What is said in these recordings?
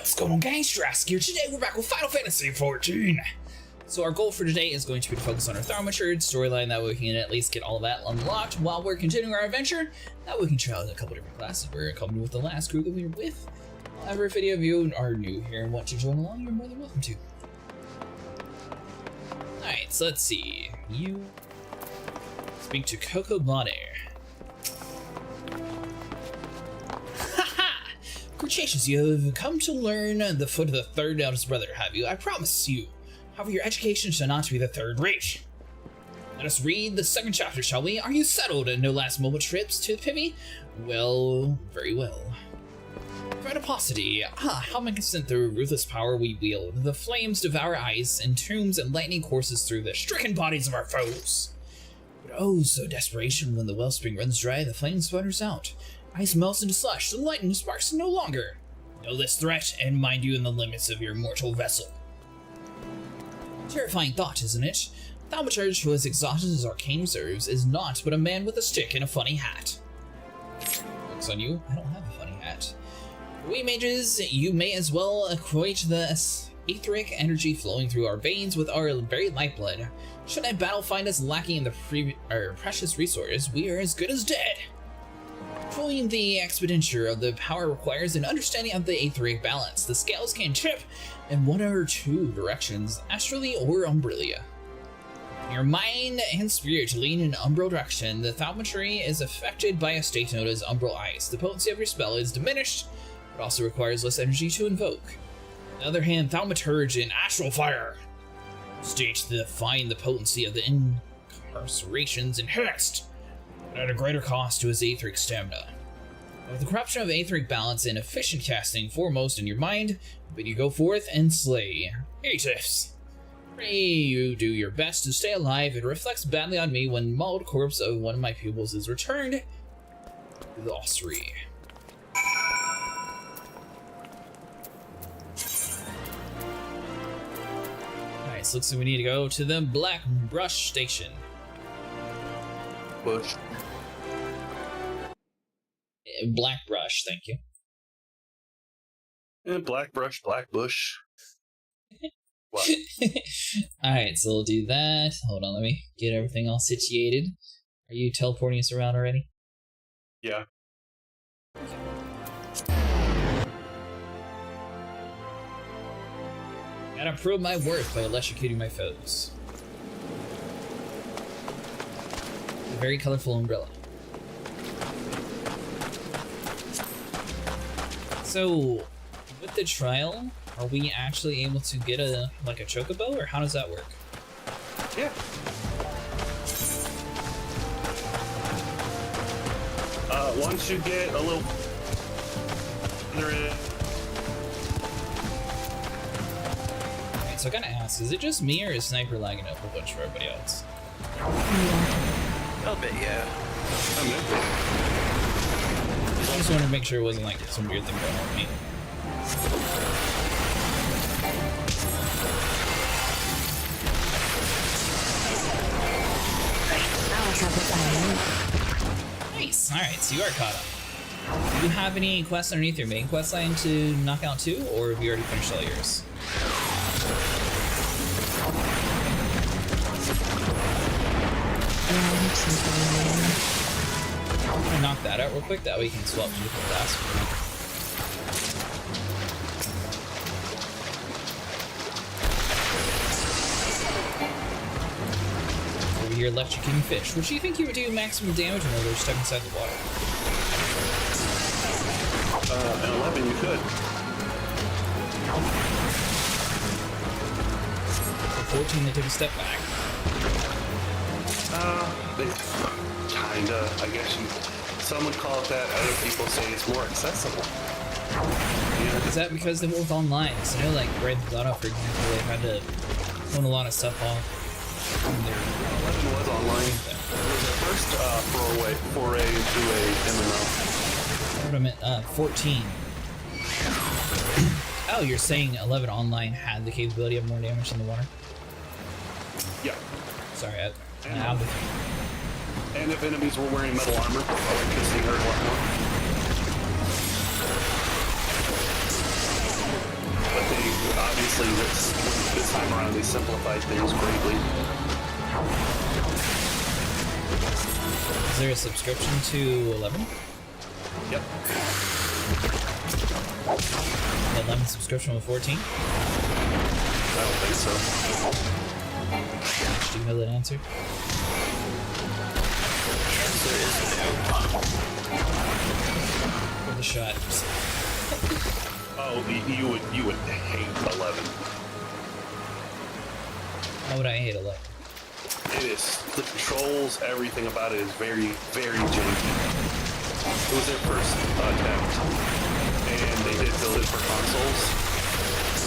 What's going on, guys? Jurassic here. Today we're back with Final Fantasy XIV. So our goal for today is going to be to focus on our Thaumaturge storyline. That way we can at least get all of that unlocked while we're continuing our adventure. That way we can try out a couple different classes. We're accompanied with the last crew that we were with. However, if any of you are new here and want to join along, you're more than welcome to. Alright, so let's see. You speak to Coco Bonner. Cretaceous, you have come to learn the foot of the third eldest brother, have you? I promise you. However, your education shall not be the third rate. Let us read the second chapter, shall we? Are you settled and no last moment trips to Pivy? Well, very well. For adiposity, how magnificent the ruthless power we wield. The flames devour ice, and tombs and lightning courses through the stricken bodies of our foes. But oh, so desperation when the wellspring runs dry, the flame sputters out. Ice melts into slush, the lightning sparks no longer. Know this threat, and mind you in the limits of your mortal vessel. Terrifying thought, isn't it? Thaumaturge, who has exhausted his arcane reserves, is naught but a man with a stick and a funny hat. Looks on you, I don't have a funny hat. We mages, you may as well equate the etheric energy flowing through our veins with our very lifeblood. Should a battle find us lacking in the precious resource, we are as good as dead. Controlling the expenditure of the power requires an understanding of the etheric balance. The scales can tip in one or two directions, astrally or umbrilia. Your mind and spirit lean in umbral direction. The thaumaturge is affected by a state known as umbral ice. The potency of your spell is diminished, but also requires less energy to invoke. On the other hand, thaumaturge in astral fire states to define the potency of the incarcerations enhanced, at a greater cost to his etheric stamina. With the corruption of etheric balance and efficient casting foremost in your mind, but you go forth and slay. Aetiffs. Pray you do your best to stay alive. It reflects badly on me when mauled corpse of one of my pupils is returned to the ossuary. Alright, so looks like we need to go to the Black Brush Station. Bush. Black brush, thank you. Yeah, black brush, black bush. What? Alright, so we'll do that. Hold on, let me get everything all situated. Are you teleporting us around already? Yeah. Gotta prove my worth by electrocuting my foes. A very colorful umbrella. So, with the trial, are we actually able to get a chocobo, or how does that work? Yeah. Once you get a little... Alright, so I gotta ask, is it just me, or is Sniper lagging up a bunch for everybody else? A bit, yeah. I just wanted to make sure it wasn't like some weird thing going on with me. Nice! Alright, so you are caught up. Do you have any quests underneath your main quest line to knock out too, or have you already finished all yours? I'm gonna knock that out real quick, that way you can swap to different class. Over here, electrocuting fish. What do you think you would do maximum damage when they're stuck inside the water? At 11 you could. For 14, they took a step back. They kinda, I guess some would call it that, other people say it's more accessible. Yeah. Is that because they were both online? So I know, like, Red Donna, for example, they had to phone a lot of stuff off. 11 was online. It was their first foray into a MMO. What I meant, 14. Oh, you're saying 11 online had the capability of more damage in the water? Yeah. Sorry, and if enemies were wearing metal armor, electricity hurt a lot more. But they obviously this time around they simplified things greatly. Is there a subscription to 11? Yep. 11 subscription with 14? I don't think so. Do you know that answer? The answer is no. With a shot. Oh, you would hate 11. How would I hate 11? It is the controls, everything about it is very, very janky. It was their first attempt, and they did build it for consoles.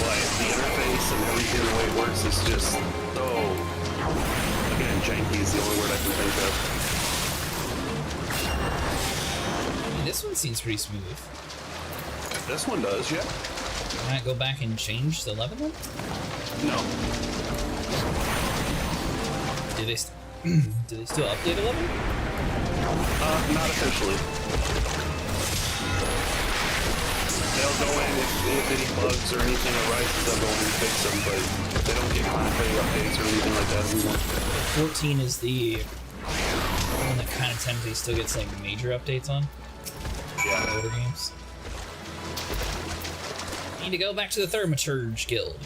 But the interface and everything, the way it works is just so, again, janky is the only word I can think of. I mean, this one seems pretty smooth. This one does, yeah. Can I go back and change the 11 one? No. Do they still update 11? Not officially. They'll go in if any bugs or anything arises, they'll go in and fix them, but they don't get content updates or anything like that anymore. 14 is the one that kind of technically still gets like major updates on. Yeah. Older games. Need to go back to the Thaumaturge Guild.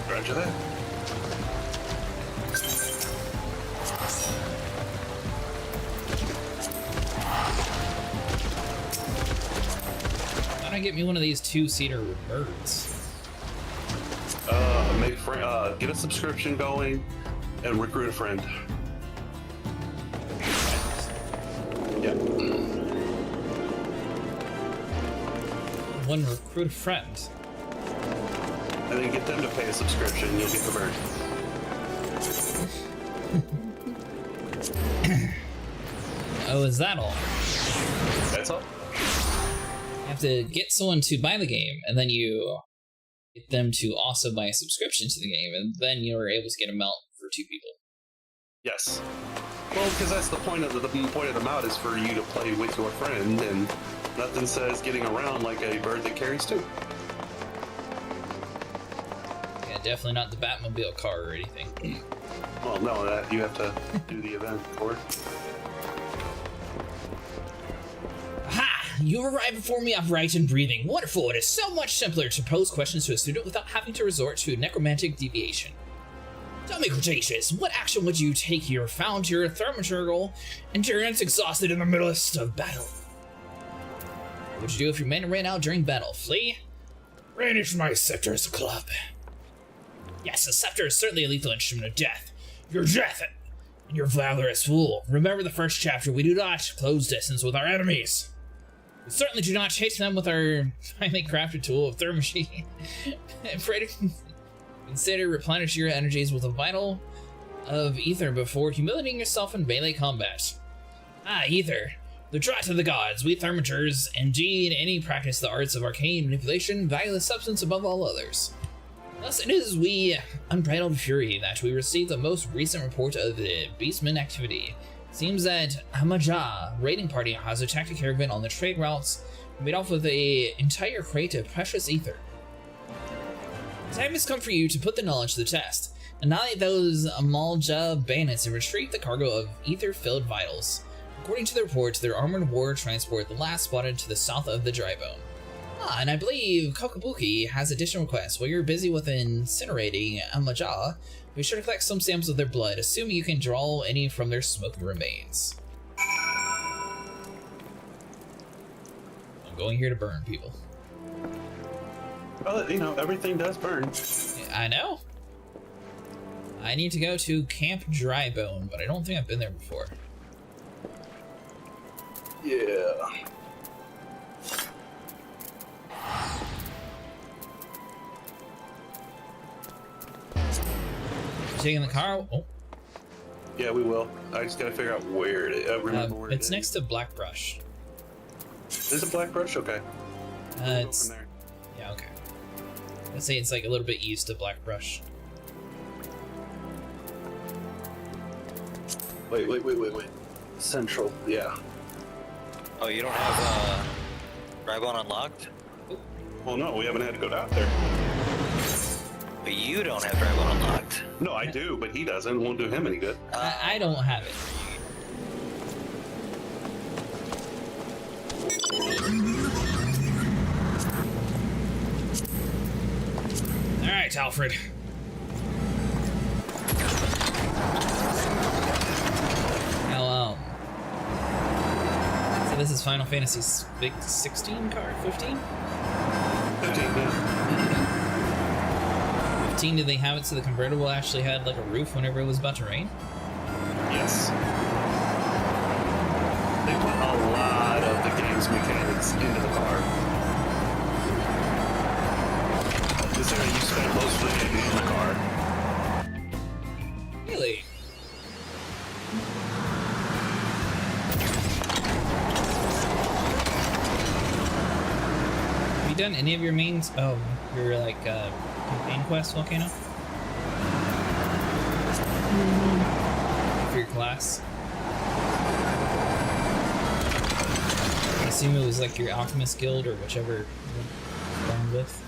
Roger that. Why don't I get me one of these two-seater birds? Make friend, get a subscription going, and recruit a friend. Yep. One recruit a friend. And then get them to pay a subscription, you'll get the bird. Oh, is that all? That's all. You have to get someone to buy the game, and then you get them to also buy a subscription to the game, and then you're able to get a mount for 2 people. Yes. Well, because that's the point of the point of the mount is for you to play with your friend, and nothing says getting around like a bird that carries 2. Yeah, definitely not the Batmobile car or anything. Well, no, that you have to do the event for it. Aha! You arrived before me upright and breathing. Wonderful! It is so much simpler to pose questions to a student without having to resort to necromantic deviation. Tell me, Cretaceous, what action would you take here found your thaumaturgal endurance exhausted in the middlest of battle? What would you do if your men ran out during battle? Flee? Brandish my scepter as a club. Yes, a scepter is certainly a lethal instrument of death. Your death, and your valorous fool. Remember the first chapter, we do not close distance with our enemies. We certainly do not chase them with our finely crafted tool of thermachine. Pray to consider replenish your energies with a vital of ether before humiliating yourself in melee combat. Ah, ether. The draught of the gods, we thaumaturges, indeed any practice the arts of arcane manipulation, value the substance above all others. Thus it is we unbridled fury that we receive the most recent report of the beastman activity. Seems that Hamaja raiding party has attacked a caravan on the trade routes, made off with an entire crate of precious ether. The time has come for you to put the knowledge to the test. Annihilate those Amalja bandits and retrieve the cargo of ether-filled vitals. According to the report, their armored war transport the last spotted to the south of the dry bone. Ah, and I believe Kokabuki has additional requests. While you're busy with incinerating Amaja, be sure to collect some samples of their blood, assuming you can draw any from their smoking remains. I'm going here to burn people. Well, you know, everything does burn. I know. I need to go to Camp Drybone, but I don't think I've been there before. Yeah. Taking the car? Oh. Yeah, we will. I just gotta figure out where it is. Remember where It's it is. next to Black Brush. Is it Black Brush? Okay. It's Go from there. yeah, okay. I'd say it's like a little bit east of Black Brush. Wait. Central, yeah. Oh, you don't have Drybone unlocked? Well, no, we haven't had to go down there. But you don't have drive mode unlocked. No, I do, but he doesn't. It won't do him any good. I don't have it. Alright, Alfred. Hello. So this is Final Fantasy 16 card? 15? 15, yeah. 15, did they have it so the convertible actually had like a roof whenever it was about to rain? Yes. They put a lot of the game's mechanics into the car. Considering you spend most of the game in the car. Really? Have you done any of your mains? Oh, your like campaign quest, Volcano? For your class? I assume it was like your alchemist guild or whichever you're going with.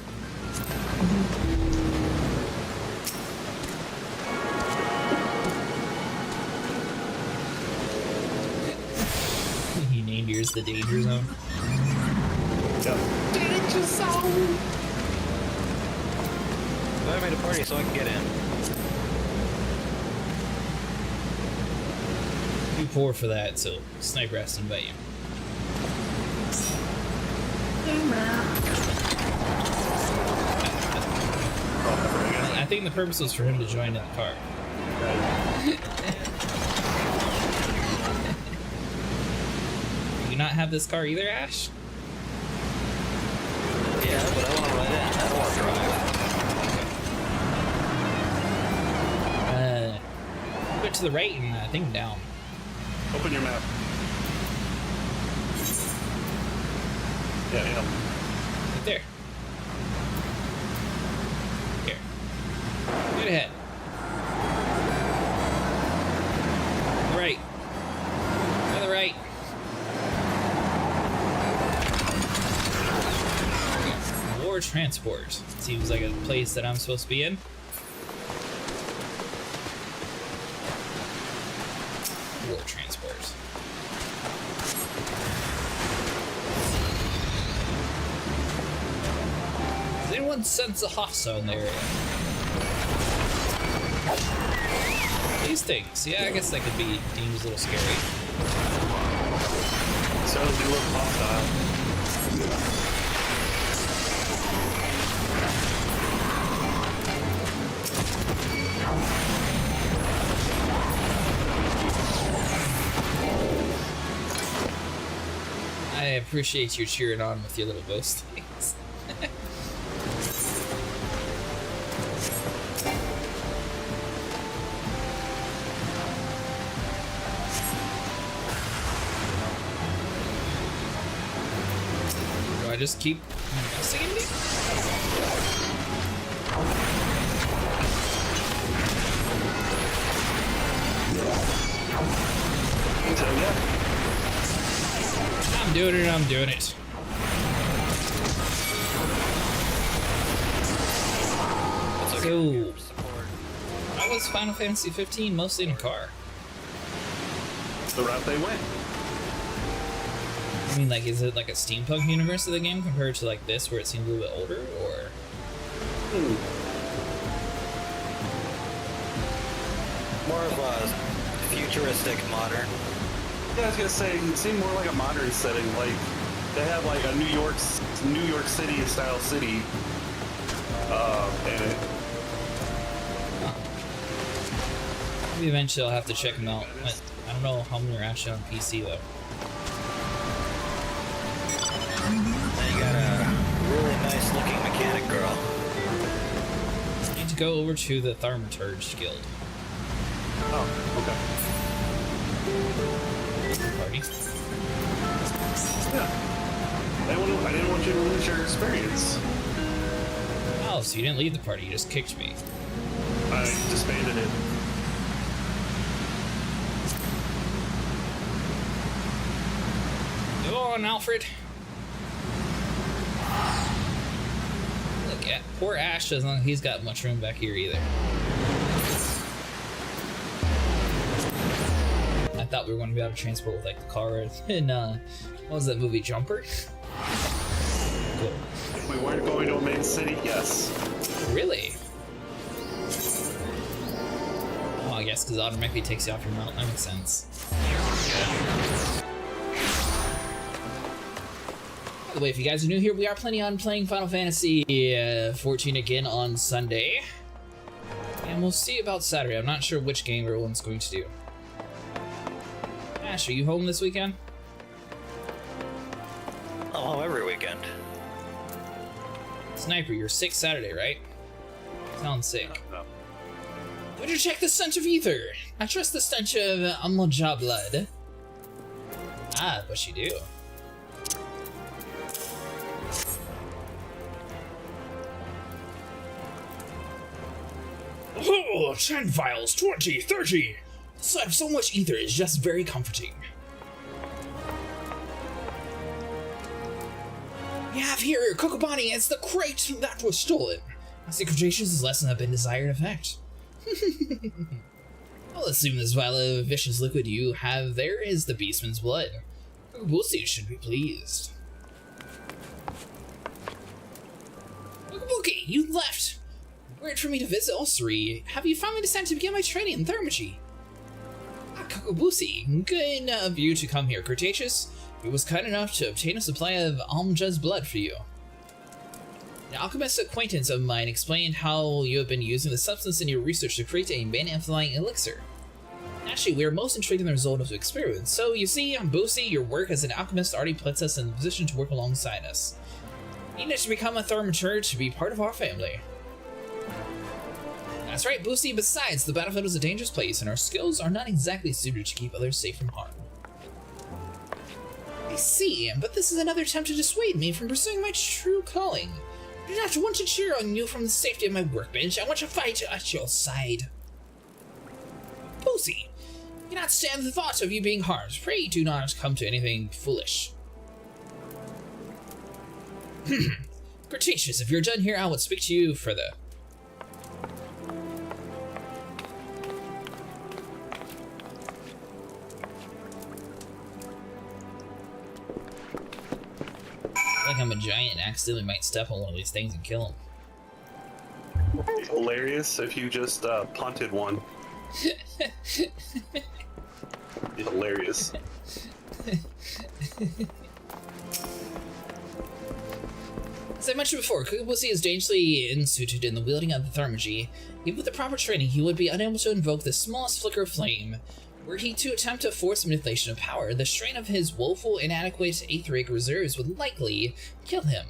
You named yours the Danger Zone. Yep. Danger zone! I made a party so I can get in. Too poor for that, so Sniper has to invite you. I think the purpose was for him to join in the car. Do you not have this car either, Ash? Yeah, but I want to run in. I don't want to drive. Go to the right and I think down. Open your map. Yeah, yeah. Right there. Here. Good ahead. Right. To the right. War transport. Seems like a place that I'm supposed to be in. War transport. Does anyone sense a hostile in the area? These things. Yeah, I guess that could be deemed a little scary. So they look hostile. I appreciate you cheering on with your little boast things. Do I just keep investing in me? So yeah. I'm doing it, I'm doing it. So, how was Final Fantasy XV mostly in a car? The route they went. I mean, like, is it like a steampunk universe of the game compared to like this, where it seems a little bit older, or? More of a futuristic modern. Yeah, I was gonna say it seemed more like a modern setting. Like they have like a New York City style city, and it. Maybe eventually I'll have to check them out. I don't know how many are actually on PC though. And you got a really nice looking mechanic girl. I need to go over to the Thaumaturge guild. Oh, okay. Party. Yeah. I didn't want you to lose your experience. Oh, so you didn't leave the party, you just kicked me. I disbanded it. Go on, Alfred. Yeah, poor Ash doesn't look like he's got much room back here either. I thought we were going to be able to transport with like the car in what was that movie, Jumper? Cool. If we weren't going to a main city, yes. Really? Oh, I guess because automatically takes you off your mount. That makes sense. By the way, if you guys are new here, we are planning on playing Final Fantasy XIV again on Sunday. And we'll see about Saturday. I'm not sure which game everyone's going to do. Ash, are you home this weekend? I'm home every weekend. Sniper, you're sick Saturday, right? Sounds sick. No. Would you check the stench of ether? I trust the stench of Amoja blood. Ah, but you do. Oh, 10 vials, 20, 30! The sight of so much ether is just very comforting. We have here, Kokobani, as the crate that was stolen. My secretations is less than a desired effect. I'll assume this vial of vicious liquid you have there is the beastman's blood. Kokobushi should be pleased. Kokobuki, you left! Word for me to visit Osiri. Have you finally decided to begin my training in Thaumaturge? Ah, Kokobushi, good of you to come here, Cretaceous. It was kind enough to obtain a supply of Almja's blood for you. An alchemist acquaintance of mine explained how you have been using the substance in your research to create a mana-amplifying elixir. Actually, we are most intrigued in the result of the experiment. So, you see, Busi, your work as an alchemist already puts us in a position to work alongside us. You need to become a Thaumaturge to be part of our family. That's right, Busi. Besides, the battlefield is a dangerous place, and our skills are not exactly suited to keep others safe from harm. I see, but this is another attempt to dissuade me from pursuing my true calling. I do not want to cheer on you from the safety of my workbench. I want to fight at your side. Busi, I cannot stand the thought of you being harmed. Pray do not come to anything foolish. Cretaceous, if you're done here, I will speak to you further. Like I'm a giant and accidentally might step on one of these things and kill him. It'd be hilarious if you just punted one. Be hilarious. As I mentioned before, Kokobushi is dangerously unsuited in the wielding of the Thaumaturge. Even with the proper training, he would be unable to invoke the smallest flicker of flame. Were he to attempt to force manipulation of power, the strain of his woeful, inadequate etheric reserves would likely kill him.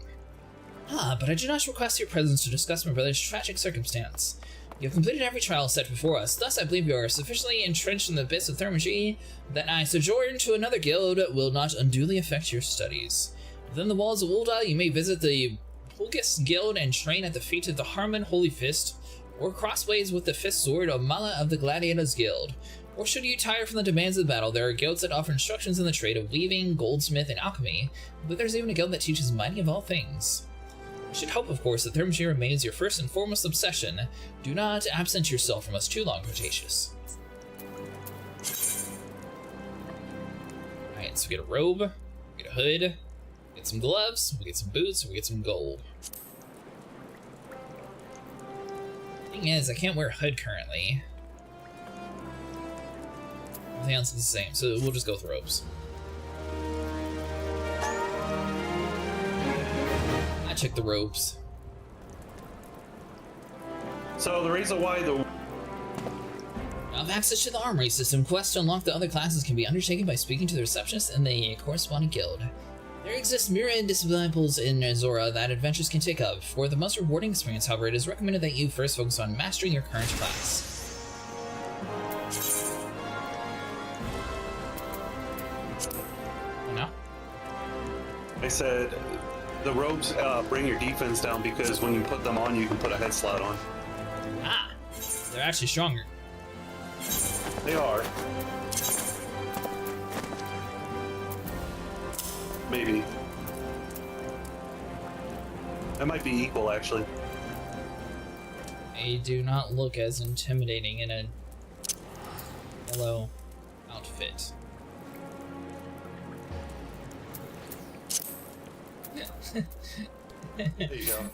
Ah, but I do not request your presence to discuss my brother's tragic circumstance. You have completed every trial set before us, thus I believe you are sufficiently entrenched in the abyss of Thaumaturge that I sojourn to another guild will not unduly affect your studies. Within the walls of Ul'dah, you may visit the Pulgus Guild and train at the feet of the Harmon Holy Fist, or crossways with the Fist Sword of Mala of the Gladiators Guild. Or should you tire from the demands of the battle, there are guilds that offer instructions in the trade of weaving, goldsmith, and alchemy, but there's even a guild that teaches mining of all things. You should hope, of course, that Thaumaturge remains your first and foremost obsession. Do not absent yourself from us too long, Cretaceous. Alright, so we get a robe, we get a hood, we get some gloves, we get some boots, we get some gold. Thing is, I can't wear a hood currently. Everything else is the same, so we'll just go with robes. I check the robes. So the reason why the... Now, access to the armory system. Quests to unlock the other classes can be undertaken by speaking to the receptionist in the corresponding guild. There exist myriad disciples in Zora that adventurers can take up. For the most rewarding experience, however, it is recommended that you first focus on mastering your current class. No? I said the robes bring your defense down because when you put them on, you can put a head slot on. Ah! They're actually stronger. They are. Maybe. That might be equal, actually. They do not look as intimidating in a yellow outfit. There you go.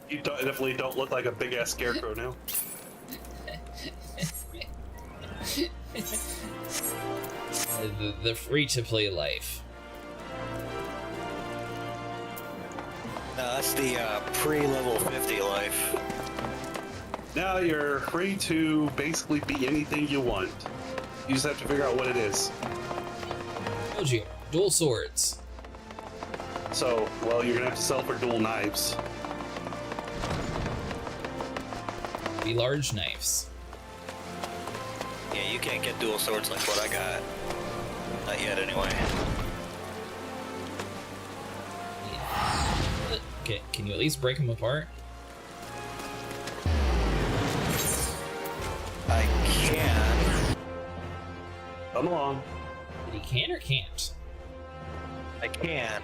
You definitely don't look like a big-ass scarecrow now. The free-to-play life. No, that's the pre-level 50 life. Now you're free to basically be anything you want. You just have to figure out what it is. Told you, dual swords. So, well, you're gonna have to sell for dual knives. Be large knives. Yeah, you can't get dual swords like what I got. Not yet, anyway. Okay, can you at least break them apart? I can. Come along. But he can or can't? I can.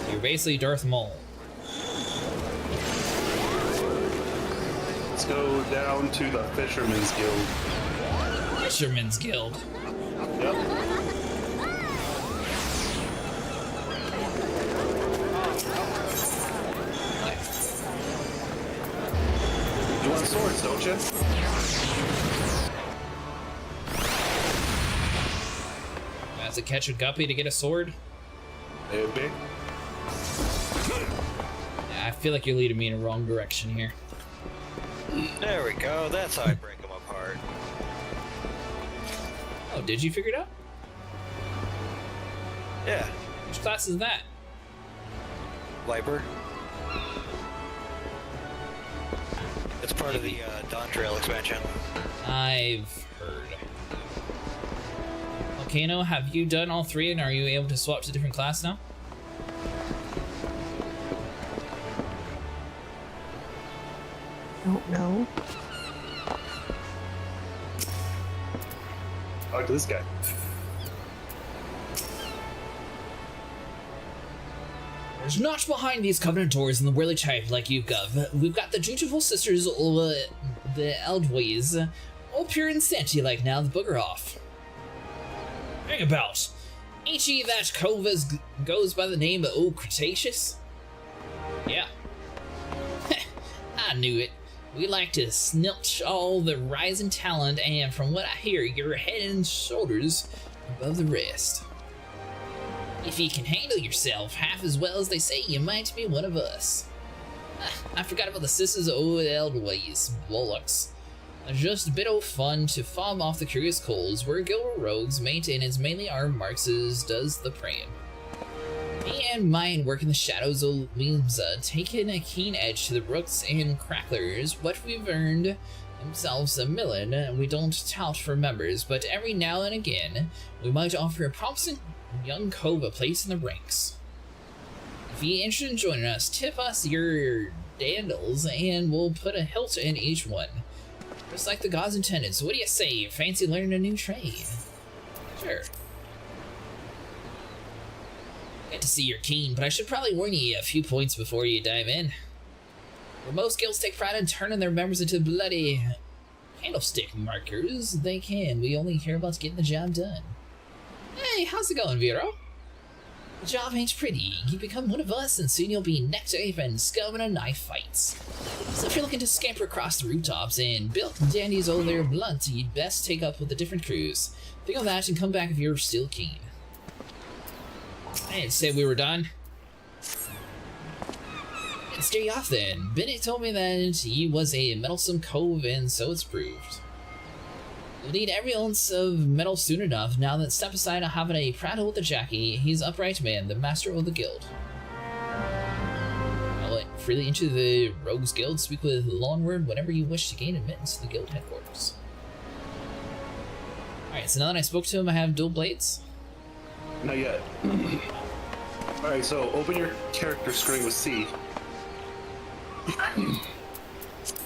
So you're basically Darth Maul. Let's go down to the Fisherman's Guild. Fisherman's Guild. Yep. You want swords, don't you? I have to catch a guppy to get a sword? Maybe. Yeah, I feel like you're leading me in a wrong direction here. There we go. That's how I break them apart. Oh, did you figure it out? Yeah. Which class is that? Viper. It's part of the Dawn Trail expansion. I've heard. Volcano, have you done all three and are you able to swap to different class now? Don't know. Talk to this guy. There's not behind these covenant doors in the whirly type like you, Gov. We've got the dutiful sisters, the Eldways, all pure and santy like now, the booger off. Hang about. Ain't she that cove goes by the name of Old Cretaceous? Yeah. I knew it. We like to snilch all the rising talent, and from what I hear, you're head and shoulders above the rest. If you can handle yourself half as well as they say, you might be one of us. I forgot about the sisters of old Eldways, Bollocks. Just a bit of fun to fob off the curious coals, where Gilbert Rogues maintain it's mainly our Marxes does the praying. Me and mine work in the shadows of Wilmsa, taking a keen edge to the rooks and cracklers. What we've earned themselves a million, we don't tout for members, but every now and again, we might offer a promising young cove a place in the ranks. If you're interested in joining us, tip us your dandles, and we'll put a hilt in each one. Just like the gods intended. So what do you say? Fancy learning a new trade? Sure. Good to see you're keen, but I should probably warn you a few points before you dive in. Where most guilds take pride in turning their members into bloody candlestick markers, they can. We only care about getting the job done. Hey, how's it going, Vero? The job ain't pretty. You become one of us, and soon you'll be neck deep and scum in a knife fights. So if you're looking to scamper across the rooftops and bilk dandies over their blunt, you'd best take up with the different crews. Think of that and come back if you're still keen. I didn't say we were done. Let's steer you off then. Bennett told me that he was a meddlesome cove, and so it's proved. You'll need every ounce of metal soon enough. Now that step aside of having a prattle with the Jackie, he's upright man, the master of the guild. I'll let freely into the Rogues Guild. Speak with Longword whenever you wish to gain admittance to the guild headquarters. Alright, so now that I spoke to him, I have dual blades. Not yet. Alright, so open your character screen with C.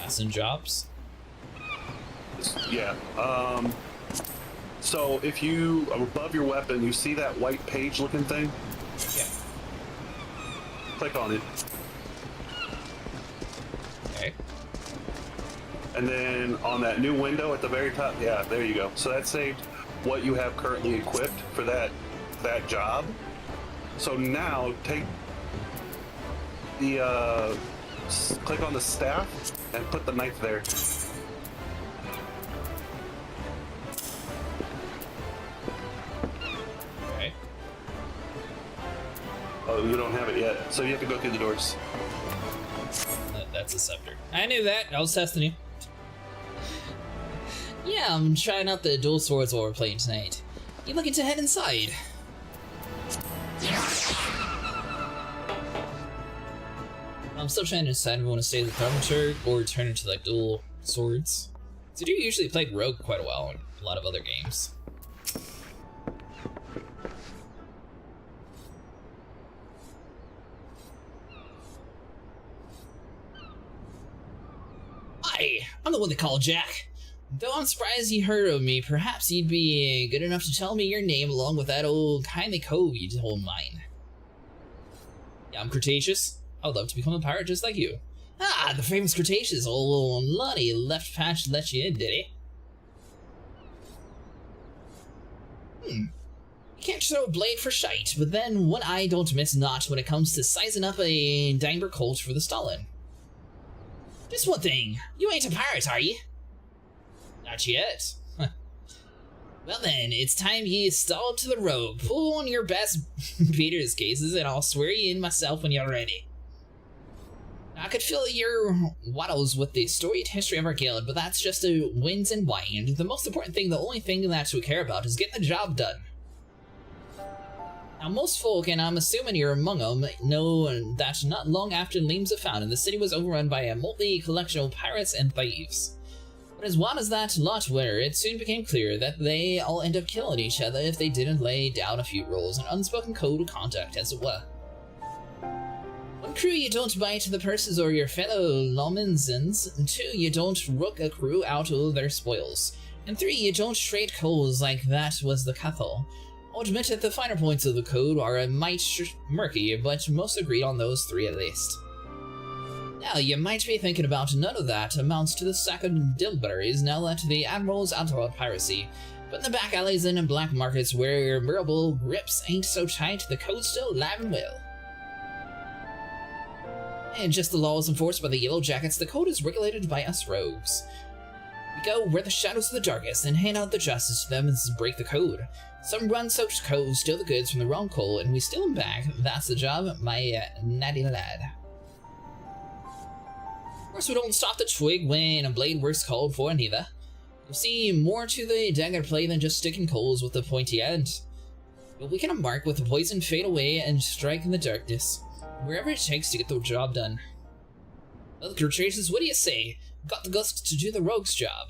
Passing jobs. Yeah. So if you, above your weapon, you see that white page looking thing? Yeah. click on it. Okay. And then on that new window at the very top, yeah, there you go. So that saved what you have currently equipped for that job. So now take the click on the staff and put the knife there. Okay. Oh, you don't have it yet, so you have to go through the doors. That's a scepter. I knew that. I was testing you. Yeah, I'm trying out the dual swords while we're playing tonight. You looking to head inside? I'm still trying to decide if I want to stay with the Thaumaturge or turn into like dual swords. So I do usually play Rogue quite a while in a lot of other games. Hi, I'm the one they call Jack. Though I'm surprised you heard of me, perhaps you'd be good enough to tell me your name along with that old kindly cove you told mine. Yeah, I'm Cretaceous. I would love to become a pirate just like you. Ah, the famous Cretaceous. Old Lunny left patch let you in, did he? You can't throw a blade for shite, but then one eye don't miss not when it comes to sizing up a Dangber Colt for the Stalin. Just one thing, you ain't a pirate, are you? Not yet. Well then, it's time you stall to the road. Pull on your best beaters cases and I'll swear you in myself when you're ready. I could fill your waddles with the storied history of our guild, but that's just a winds and wind. The most important thing, the only thing that we care about, is getting the job done. Now most folk, and I'm assuming you're among them, know that not long after Liams were founded, the city was overrun by a motley collection of pirates and thieves. But as wild as that lot were, it soon became clear that they all end up killing each other if they didn't lay down a few rules, an unspoken code of conduct, as it were. One, crew, you don't bite the purses or your fellow Lominsons, and 2, you don't rook a crew out of their spoils, and 3, you don't trade coals like that was the Cathol. I'll admit that the finer points of the code are a mite murky, but most agreed on those 3 at least. Now, you might be thinking about none of that amounts to the sack of dillberries now that the Admiral's outlawed piracy, but in the back alleys and in black markets where bearable grips ain't so tight, the code's still alive and well. And just the laws enforced by the Yellow Jackets, the code is regulated by us rogues. We go where the shadows are the darkest and hand out the justice to them and break the code. Some run-soaked coves steal the goods from the wrong coal and we steal them back. That's the job, my natty lad. Of course, we don't stop the twig when a blade work's called for neither. You'll see more to the dagger play than just sticking coals with the pointy end. But we can mark with the poison fade away and strike in the darkness, wherever it takes to get the job done. Well, Cretaceous, what do you say? Got the guts to do the rogue's job?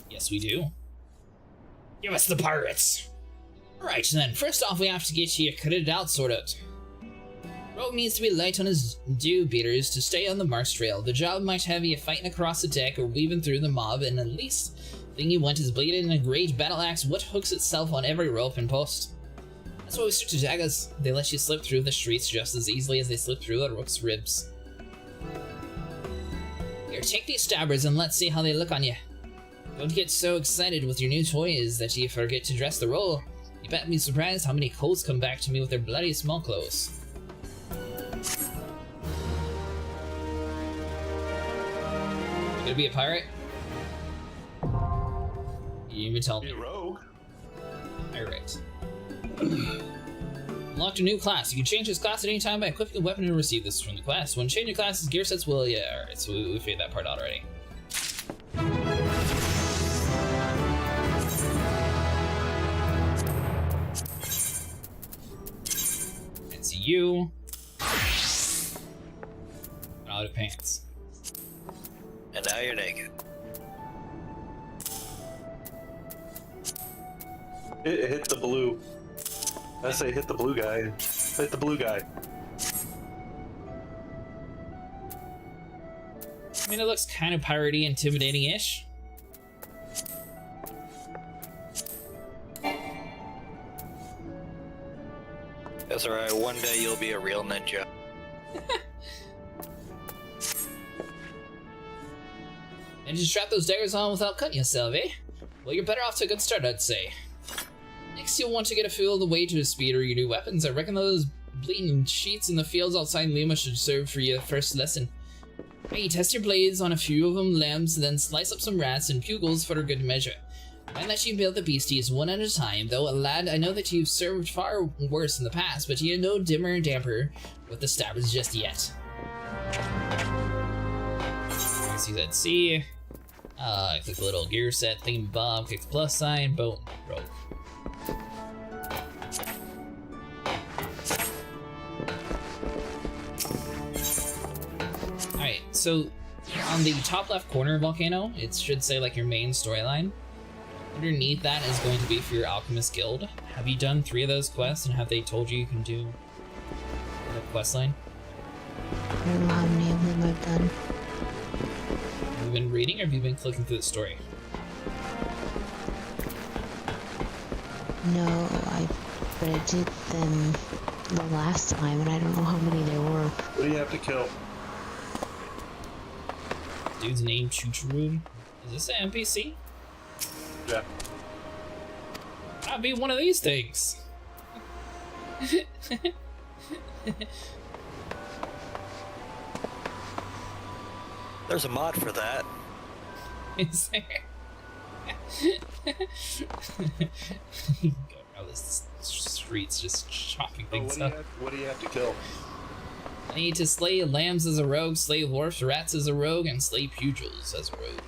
Yes, we do. Give us the pirates! Right then, first off we have to get you kitted out, sort of. Rogue needs to be light on his dew beaters to stay on the march trail. The job might have you fighting across the deck or weaving through the mob, and the least thing you want is bleeding in a great battle axe what hooks itself on every rope and post. That's why we stick to daggers. They let you slip through the streets just as easily as they slip through a rook's ribs. Here, take these stabbers and let's see how they look on you. Don't get so excited with your new toys that you forget to dress the role. You bet me surprised how many colts come back to me with their bloody small clothes. You gonna be a pirate? You even tell me. Be a rogue. Pirate. Unlocked a new class. You can change this class at any time by equipping a weapon and receive this from the class. When changing classes, gear sets will... Yeah, alright, so we figured that part out already. And see you. Out of pants. And now you're naked. It hit the blue. I say hit the blue guy. Hit the blue guy. I mean, it looks kind of piratey, intimidating-ish. That's alright, one day you'll be a real ninja. And you strap those daggers on without cutting yourself, eh? Well, you're better off to a good start, I'd say. Next, you'll want to get a feel of the way to speed or your new weapons. I reckon those bleeding sheets in the fields outside Lima should serve for your first lesson. Hey, test your blades on a few of them lambs, then slice up some rats and pugils for a good measure. Mind that you build the beasties one at a time, though, lad, I know that you've served far worse in the past, but you're no dimmer and damper with the stabbers just yet. CZC. Click the little gear set thing, Bob, click the plus sign, boom, rogue. Alright, so on the top left corner of Volcano, it should say like your main storyline. Underneath that is going to be for your Alchemist Guild. Have you done 3 of those quests, and have they told you you can do the quest line? I don't know how many of them I've done. Have you been reading, or have you been clicking through the story? No, but I did them the last time, and I don't know how many there were. What do you have to kill? Dude's name Chuchurud. Is this an NPC? Yeah. I'll be one of these things. There's a mod for that. Is there? Go around the streets just chopping things up. What do you have to kill? I need to slay lambs as a rogue, slay dwarfs, rats as a rogue, and slay pugils as a rogue.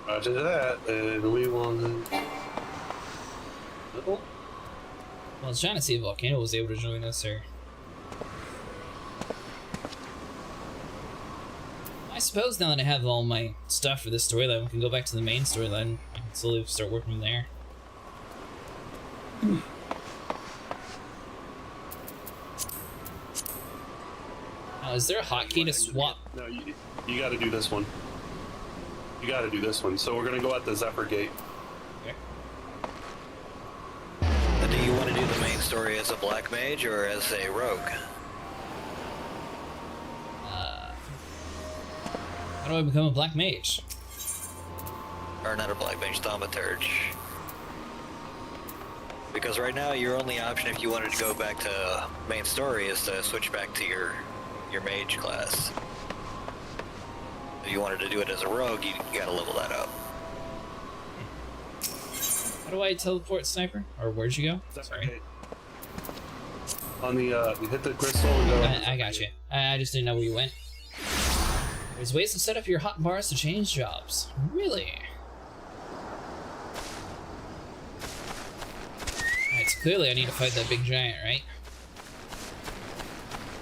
Roger that, and we want to... Well, I was trying to see if Volcano was able to join us, or... I suppose now that I have all my stuff for this storyline, we can go back to the main storyline. I can slowly start working from there. Now, is there a hotkey to swap? No, you got to do this one. You got to do this one. So we're gonna go at the Zephyr Gate. Okay. Do you want to do the main story as a black mage or as a rogue? How do I become a black mage? Or not a black mage, Thaumaturge. Because right now your only option if you wanted to go back to main story is to switch back to your mage class. If you wanted to do it as a rogue, you gotta level that up. How do I teleport sniper? Or where'd you go? Zephyr Sorry. Gate. On the, you hit the crystal and go... I got you. I just didn't know where you went. There's ways to set up your hot bars to change jobs. Really? Alright, so clearly I need to fight that big giant, right?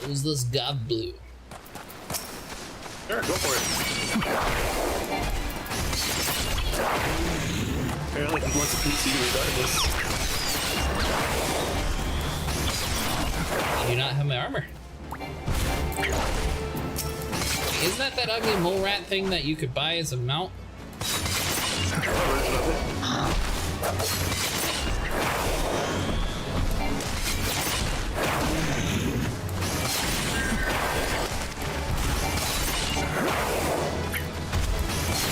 Who's this gob blue? Sure, go for it. Apparently he wants a PC regardless. I do not have my armor. Isn't that ugly mole rat thing that you could buy as a mount?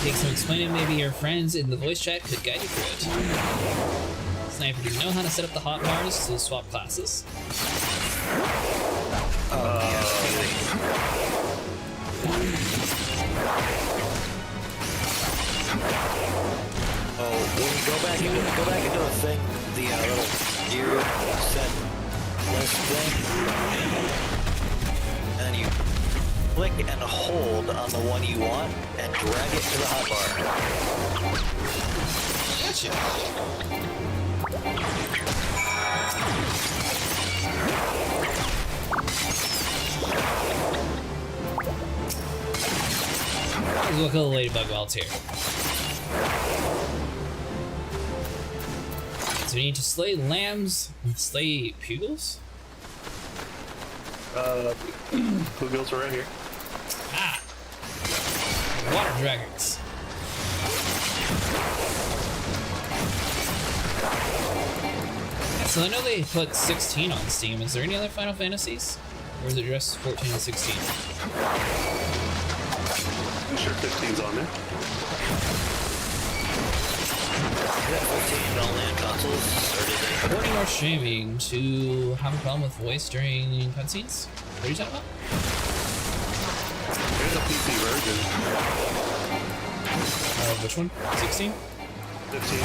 Take some explaining. Maybe your friends in the voice chat could guide you through it. Sniper, do you know how to set up the hotbars to swap classes? Oh, when you go back into the thing, the little gear set list thing, and then you click and hold on the one you want and drag it to the hotbar. Gotcha. Let's look at the ladybug while it's here. So we need to slay lambs and slay pugils? Pugils are right here. Ah! Water dragons. So I know they put 16 on Steam. Is there any other Final Fantasies? Or is it just 14 and 16? sure 15's on there. Is that 15 only on consoles? Or did they... Reporting or shaming to have a problem with voice during cutscenes? What are you talking about? Here's a PC version. Which one? 16? 15.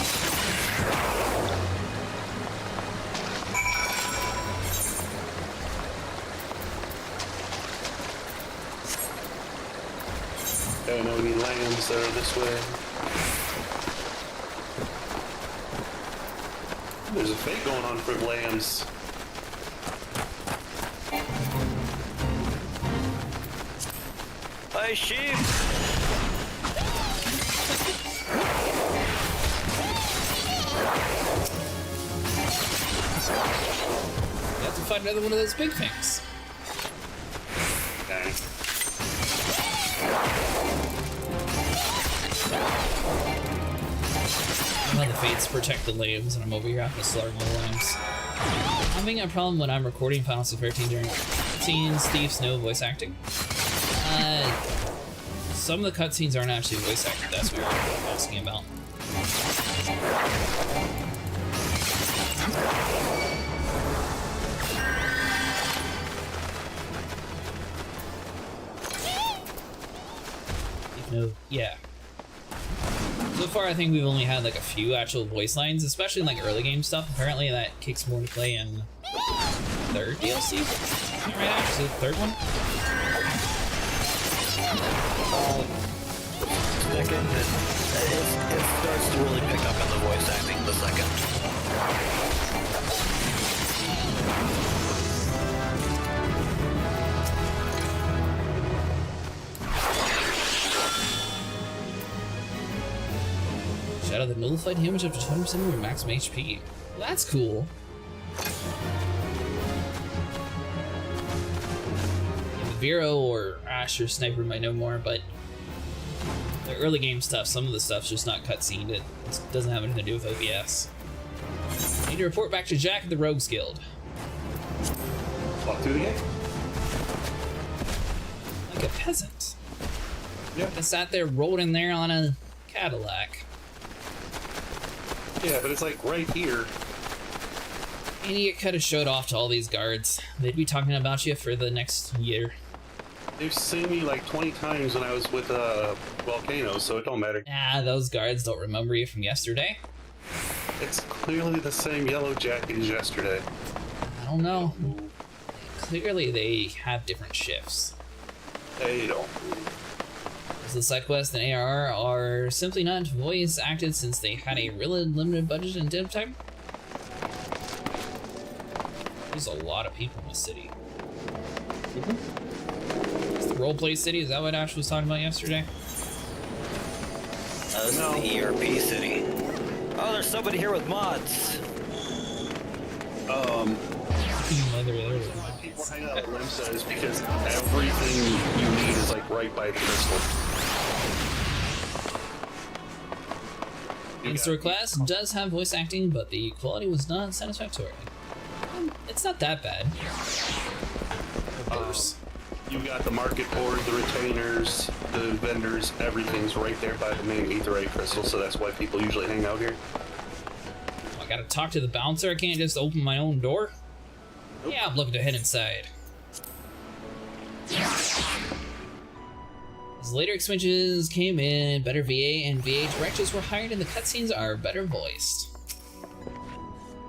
Don't know any lambs that are this way. There's a fate going on for lambs. Hi, sheep! You have to find another one of those big things. Okay. How the fates protect the lambs, and I'm over here having to slaughter more lambs. I'm having a problem when I'm recording Final Fantasy XIV during cutscenes, thieves, no voice acting. Some of the cutscenes aren't actually voice acted, that's what you're asking about. No, yeah. So far, I think we've only had like a few actual voice lines, especially in like early game stuff. Apparently, that kicks more to play in third DLC. Right now, is it the third one? Second, it starts to really pick up in the voice acting the second. Shadow that nullified damage up to 20% of your maximum HP. Well, that's cool. Vero or Ash or Sniper might know more, but the early game stuff, some of the stuff's just not cutscened. It doesn't have anything to do with OBS. I need to report back to Jack at the Rogues Guild. Walk through the gate. Like a peasant. Yeah. I sat there rolled in there on a Cadillac. Yeah, but it's like right here. Idiot could have showed off to all these guards. They'd be talking about you for the next year. They've seen me like 20 times when I was with Volcanoes, so it don't matter. Ah, those guards don't remember you from yesterday. It's clearly the same yellow jacket as yesterday. I don't know. Clearly they have different shifts. They don't. The side quests and ARR are simply not voice acted since they had a really limited budget and dev time. There's a lot of people in the city. It's the roleplay city, is that what Ash was talking about yesterday? This is the ERP city. Oh, there's somebody here with mods. People hang out at Limsa is because everything you need is like right by the crystal. In-store class does have voice acting, but the quality was not satisfactory. It's not that bad. You got the market board, the retainers, the vendors, everything's right there by the main aetherite crystal, so that's why people usually hang out here. I gotta talk to the bouncer, I can't just open my own door? Nope. Yeah, I'm looking to head inside. As later expansions came in, better VA and VA directors were hired and the cutscenes are better voiced.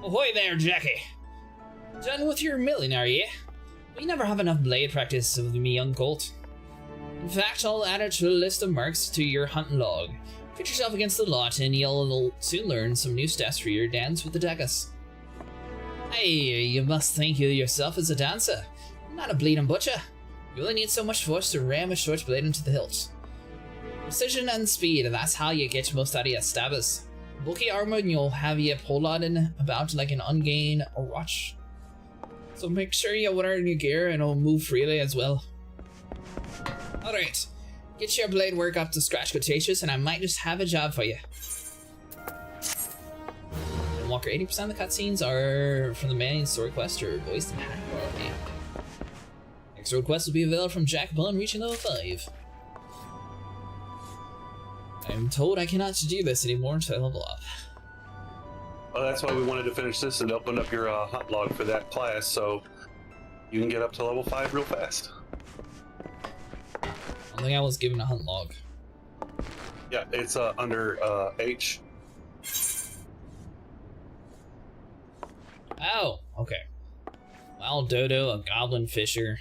Ahoy there, Jackie! Done with your milling, are ye? We never have enough blade practice with me, young colt. In fact, I'll add it to the list of marks to your hunting log. Put yourself against the lot and you'll soon learn some new stats for your dance with the daggers. Hey, you must think you yourself as a dancer, not a bleeding butcher. You only need so much force to ram a short blade into the hilt. Precision and speed, that's how you get most out of your stabbers. Bulky armor and you'll have you pollarding about like an ungained watch. So make sure you wear your gear and it'll move freely as well. Alright, get your blade work up to scratch Cretaceous and I might just have a job for you. And Walker, 80% of the cutscenes are from the main story quest or voiced in high quality. Next road quest will be available from Jack upon reaching level 5. I'm told I cannot do this anymore until I level up. Oh, that's why we wanted to finish this and open up your hunt log for that class, so you can get up to level 5 real fast. I don't think I was given a hunt log. Yeah, it's under H. Oh, okay. Wild Dodo, a Goblin Fisher.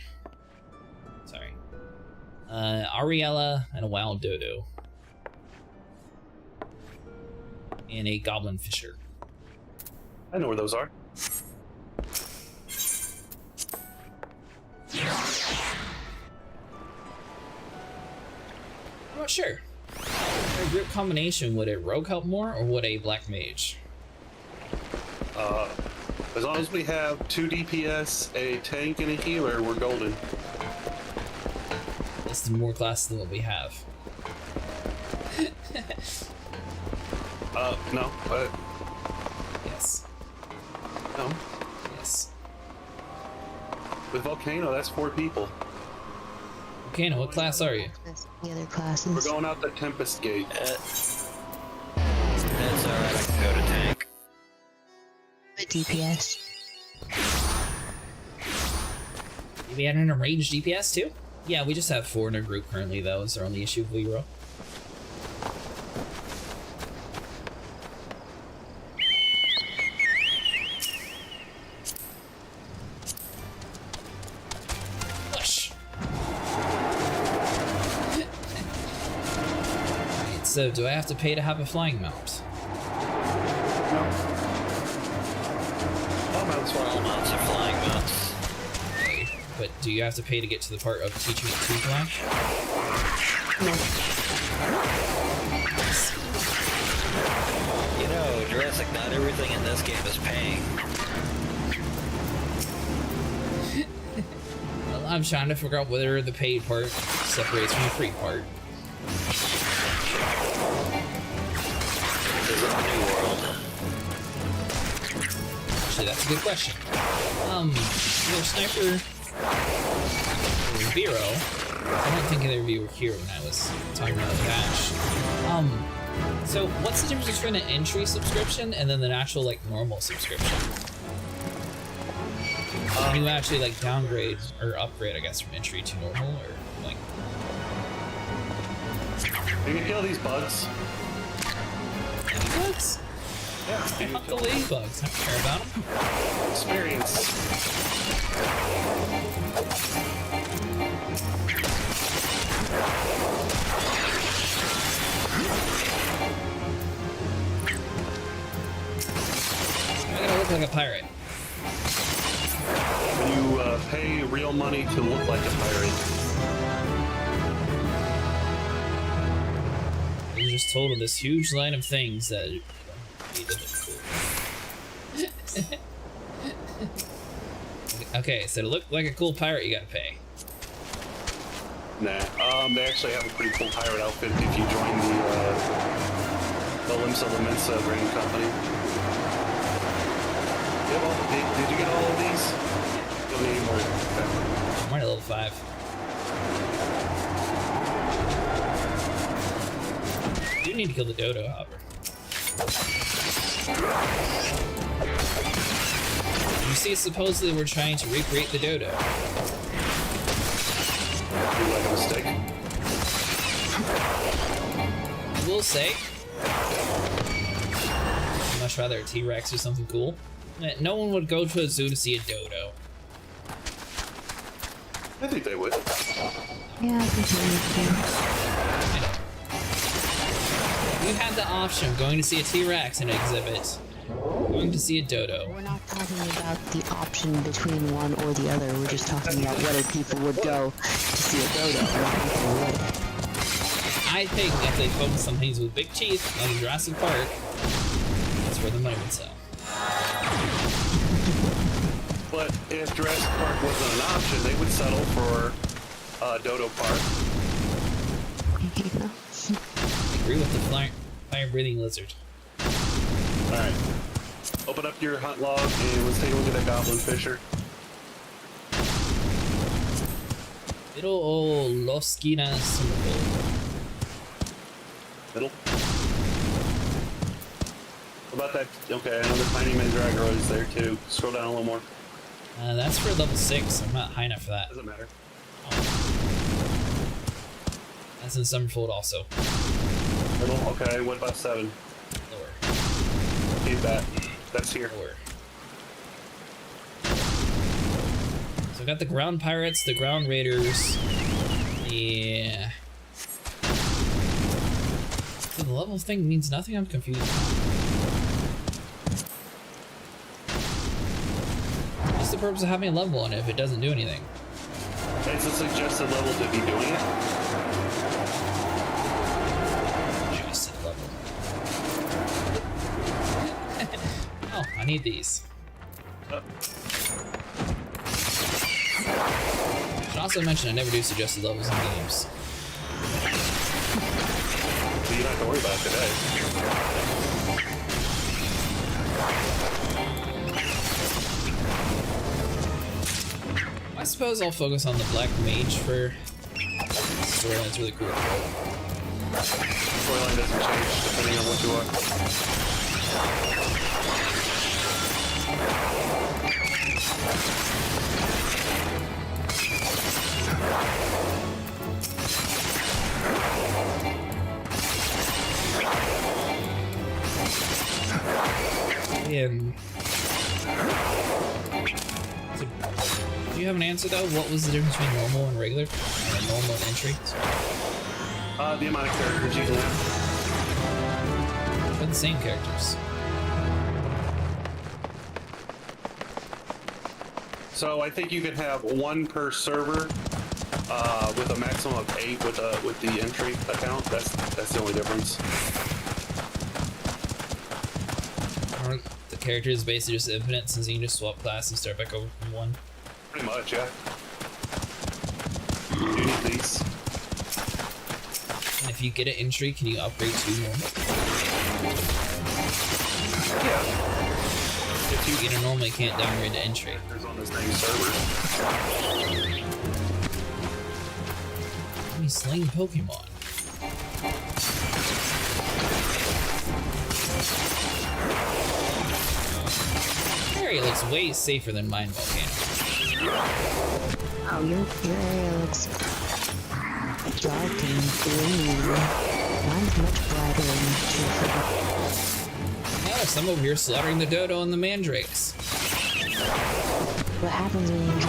Sorry. Ariella and a Wild Dodo. And a Goblin Fisher. I know where those are. I'm not sure. For a group combination, would a rogue help more or would a black mage? As long as we have 2 DPS, a tank, and a healer, we're golden. This is more classes than what we have. No, Yes. no. Yes. With Volcano, that's 4 people. Okay, now what class are you? That's the other classes. We're going out the Tempest Gate. That's alright, I can go to tank. DPS. You be adding a ranged DPS too? Yeah, we just have 4 in our group currently, though. Is our only issue with Leroy. Push. Right, so, do I have to pay to have a flying mount? All mounts are flying mounts. Okay, but do you have to pay to get to the part of teaching it to fly? You know, Jurassic, not everything in this game is paying. Well, I'm trying to figure out whether the paid part separates from the free part. This is a new world. Actually, that's a good question. Either Sniper or Vero. I don't think either of you were here when I was talking about the patch. So what's the difference between an entry subscription and then the actual, like, normal subscription? Can you actually, like, downgrade or upgrade, I guess, from entry to normal, or, like... You can kill these bugs. Ladybugs? Yeah, you Fuck can the kill them. ladybugs, I don't care about them. Experience. I'm gonna look like a pirate. You pay real money to look like a pirate. You're just told of this huge line of things that you need to look cool. Okay, so to look like a cool pirate, you gotta pay. Nah. They actually have a pretty cool pirate outfit if you join the Limsa Lamensa brand company. Did you get all of these? You'll need more. Okay. I'm already level 5. You need to kill the dodo, however. You see, supposedly we're trying to recreate the dodo. You like a mistake? I will say, I'd much rather a T-Rex or something cool. No one would go to a zoo to see a dodo. I think they would. Yeah, I think I know. You had the option of going to see a T-Rex in an exhibit, going to see a dodo. we're not talking about the option between one or the other. We're just talking about whether people would go to see a dodo or not people would. I think if they focus on things with big teeth, like in Jurassic Park, that's where the money would sell. But if Jurassic Park wasn't an option, they would settle for Dodo Park. Yeah. I agree with the fire-breathing lizard. Alright. Open up your hunt log and let's take a look at that Goblin Fisher. Little old Loskina Summerville. Middle. About that, okay, another tiny Mandragora is there too. Scroll down a little more. That's for level 6. I'm not high enough for that. Doesn't matter. That's in Summerfold also. Little, okay, what about 7? Lower. Keep that. That's here. Lower. So I got the ground pirates, the ground raiders. Yeah. So the level thing means nothing. I'm confused. What's the purpose of having a level on it if it doesn't do anything? It's a suggested level to be doing it. Suggested level. Oh, I need these. Should also mention I never do suggested levels in games. So you don't have to worry about it today. I suppose I'll focus on the Black Mage for storyline. It's really cool. Storyline doesn't change depending on what you want. And so, do you have an answer though? What was the difference between normal and regular? Or normal and entry? The amount of characters you can have. They're the same characters. So I think you could have 1 per server, with a maximum of 8 with the entry account. That's the only difference. Aren't the characters basically just infinite since you can just swap class and start back over from 1? Pretty much, yeah. You need these. And if you get an entry, can you upgrade to normal? Yeah. If you get a normal, you can't downgrade to entry. There's on the same server. He's slaying Pokemon. Area looks way safer than mine, Volcano. Oh, your area looks dark and gloomy. Mine's much brighter and cheerful. Oh, some over here slaughtering the dodo and the mandrakes. What happens when you get a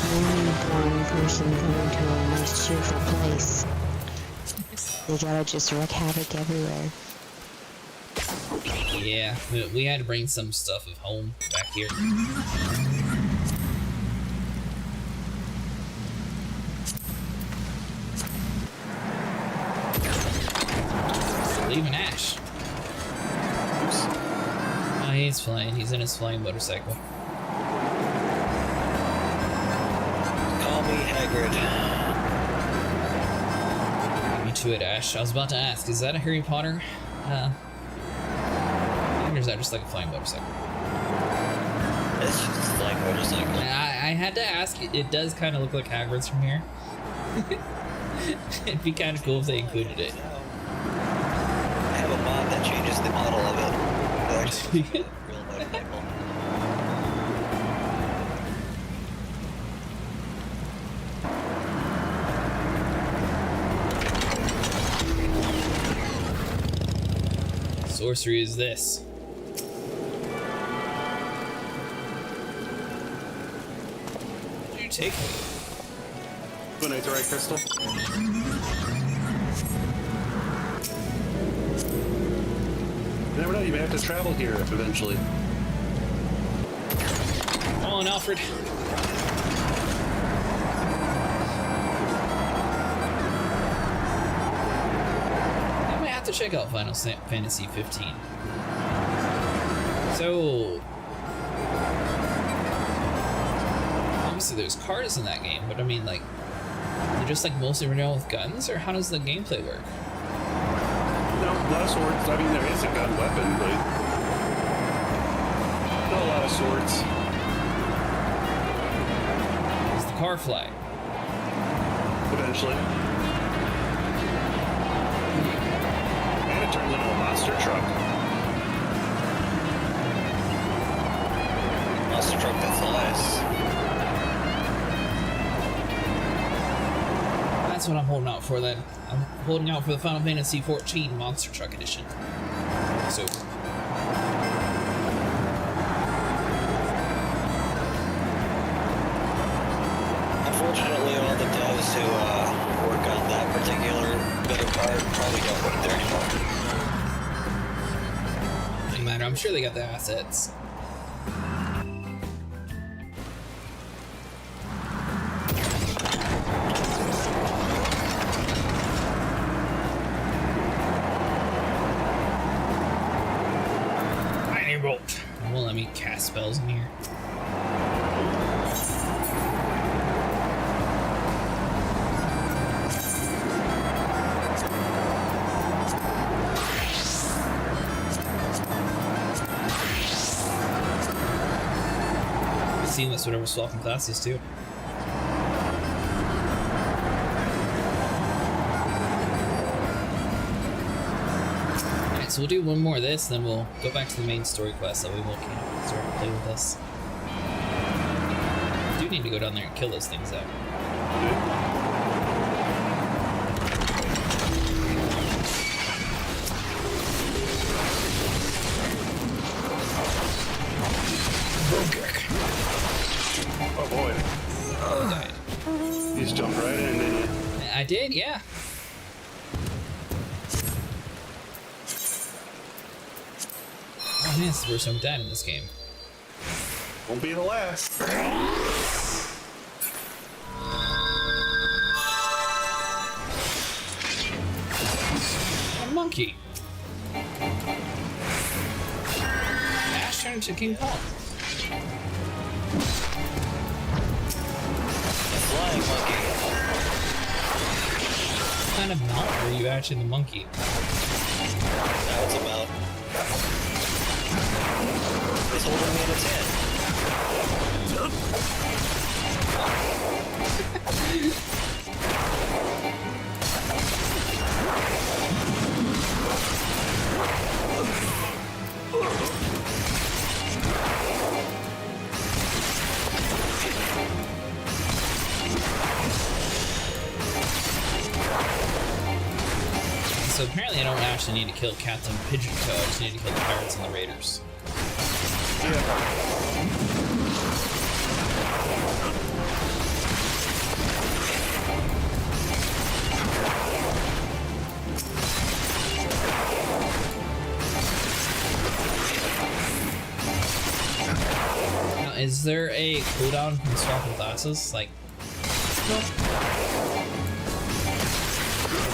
gloomy-born person come into a nice cheerful place? They gotta just wreak havoc everywhere. Yeah, we had to bring some stuff of home back here. Leaving Ash. Oops. Oh, he's flying. He's in his flying motorcycle. Call me Hagrid. Me too at Ash. I was about to ask, is that a Harry Potter? Or is that just like a flying motorcycle? It's just a flying motorcycle. I had to ask. It does kind of look like Hagrid's from here. It'd be kind of cool if they included it. I have a mod that changes the model of it. It actually looks like a real motorcycle. Sorcery is this. What did you take? Donate the right crystal. You never know, you may have to travel here eventually. Come on, Alfred. I might have to check out Final Fantasy XV. So, obviously there's cards in that game, but I mean, like, they're just like mostly renowned with guns, or how does the gameplay work? No, a lot of swords. I mean, there is a gun weapon, but not a lot of swords. Does the car fly? Eventually. And it turns into a monster truck. That's what I'm holding out for then. I'm holding out for the Final Fantasy XIV Monster Truck Edition. So. Unfortunately, all the devs who work on that particular bit of art probably don't work there anymore. No matter, I'm sure they got the assets. Lightning bolt. It won't let me cast spells in here. Seamless whatever swapping classes too. Alright, so we'll do one more of this, then we'll go back to the main story quest that we will start to play with us. We do need to go down there and kill those things out. Oh boy. Oh, died. You just jumped right in, didn't you? I did, yeah. Oh man, this is the first time I've died in this game. Won't be the last. A monkey. Ash turned into King Kong. Flying monkey. What kind of mount are you actually the monkey? Now it's about. He's holding me in his hand. So apparently I don't actually need to kill Captain Pigeon Toe, I just need to kill the pirates and the raiders. Now, is there a cooldown from swapping classes? Like,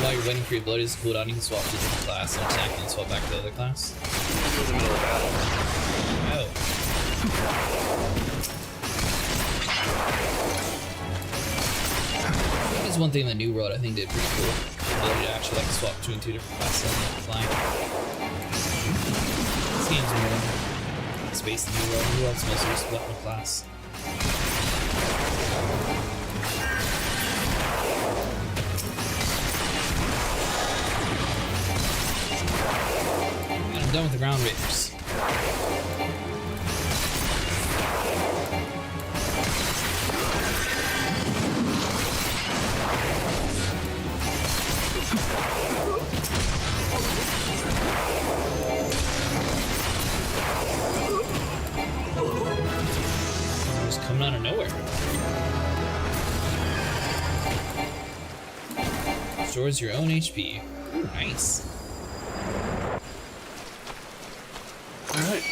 while you're waiting for your abilities to cool down, you can swap to a different class and attack and swap back to the other class? You're in the middle of battle. Oh. That's one thing in the New World I think did pretty cool. The ability to actually like swap between two different classes and flying. This game's more space than New World. New World's mostly just weapon class. And I'm done with the ground raiders. Just coming out of nowhere. Stores your own HP. Ooh, nice. Alright.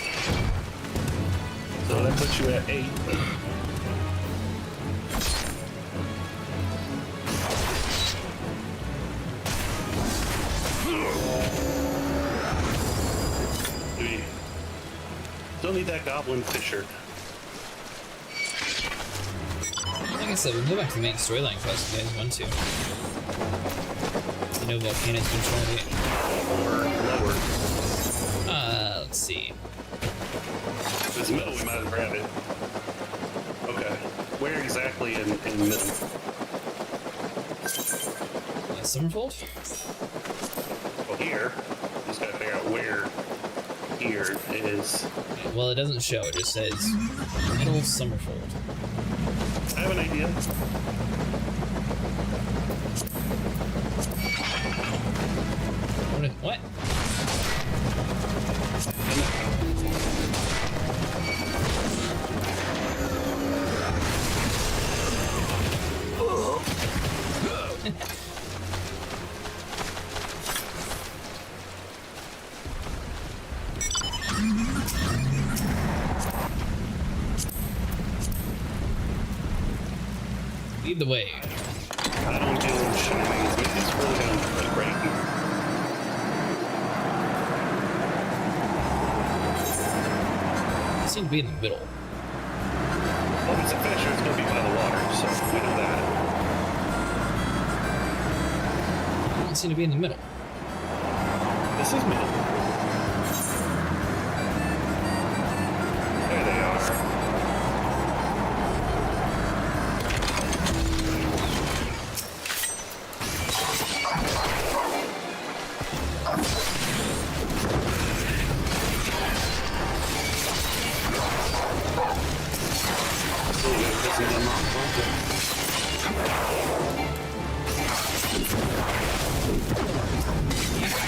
So that puts you at 8. We still need that goblin fisher. Like I said, we can go back to the main storyline quest if you guys want to. You know Volcano's been trying to... Or lower. Let's see. If it's middle, we might have grabbed it. Okay. Where exactly in the middle? Summerfold? Well, here. Just gotta figure out where here is. Well, it doesn't show, it just says Middle Summerfold. I have an idea. What? Lead the way. I don't deal with shenanigans. It's really gonna break you. You seem to be in the middle. Well, if it's a finisher, it's gonna be by the water, so we know that. You don't seem to be in the middle. This is middle. There they are.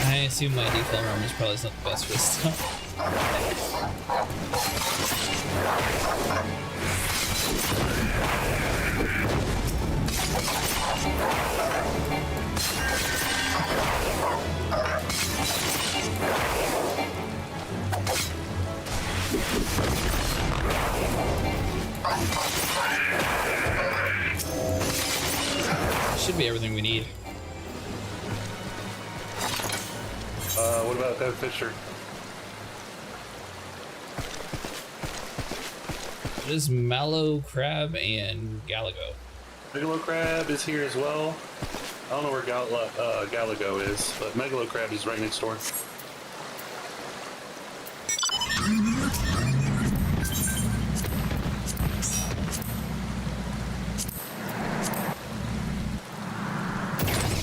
I assume my default armor is probably not the best for this stuff. Should be everything we need. What about that fisher? There's mallow crab and galago. Megalo crab is here as well. I don't know where Galago is, but Megalo crab is right next door.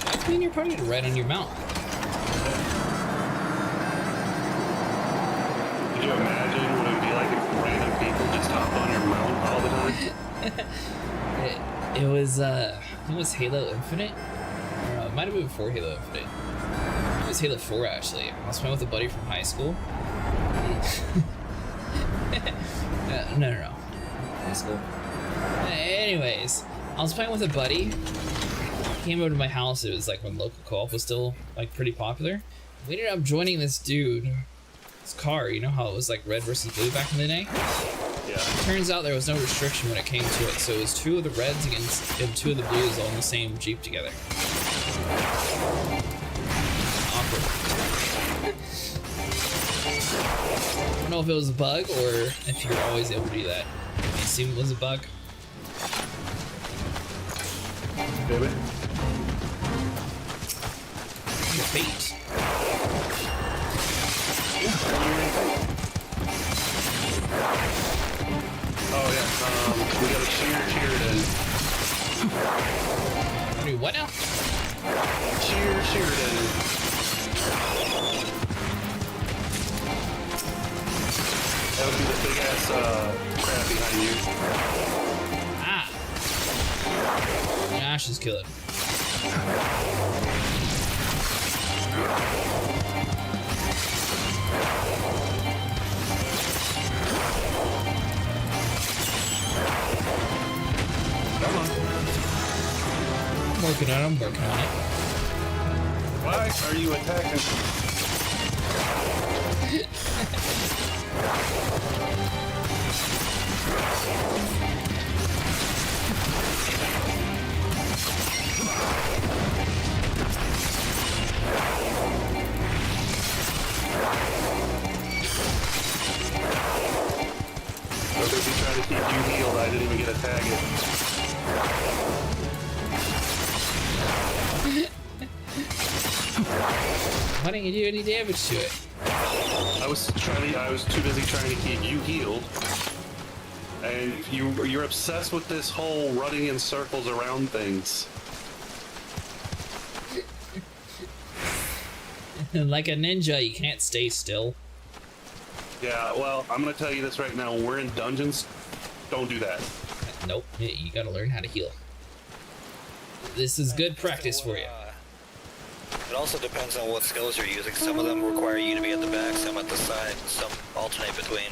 I clean your party to right on your mount. Could you imagine what it would be like if random people just hop on your mount all the time? It was I think it was Halo Infinite. It might have been before Halo Infinite. It was Halo 4 actually. I was playing with a buddy from high school. No. High school. Anyways, I was playing with a buddy. He came over to my house. It was like when local co-op was still like pretty popular. We ended up joining this dude's car. You know how it was like red versus blue back in the day? Yeah. Turns out there was no restriction when it came to it, so it was 2 of the reds against and 2 of the blues all in the same Jeep together. Awkward. I don't know if it was a bug or if you're always able to do that. I assume it was a bug. Baby. Your fate. Oh yeah, we got a cheer to Wait, what now? cheer to that would be the big ass crab behind you. Ah! Ash is killing. Come on. I'm working on it. Why are you attacking? So busy trying to keep you healed, I didn't even get a tag it. Why didn't you do any damage to it? I was too busy trying to keep you healed. And you're obsessed with this whole running in circles around things. Like a ninja, you can't stay still. Yeah, well, I'm gonna tell you this right now. When we're in dungeons, don't do that. Nope, you gotta learn how to heal. This is good practice for you. It also depends on what skills you're using. Some of them require you to be at the back, some at the side, some alternate between.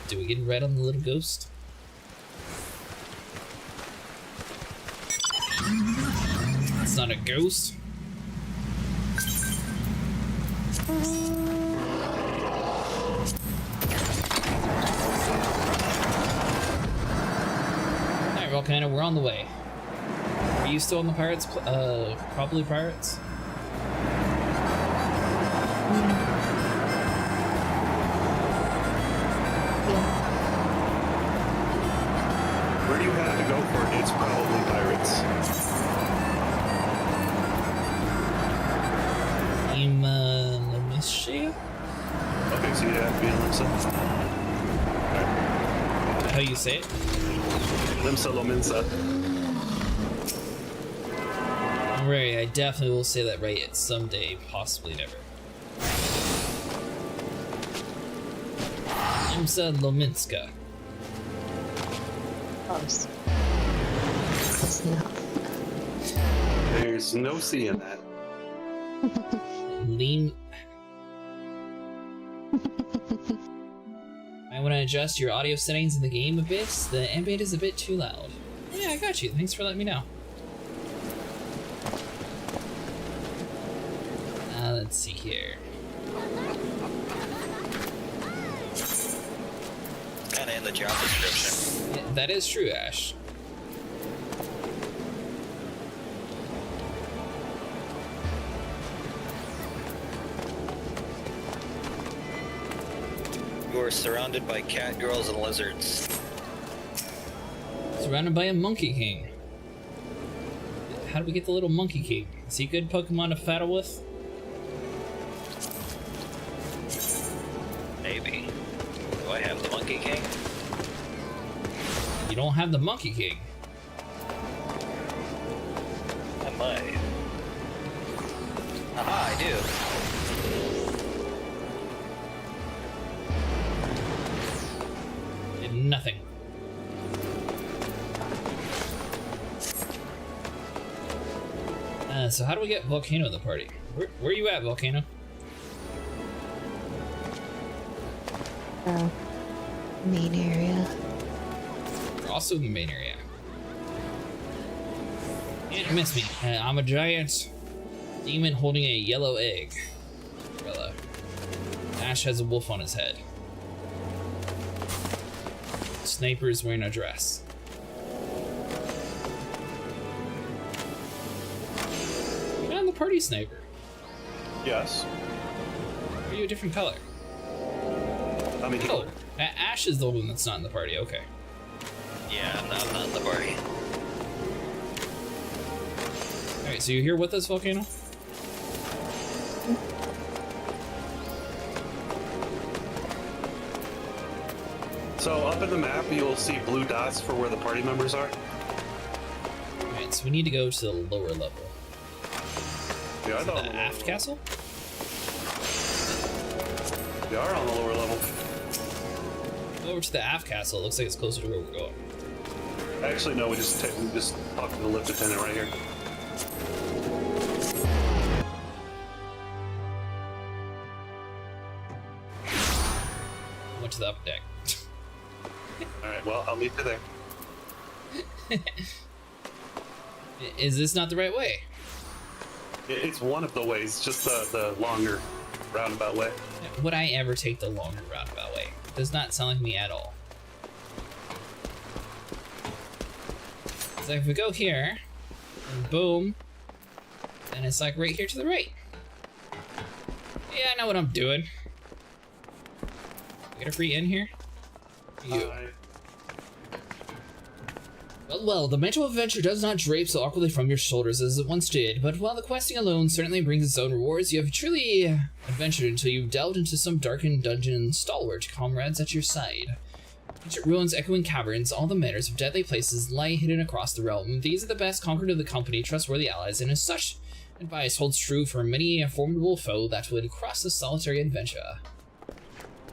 Do we get red on the little ghost? It's not a ghost. Alright, Volcano, we're on the way. Are you still on the pirates? Probably pirates? Where do you have to go for it? It's probably pirates. Limishia? Okay, so you have to be in Limsa. How you say it? Limsa Lominsa. Right, I definitely will say that right at someday, possibly never. Limsa Lominska. Close. Close enough. There's no C in that. Lean. I want to adjust your audio settings in the game a bit. The ambient is a bit too loud. Yeah, I got you. Thanks for letting me know. Let's see here. Kinda in the job description. Yeah, that is true, Ash. You are surrounded by cat girls and lizards. Surrounded by a Monkey King. How do we get the little Monkey King? Is he a good Pokemon to battle with? Maybe. Do I have the Monkey King? You don't have the Monkey King. I might. Aha, I do. Did nothing. So how do we get Volcano in the party? Where are you at, Volcano? Main area. You're also in the main area. You didn't miss me. I'm a giant demon holding a yellow egg. Umbrella. Ash has a wolf on his head. Sniper is wearing a dress. You're not in the party, Sniper. Yes. Are you a different color? I mean, Oh, Ash is the one that's not in the party. Okay. Yeah, I'm not in the party. Alright, so you're here with us, Volcano? so up in the map, you'll see blue dots for where the party members are. Alright, so we need to go to the lower level. Yeah, I thought The aft castle? They are on the lower level. Go over to the aft castle. It looks like it's closer to where we're going. Actually, no, we just talk to the lift attendant right here. Went to the up deck. All right, well, I'll meet you there. Is this not the right way? It's one of the ways, just the longer roundabout way. Would I ever take the longer roundabout way? Does not sound like me at all. So if we go here, and boom, then it's like right here to the right. Yeah, I know what I'm doing. Get a free in here? You. Well, the mental adventure does not drape so awkwardly from your shoulders as it once did, but while the questing alone certainly brings its own rewards, you have truly adventured until you've delved into some darkened dungeon stalwart comrades at your side. Ancient ruins, echoing caverns, all the manners of deadly places lie hidden across the realm. These are the best conquered of the company, trustworthy allies, and as such, advice holds true for many a formidable foe that would cross this solitary adventure.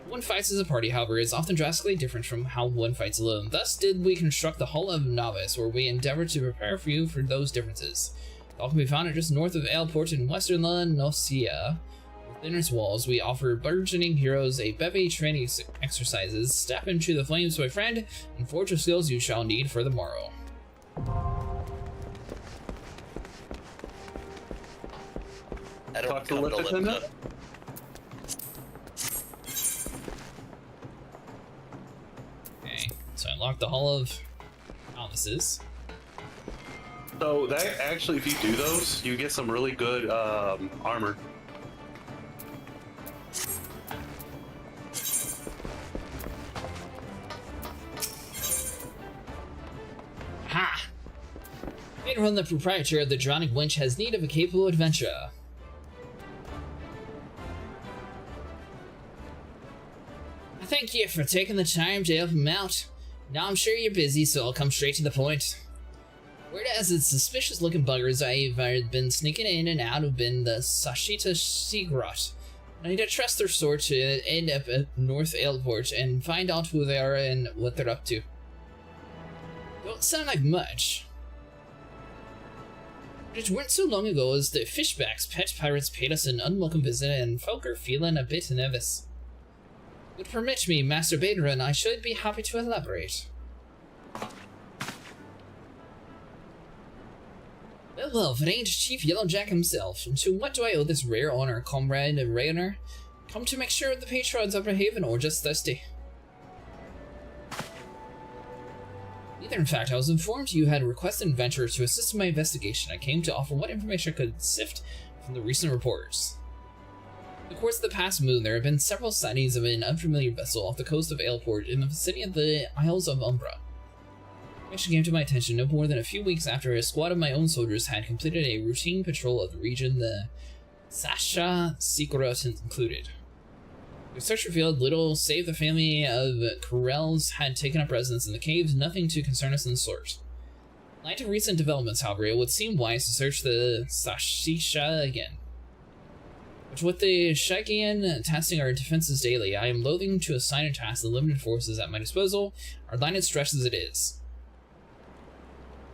One fights as a party, however, is often drastically different from how one fights alone. Thus did we construct the Hall of Novice, where we endeavor to prepare for you for those differences. All can be found just north of Aleport in western La Nocia. Within its walls, we offer burgeoning heroes a bevy training exercises. Step into the flames, my friend, and forge the skills you shall need for the morrow. I don't Talk to come lift attendant? Okay, so I unlock the Hall of Novices. So that actually, if you do those, you get some really good armor. Ha! Meanwhile, the proprietor of the Drowning Winch has need of a capable adventurer. Thank you for taking the time to help him out. Now I'm sure you're busy, so I'll come straight to the point. Whereas it's suspicious-looking buggers I've been sneaking in and out have been the Sashita Seagrot. I need to trust their sort to end up at North Aleport and find out who they are and what they're up to. Don't sound like much. But it weren't so long ago as the Fishbacks pet pirates paid us an unwelcome visit and folk are feeling a bit nervous. Would permit me, Master Bader, and I should be happy to elaborate. Well, if it ain't Chief Yellowjack himself, and to what do I owe this rare honor, comrade and Rayoner? Come to make sure the patrons are behaving or just thirsty? Neither, in fact, I was informed you had requested an adventurer to assist in my investigation. I came to offer what information I could sift from the recent reports. In the course of the past moon, there have been several sightings of an unfamiliar vessel off the coast of Aleport in the vicinity of the Isles of Umbra. Information came to my attention no more than a few weeks after a squad of my own soldiers had completed a routine patrol of the region the Sasha Seagrot included. The search revealed little save the family of Corells had taken up residence in the caves, nothing to concern us in the sort. In light of recent developments, however, it would seem wise to search the Sashisha again. But with the Shagian testing our defenses daily, I am loathing to assign a task the limited forces at my disposal, our line is stretched as it is.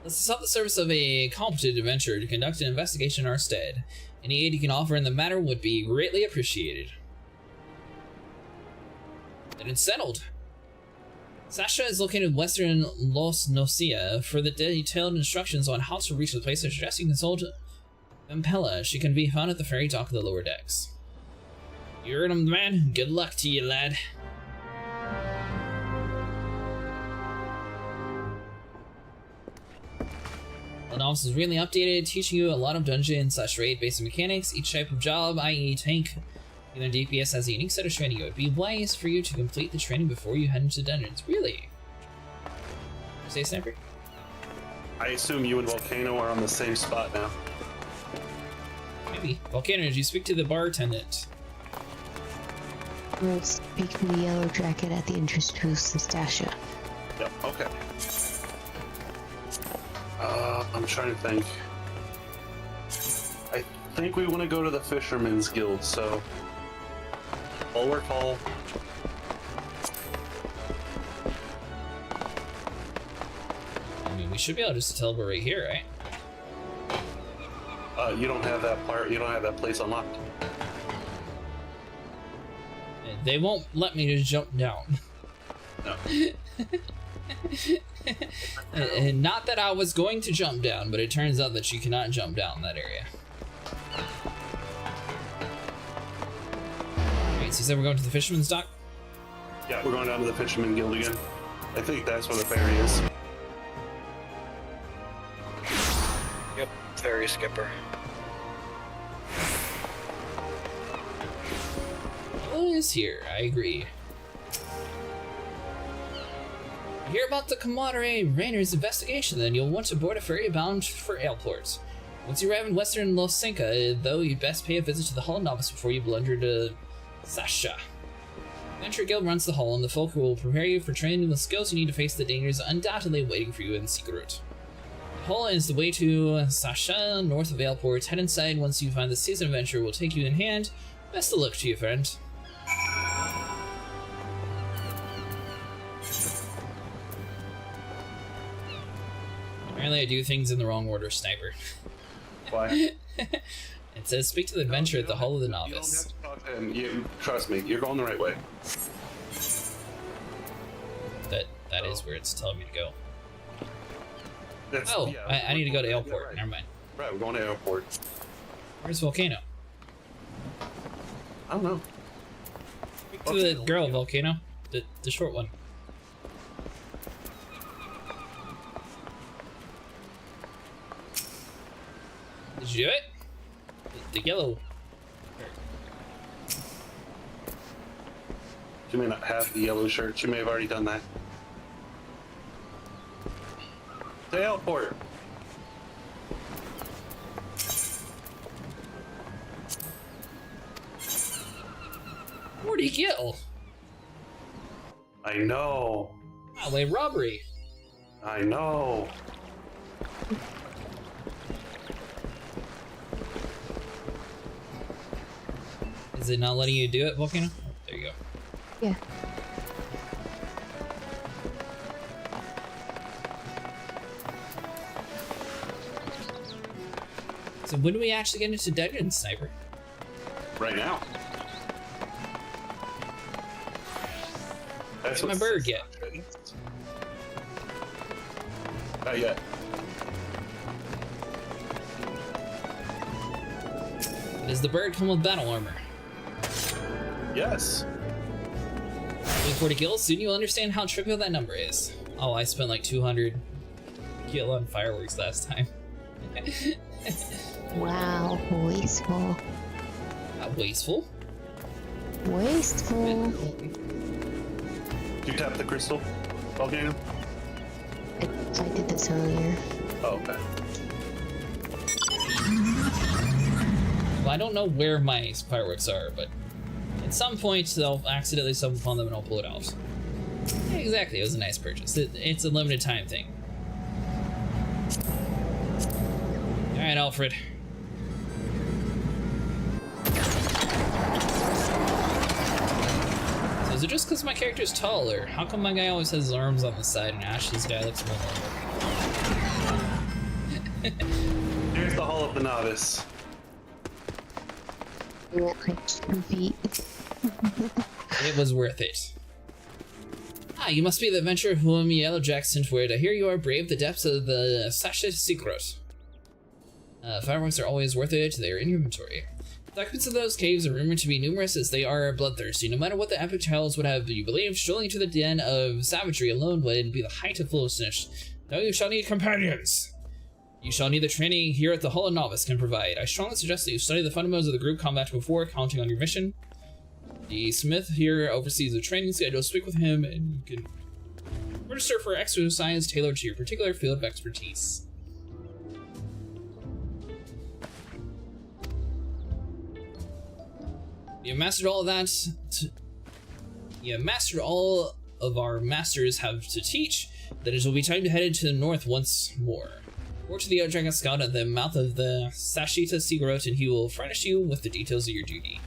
Let's stop the service of a competent adventurer to conduct an investigation in our stead. Any aid you can offer in the matter would be greatly appreciated. Then it's settled. Sasha is located in western Los Nocia. For the detailed instructions on how to reach the place, I suggest you consult Vampella. She can be found at the ferry dock of the lower decks. You heard him, man. Good luck to you, lad. The novice is really updated, teaching you a lot of dungeon/raid basic mechanics. Each type of job, i.e. tank, either DPS, has a unique set of training. It would be wise for you to complete the training before you head into dungeons. Really? Say, Sniper? I assume you and Volcano are on the same spot now. Maybe. Volcano, did you speak to the bartendant? We'll speak to the yellow jacket at the entrance to Sastasha. Yep, okay. I'm trying to think. I think we want to go to the Fisherman's Guild, so... Bulwark Hall. I mean, we should be able to just teleport right here, right? You don't have that part. You don't have that place unlocked. They won't let me just jump down. No. And not that I was going to jump down, but it turns out that you cannot jump down that area. Wait, so you said we're going to the Fisherman's Dock? Yeah, we're going down to the Fisherman Guild again. I think that's where the ferry is. Yep, ferry skipper. Oh, it is here. I agree. Hear about the Commodore Rainer's investigation, then you'll want to board a ferry bound for Aleport. Once you arrive in western Losinka, though, you'd best pay a visit to the Hall of Novice before you blunder to Sasha. The Adventure Guild runs the hall, and the folk will prepare you for training the skills you need to face the dangers undoubtedly waiting for you in the secret route. The hall is the way to Sasha, north of Aleport. Head inside once you find the seasoned adventurer will take you in hand. Best of luck to you, friend. Apparently I do things in the wrong order, Sniper. Why? It says, speak to the adventurer at the Hall of the You don't Novice. have to talk to him. Trust me, you're going the right way. That is where it's telling me to go. That's, Oh, yeah, I need to go to yeah, airport. right. Never mind. Right, we're going to airport. Where's Volcano? I don't know. Speak to the girl, Volcano. The short one. Did you do it? The yellow. She may not have the yellow shirt. She may have already done that. The airport. Where'd he kill? I know. Highway robbery. I know. Is it not letting you do it, Volcano? Oh, there you go. Yeah. So when do we actually get into Dungeon Sniper? Right now. That's Where's my what bird yet? Not yet. Does the bird come with battle armor? Yes. With 40 kills, soon you'll understand how trivial that number is. Oh, I spent like 200 kill on fireworks last time. Wow, wasteful. Not wasteful. Wasteful. Did you tap the crystal? Volcano? I did this earlier. Oh, okay. Well, I don't know where my fireworks are, but at some point they'll accidentally stumble upon them and I'll pull it off. Yeah, exactly, it was a nice purchase. It's a limited time thing. Alright, Alfred. So is it just because my character is taller? How come my guy always has his arms on the side and Ashley's guy looks more normal? Here's the Hall of the Novice. Yeah, like 2 feet. It was worth it. Ah, you must be the adventurer whom Yellowjack sent word. I hear you are brave the depths of the Sachet Secret. Fireworks are always worth it. They are in your inventory. The occupants of those caves are rumored to be numerous as they are bloodthirsty. No matter what the epic tales would have you believe, strolling to the den of savagery alone would be the height of foolishness. No, you shall need companions. You shall need the training here at the Hall of Novice can provide. I strongly suggest that you study the fundamentals of the group combat before counting on your mission. The smith here oversees the training schedule. Speak with him and you can register for exercise tailored to your particular field of expertise. You have mastered all of that. You have mastered all of our masters have to teach. Then it will be time to head into the north once more. Report to the Dragon Scout at the mouth of the Sashita Seagrot, and he will furnish you with the details of your duty.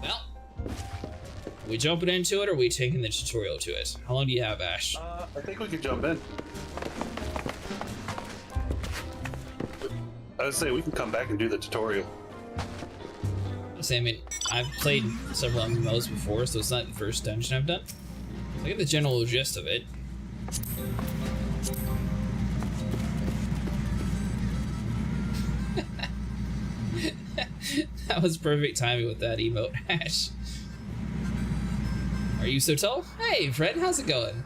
Well, are we jumping into it, or are we taking the tutorial to it? How long do you have, Ash? I think we could jump in. I would say we can come back and do the tutorial. I mean, I've played several MMOs before, so it's not the first dungeon I've done. I get the general gist of it. That was perfect timing with that emote, Ash. Are you so tall? Hey, Fred, how's it going?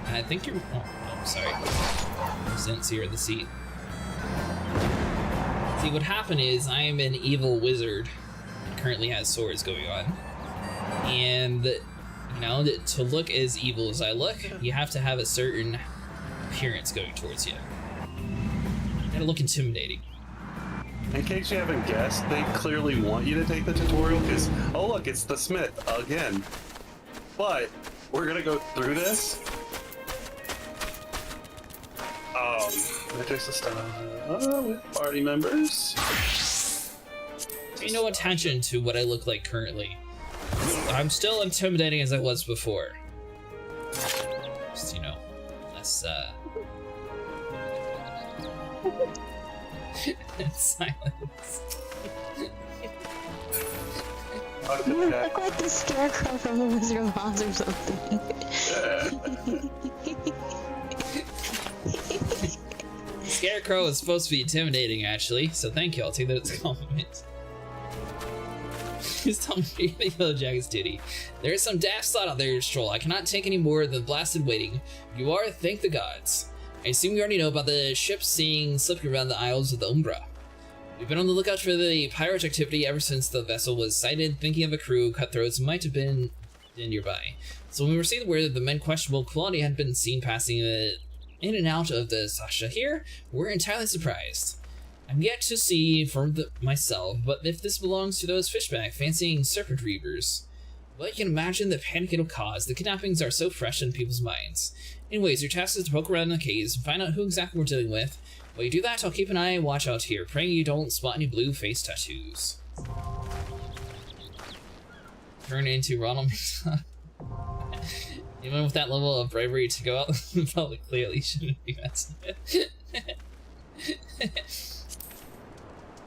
I think you're... Oh, sorry. I just didn't see her in the seat. See, what happened is I am an evil wizard. Currently has swords going on, and you know, to look as evil as I look, you have to have a certain appearance going towards you. You gotta look intimidating. In case you haven't guessed, they clearly want you to take the tutorial because, oh look, it's the Smith again. But we're gonna go through this. Matrix style with party members. Pay no attention to what I look like currently. I'm still intimidating as I was before. less silence. You look like the scarecrow from the Wizard of Oz or something. Scarecrow is supposed to be intimidating, actually, so thank you. I'll take that as a compliment. Just tell me the Yellow Jacket's duty. There is some daft slot out there, Stroll. I cannot take any more of the blasted waiting. You are, thank the gods. I assume you already know about the ship slipping around the Isles of the Umbra. We've been on the lookout for the pirate activity ever since the vessel was sighted, thinking of a crew cutthroats might have been nearby. So when we received word that the men questionable quality had been seen passing in and out of the Sasha here, we're entirely surprised. I'm yet to see for myself, but if this belongs to those fishback fancying serpent reavers, well, you can imagine the panic it'll cause. The kidnappings are so fresh in people's minds. Anyways, your task is to poke around in the caves and find out who exactly we're dealing with. While you do that, I'll keep an eye and watch out here, praying you don't spot any blue face tattoos. Turn into Ronald McDonald. Even with that level of bravery to go out publicly, at least shouldn't be messing with.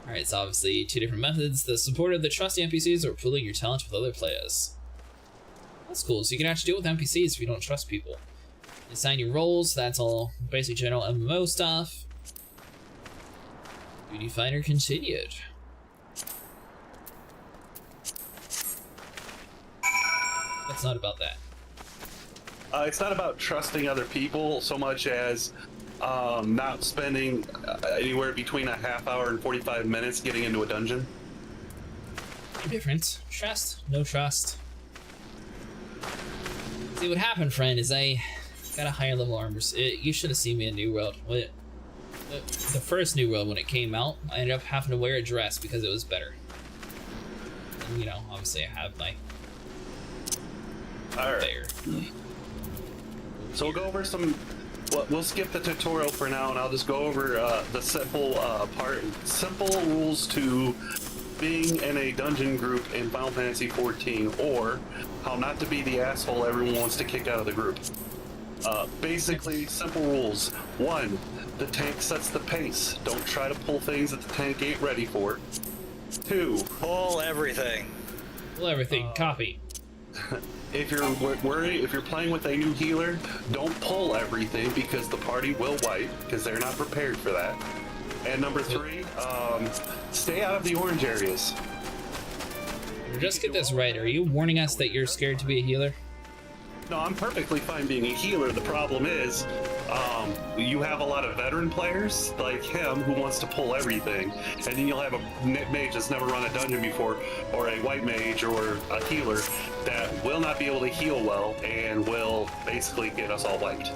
Alright, so obviously two different methods. The support of the trusty NPCs or pooling your talent with other players. That's cool, so you can actually deal with NPCs if you don't trust people. Assign your roles, that's all basic general MMO stuff. Duty Finder continued. That's not about that. It's not about trusting other people so much as not spending anywhere between a half hour and 45 minutes getting into a dungeon. Different. Trust, no trust. See, what happened, friend, is I got a higher level armor. You should have seen me in New World. The first New World, when it came out, I ended up having to wear a dress because it was better. And, you know, obviously I have my... Alright. There. So we'll go over some... Well, we'll skip the tutorial for now, and I'll just go over the simple rules to being in a dungeon group in Final Fantasy XIV, or how not to be the asshole everyone wants to kick out of the group. Basically, simple rules. 1, the tank sets the pace. Don't try to pull things that the tank ain't ready for. 2, Pull everything. Well, everything. Copy. if you're playing with a new healer, don't pull everything because the party will wipe because they're not prepared for that. And number 3, stay out of the orange areas. Just get this right. Are you warning us that you're scared to be a healer? No, I'm perfectly fine being a healer. The problem is, you have a lot of veteran players like him who wants to pull everything, and then you'll have a mage that's never run a dungeon before, or a white mage or a healer that will not be able to heal well and will basically get us all wiped.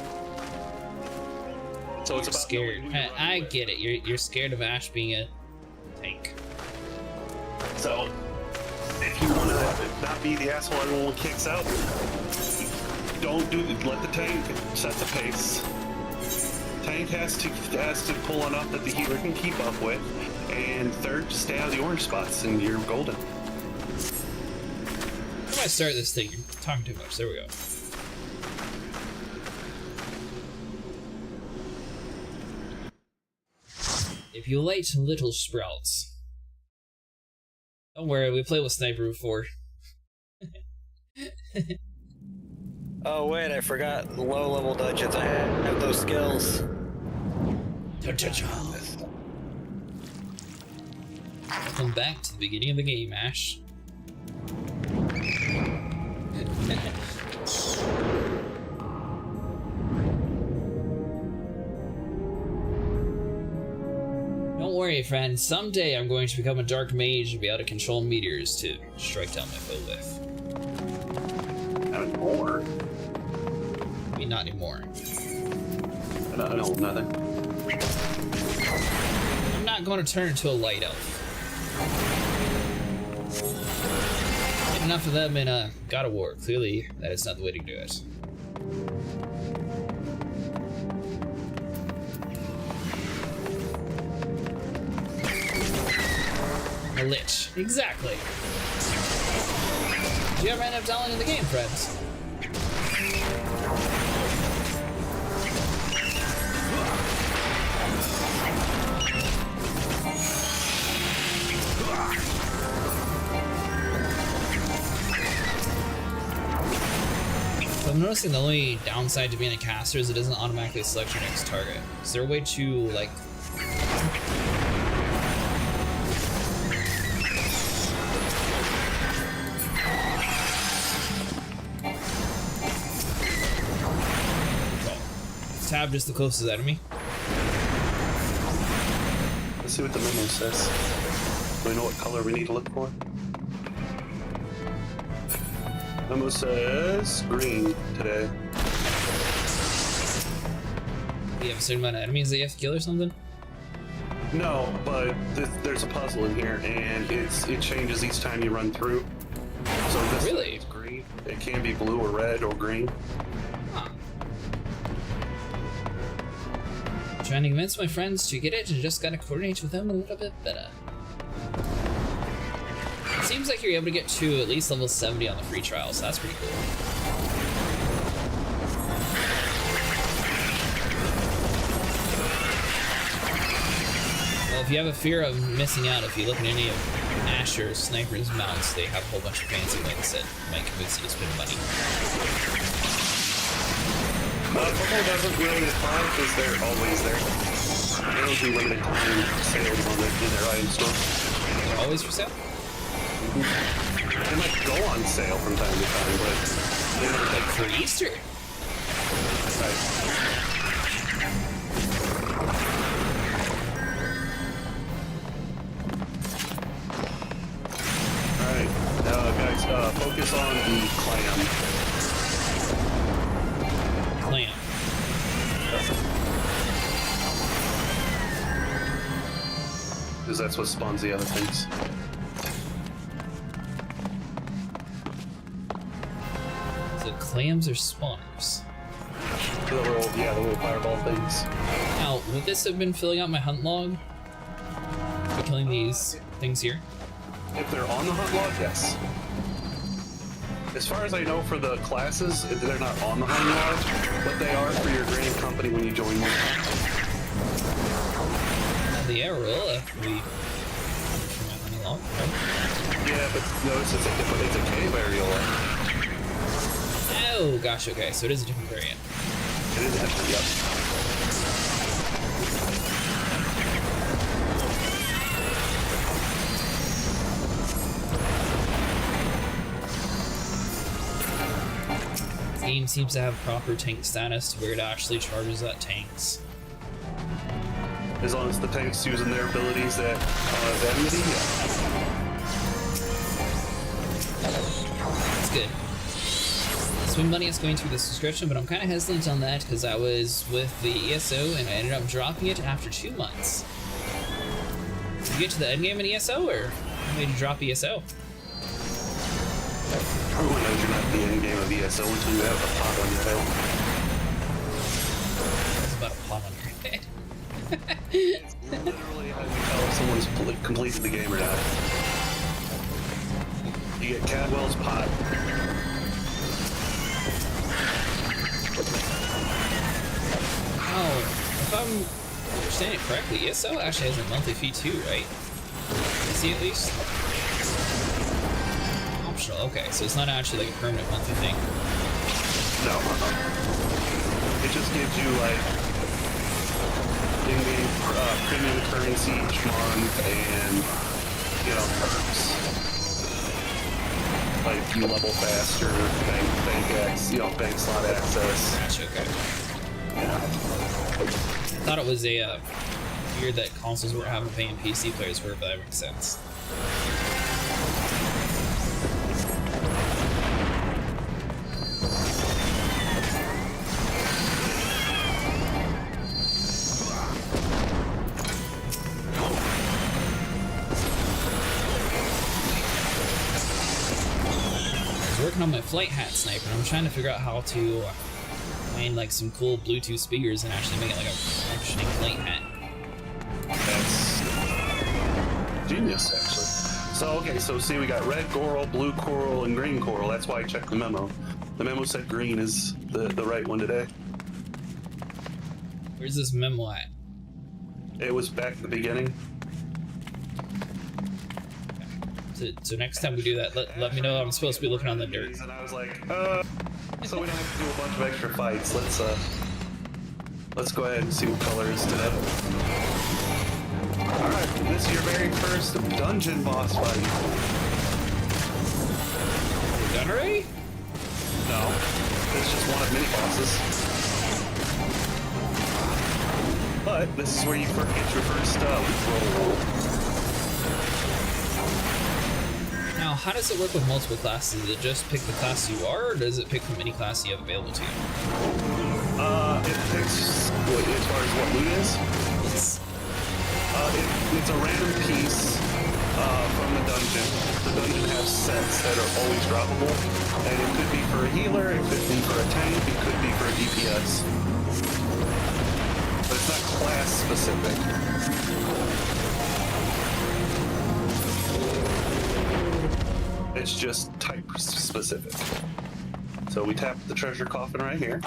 So it's about scared. knowing who you run I with. get it. You're scared of Ash being a tank. So if you want to not be the asshole everyone kicks out, let the tank set the pace. Tank has to pull enough that the healer can keep up with, and 3rd, just stay out of the orange spots and you're golden. How do I start this thing? You're talking too much. There we go. If you like little sprouts. Don't worry, we played with Sniper before. Oh wait, I forgot low-level dungeons. I have those skills. Welcome back to the beginning of the game, Ash. Don't worry, friend. Someday I'm going to become a dark mage and be able to control meteors to strike down my foe with. Not anymore. I mean, not anymore. No, nothing. I'm not going to turn into a light elf. Get enough of them in God of War. Clearly, that is not the way to do it. A lich. Exactly. Do you ever end up downloading the game, friends? I'm noticing the only downside to being a caster is it doesn't automatically select your next target. Is there a way to, like... Tab just the closest enemy. Let's see what the memo says. Do we know what color we need to look for? Memo says green today. Do you have a certain amount of enemies that you have to kill or something? No, but there's a puzzle in here, and it changes each time you run through. So this Really? is green. It can be blue or red or green. Huh. Trying to convince my friends to get it, and just gotta coordinate with them a little bit better. It seems like you're able to get to at least level 70 on the free trial, so that's pretty cool. Well, if you have a fear of missing out, if you look at any of Asher's Sniper's mounts, they have a whole bunch of fancy links that might convince you to spend money. Football doesn't really apply because they're always there. There will be limited time sales on it in their item store. They're always for sale? They might go on sale from time to time, but they never Like for Easter? Right. Alright, guys, focus on the clam. Clam. Because that's what spawns the other things. So clams are spawners. The little fireball things. Now, would this have been filling out my hunt log? For killing these things here? If they're on the hunt log, yes. As far as I know for the classes, they're not on the hunt log, but they are for your grading company when you join one. The arrow after we for my hunting log, right? Yeah, but notice it's a cave areola. Oh gosh, okay, so it is a different variant. It is actually, yep. This game seems to have proper tank status to where it actually charges at tanks. As long as the tank's using their abilities at enmity, That's good. Swim money is going through the subscription, but I'm kind of hesitant on that because I was with the ESO and I ended up dropping it after 2 months. Did you get to the end game in ESO, or how made you drop ESO? everyone knows you're not at the end game of ESO until you have a pot on your head. It's about a pot on your head. It's literally how you tell if someone's completed the game or not. You get Cadwell's pot. Oh, if I'm understanding it correctly, ESO actually has a monthly fee too, right? See at least? Optional, okay, so it's not actually like a permanent monthly thing. No, it just gives you like in-game premium currency each month and, you know, perks. Like you level faster, bank slot access. Gotcha, okay. I thought it was a weird that consoles weren't having to pay and PC players were, but that makes sense. I was working on my flight hat sniper, and I'm trying to figure out how to find like some cool Bluetooth speakers and actually make it like a functioning flight hat. That's genius, actually. So, okay, so see, we got red coral, blue coral, and green coral. That's why I checked the memo. The memo said green is the right one today. Where's this memo at? It was back at the beginning. So next time we do that, let me know I'm supposed to be looking on the dirt. And I was like, So we don't have to do a bunch of extra fights. Let's go ahead and see what color is today. Alright, this is your very first dungeon boss fight. We're done already? No. It's just one of many bosses. But this is where you get your first roll. Now, how does it work with multiple classes? Does it just pick the class you are, or does it pick from any class you have available to you? It picks, as far as what loot is? Yes. It's a random piece from the dungeon. The dungeon has sets that are always droppable, and it could be for a healer, it could be for a tank, it could be for a DPS. But it's not class specific. It's just type specific. So we tap the treasure coffin right here,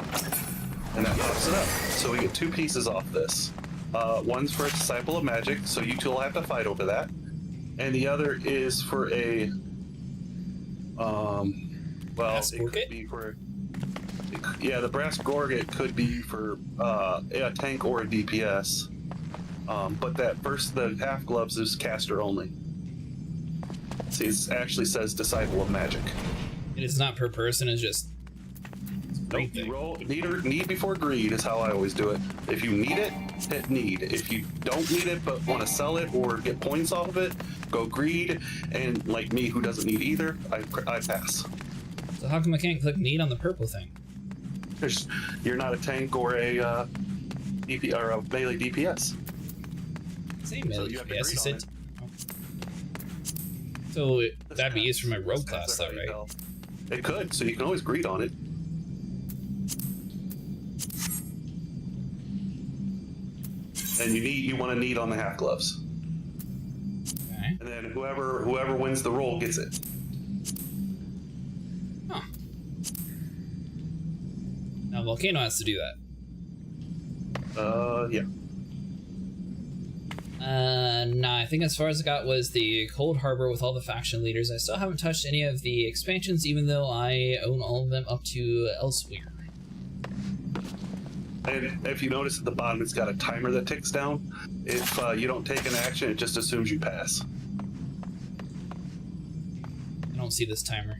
and that pops it up. So we get 2 pieces off this. One's for a Disciple of Magic, so you two will have to fight over that. And the other is for a, well, Brass it could Gorget? be for, yeah, the Brass Gorget could be for a tank or a DPS. But the half gloves is caster only. See, it actually says Disciple of Magic. It is not per person, it's just... Nope, you roll need before greed is how I always do it. If you need it, hit need. If you don't need it but want to sell it or get points off of it, go greed. And like me, who doesn't need either, I pass. So how come I can't click need on the purple thing? You're not a tank or a DP or a melee DPS. Same melee you have to DPS, you greed on said. it. So that'd be used for my rogue That's class, though, how you right? tell. It could, so you can always greed on it. And you want to need on the half gloves. Okay. And then whoever wins the roll gets it. Huh. Now Volcano has to do that. Yeah. Nah, I think as far as I got was the Cold Harbor with all the faction leaders. I still haven't touched any of the expansions, even though I own all of them up to Elsewhere. And if you notice at the bottom, it's got a timer that ticks down. If you don't take an action, it just assumes you pass. I don't see this timer.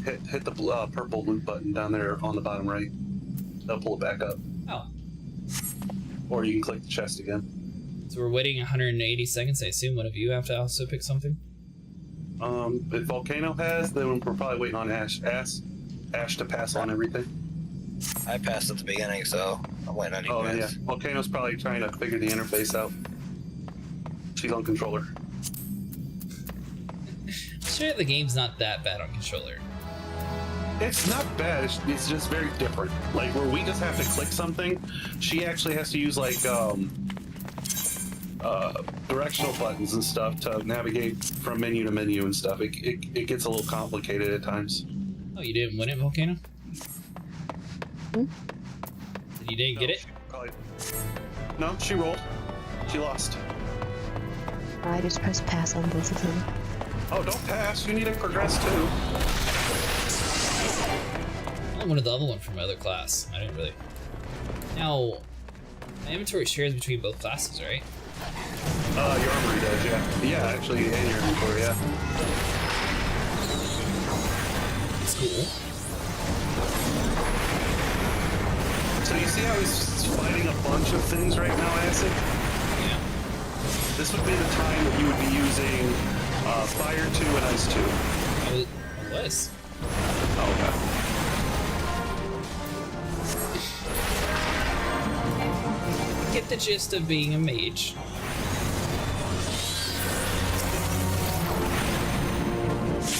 Hit the purple loot button down there on the bottom right. They'll pull it back up. Oh, Or you can click the chest again. so we're waiting 180 seconds. I assume one of you have to also pick something? If Volcano has, then we're probably waiting on Ash to pass on everything. I passed at the beginning, so I'm waiting on you Oh, guys. yeah. Volcano's probably trying to figure the interface out. She's on controller. I'm sure the game's not that bad on controller. It's not bad. It's just very different. Like where we just have to click something, she actually has to use like directional buttons and stuff to navigate from menu to menu and stuff. It gets a little complicated at times. Oh, you didn't win it, Volcano? Hmm? You didn't get it? She no, she rolled. She lost. I just pressed pass on both of them. Oh, don't pass. You need to progress too. I wanted the other one from my other class. I didn't really. Now, my inventory shares between both classes, right? Your armory does, yeah. Yeah, actually, and your inventory, yeah. It's cool. So you see how he's fighting a bunch of things right now, Acid? Yeah. This would be the time that you would be using Fire 2 and Ice 2. I was. Oh, Get the gist of being a mage.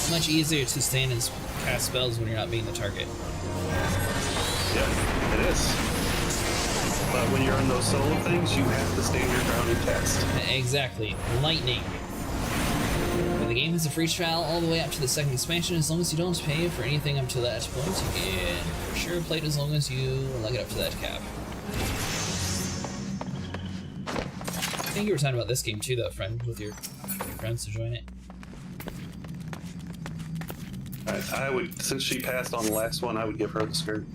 Much easier to stand and cast spells when you're not being the target. Yeah, it is. But when you're on those solo things, you have to stand your ground and cast. Exactly. Lightning. But the game has a free trial all the way up to the second expansion. As long as you don't pay for anything up to that point, you can for sure play it as long as you lug it up to that cap. I think you were talking about this game too, though, friend, with your friends to join it. I would, since she passed on the last one, I would give her the skirt.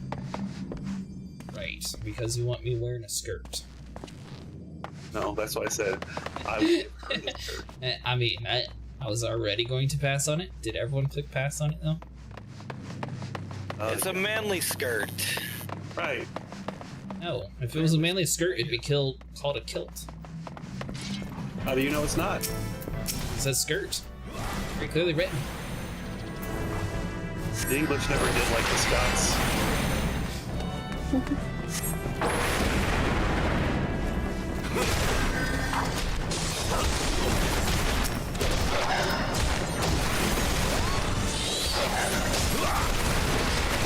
Right, because you want me wearing a skirt. No, that's what I said. I would give her the skirt. I mean, I was already going to pass on it. Did everyone click pass on it though? It's a manly skirt. Right. No, if it was a manly skirt, it'd be called a kilt. How do you know it's not? It says skirt. Very clearly written. The English never did like the Scots.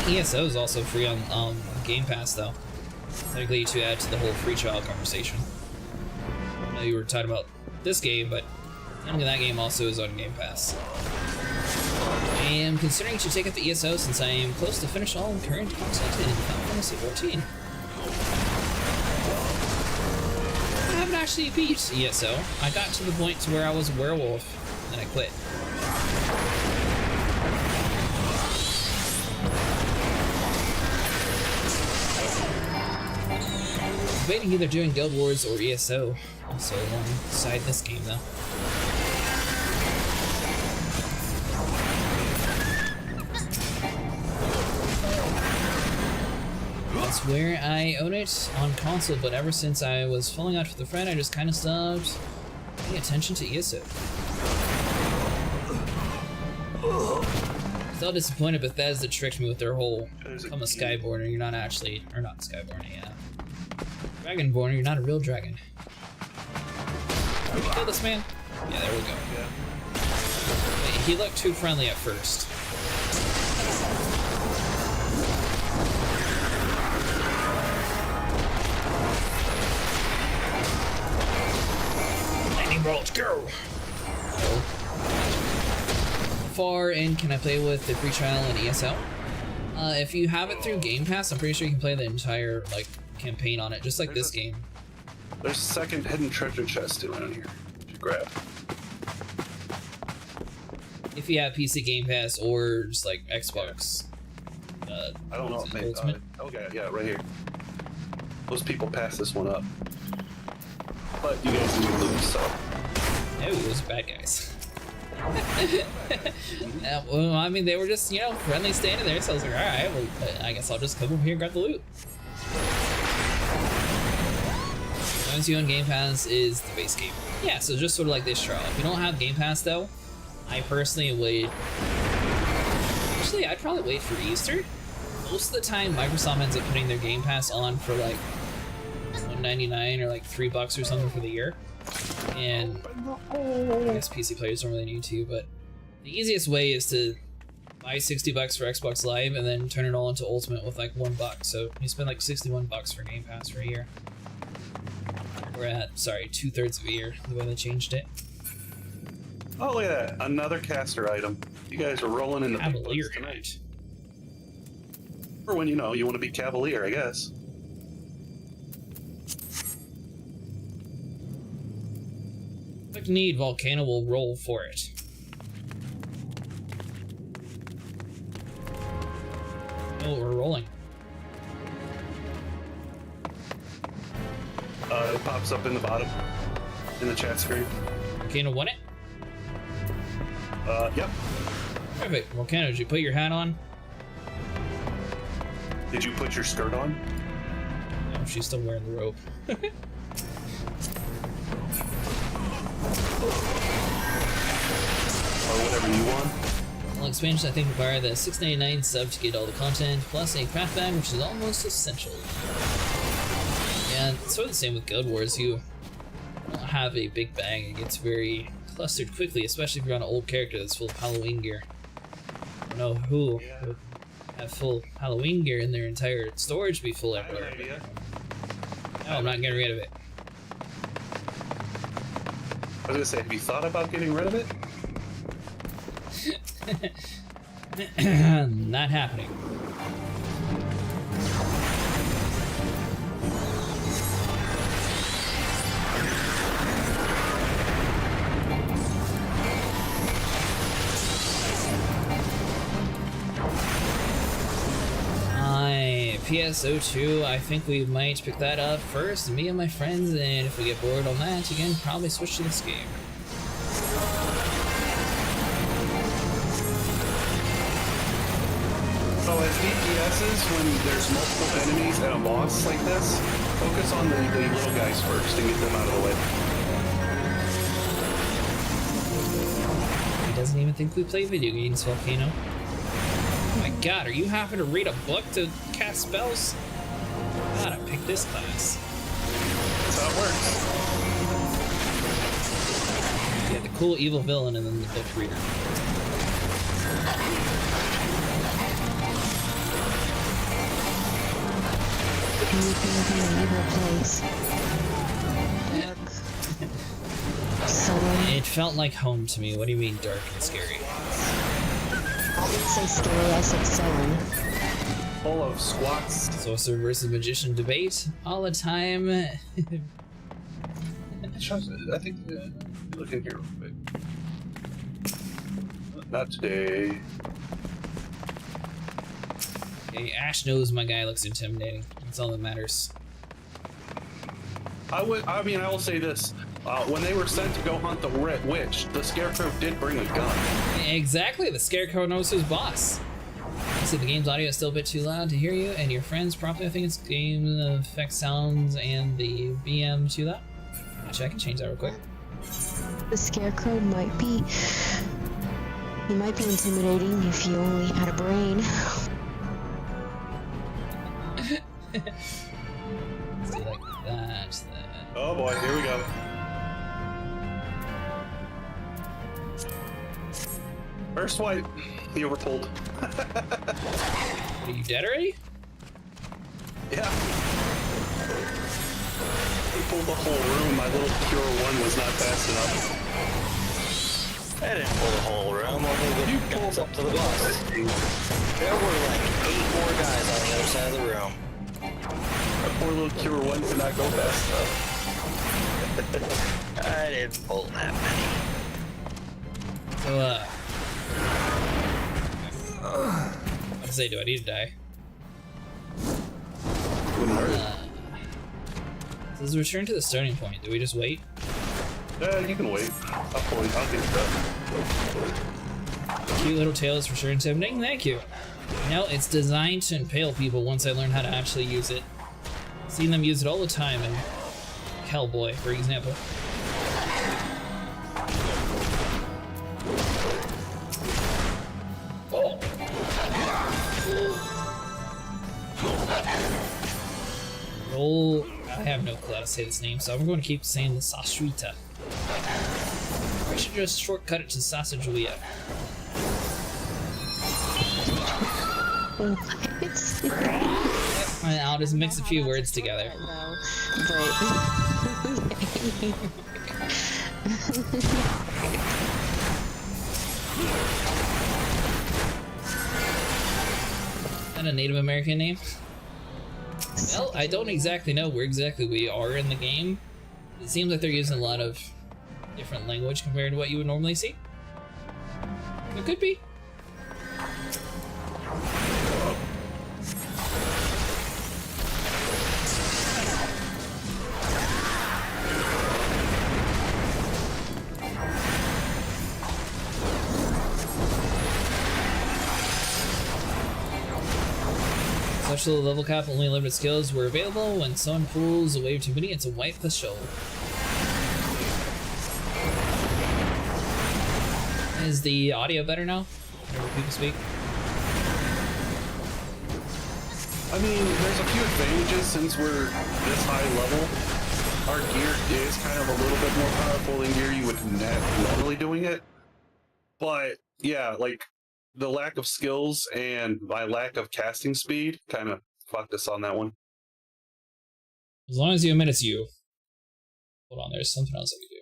ESO is also free on Game Pass, though. Technically, to add to the whole free trial conversation. I know you were talking about this game, but technically that game also is on Game Pass. I am considering to take up the ESO since I am close to finish all current content in Final Fantasy XIV. I haven't actually beat ESO. I got to the point to where I was a werewolf, and I quit. Debating either doing Guild Wars or ESO, also alongside this game though. That's where I own it on console, but ever since I was falling out with a friend, I just kind of stopped paying attention to ESO. Still disappointed Bethesda tricked me with their whole become a Skyborn and you're not actually, or not Skyborn, yeah. Dragonborn, you're not a real dragon. Did we kill this man? Yeah, there we go. Yeah. Wait, he looked too friendly at first. Lightning bolts, go! Far in can I play with the free trial and ESO? If you have it through Game Pass, I'm pretty sure you can play the entire like campaign on it, just like this game. There's a second hidden treasure chest around here to grab. If you have PC Game Pass or just like Xbox. I don't know if they. Ultimate. Okay, yeah, right here. Most people pass this one up, but you guys didn't lose, so. No, those are bad guys. Well, I mean, they were just, you know, friendly standing there, so I was like, alright, well, I guess I'll just come over here and grab the loot. As you on Game Pass is the base game. Yeah, so just sort of like this trial. If you don't have Game Pass, though, I personally would... Actually, I'd probably wait for Easter. Most of the time, Microsoft ends up putting their Game Pass on for like $1.99 or like $3 or something for the year. And I guess PC players don't really need to, but the easiest way is to buy $60 for Xbox Live and then turn it all into Ultimate with like $1. So you spend like $61 for Game Pass for a year. We're at, sorry, 2/3 of a year, the way they changed it. Oh, look at that. Another caster item. You guys are rolling in the big Cavalier bucks tonight. hat. Or when you know you want to be Cavalier, I guess. Click need, Volcano will roll for it. Oh, we're rolling. It pops up in the bottom, in the chat screen. Volcano won it? Yep. Perfect. Volcano, did you put your hat on? Did you put your skirt on? No, she's still wearing the robe. Or whatever you want? All expansions I think require the $6.99 sub to get all the content, plus a craft bag, which is almost essential. And it's sort of the same with Guild Wars. You don't have a big bag, it gets very clustered quickly, especially if you're on an old character that's full of Halloween gear. I don't know who would have full Halloween gear in their entire storage be full I have an everywhere. idea. No, I'm not getting rid of it. I was gonna say, have you thought about getting rid of it? Not happening. PSO2, I think we might pick that up first, me and my friends, and if we get bored on that, again, probably switch to this game. So as DPSs, when there's multiple enemies and a boss like this, focus on the little guys first and get them out of the way. He doesn't even think we play video games, Volcano. Oh my god, are you having to read a book to cast spells? Gotta pick this class. That's how it works. Yeah, the cool evil villain and then the book reader. Evil place. Dark. It felt like home to me. What do you mean dark and scary? I didn't say scary, I said sullen. Full of squats. Sorcerer versus magician debate all the time. I think. Look in here real quick. Not today. Okay, Ash knows my guy looks intimidating. That's all that matters. I will say this. When they were sent to go hunt the witch, the Scarecrow did bring a gun. Exactly, the Scarecrow knows his boss. I see the game's audio is still a bit too loud to hear you and your friends properly. I think it's game effect sounds and the BM to that. Actually, I can change that real quick. The Scarecrow might be... He might be intimidating if you only had a brain. Let's do like that, then. Oh boy, here we go. First wipe, you were told. Are you dead already? Yeah. He pulled the whole room. My little cure one was not fast enough. I didn't pull the whole room, only the guys up to the boss. There were like 8 more guys on the other side of the room. My poor little cure one could not go fast enough. I didn't pull that many. So, what to say, do I need to die? Wouldn't hurt. Says return to the starting point. Do we just wait? You can wait. I'll get it done. Cute little tail is for sure intimidating. Thank you. No, it's designed to impale people once I learn how to actually use it. Seen them use it all the time in Hellboy, for example. Roll. I have no clue how to say this name, so I'm going to keep saying the Sashuita. I should just shortcut it to Sasajulia. I'll just mix a few words together. Is that a Native American name? Well, I don't exactly know where exactly we are in the game. It seems like they're using a lot of different language compared to what you would normally see. It could be. Such a level cap, only limited skills were available. When someone pulls away too many, it's a wipe the show. Is the audio better now? Whenever people speak? I mean, there's a few advantages since we're this high level. Our gear is kind of a little bit more powerful than gear you would have normally doing it. But yeah, like the lack of skills and my lack of casting speed kind of fucked us on that one. As long as you admit it's you. Hold on, there's something else I can do.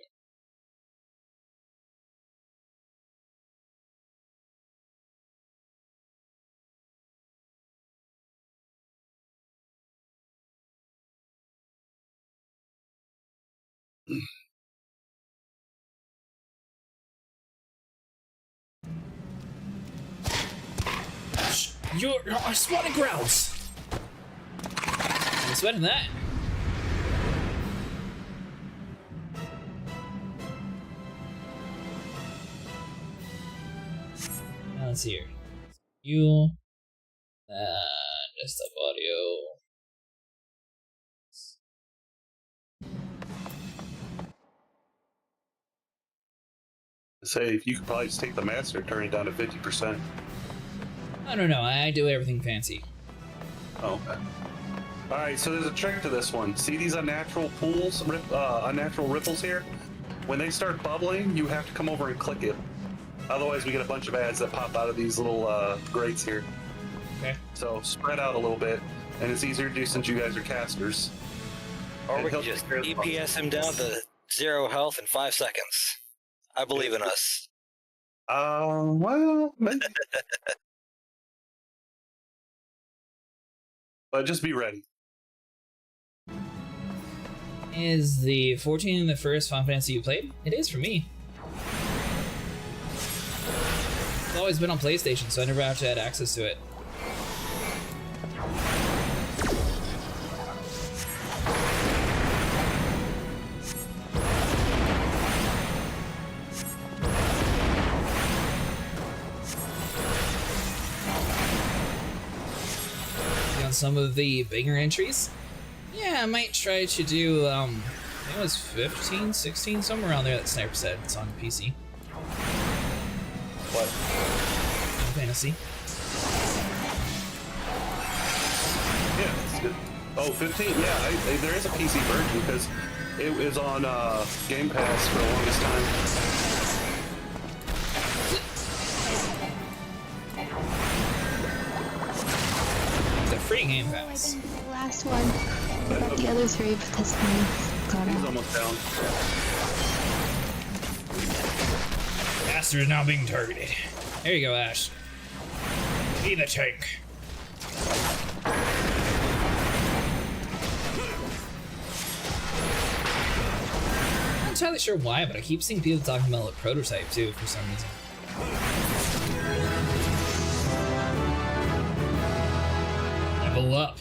You're spawning grounds! It's better than that. Let's see here. You. Desktop audio. Say, if you could probably just take the master and turn it down to 50%. I don't know. I do everything fancy. Oh, okay. Alright, so there's a trick to this one. See these unnatural pools, unnatural ripples here? When they start bubbling, you have to come over and click it. Otherwise, we get a bunch of ads that pop out of these little grates here. Okay. So spread out a little bit, and it's easier to do since you guys are casters. Or And we can he'll just take care of the DPS him down to 0 health in 5 seconds. I believe in us. Well, maybe. But just be ready. Is the 14 the first Final Fantasy you played? It is for me. It's always been on PlayStation, so I never actually had access to it. On some of the bigger entries, yeah, I might try to do, I think it was 15, 16, somewhere around there that Sniper said it's on PC. What? Final Fantasy. Yeah, it's good. Oh, 15? Yeah, there is a PC version because it was on Game Pass for the longest time. Free Game Pass. The last one. I got the other 3, but this one got He's out. almost down. Master is now being targeted. There you go, Ash. Be the tank. I'm not entirely sure why, but I keep seeing people talking about the prototype too for some reason. Level up.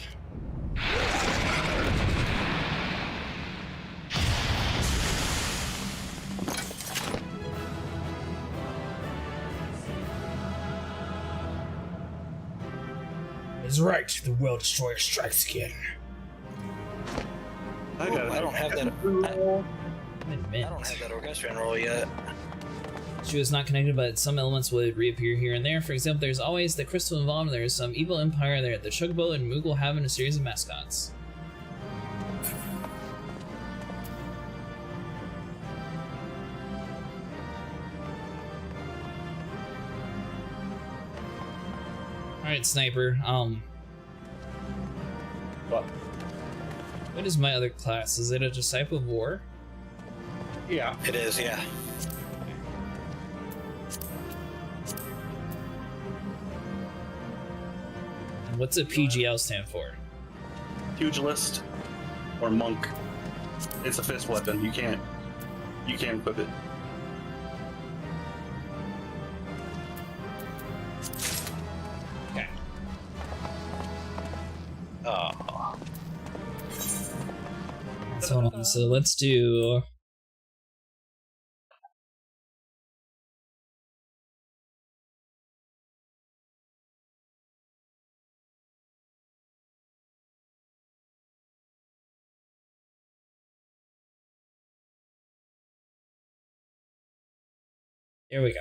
It's right, the World Destroyer strikes again. I don't have that. I don't have that orchestron roll yet. She was not connected, but some elements would reappear here and there. For example, there's always the crystal involved, and there's some evil empire there. The Chocobo and Moogle having a series of mascots. Alright, Sniper, What? what is my other class? Is it a Disciple of War? Yeah. It is, yeah. And what's a PGL stand for? Pugilist or monk. It's a fist weapon. You can't equip it. Okay. Oh. So hold on, so let's do... There we go.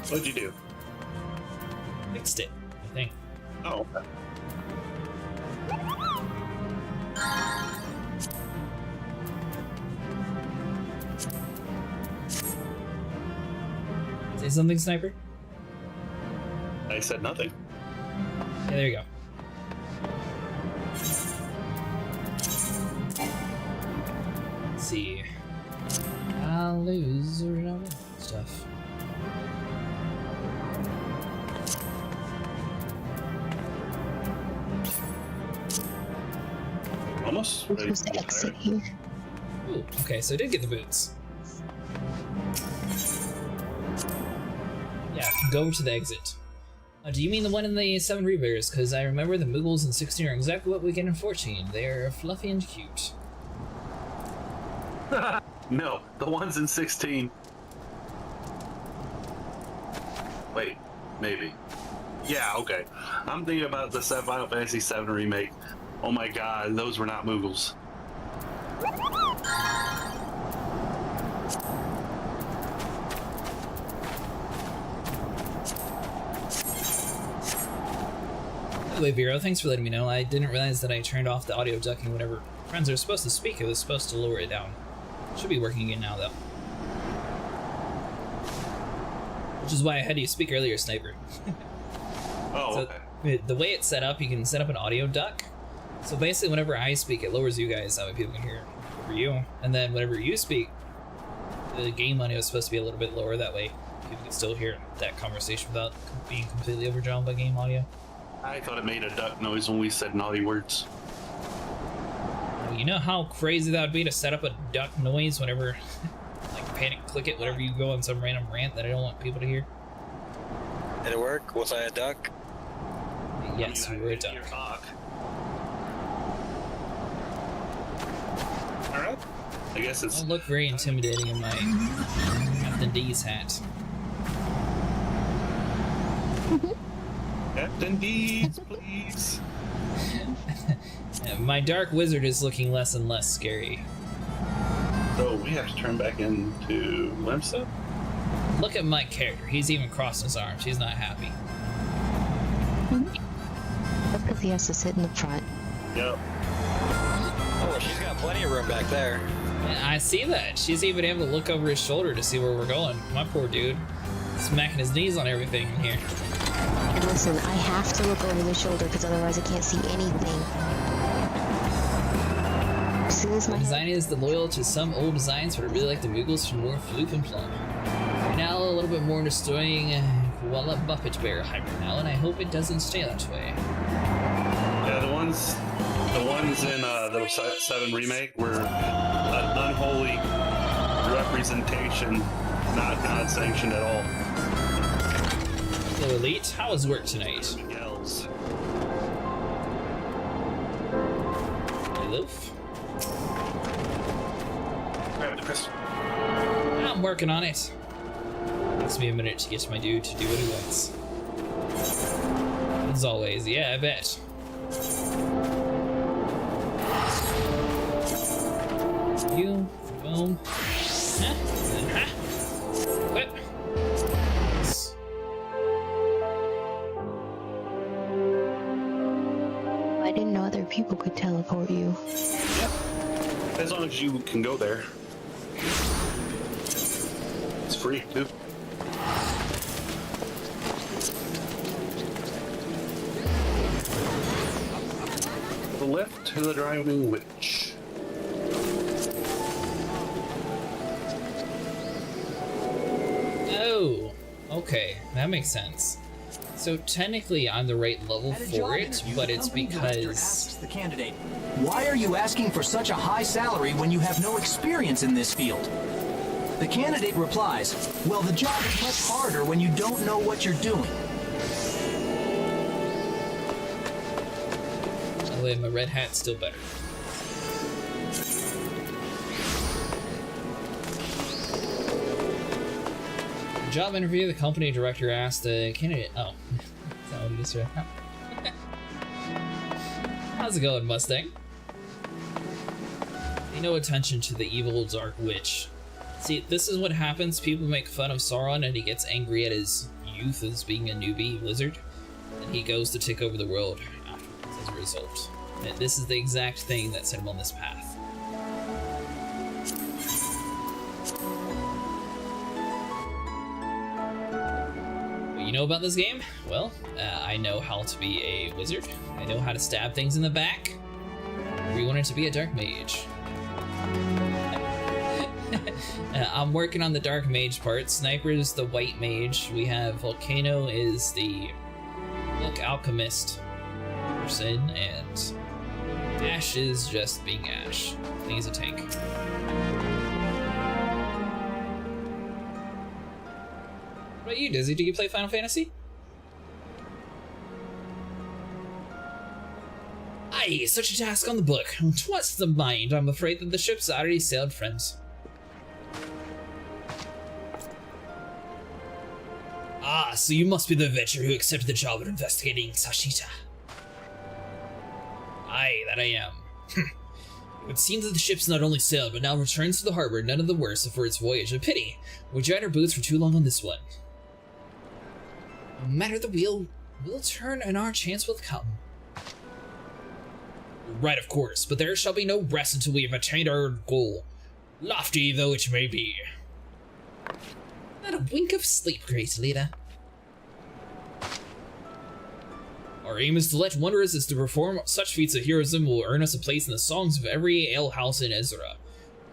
What'd you do? Fixed it, I think. Oh, okay. Say something, Sniper? I said nothing. Yeah, there you go. Let's see. I'll lose or not win stuff. Almost We're ready supposed to to exit retire. here. Ooh, okay, so I did get the boots. Yeah, go over to the exit. Do you mean the one in the 7 rebears? Because I remember the Moogles in 16 are exactly what we get in 14. They're fluffy and cute. No, the ones in 16. Wait, maybe. Yeah, okay. I'm thinking about the Final Fantasy VII remake. Oh my god, those were not Moogles. Anyway, Vero, thanks for letting me know. I didn't realize that I turned off the audio ducking whenever friends are supposed to speak. It was supposed to lower it down. Should be working again now, though. Which is why I had you speak earlier, Sniper. Oh, So, okay. the way it's set up, you can set up an audio duck. So basically, whenever I speak, it lowers you guys. That way people can hear over you. And then whenever you speak, the game audio is supposed to be a little bit lower. That way people can still hear that conversation without being completely overdrawn by game audio. I thought it made a duck noise when we said naughty words. You know how crazy that would be to set up a duck noise whenever, like, panic click it whenever you go on some random rant that I don't want people to hear? Did it work? Was I a duck? Yes, you were a duck. Alright. I guess I it's... don't look very intimidating in my Captain D's hat. Captain D's, please. My dark wizard is looking less and less scary. So we have to turn back into Limsa? Look at my character. He's even crossed his arms. He's not happy. That's because he has to sit in the front. Yep. Oh, she's got plenty of room back there. I see that. She's even able to look over his shoulder to see where we're going. My poor dude. Smacking his knees on everything in here. And listen, I have to look over the shoulder because otherwise I can't see anything. See this, The my design is the loyal to some old designs, but I really like the Moogles for more floof and plum. Now a little bit more destroying Koala Buffet Bear hybrid now, and I hope it doesn't stay that way. Yeah, the ones in the 7 remake were an unholy representation, not sanctioned at all. Hello, Elite. How was work tonight? Yells. Hello? Grab the pistol. I'm working on it. Takes me a minute to get my dude to do what he wants. As always, yeah, I bet. You, boom. Whip. I didn't know other people could teleport you. As long as you can go there. It's free, too. The lift to the driving witch. Oh, okay, that makes sense. So technically I'm the right level At a for job it, interview, but the it's company director because asks the candidate, "Why are you asking for such a high salary when you have no experience in this field?" The candidate replies, "Well, the job is much harder when you don't know what you're doing." oh, wait, my red hat's still better. Job interview, the company director asked the candidate, oh, is that what it is right now? How's it going, Mustang? Pay no attention to the evil dark witch. See, this is what happens. People make fun of Sauron and he gets angry at his youth as being a newbie wizard. And he goes to take over the world afterwards as a result. And this is the exact thing that set him on this path. What you know about this game? Well, I know how to be a wizard. I know how to stab things in the back. We wanted to be a dark mage. I'm working on the dark mage part. Sniper is the white mage. We have Volcano is the alchemist person, and Ash is just being Ash. He's a tank. What about you, Dizzy? Do you play Final Fantasy? Aye, such a task on the book. What's the mind? I'm afraid that the ship's already sailed, friends. Ah, so you must be the adventurer who accepted the job of investigating Sashita. Aye, that I am. It would seem that the ship's not only sailed, but now returns to the harbor, none of the worse for its voyage. A pity. We dragged our boots for too long on this one. No matter the wheel, will turn and our chance will come. Right, of course, but there shall be no rest until we have attained our goal, lofty though it may be. Not a wink of sleep, great leader. Our aim is to let wanderers as to perform such feats of heroism will earn us a place in the songs of every alehouse in Ezra.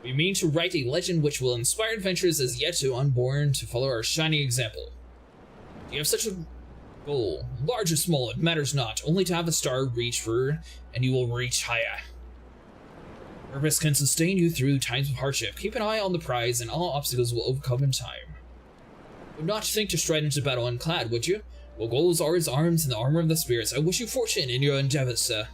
We mean to write a legend which will inspire adventurers as yet to unborn to follow our shining example. You have such a goal, large or small, it matters not, only to have a star reach for, and you will reach higher. Purpose can sustain you through times of hardship. Keep an eye on the prize, and all obstacles will overcome in time. Would not think to stride into battle unclad, would you? Well, goals are his arms and the armor of the spirits. I wish you fortune in your endeavors, sir.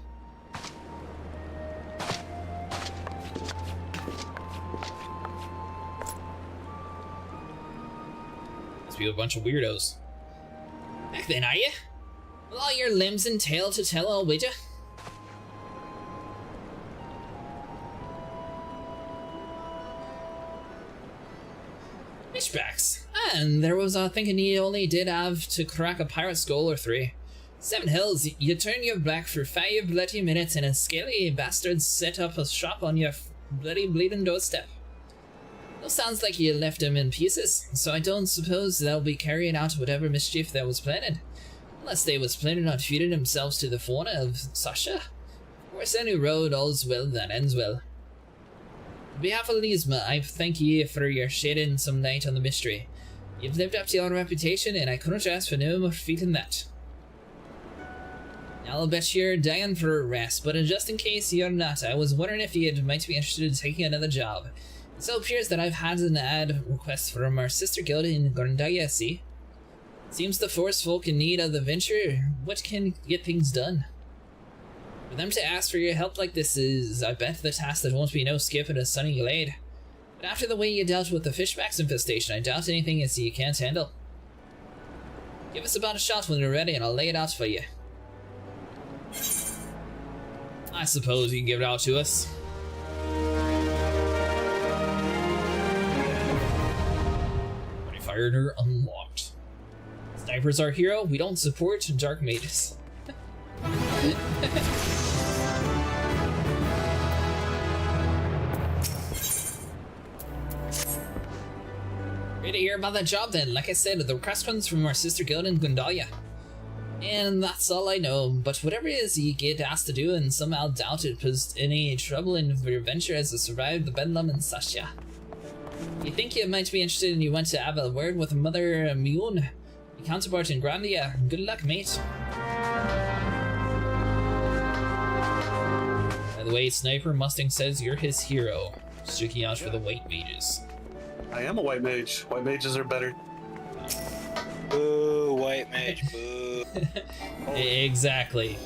Must be a bunch of weirdos. Back then, are you? With all your limbs and tail to tell all, would you? Fishbacks. And there was thinking you only did have to crack a pirate skull or 3. 7 hills, you turn your back for 5 bloody minutes and a scaly bastard set up a shop on your bloody bleeding doorstep. No, sounds like you left him in pieces, so I don't suppose they'll be carrying out whatever mischief that was planned. Unless they was planning on feeding themselves to the fauna of Sasha. Of course, any road all's well that ends well. On behalf of Lisma, I thank ye for your shedding some light on the mystery. You've lived up to your reputation, and I couldn't ask for no more feat than that. I'll bet you're dying for a rest, but just in case you're not, I was wondering if you might be interested in taking another job. It so appears that I've had an ad request from our sister guild in Gorndaya, see? Seems the forest folk in need of the venture. What can get things done? For them to ask for your help like this is, I bet, the task that won't be no skip in a sunny glade. But after the way you dealt with the fishbacks infestation, I doubt anything is you can't handle. Give us about a shot when you're ready and I'll lay it out for you. I suppose you can give it out to us. Firener unlocked. Sniper's our hero. We don't support dark mages. Ready to hear about that job then. Like I said, the request comes from our sister guild in Gundaya. And that's all I know, but whatever it is you get asked to do, and somehow doubt it posed any trouble in your venture as to survive the bedlam in Sasha. You think you might be interested and you want to have a word with Mother Mune, your counterpart in Grandia. Good luck, mate. By the way, Sniper Mustang says you're his hero, sticking out for the white mages. I am a white mage. White mages are better. Boo, white mage, boo. Exactly.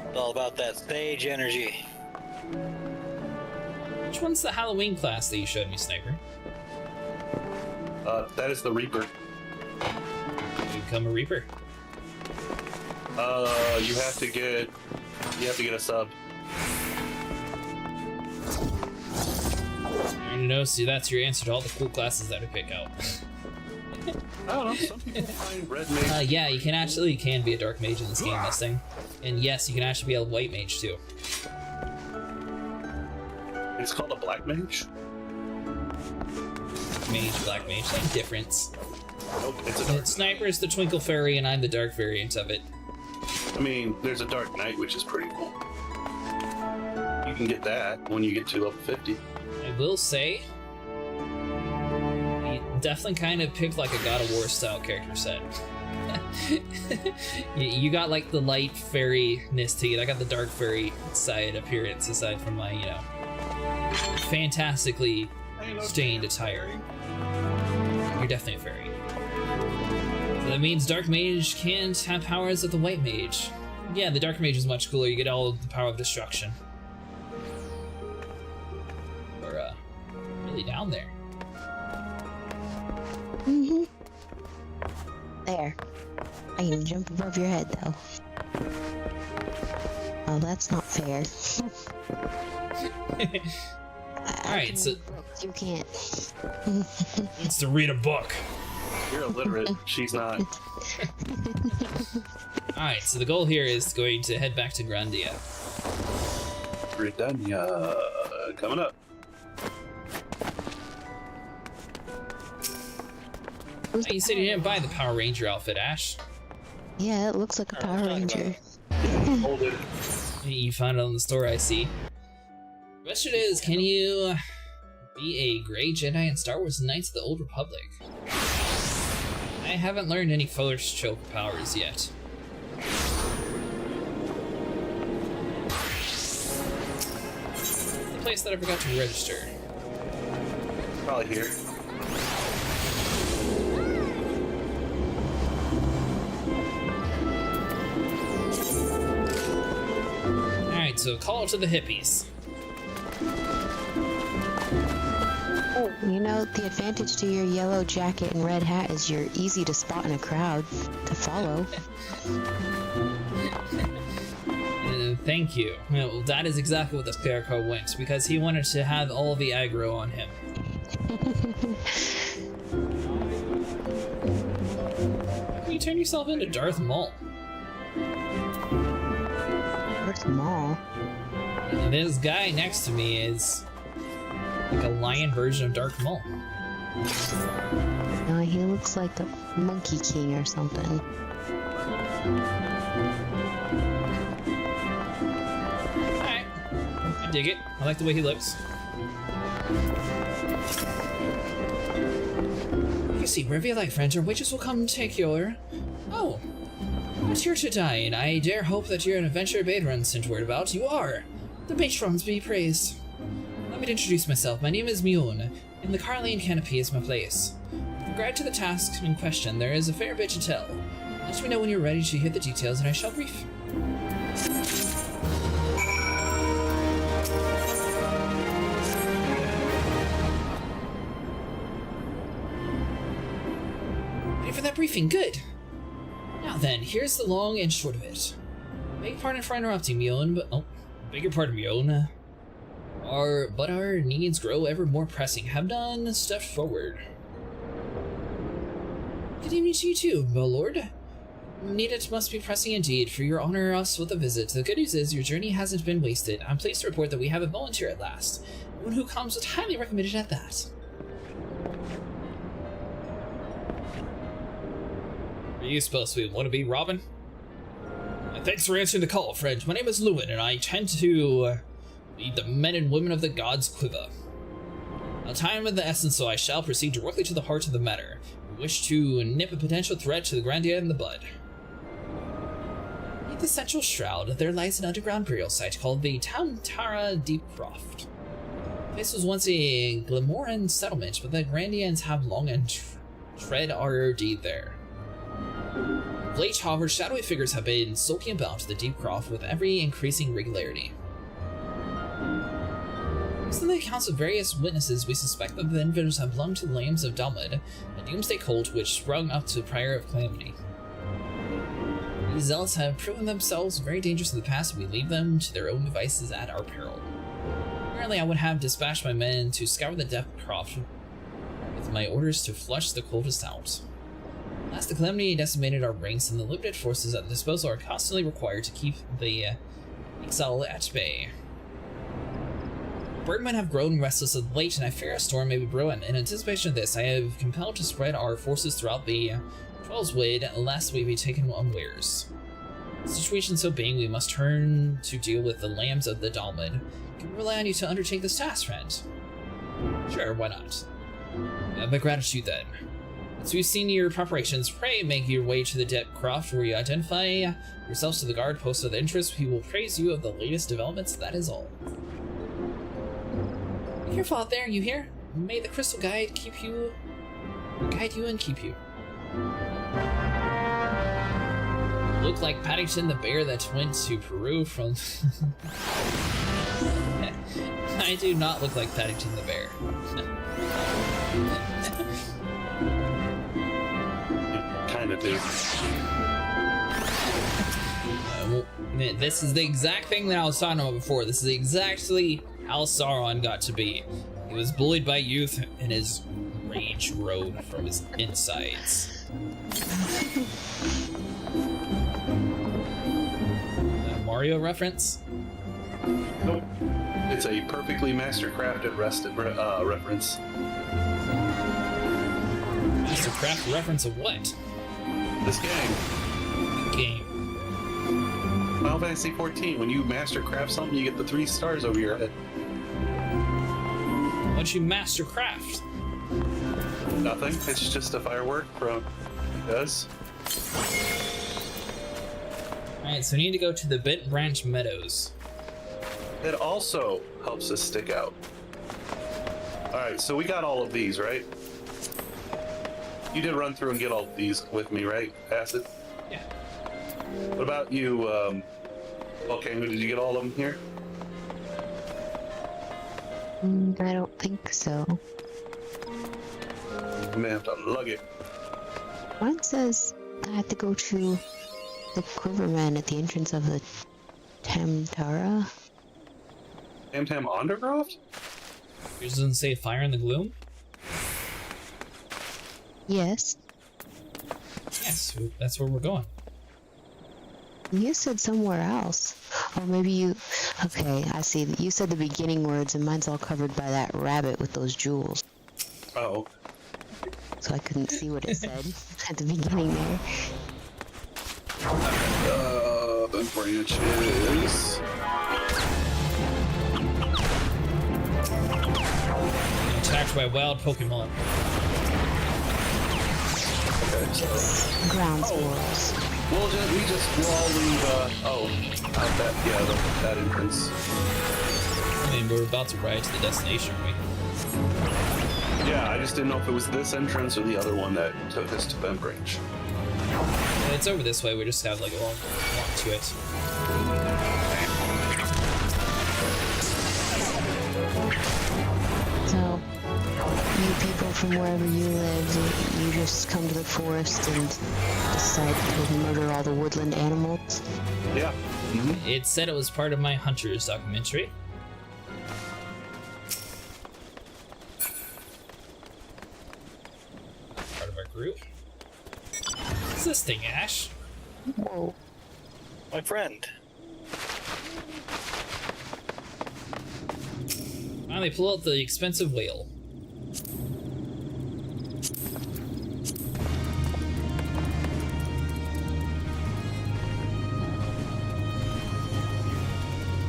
It's all about that stage energy. Which one's the Halloween class that you showed me, Sniper? That is the Reaper. You become a Reaper. You have to get a sub. I don't know, see, that's your answer to all the cool classes that I pick out. I don't know, some people find red mage. Yeah, you can be a dark mage in this game, Mustang. And yes, you can actually be a white mage too. It's called a black mage? Mage, black mage, same difference. Nope, it's a dark. Sniper is the Twinkle Fairy and I'm the dark variant of it. I mean, there's a Dark Knight, which is pretty cool. You can get that when you get to level 50. I will say, you definitely kind of picked like a God of War style character set. You got like the light fairy-ness to it. I got the dark fairy side appearance aside from my, you know, fantastically stained attire. You're definitely a fairy. That means Dark Mage can't have powers of the White Mage. Yeah, the Dark Mage is much cooler. You get all the power of destruction. We're really down there. Mm-hmm. There. I can jump above your head, though. Oh, that's not fair. Alright, so... You can't. It's to read a book. You're illiterate. She's not. Alright, so the goal here is going to head back to Grandia. Britannia coming up. Oh, you said you didn't buy the Power Ranger outfit, Ash. Yeah, it looks like a Power Ranger. Hold it. You found it on the store, I see. The question is, can you be a Grey Jedi in Star Wars Knights of the Old Republic? I haven't learned any Force Choke powers yet. The place that I forgot to register. Probably here. Alright, so call to the hippies. Oh, you know, the advantage to your yellow jacket and red hat is you're easy to spot in a crowd to follow. Thank you. Well, that is exactly what the Scarecrow went, because he wanted to have all the aggro on him. How can you turn yourself into Darth Maul? Darth Maul? And this guy next to me is like a lion version of Darth Maul. No, he looks like a Monkey King or something. Alright. I dig it. I like the way he looks. You see, wherever you like, friends, our witches will come take your... Oh. Who's here to dine? I dare hope that you're an adventure Badrun sent word about. You are! The patrons be praised. Let me introduce myself. My name is Mune, and the Carline Canopy is my place. With regard to the task in question, there is a fair bit to tell. Let me know when you're ready to hear the details, and I shall brief. Ready for that briefing? Good! Now then, here's the long and short of it. Beg pardon for interrupting, Mune, but... Oh, beg your pardon, Mune. But our needs grow ever more pressing. Have done stepped forward. Good evening to you too, my lord. Need it must be pressing indeed, for you honor us with a visit. The good news is your journey hasn't been wasted. I'm pleased to report that we have a volunteer at last. One who comes with highly recommended at that. Are you supposed to want to be Robin? Thanks for answering the call, friend. My name is Lewin, and I tend to lead the men and women of the gods' quiver. Now, time of the essence, so I shall proceed directly to the heart of the matter. We wish to nip a potential threat to the Grandia in the bud. Beneath the central shroud, there lies an underground burial site called the Thaumaturge Deep Croft. This was once a Glamorran settlement, but the Grandians have long and tread our deed there. Of late, however, shadowy figures have been sulking about the Deep Croft with every increasing regularity. Based on the accounts of various witnesses, we suspect that the invaders have belonged to the Lambs of Dalmud, a doomsday cult which sprung up to the Prior of Calamity. These zealots have proven themselves very dangerous in the past, and we leave them to their own devices at our peril. Apparently, I would have dispatched my men to scour the Death Croft with my orders to flush the cultists out. Last, the Calamity decimated our ranks, and the limited forces at disposal are constantly required to keep the exile at bay. Birdmen have grown restless of late, and I fear a storm may be brewing. In anticipation of this, I have compelled to spread our forces throughout the Trollswood, lest we be taken unawares. The situation so being, we must turn to deal with the Lambs of the Dalmud. Can we rely on you to undertake this task, friend? Sure, why not? My gratitude, then. As we've seen your preparations, pray make your way to the Deep Croft, where you identify yourselves to the guard post of interest. We will praise you of the latest developments, that is all. Be careful out there, you hear? May the crystal guide you and keep you. Look like Paddington the bear that went to Peru from... I do not look like Paddington the bear. Kind of do. This is the exact thing that I was talking about before. This is exactly how Sauron got to be. He was bullied by youth and his rage rode from his insides. A Mario reference? Nope. It's a perfectly mastercrafted reference. Mastercraft reference of what? This game. Game. Final Fantasy XIV. When you mastercraft something, you get the 3 stars over your head. Once you mastercraft. Nothing. It's just a firework from does. Alright, so we need to go to the Bent Branch Meadows. It also helps us stick out. Alright, so we got all of these, right? You did run through and get all of these with me, right, Acid? Yeah. What about you, Volcano? Did you get all of them here? I don't think so. You may have to lug it. Mine says I have to go to the Quiverman at the entrance of the Tamtara. Tam Undercroft? Yours doesn't say Fire in the Gloom? Yes. Yes, that's where we're going. You said somewhere else. Or maybe you... Okay, I see. You said the beginning words and mine's all covered by that rabbit with those jewels. Oh. So I couldn't see what it said at the beginning there. The branch is... Attacked by wild Pokemon. Okay, so... Ground squirrels. We'll all leave, out that entrance. I mean, we're about to ride to the destination, right? Yeah, I just didn't know if it was this entrance or the other one that took us to Bent Branch. It's over this way, we just have like a long walk to it. So, you people from wherever you live, you just come to the forest and decide to murder all the woodland animals? Yeah. Mm-hmm. It said it was part of my Hunters documentary. Part of our group. What's this thing, Ash? Whoa. My friend. Ah, they pull out the expensive whale.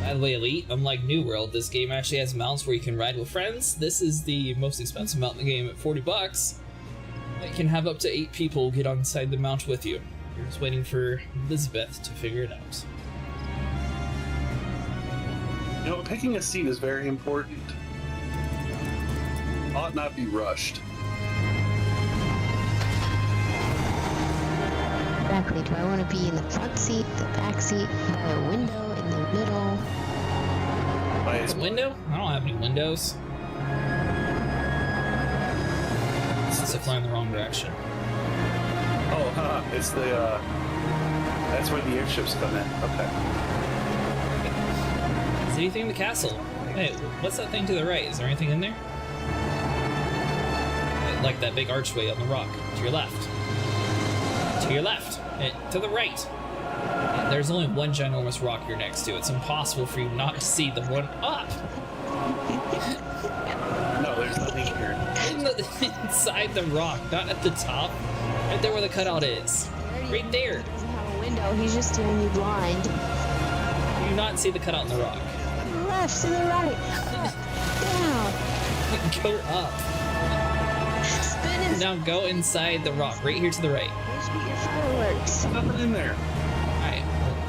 By the way, Elite, unlike New World, this game actually has mounts where you can ride with friends. This is the most expensive mount in the game at $40. You can have up to 8 people get on inside the mount with you. You're just waiting for Elizabeth to figure it out. You know, picking a seat is very important. Ought not be rushed. Exactly. Do I want to be in the front seat, the back seat, by a window, in the middle? By its Window? I don't have any windows. Since I fly in the wrong direction. Oh, it's the, that's where the airships come in. Okay. Is anything in the castle? Hey, what's that thing to the right? Is there anything in there? Like that big archway on the rock. To your left. To your left. To the right. There's only one ginormous rock you're next to. It's impossible for you not to see the one up. No, there's nothing here. Inside the rock, not at the top. Right there where the cutout is. Right there. He doesn't have a window. He's just doing you blind. You do not see the cutout in the rock. To the left, to the right. Down. Go up. Spin and Now go inside the rock, right here to the right. shoot your fireworks. Nothing in there. Alright,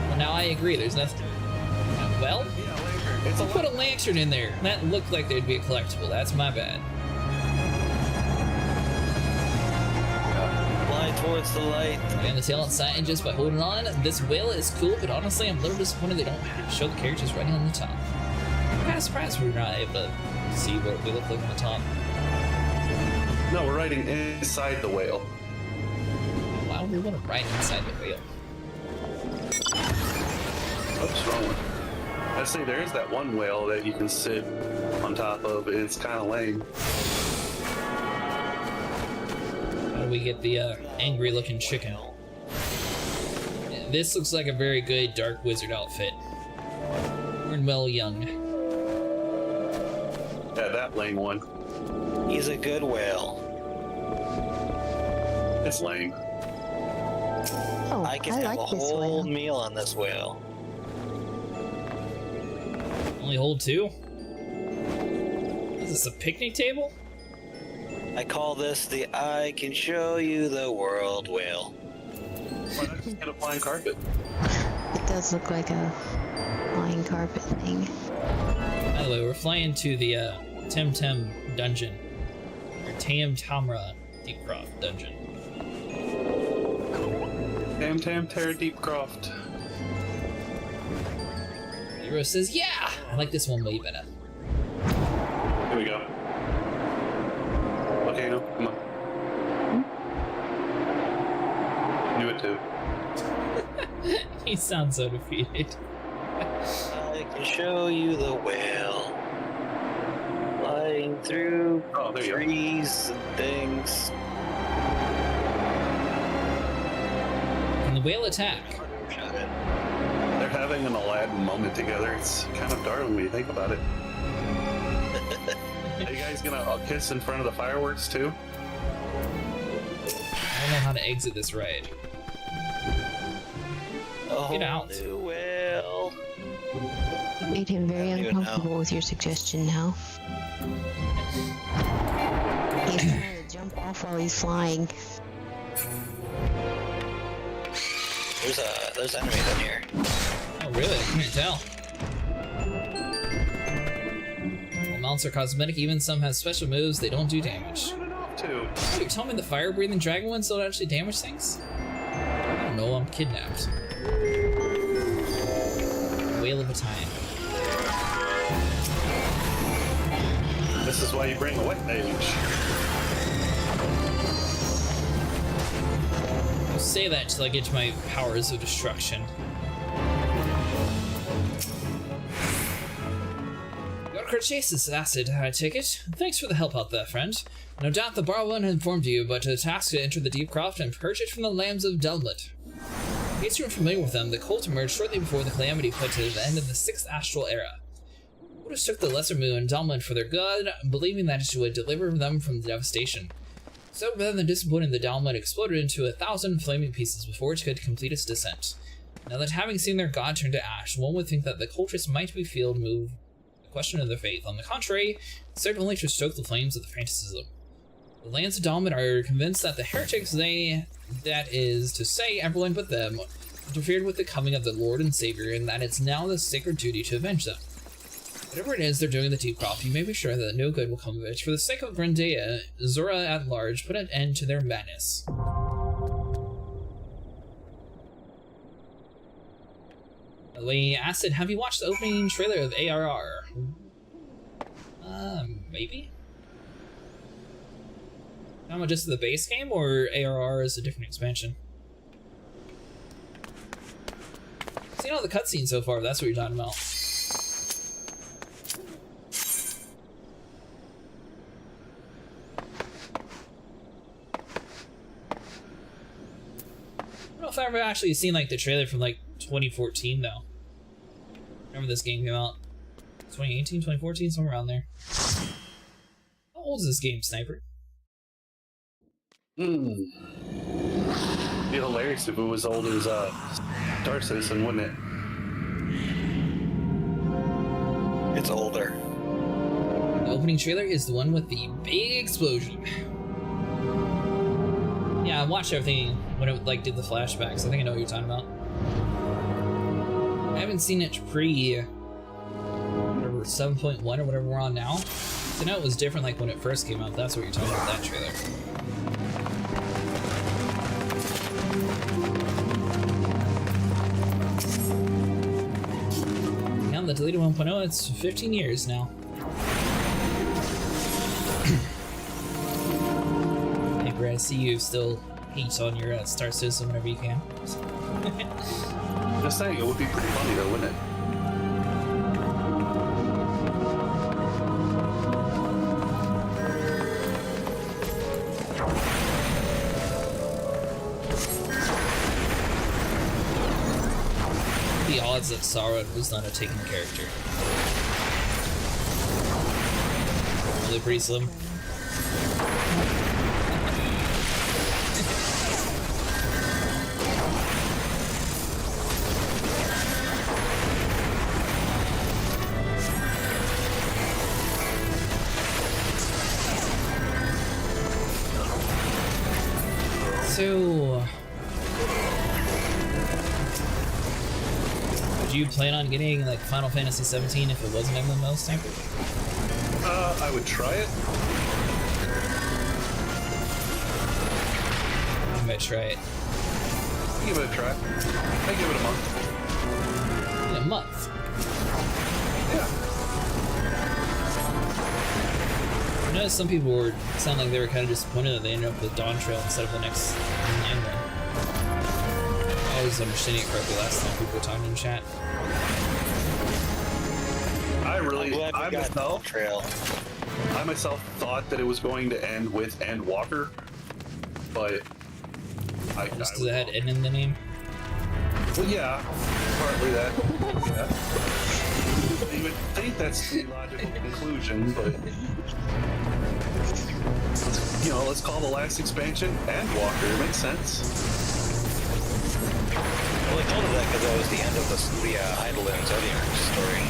well now I agree, there's nothing. Well, It's I'll put a lantern in there. That looked like there'd be a collectible, that's my bad. Blind towards the light. And the tail outside just by holding on. This whale is cool, but honestly, I'm a little disappointed they don't show the characters riding on the top. I'm kind of surprised we're not able to see what we look like on the top. No, we're riding inside the whale. Why would we want to ride inside the whale? Oops, wrong one. I say there is that one whale that you can sit on top of, and it's kind of lame. How do we get the angry looking chicken? This looks like a very good dark wizard outfit. Well young. Yeah, that lame one. He's a good whale. It's lame. Oh, I can I have like a this whole whale. meal on this whale. Only hold two? Is this a picnic table? I call this the I can show you the world whale. Why not just get a flying carpet? It does look like a flying carpet thing. By the way, we're flying to the Temtem dungeon. Or Tamra Deepcroft dungeon. Tam Terra Deepcroft. Hero says, yeah! I like this one way better. Here we go. Okay, no, come on. Do it too. He sounds so defeated. I can show you the whale. Flying through Oh, there you go. trees and things. And the whale attack. Shut it. They're having an Aladdin moment together. It's kind of darling when you think about it. Are you guys gonna kiss in front of the fireworks too? I don't know how to exit this ride. Oh, Get out. new whale. You made him very I don't even uncomfortable with your suggestion now. He's trying to jump off while he's flying. There's enemies in here. Oh, really? I can't tell. While mounts are cosmetic, even some have special moves, they don't do damage. Turn it off too. Oh, you're telling me the fire-breathing dragon ones don't actually damage things? I don't know, I'm kidnapped. Whale of a time. This is why you bring a wet mage. I'll say that till I get to my powers of destruction. Your Cruchaceous acid, I take it. Thanks for the help out there, friend. No doubt the Barwon informed you, but a task to enter the Deepcroft and purge it from the lambs of Dunlet. In case you're unfamiliar with them, the cult emerged shortly before the Calamity put to the end of the 6th Astral Era. Wooders took the Lesser Moon, Dunlet, for their good, believing that it would deliver them from the devastation. So rather than disappointing, the Dalmet exploded into 1,000 flaming pieces before it could complete its descent. Now that having seen their god turn to ash, one would think that the cultists might be feel move the question of their faith. On the contrary, it served only to stoke the flames of the fanaticism. The lands of Dalmet are convinced that the heretics that is to say everyone but them, interfered with the coming of the Lord and Savior, and that it's now the sacred duty to avenge them. Whatever it is they're doing in the Deepcroft, you may be sure that no good will come of it. For the sake of Grendaia, Zora at large, put an end to their madness. By the way, Acid, have you watched the opening trailer of ARR? Maybe? Talking about just the base game, or ARR is a different expansion? Seen all the cutscenes so far, if that's what you're talking about. I don't know if I've ever actually seen like the trailer from like 2014 though. Remember this game came out? 2018, 2014, somewhere around there. How old is this game, Sniper? Be hilarious if it was old as Star Citizen, wouldn't it? It's older. The opening trailer is the one with the big explosion. Yeah, I watched everything when it like did the flashbacks. I think I know what you're talking about. I haven't seen it pre whatever 7.1 or whatever we're on now. So I know it was different like when it first came out. That's what you're talking about, that trailer. the deleted 1.0, it's 15 years now. Hey, Brad, I see you still heat on your Star Citizen whenever you can. Just saying, it would be pretty funny though, wouldn't it? The odds that Sauron was not a taken character. Really pretty slim. So, would you plan on getting like Final Fantasy XVII if it was an MMO sniper? I would try it. I might try it. Give it a try. I give it a month. In a month. Yeah. I noticed some people were sound like they were kind of disappointed that they ended up with Dawn Trail instead of the next online one. I was understanding it correctly last time people were talking in chat. I myself thought that it was going to end with Endwalker, but just because it had N in the name. Well, yeah, partly that. Yeah. You would think that's the logical conclusion, but you know, let's call the last expansion Endwalker. It makes sense. Well, I told her that because that was the end of the Eidolon Zodiac story.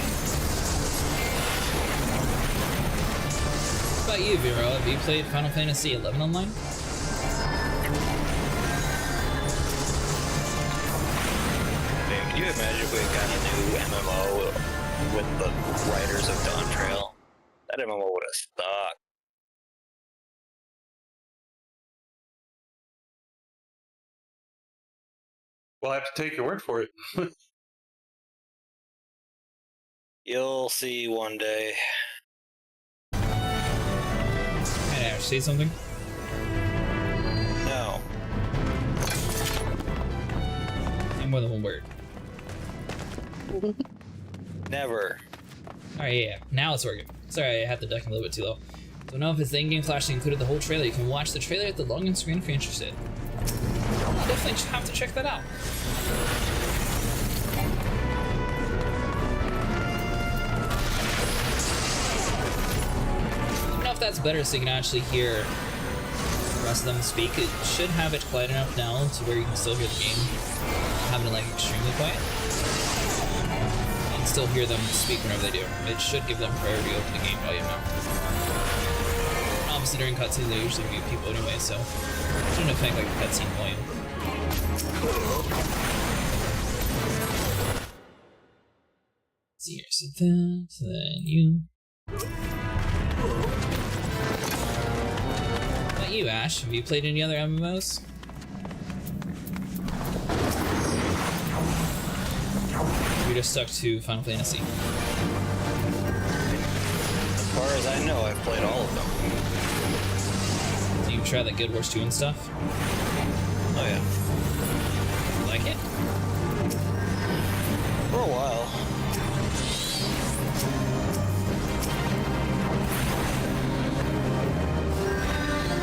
What about you, Vero? Have you played Final Fantasy XI online? Dude, can you imagine if we had gotten a new MMO with the writers of Dawn Trail? That MMO would have stuck. Well, I have to take your word for it. You'll see one day. Can I say something? No. In more than one word. Never. Alright, yeah. Now it's working. Sorry, I had the duck a little bit too low. Don't know if it's the in-game flash that included the whole trailer. You can watch the trailer at the login screen if you're interested. I'll definitely have to check that out. I don't know if that's better so you can actually hear the rest of them speak. It should have it quiet enough now to where you can still hear the game, having it like extremely quiet. And still hear them speak whenever they do. It should give them priority over the game volume now. And obviously during cutscenes they usually mute people anyway, so it shouldn't affect like the cutscene volume. Let's see here, so then you. What about you, Ash? Have you played any other MMOs? You're just stuck to Final Fantasy. As far as I know, I've played all of them. You try the Guild Wars 2 and stuff? Oh yeah. Like it? For a while.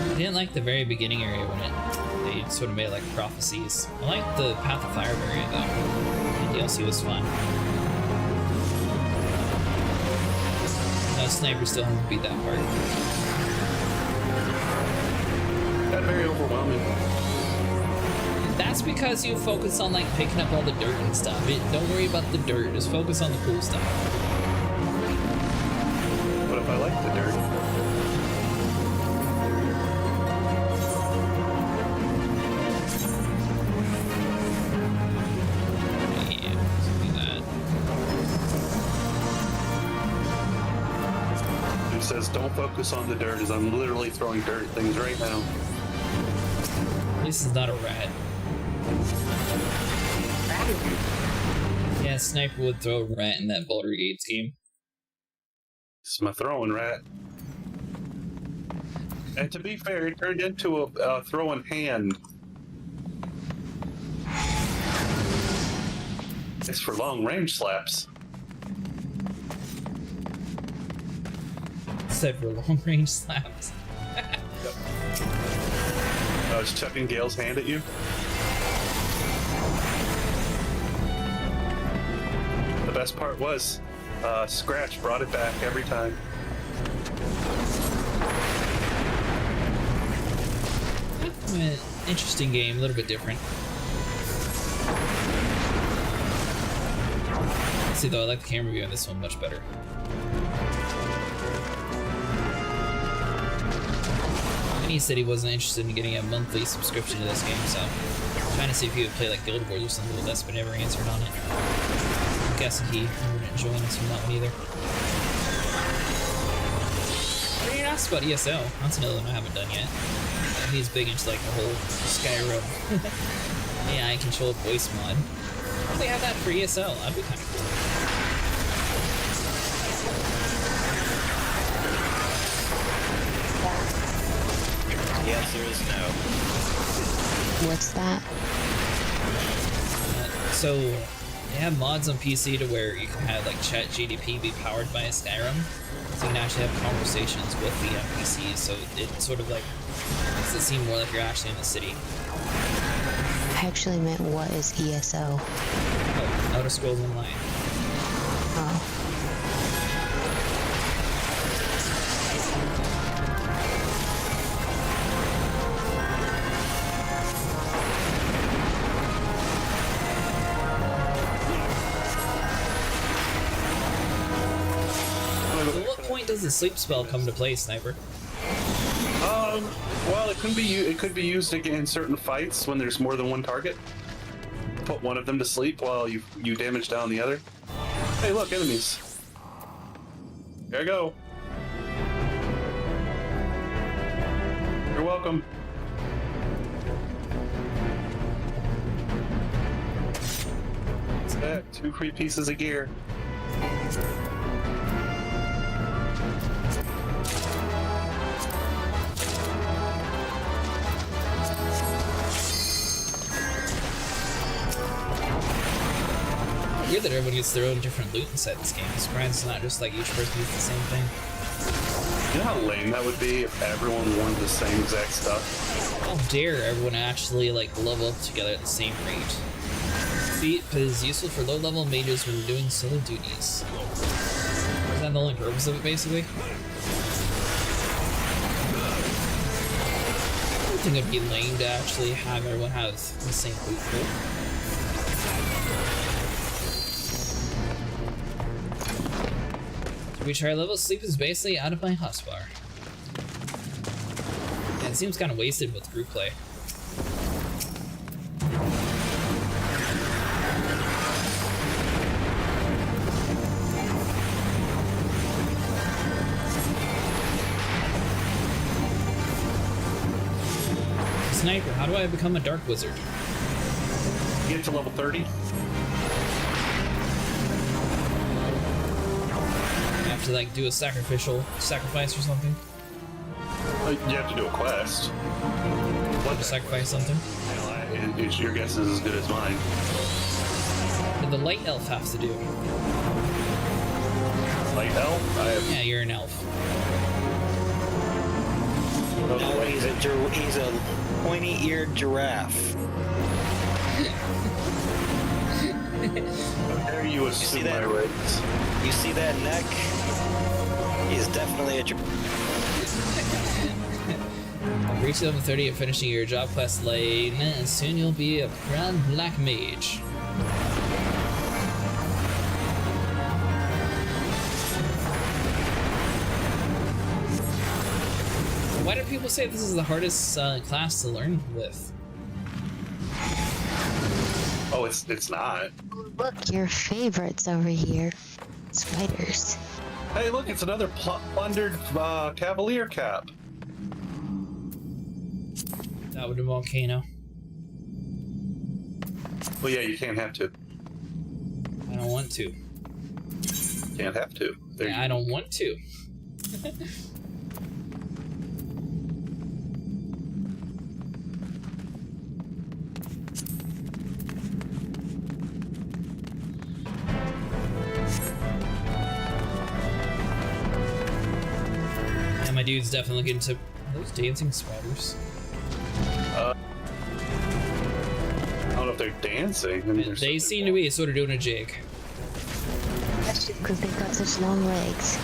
I didn't like the very beginning area when they sort of made it like prophecies. I liked the Path of Fire area though. The DLC was fun. No, Sniper still haven't beat that part. Got very overwhelming. That's because you focus on like picking up all the dirt and stuff. Don't worry about the dirt, just focus on the cool stuff. What if I like the dirt? Yeah, let's do that. Who says don't focus on the dirt as I'm literally throwing dirt at things right now. This is not a rat. Yeah, Yeah, Sniper would throw a rat in that Baldur's Gate game. This is my throwing rat. And to be fair, it turned into a throwing hand. It's for long range slaps. Except for long range slaps. I was chucking Gale's hand at you. The best part was, Scratch brought it back every time. Interesting game, a little bit different. See though, I like the camera view on this one much better. And he said he wasn't interested in getting a monthly subscription to this game, so I'm trying to see if he would play like Guild Wars or something with us, but never answered on it. I'm guessing he wouldn't join us from that one either. I mean, you asked about ESO. That's another one I haven't done yet. He's big into like the whole Skyrim AI controlled voice mod. If they have that for ESL, that'd be kind of cool. The answer is no. What's that? So they have mods on PC to where you can have like ChatGPT be powered by a Skyrim, so you can actually have conversations with the NPCs. So it sort of like makes it seem more like you're actually in the city. I actually meant what is ESO? Oh, Outer Scrolls Online. Oh. At what point does the sleep spell come to play, Sniper? Well, it could be used again in certain fights when there's more than one target. Put one of them to sleep while you damage down the other. Hey, look, enemies. There I go. You're welcome. What's that? 2 free pieces of gear. Weird that everyone gets their own different loot inside this game. It's not just like each person gets the same thing. You know how lame that would be if everyone wanted the same exact stuff? How dare everyone actually like level up together at the same rate? Feat is useful for low-level mages when doing solo duties. Is that the only purpose of it, basically? I don't think it'd be lame to actually have everyone have the same loot pool. To reach higher level, sleep is basically out of my hotbar. Yeah, it seems kind of wasted with group play. Sniper, how do I become a dark wizard? Get to level 30. You have to like do a sacrifice or something? You have to do a quest. What to sacrifice something? Your guess is as good as mine. What did the light elf have to do? Light elf? Yeah, you're an elf. No, he's a pointy-eared giraffe. How dare you assume my race? You see that neck? He's definitely a giraffe. Reach level 30 and finishing your job quest lane, and soon you'll be a proud black mage. Why do people say this is the hardest class to learn with? Oh, it's not. Look, your favorites over here. Spiders. Hey, look, it's another plundered Cavalier cap. That would be a volcano. Well, yeah, you can't have to. I don't want to. Can't have to. There I don't want to. And my dude's definitely looking to... Are those dancing spiders? I don't know if they're dancing. I mean, They seem to be sort of doing a jig. That's just because they've got such long legs.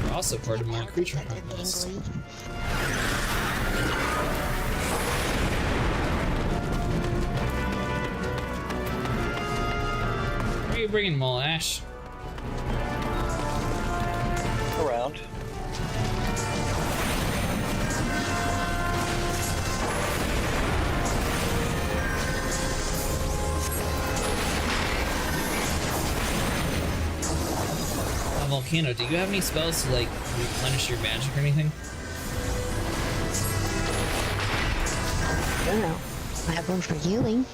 They're also part of my creature They're hunt list. dangly. Where are you bringing them all, Ash? Around. Volcano, do you have any spells to, like, replenish your magic or anything? I don't know. I have one for healing.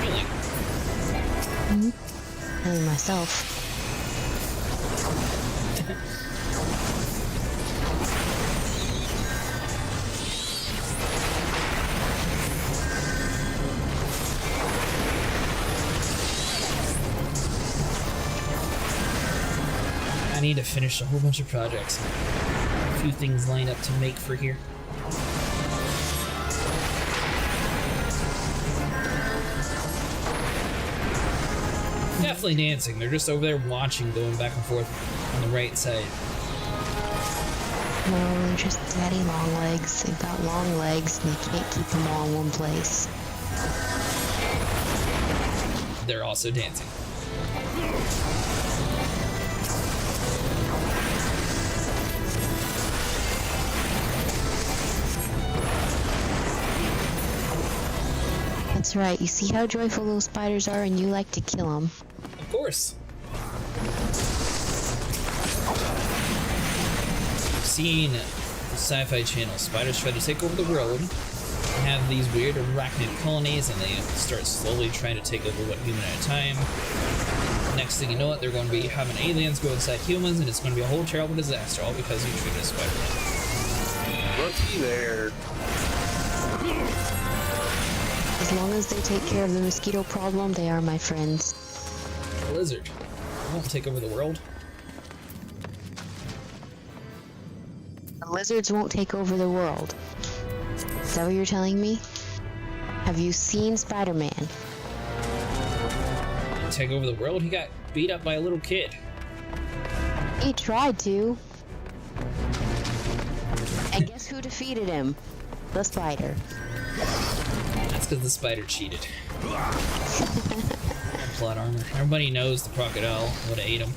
Really? Healing myself. I need to finish a whole bunch of projects. A few things lined up to make for here. Definitely dancing. They're just over there watching, going back and forth on the right side. No, they're just daddy long legs. They've got long legs and you can't keep them all in one place. They're also dancing. That's right. You see how joyful those spiders are and you like to kill them. Of course. I've seen the Sci-Fi Channel. Spiders try to take over the world. They have these weird arachnid colonies, and they start slowly trying to take over one human at a time. Next thing you know it, they're going to be having aliens go inside humans, and it's going to be a whole terrible disaster, all because you treated a spider. Looky there. As long as they take care of the mosquito problem, they are my friends. A lizard. They won't take over the world. The lizards won't take over the world. Is that what you're telling me? Have you seen Spider-Man? Take over the world? He got beat up by a little kid. He tried to. And guess who defeated him? The spider. That's because the spider cheated. Plot armor. Everybody knows the crocodile would have ate him.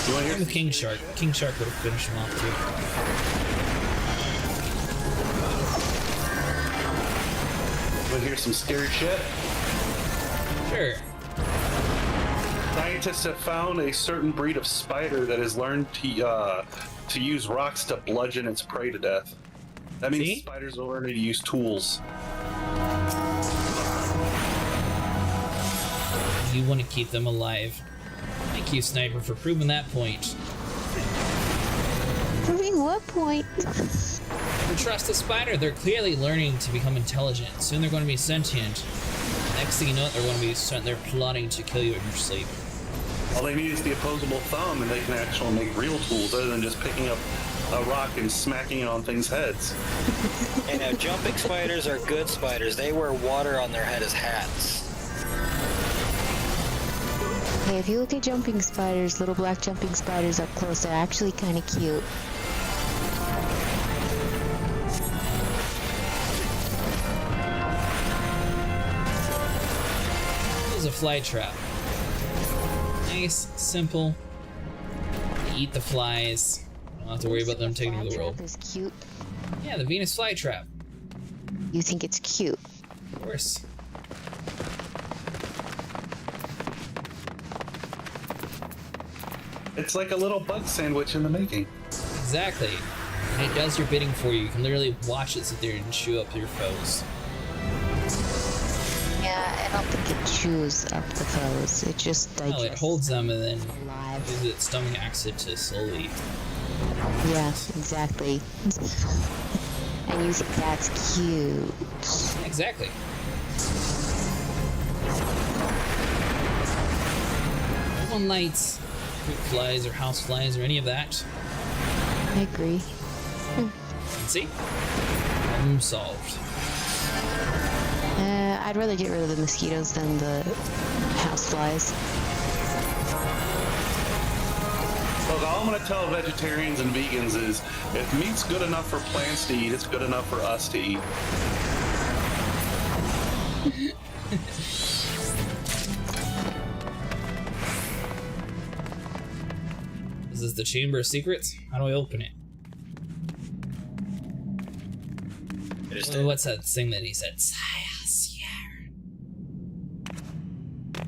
You want to I'm hear with King Shark. King Shark would have finished him off too. some scary shit? Sure. Scientists have found a certain breed of spider that has learned to use rocks to bludgeon its prey to death. That means See? spiders will learn to use tools. You want to keep them alive. Thank you, Sniper, for proving that point. Proving what point? Never trust a spider. They're clearly learning to become intelligent. Soon they're going to be sentient. Next thing you know, they're going to be they're plotting to kill you in your sleep. All they need is the opposable thumb, and they can actually make real tools other than just picking up a rock and smacking it on things' heads. And now, jumping spiders are good spiders. They wear water on their head as hats. Hey, if you look at jumping spiders, little black jumping spiders up close, they're actually kind of cute. This is a fly trap. Nice, simple. They eat the flies. Don't have to worry about them taking over the world. Flytrap is cute. Yeah, the Venus flytrap. You think it's cute? Of course. It's like a little bug sandwich in the making. Exactly. And it does your bidding for you. You can literally watch it sit there and chew up your foes. I don't think it chews up the foes. It just digests. No, it holds them and then alive. uses its stomach acid to slowly. Yeah, exactly. And you think that's cute. Exactly. No one likes fruit flies or house flies or any of that. I agree. And see? Problem solved. I'd rather get rid of the mosquitoes than the houseflies. Look, all I'm going to tell vegetarians and vegans is if meat's good enough for plants to eat, it's good enough for us to eat. Is this the Chamber of Secrets? How do I open it? What's that thing that he said?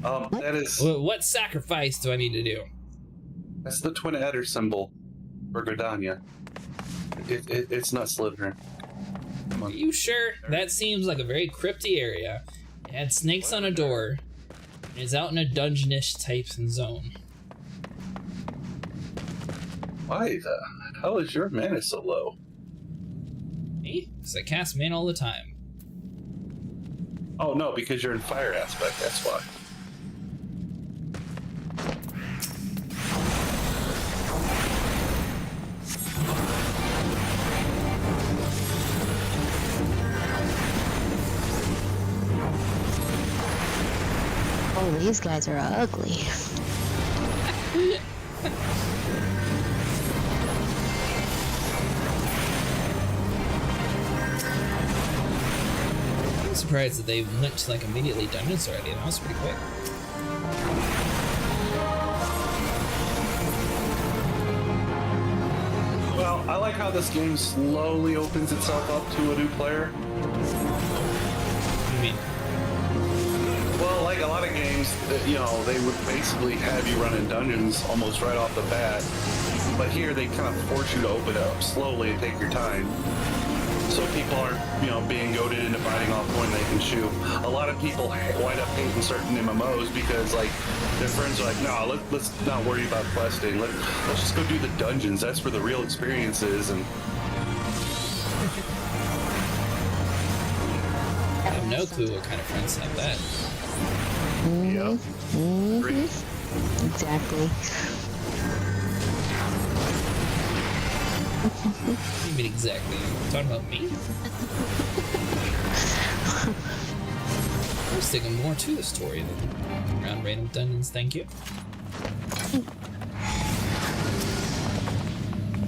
That is... What sacrifice do I need to do? That's the twin adder symbol for Gridania. It's not Slytherin. Come Are on. you sure? That seems like a very crypty area. It had snakes on a door. And it's out in a dungeonish type zone. Why the hell is your mana so low? Me? Because I cast mana all the time. Oh no, because you're in fire aspect, that's why. Oh, these guys are ugly. I'm surprised that they went to like immediately dungeons already. That was pretty quick. Well, I like how this game slowly opens itself up to a new player. What do you mean? Well, like a lot of games, you know, they would basically have you run in dungeons almost right off the bat. But here, they kind of force you to open it up slowly and take your time. So people aren't, you know, being goaded into biting off more than they can chew. A lot of people wind up hating certain MMOs because, like, their friends are like, no, let's not worry about questing. Let's just go do the dungeons. That's where the real experience is. And I have no clue what kind of friends have that. yeah, great. Exactly. What do you mean exactly? You're talking about me? I was thinking more to the story than around random dungeons, thank you.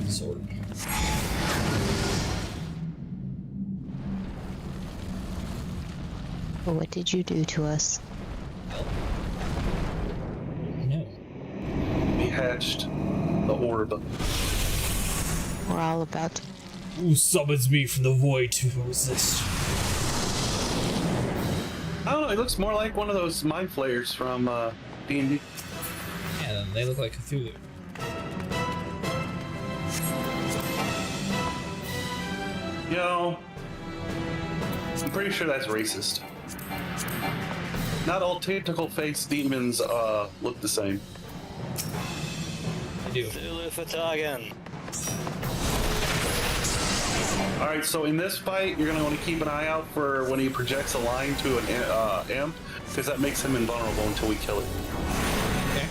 Sort of. Well, what did you do to us? No. We hatched the orb. We're all about to... Who summons me from the void to resist? I don't know, it looks more like one of those mind flayers from D&D. Yeah, they look like Cthulhu. You know, I'm pretty sure that's racist. Not all tentacle-faced demons look the same. I do. Thulufatagan. Alright, so in this fight, you're going to want to keep an eye out for when he projects a line to an imp, because that makes him invulnerable until we kill it. Okay.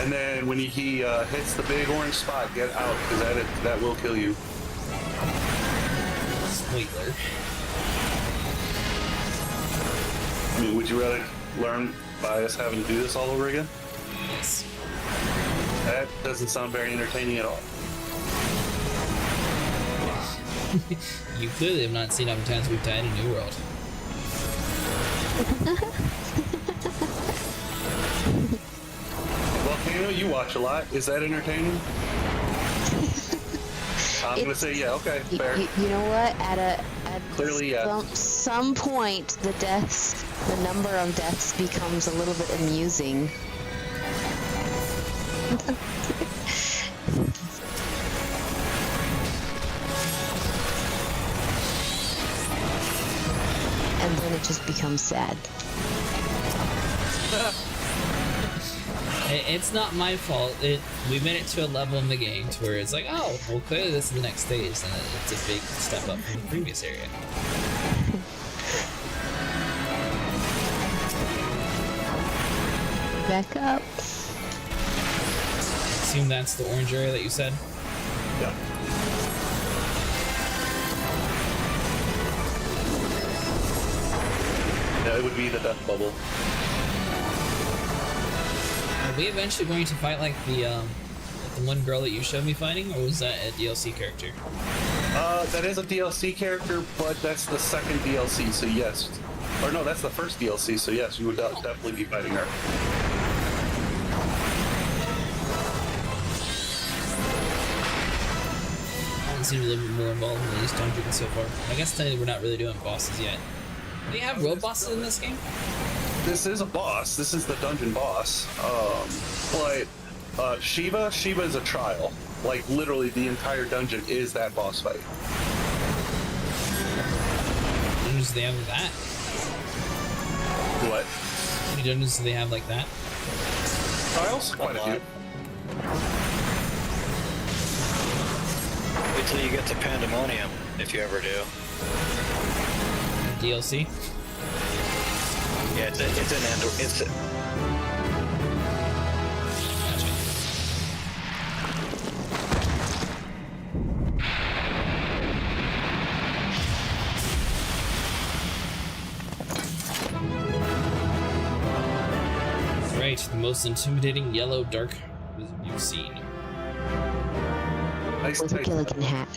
And then when he hits the big orange spot, get out, because that will kill you. Spoiler. I mean, would you rather learn by us having to do this all over again? Yes. That doesn't sound very entertaining at all. You clearly have not seen how many times we've died in New World. Well, Kano, you watch a lot. Is that entertaining? I'm going to say, yeah, okay, fair. You know what? At Clearly, yeah. some point, the number of deaths becomes a little bit amusing. And then it just becomes sad. It's not my fault. We made it to a level in the game to where it's like, oh, well, clearly this is the next stage, and it's a big step up from the previous area. Back up. Assume that's the orange area that you said? Yeah. Yeah, it would be the death bubble. Are we eventually going to fight like the one girl that you showed me fighting, or was that a DLC character? That is a DLC character, but that's the second DLC, so yes. Or no, that's the first DLC, so yes, you would definitely be fighting her. I seem a little bit more involved in these dungeons so far. I guess technically we're not really doing bosses yet. Do you have road bosses in this game? This is a boss. This is the dungeon boss. But Shiva is a trial. Like, literally, the entire dungeon is that boss fight. Dungeons do they have that? What? How many dungeons do they have like that? Trials? Quite a few. Wait till you get to Pandemonium, if you ever do. DLC? Yeah, it's an Andor. It's Gotcha. Right, the most intimidating yellow dark wisp you've seen. Nice With a take. Gilligan hat.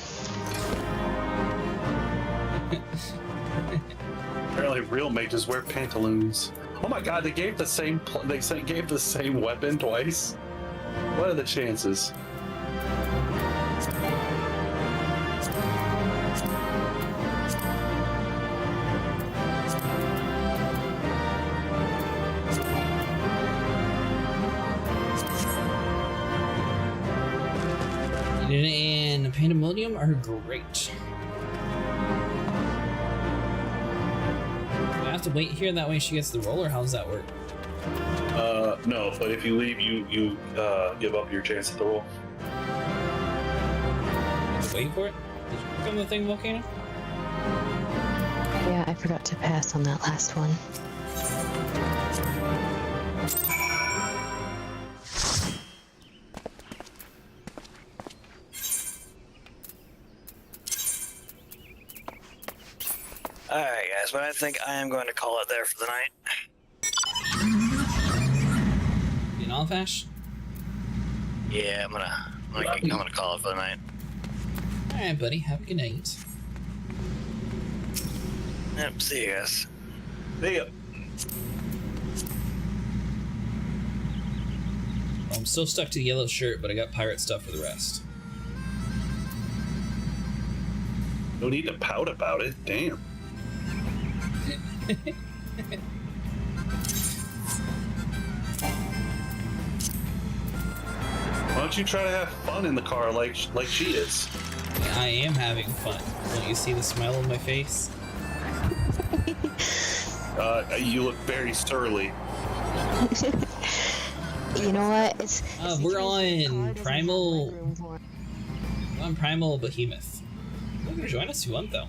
Apparently, real mages wear pantaloons. Oh my god, they gave the same gave the same weapon twice. What are the chances? And Pandemonium are great. I have to wait here, that way she gets the roll, or how does that work? No, but if you leave, you give up your chance at the roll. Wait for it? Did you become the thing, Volcano? Yeah, I forgot to pass on that last one. alright, guys, but I think I am going to call it there for the night. In all fash? Yeah, I'm gonna call it for the night. Alright, buddy, have a good night. Yep, see you guys. See ya. I'm still stuck to the yellow shirt, but I got pirate stuff for the rest. No need to pout about it. Damn. Why don't you try to have fun in the car like she is? I am having fun. Don't you see the smile on my face? You look very surly. You know what? It's We're because the car on doesn't have Primal. legroom for it. We're on Primal Behemoth. You're gonna join us if you want, though.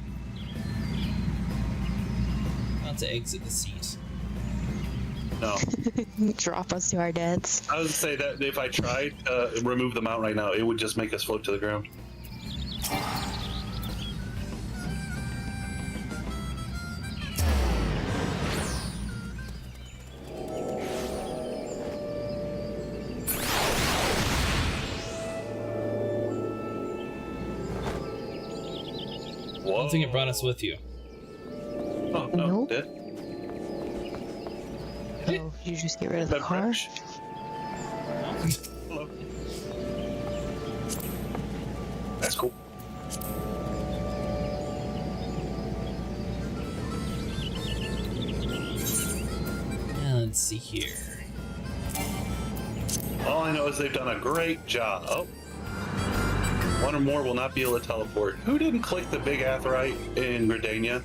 Not to exit the seat. No. Drop us to our deaths. I would say that if I tried to remove the mount right now, it would just make us float to the ground. I don't think it brought us with you. Oh, no, Nope. did? Oh, you just get rid of the That car? crash. Hello. That's cool. Let's see here. All I know is they've done a great job. Oh. One or more will not be able to teleport. Who didn't click the big aetheryte in Gridania?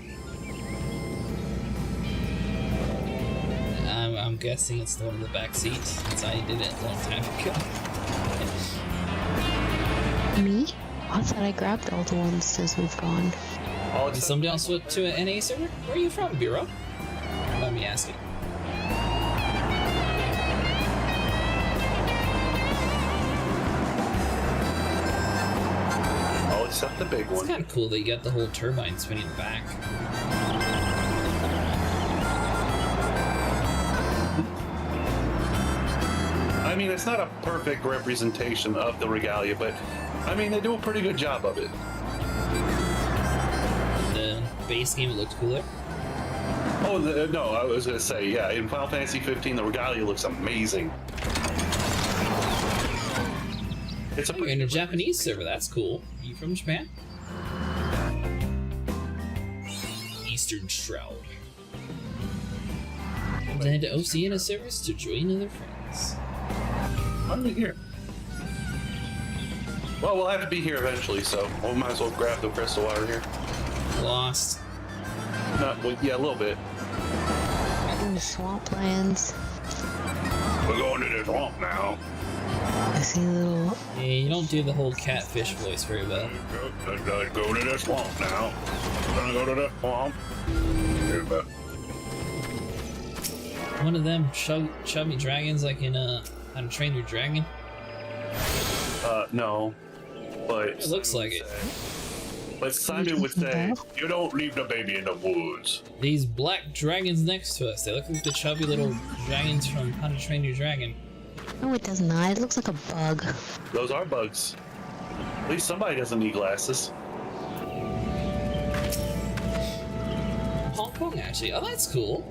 I'm I'm guessing it's the one in the back seat, since I did it a long time ago. Me? I thought I grabbed all the ones since we've gone. Did somebody else went to an NA server? Where are you from, Bureau? Let me asking. Oh, except the big It's one. kind of cool that you got the whole turbine spinning in the back. I mean, it's not a perfect representation of the regalia, but I mean, they do a pretty good job of it. The base game looked cooler. Oh, no, I was going to say, yeah, in Final Fantasy XV, the regalia looks amazing. It's a Oh, you're in a Japanese server, that's cool. You from Japan? Eastern Shroud. Come to head to OC in a service to join other friends. I'm here. Well, we'll have to be here eventually, so we might as well grab the crystal water here. Lost. Well, yeah, a little bit. In the swamplands. We're going to the swamp now. I see little. Yeah, you don't do the whole catfish voice very well. Let's go to the swamp now. We're gonna go to the swamp. One of them chubby dragons like in How to Train Your Dragon? No. But It looks like it. But Simon would say, you don't leave the baby in the woods. These black dragons next to us, they look like the chubby little dragons from How to Train Your Dragon. No, it does not. It looks like a bug. Those are bugs. At least somebody doesn't need glasses. Hong Kong, actually. Oh, that's cool.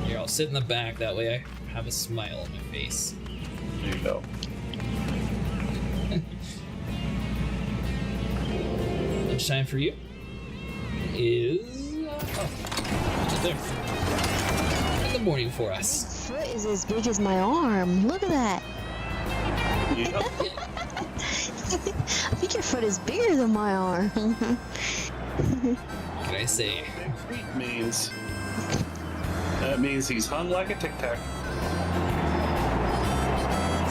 Here, I'll sit in the back, that way I have a smile on my face. There you go. Lunchtime for you is... just there. In the morning for us. His foot is as big as my arm. Look at that. Yep. I think your foot is bigger than my arm. What can I say? Big feet means... That means he's hung like a tic-tac.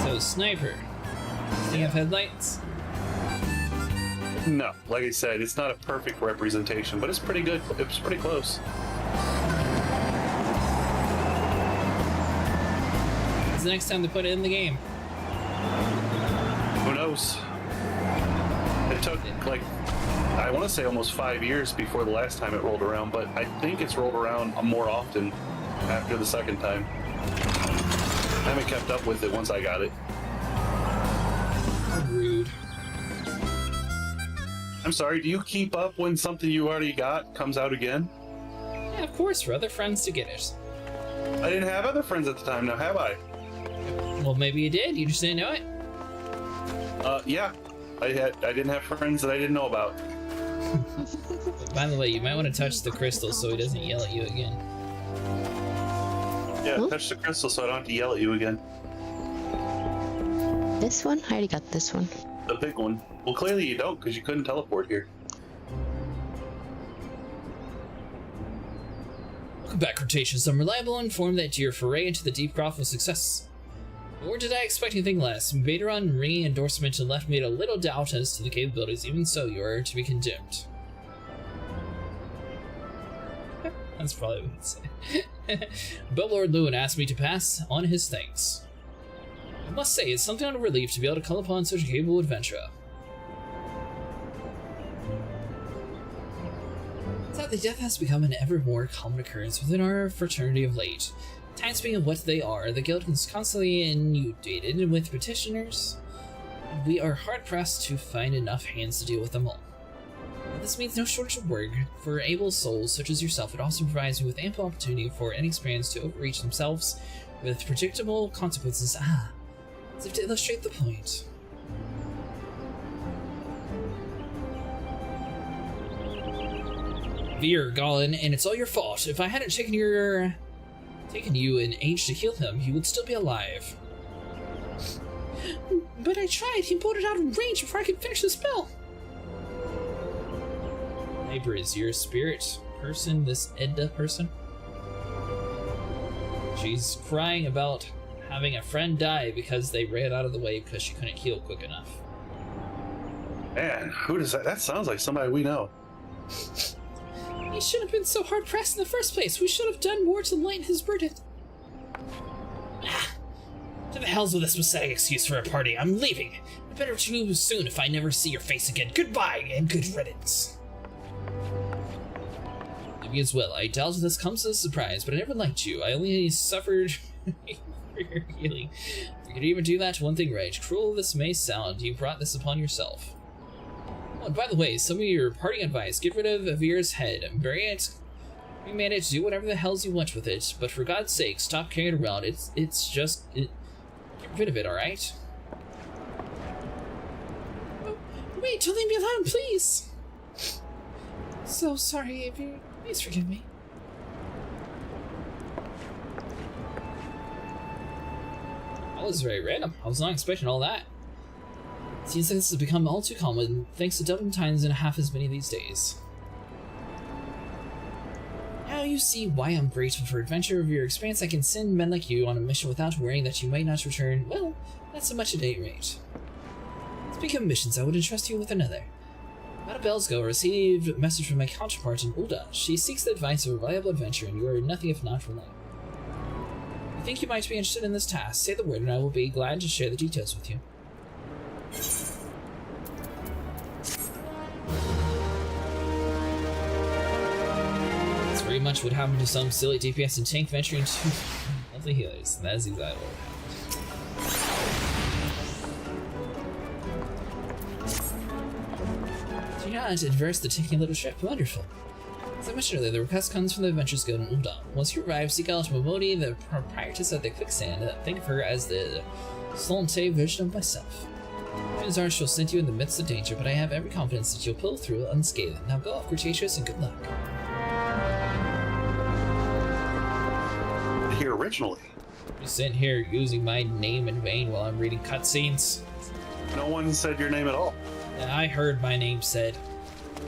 So, sniper. Do you have headlights? No, like I said, it's not a perfect representation, but it's pretty good. It's pretty close. When's the next time they put it in the game? Who knows? It took, like, I want to say almost 5 years before the last time it rolled around, but I think it's rolled around more often after the second time. I haven't kept up with it once I got it. Rude. I'm sorry, do you keep up when something you already got comes out again? Yeah, of course, for other friends to get it. I didn't have other friends at the time, now have I? Well, maybe you did, you just didn't know it. Yeah. I didn't have friends that I didn't know about. By the way, you might want to touch the crystal so he doesn't yell at you again. Yeah, Huh? touch the crystal so I don't have to yell at you again. This one? I already got this one. The big one. Well, clearly you don't, because you couldn't teleport here. Welcome back, Cretaceous. I'm reliable and informed that your foray into the deep graph was a success. Nor did I expect anything less. Vaderon ringing endorsement and left me at a little doubt as to the capabilities. Even so, you are to be condemned. That's probably what I'd say. But Lord Lewin asked me to pass on his thanks. I must say, it's something of a relief to be able to call upon such a capable adventurer. Sadly, death has become an ever more common occurrence within our fraternity of late. Times being what they are, the guild is constantly inundated with petitioners, and we are hard-pressed to find enough hands to deal with them all. This means no shortage of work for able souls such as yourself. It also provides me with ample opportunity for inexperienced to overreach themselves with predictable consequences. As if to illustrate the point. Veer, Gollin, and it's all your fault. If I hadn't taken you an age to heal him, he would still be alive. But I tried. He pulled it out of range before I could finish the spell. Neighbor, is your spirit person this Edda person? She's crying about having a friend die because they ran out of the way because she couldn't heal quick enough. Man, who does that? That sounds like somebody we know. He shouldn't have been so hard-pressed in the first place. We should have done more to lighten his burden. To the hells with this pathetic excuse for a party. I'm leaving. I better too soon if I never see your face again. Goodbye and good riddance. Maybe as well. I doubt this comes as a surprise, but I never liked you. I only suffered for your healing. If you could even do that one thing right, cruel this may sound, you brought this upon yourself. Oh, and by the way, some of your parting advice, get rid of Avira's head and bury it. You manage to do whatever the hells you want with it, but for God's sake, stop carrying it around. Get rid of it, alright? Oh, wait, don't leave me alone, please! So sorry, Avira. Please forgive me. That was very random. I was not expecting all that. Seems like this has become all too common, thanks to doubling times and half as many these days. Now you see why I'm grateful for adventure of your experience. I can send men like you on a mission without worrying that you might not return, well, not so much at any rate. Speaking of missions, I would entrust you with another. About a bells ago, I received a message from my counterpart in Ulda. She seeks the advice of a reliable adventurer, and you are nothing if not reliable. I think you might be interested in this task. Say the word, and I will be glad to share the details with you. That's very much what happened to some silly DPS and tank venturing to lovely healers. That is exactly what happened. Do you not adverse the taking a little trip? Wonderful. As I mentioned earlier, the request comes from the Adventures Guild in Ul'dah. Once you arrive, seek out Momodi, the proprietress of the Quicksand. Think of her as the Solente version of myself. Chances are she'll send you in the midst of danger, but I have every confidence that you'll pull through unscathed. Now go off, Cretaceous, and good luck. Here originally. You're sitting here using my name in vain while I'm reading cutscenes. No one said your name at all. And I heard my name said.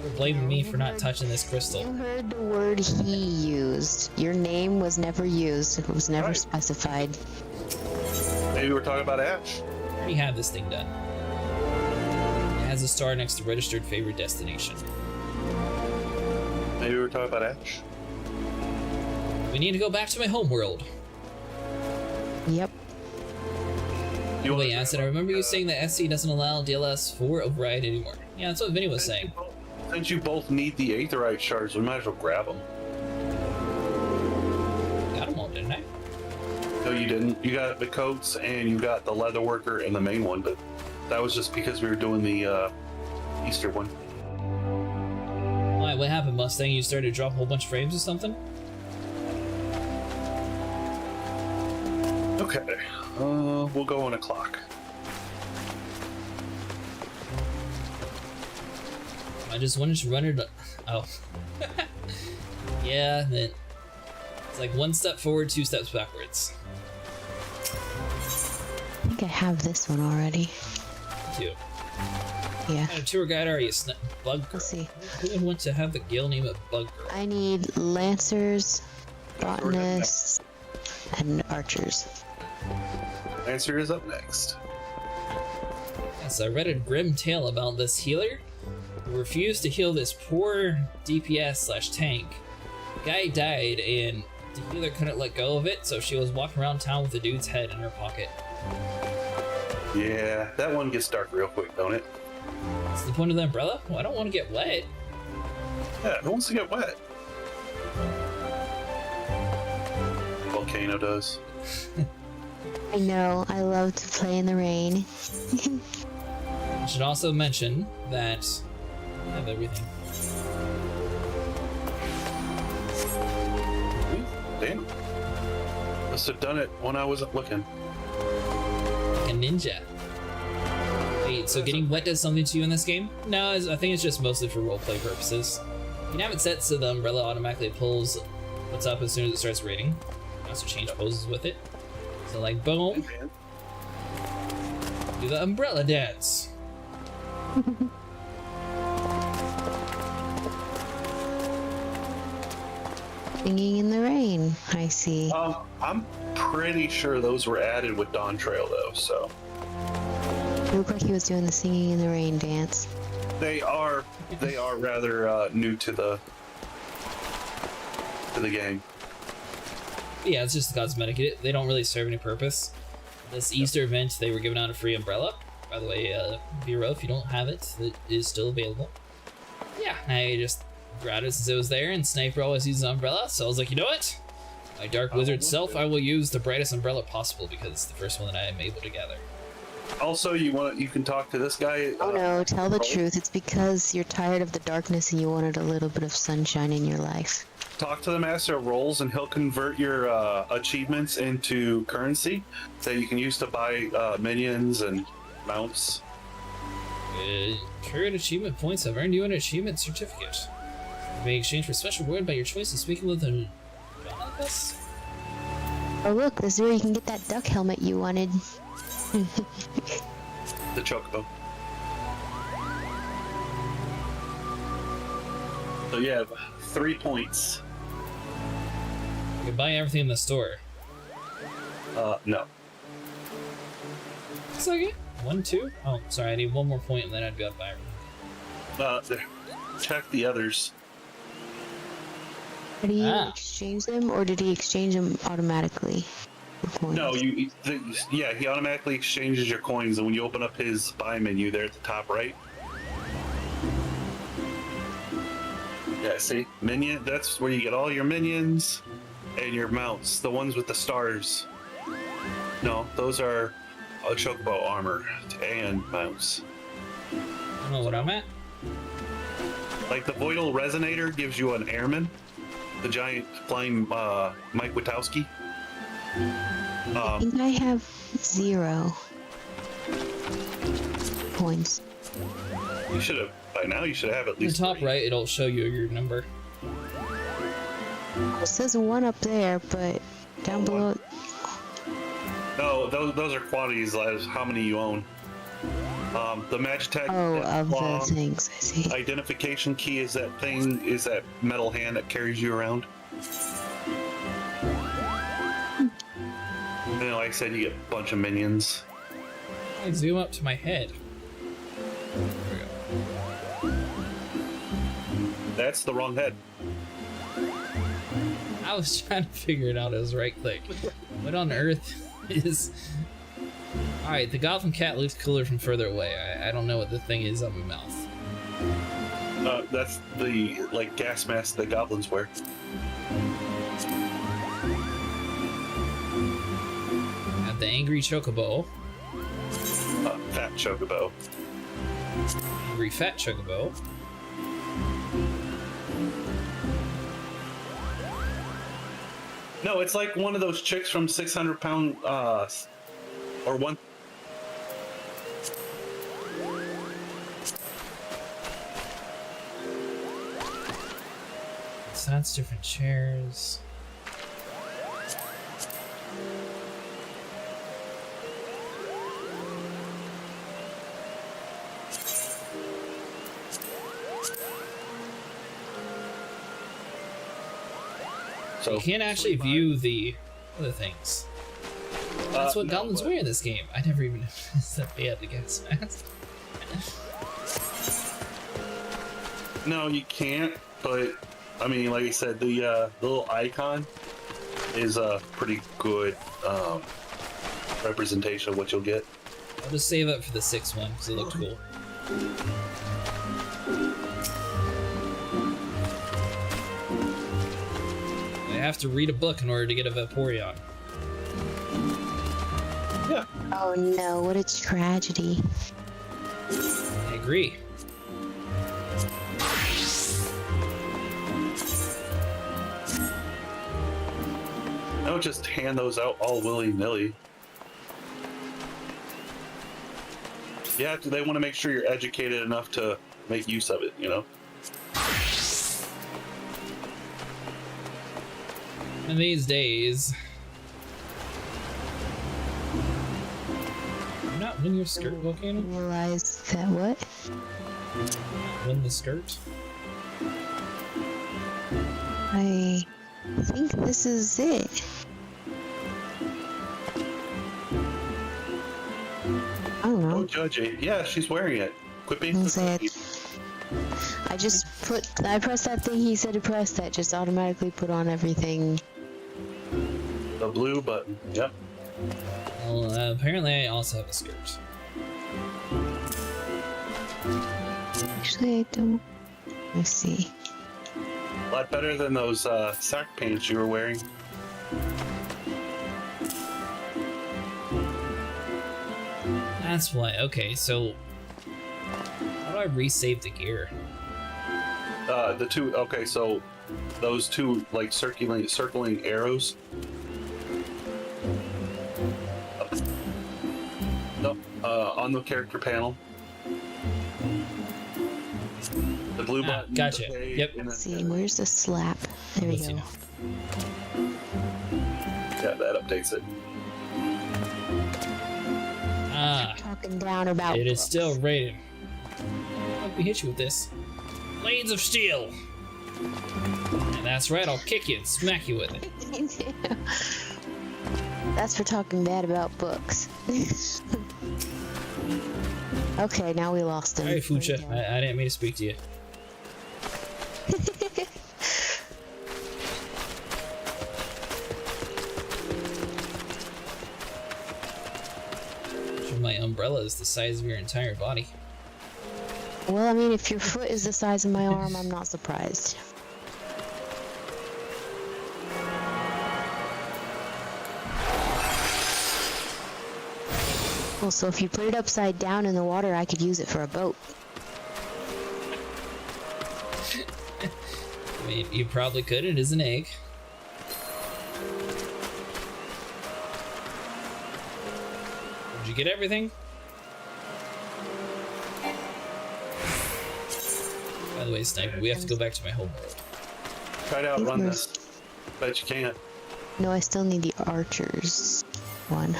You're blaming me for not touching this crystal. You heard the word he used. Your name was never used. It was never specified. Maybe we're talking about Ash. I already have this thing done. It has a star next to registered favorite destination. Maybe we're talking about Ash. We need to go back to my home world. Yep. Anyway, Acid, I remember you saying that SC doesn't allow DLS 4 override anymore. Yeah, that's what Vinny was saying. Since you both need the Aetherite shards, we might as well grab them. Got them all, didn't I? No, you didn't. You got the coats and you got the leather worker and the main one, but that was just because we were doing the Easter one. Alright, what happened, Mustang? You started to drop a whole bunch of frames or something? Okay, we'll go on a clock. I just wanted to run it. Oh. Yeah, then it's like one step forward, 2 steps backwards. I think I have this one already. 2. Yeah. What kind of tour guide are you, Bug Girl? Let's see. Who would want to have the guild name of Bug Girl? I need lancers, botanists, and archers. Answer is up next. Yes, I read a grim tale about this healer who refused to heal this poor DPS/tank. The guy died, and the healer couldn't let go of it, so she was walking around town with the dude's head in her pocket. Yeah, that one gets dark real quick, don't it? What's the point of the umbrella? Well, I don't want to get wet. Yeah, who wants to get wet? Volcano does. I know, I love to play in the rain. I should also mention that I have everything. Damn. Must have done it when I wasn't looking. Like a ninja. Wait, so getting wet does something to you in this game? No, I think it's just mostly for roleplay purposes. You can have it set so the umbrella automatically pulls what's up as soon as it starts raining. You can also change poses with it. So like, boom. Do the umbrella dance. Singing in the rain, I see. I'm pretty sure those were added with Dawn Trail though, so It looked like he was doing the singing in the rain dance. they are rather new to the game. Yeah, it's just cosmetic. They don't really serve any purpose. This Easter event, they were giving out a free umbrella. By the way, Vero, if you don't have it, it is still available. Yeah, I just grabbed it since it was there, and Sniper always uses an umbrella, so I was like, you know what? My Dark Wizard self, I will use the brightest umbrella possible because it's the first one that I am able to gather. Also, you can talk to this guy. Oh no, tell the truth. It's because you're tired of the darkness and you wanted a little bit of sunshine in your life. Talk to the Master of Rolls, and he'll convert your achievements into currency that you can use to buy minions and mounts. Current achievement points have earned you an achievement certificate. You may exchange for a special word by your choice of speaking with an anonymous. Oh look, this is where you can get that duck helmet you wanted. The Chocobo. So you have 3 points. You can buy everything in the store. No. Second. 1, 2. Oh, sorry, I need one more point and then I'd be able to buy everything. Check the others. Did he exchange them, or did he exchange them automatically? For coins? No, he automatically exchanges your coins, and when you open up his buy menu there at the top right. Yeah, see? Minion, that's where you get all your minions and your mounts, the ones with the stars. No, those are Chocobo armor and mounts. I don't know what I'm at. Like the Voidal Resonator gives you an airman, the giant flying Mike Witowski. I think I have 0 coins. You should have, by now, you should have at In the least top 3. right, it'll show you your number. It says 1 up there, but down below. No, those are quantities, as how many you own. The Magitech Of claw the things, I see. identification key is that metal hand that carries you around. And then, like I said, you get a bunch of minions. I zoom up to my head. There we go. That's the wrong head. I was trying to figure it out as right click. What on earth is... Alright, the Goblin Cat looks cooler from further away. I don't know what the thing is on my mouth. That's the, gas mask the goblins wear. At the Angry Chocobo. Fat Chocobo. Angry Fat Chocobo. No, it's like one of those chicks from 600 Pound, or one. So that's different chairs. So You can't actually view the other things. That's what no, goblins but- wear in this game. I never even noticed that they had the gas mask. No, you can't. But I mean, like I said, the little icon is a pretty good representation of what you'll get. I'll just save up for the 6th one because it looked cool. I have to read a book in order to get a Vaporeon. Yeah. Oh no, what a tragedy. I agree. Don't just hand those out all willy-nilly. Yeah, they want to make sure you're educated enough to make use of it, you know? In these days... You not win your skirt, Volcano? Realize that what? Win the skirt? I I think this is it. I don't know. Don't judge it. Yeah, she's wearing it. Quit being I'll so say it. cookie. I pressed that thing he said to press that just automatically put on everything. The blue button. Yep. Well, apparently I also have a skirt. Actually, I don't. Let me see. A lot better than those sack pants you were wearing. That's why. Okay, so how do I resave the gear? The two. Okay, so those two like circling arrows. Nope. On the character panel. The blue button. Gotcha. the page, Yep. and then- Let's see, where's the slap? There we Let's see go. now. Yeah, that updates it. Ah, Talking down about. it is still rated. Let me hit you with this. Blades of Steel! And that's right, I'll kick you and smack you with it. That's for talking bad about books. Okay, now we lost him. Alright, Fucha, Where'd he I didn't mean to speak to you. Sure, my umbrella is the size of your entire body. go? Well, I mean, if your foot is the size of my arm, I'm not surprised. Well, so if you put it upside down in the water, I could use it for a boat. I mean, you probably could, it is an egg. Did you get everything? By the way, Sniper, we have to go back to my home world. Try to outrun this. Bet you can't. No, I still need the archers one.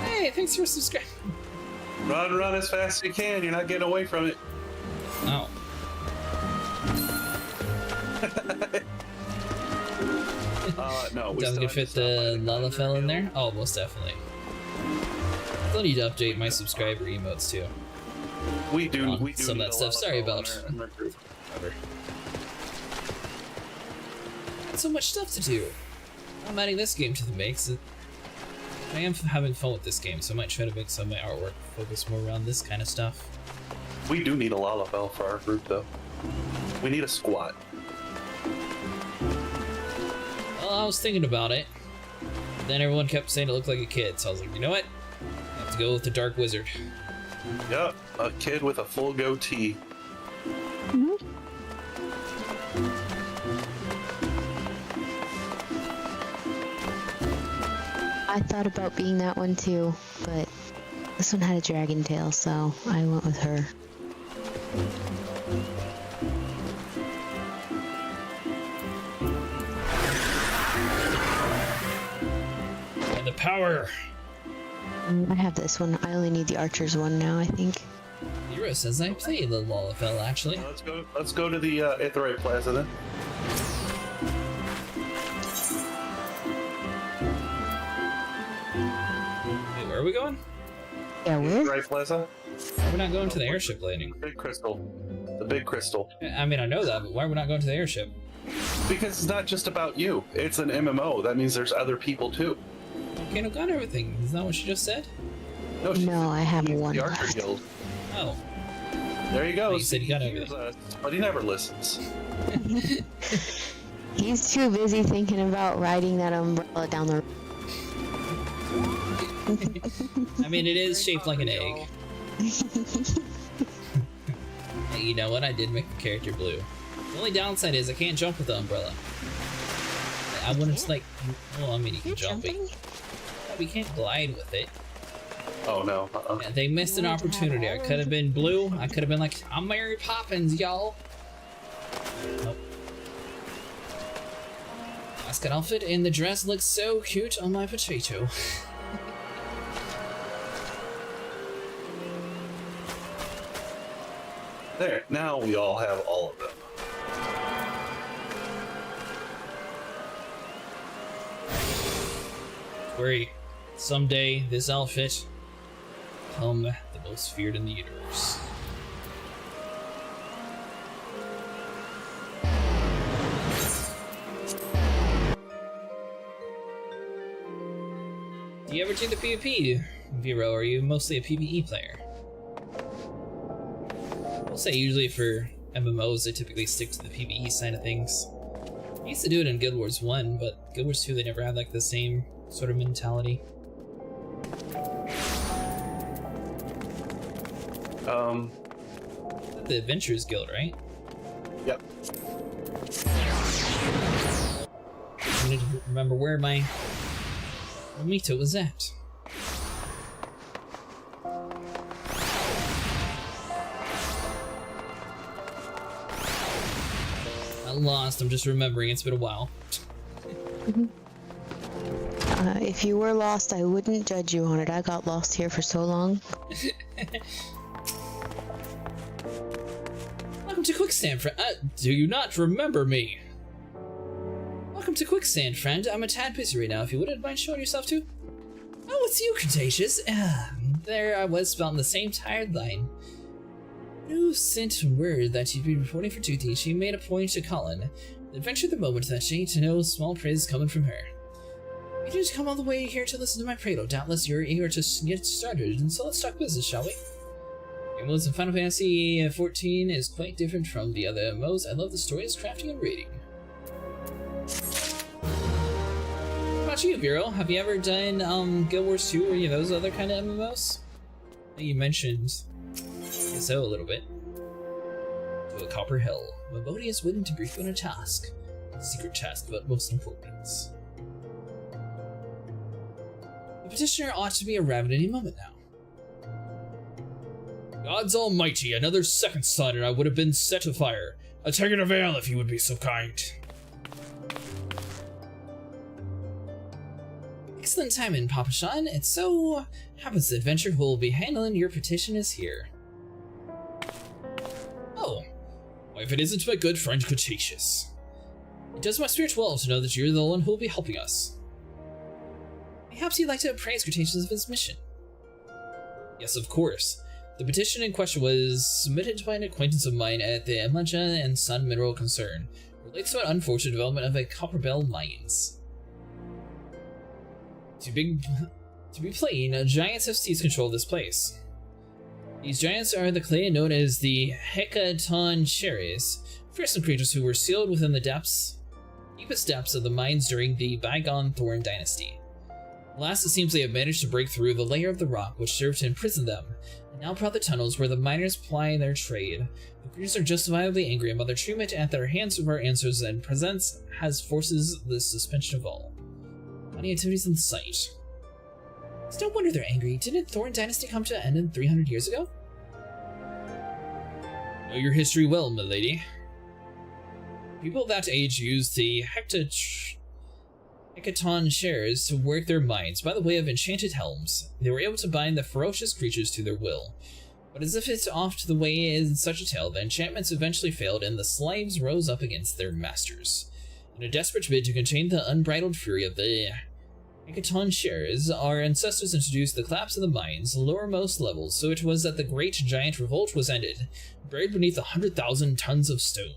Hey, thanks for subscribing. Run as fast as you can. You're not getting away from it. Oh. No. We Does still it have fit to stop by the Thunder Lalafell in Hill. there? Oh, most definitely. Still need to update my subscriber emotes too. We do. On We do. some of need that a stuff. lot of Sorry people about- in our group. Whatever. Got so much stuff to do. I'm adding this game to the mix. I am having fun with this game, so I might try to make some of my artwork focus more around this kind of stuff. We do need a Lalafell for our group, though. We need a squat. Well, I was thinking about it. Then everyone kept saying it looked like a kid, so I was like, you know what? I have to go with the Dark Wizard. Yep, a kid with a full goatee. I thought about being that one too, but this one had a dragon tail, so I went with her. And the power! I have this one. I only need the archers one now, I think. Hero says I played the Lalafell, actually. Let's go to the Aetheryte Plaza then. Wait, where are we going? Yeah, where? Aetheryte Plaza. We're not going to the airship landing. Big crystal. The big crystal. I mean, I know that, but why are we not going to the airship? Because it's not just about you. It's an MMO. That means there's other people too. Kano got everything. Isn't that what she just said? No, I have one The Archer left. Guild. Oh. There you go. You said you got He hears everything. us, but he never listens. He's too busy thinking about riding that umbrella down the road. I mean, it is shaped like an egg. Hey, you know what? I did make the character blue. The only downside is I can't jump with the umbrella. I wouldn't like. Well, I mean, you can You're jump it. jumping? But we can't glide with it. Oh no. Yeah, they missed an You want to have opportunity. I all could have been blue. I could have been like, I'm Mary Poppins, y'all. Nope. Mascot outfit and the dress looks so cute on my potato. There. Now we all have all of them. Worry, someday this outfit become the most feared in the universe. Do you ever do the PvP, Vero, or are you mostly a PvE player? I'll say usually for MMOs, I typically stick to the PvE side of things. I used to do it in Guild Wars 1, but Guild Wars 2, they never had like the same sort of mentality. The Adventurers Guild, right? Yep. I need to remember where my Mito was at. I'm lost, I'm just remembering, it's been a while. If you were lost, I wouldn't judge you on it. I got lost here for so long. Welcome to Quicksand, friend. Do you not remember me? Welcome to Quicksand, friend. I'm a tad busy right now. If you wouldn't mind showing yourself too. Oh, it's you, Cretaceous. There I was, spouting the same tired line. Who sent word that you'd be reporting for duty? She made a point to Colin. Adventure the moment that she to know small praise coming from her. You didn't come all the way here to listen to my prattle. Doubtless you're eager to get started, and so let's talk business, shall we? Your MMOs in Final Fantasy XIV is quite different from the other MMOs. I love the stories, crafting, and reading. What about you, Vero? Have you ever done Guild Wars 2 or any of those other kind of MMOs? I think you mentioned so a little bit. To a Copper Hill. Mabodi is willing to brief you on a task. A secret task of utmost importance. The petitioner ought to be arrived at any moment now. Gods almighty, another second son and I would have been set afire. I'd take it a veil if you would be so kind. Excellent timing, Papa Sean. It so happens the adventurer who will be handling your petition is here. Oh, well, if it isn't my good friend Cretaceous. It does my spirit well to know that you're the one who will be helping us. Perhaps you'd like to appraise Cretaceous of his mission. Yes, of course. The petition in question was submitted by an acquaintance of mine at the Emaja and Sun Mineral Concern. It relates to an unfortunate development of a Copperbell mines. To be plain, giants have seized control of this place. These giants are the clay known as the Thaumaturge, fearsome creatures who were sealed within the deepest depths of the mines during the bygone Thorn dynasty. Alas, it seems they have managed to break through the layer of the rock which served to imprison them, and now proud the tunnels where the miners ply their trade. The creatures are justifiably angry about their treatment at their hands of our answers and presents has forces the suspension of all. Mighty activities in sight. It's no wonder they're angry. Didn't Thorn dynasty come to an end 300 years ago? Know your history well, milady. People of that age used the Hecaton shares to work their mines by the way of enchanted helms. They were able to bind the ferocious creatures to their will. But as if it's oft the way in such a tale, the enchantments eventually failed and the slaves rose up against their masters. In a desperate bid to contain the unbridled fury of the Hecaton shares, our ancestors introduced the collapse of the mines' lowermost levels, so it was that the great giant revolt was ended, buried beneath 100,000 tons of stone.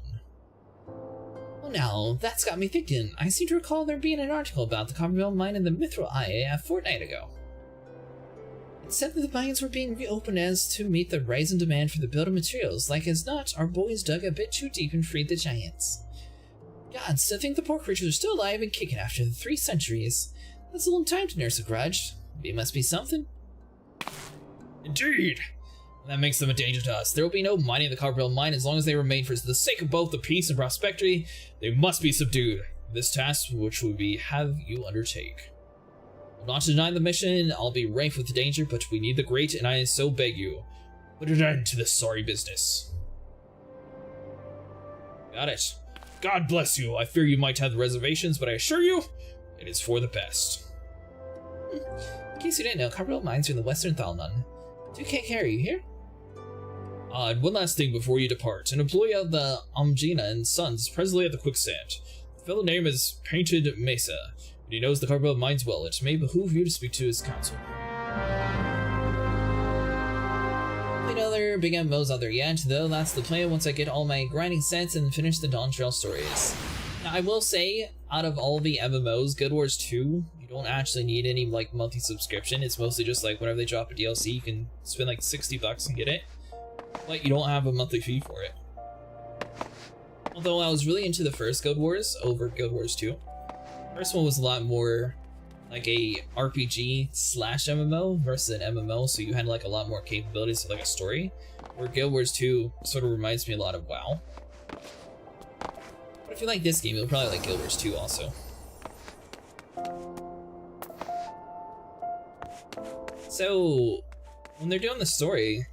Well now, that's got me thinking. I seem to recall there being an article about the Copperbell mine in the Mithril Eye a fortnight ago. It said that the mines were being reopened as to meet the rising demand for the building materials. Like as not, our boys dug a bit too deep and freed the giants. Gods, to think the poor creatures are still alive and kicking after the 3 centuries. That's a long time to nurse a grudge. It must be something. Indeed! That makes them a danger to us. There will be no mining the Copperbell mine as long as they remain. For the sake of both the peace and prosperity, they must be subdued. This task which we have you undertake. Not to deny the mission, I'll be rife with danger, but we need the great, and I so beg you, put an end to this sorry business. Got it. God bless you. I fear you might have reservations, but I assure you, it is for the best. In case you didn't know, Copperbell mines are in the western Thalnon. Do take care, you hear? And one last thing before you depart. An employee of the Amgina and Sons is presently at the Quicksand. The fellow name is Painted Mesa. But he knows the Copperbelt mines well. It may behoove you to speak to his council. No other big MMOs out there yet, though that's the plan once I get all my grinding sets and finish the Dawn Trail stories. Now, I will say, out of all the MMOs, Guild Wars 2, you don't actually need any, like, monthly subscription. It's mostly just, like, whenever they drop a DLC, you can spend, like, $60 and get it. But you don't have a monthly fee for it. Although I was really into the first Guild Wars over Guild Wars 2. The first one was a lot more like a RPG slash MMO versus an MMO, so you had like a lot more capabilities of like a story, where Guild Wars 2 sort of reminds me a lot of WoW. But if you like this game, you'll probably like Guild Wars 2 also. So, when they're doing the story,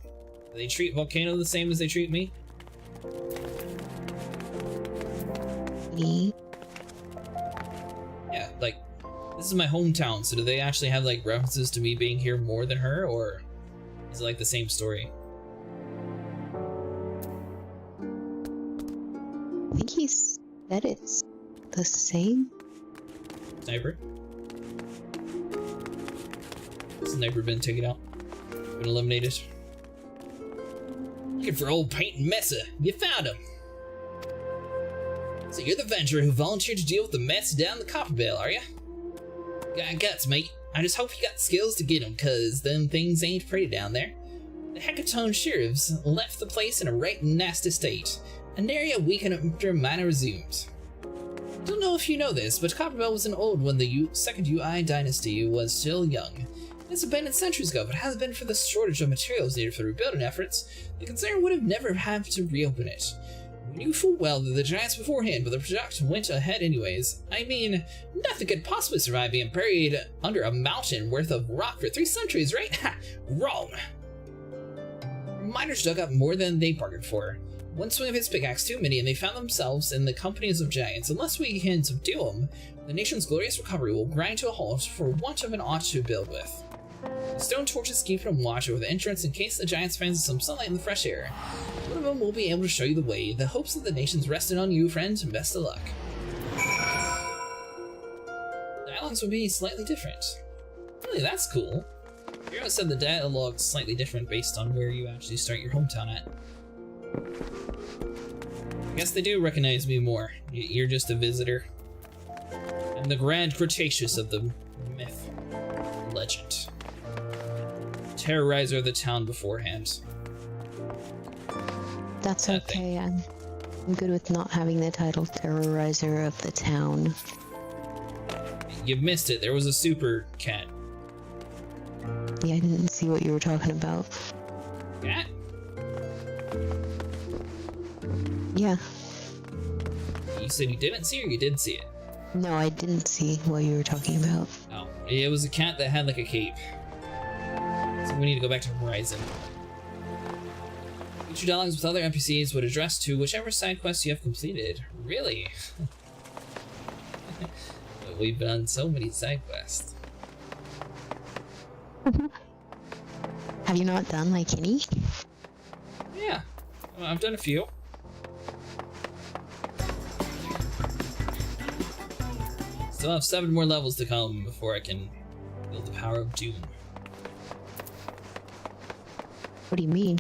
do they treat Volcano the same as they treat me? Yeah, like, this is my hometown, so do they actually have like references to me being here more than her, or is it like the same story? I think he said it's the same. Sniper? Sniper been taken out. Been eliminated. Looking for old Paint and Mesa. You found him! So you're the venturer who volunteered to deal with the mess down the Copperbelt, are ya? Got guts, mate. I just hope you got the skills to get them, cause them things ain't pretty down there. The Hecaton sheriffs left the place in a right nasty state, an area weakened after Mana resumed. Don't know if you know this, but Copperbelt was an old when the second UI dynasty was still young. It's abandoned centuries ago, but had it been for the shortage of materials needed for the rebuilding efforts, the concern would have never had to reopen it. We knew full well that the giants beforehand, but the project went ahead anyways. I mean, nothing could possibly survive being buried under a mountain worth of rock for 3 centuries, right? Ha! Wrong! Miners dug up more than they bargained for. One swing of his pickaxe too many, and they found themselves in the companies of giants. Unless we can subdue them, the nation's glorious recovery will grind to a halt for want of an ought to build with. The stone torches keep them watch over the entrance in case the giants find some sunlight in the fresh air. One of them will be able to show you the way. The hopes of the nations rested on you, friends, and best of luck. Dialogues will be slightly different. Really, that's cool. Hero said the dialogue's slightly different based on where you actually start your hometown at. I guess they do recognize me more. You're just a visitor. I'm the Grand Cretaceous of the myth. Legend. Terrorizer of the town beforehand. That's That okay. I'm good with not having the title Terrorizer of the Town. You've missed it. There was a super cat. Yeah, I didn't see what you were talking about. Cat? Yeah. You said you didn't see, or you did see it? No, I didn't see what you were talking about. Oh, it was a cat that had like a cape. So we need to go back to Horizon. Future dialogues with other NPCs would address to whichever side quest you have completed. Really? But we've done so many side quests. Have you not done like any? Yeah, I've done a few. Still have 7 more levels to come before I can build the power of Doom. What do you mean?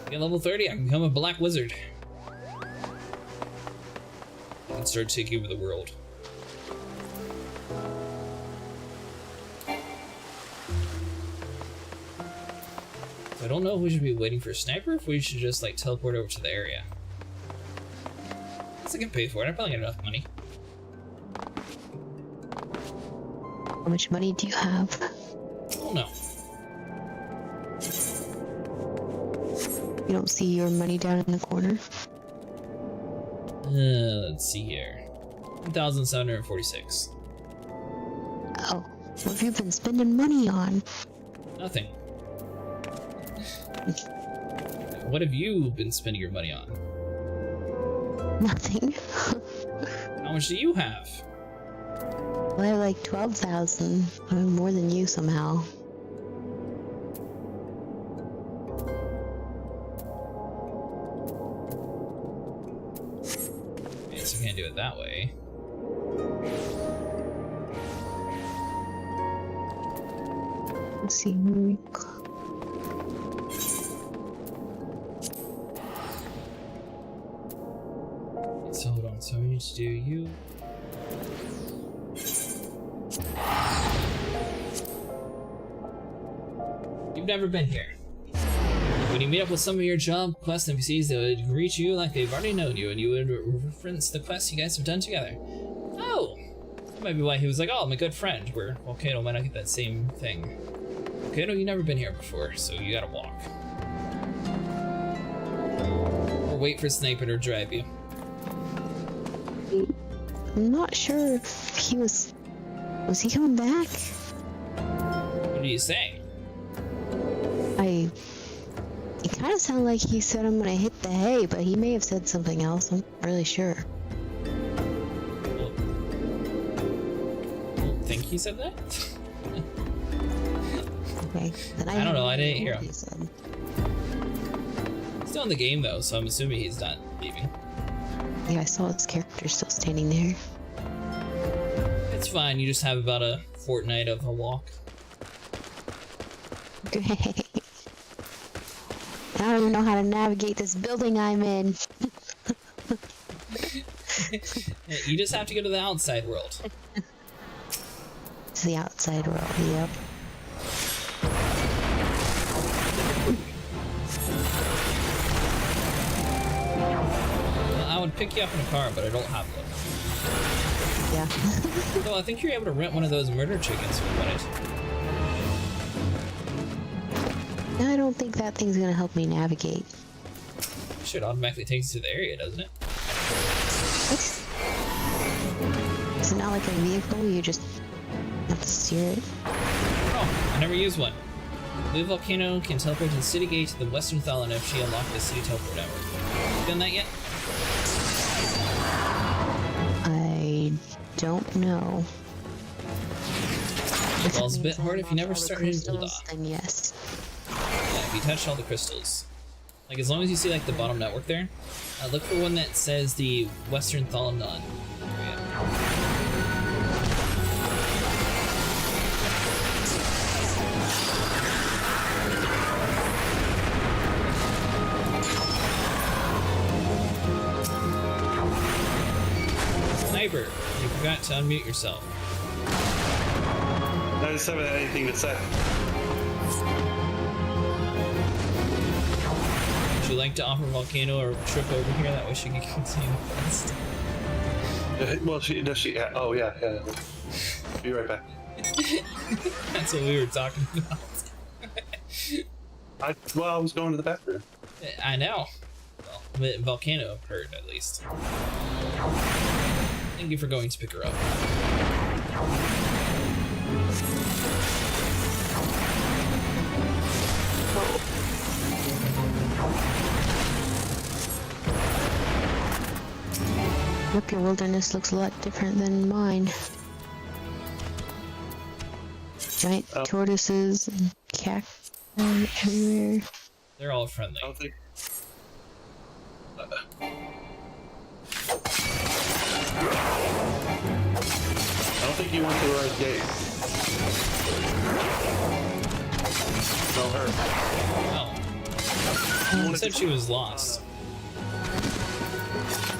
At level 30, I can become a black wizard. I can start taking over the world. So I don't know if we should be waiting for a sniper, or if we should just like teleport over to the area. I guess I can pay for it. I probably got enough money. How much money do you have? Oh no. You don't see your money down in the corner? Let's see here. 1,746. Oh, what have you been spending money on? Nothing. What have you been spending your money on? Nothing. How much do you have? Well, I have like 12,000. I'm more than you somehow. Okay, so we can't do it that way. Let's see. So hold on, so I need to do you. You've never been here. When you meet up with some of your job quest NPCs, they would greet you like they've already known you, and you would reference the quests you guys have done together. Oh! That might be why he was like, oh, I'm a good friend, where Volcano might not get that same thing. Volcano, you've never been here before, so you gotta walk. Or wait for Sniper to drive you. I'm not sure if he was... Was he coming back? What do you say? It kind of sounded like he said I'm gonna hit the hay, but he may have said something else. I'm not really sure. Well, I don't think he said that? Okay. Then I don't know, I didn't hear what him. he said. Still in the game though, so I'm assuming he's not leaving. Yeah, I saw his character still standing there. It's fine, you just have about a fortnight of a walk. Great. I don't even know how to navigate this building I'm in. You just have to go to the outside world. It's the outside world, yep. Well, I would pick you up in a car, but I don't have one. Yeah. Well, I think you're able to rent one of those murder chickens if you wanted. I don't think that thing's gonna help me navigate. Shit automatically takes you to the area, doesn't it? What? Is it not like a vehicle? You just have to steer it? Oh, I never used one. Blue Volcano can teleport to the city gate to the Western Thalon if she unlocked the city teleport network. You done that yet? I don't know. Well, it's a bit hard if you never started in crystals, Ul'dah. then yes. Yeah, if you touched all the crystals. Like, as long as you see, like, the bottom network there, look for one that says the Western Thalon area. Sniper, you forgot to unmute yourself. I just haven't had anything to say. Would you like to offer Volcano a trip over here? That way she can continue the quest. Well, does she? Yeah. Oh, yeah. Be right back. That's what we were talking about. I was going to the bathroom. I know. Well, Volcano heard, at least. Thank you for going to pick her up. Look, your wilderness looks a lot different than mine. Giant tortoises and cacti everywhere. They're all friendly. I don't think. I don't think you went to the right gate. No, her. Oh. She said she was lost.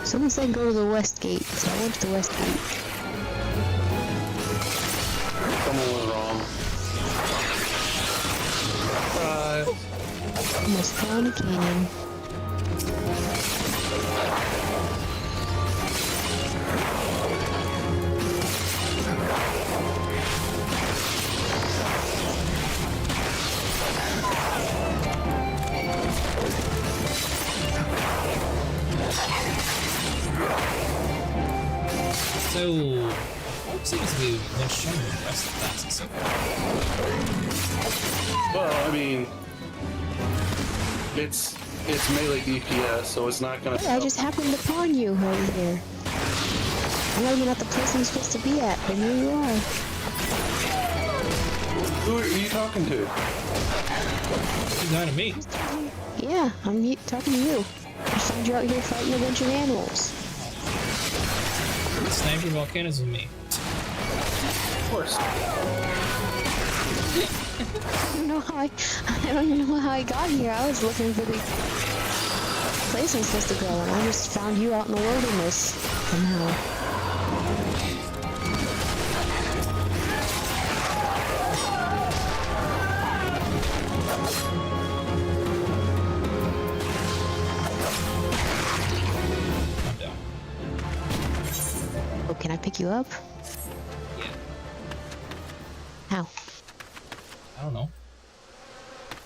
Someone said go to the west gate, so I went to the west gate. Someone was wrong. Almost found a canyon. So, what seems to be much stronger than the rest of the classes so far? Well, I mean, it's melee DPS, so it's not gonna. Hey, I just happened upon you right here. I'm not even at the place I'm supposed to be at, but here you are. Who are you talking to? She's not to me. Yeah, I'm talking to you. I found you out here fighting a bunch of animals. Sniper Volcano's with me. Of course. don't know how I don't even know how I got here. I was looking for the place I'm supposed to go, and I just found you out in the wilderness somehow. I'm down. Oh, can I pick you up? Yeah. How? I don't know.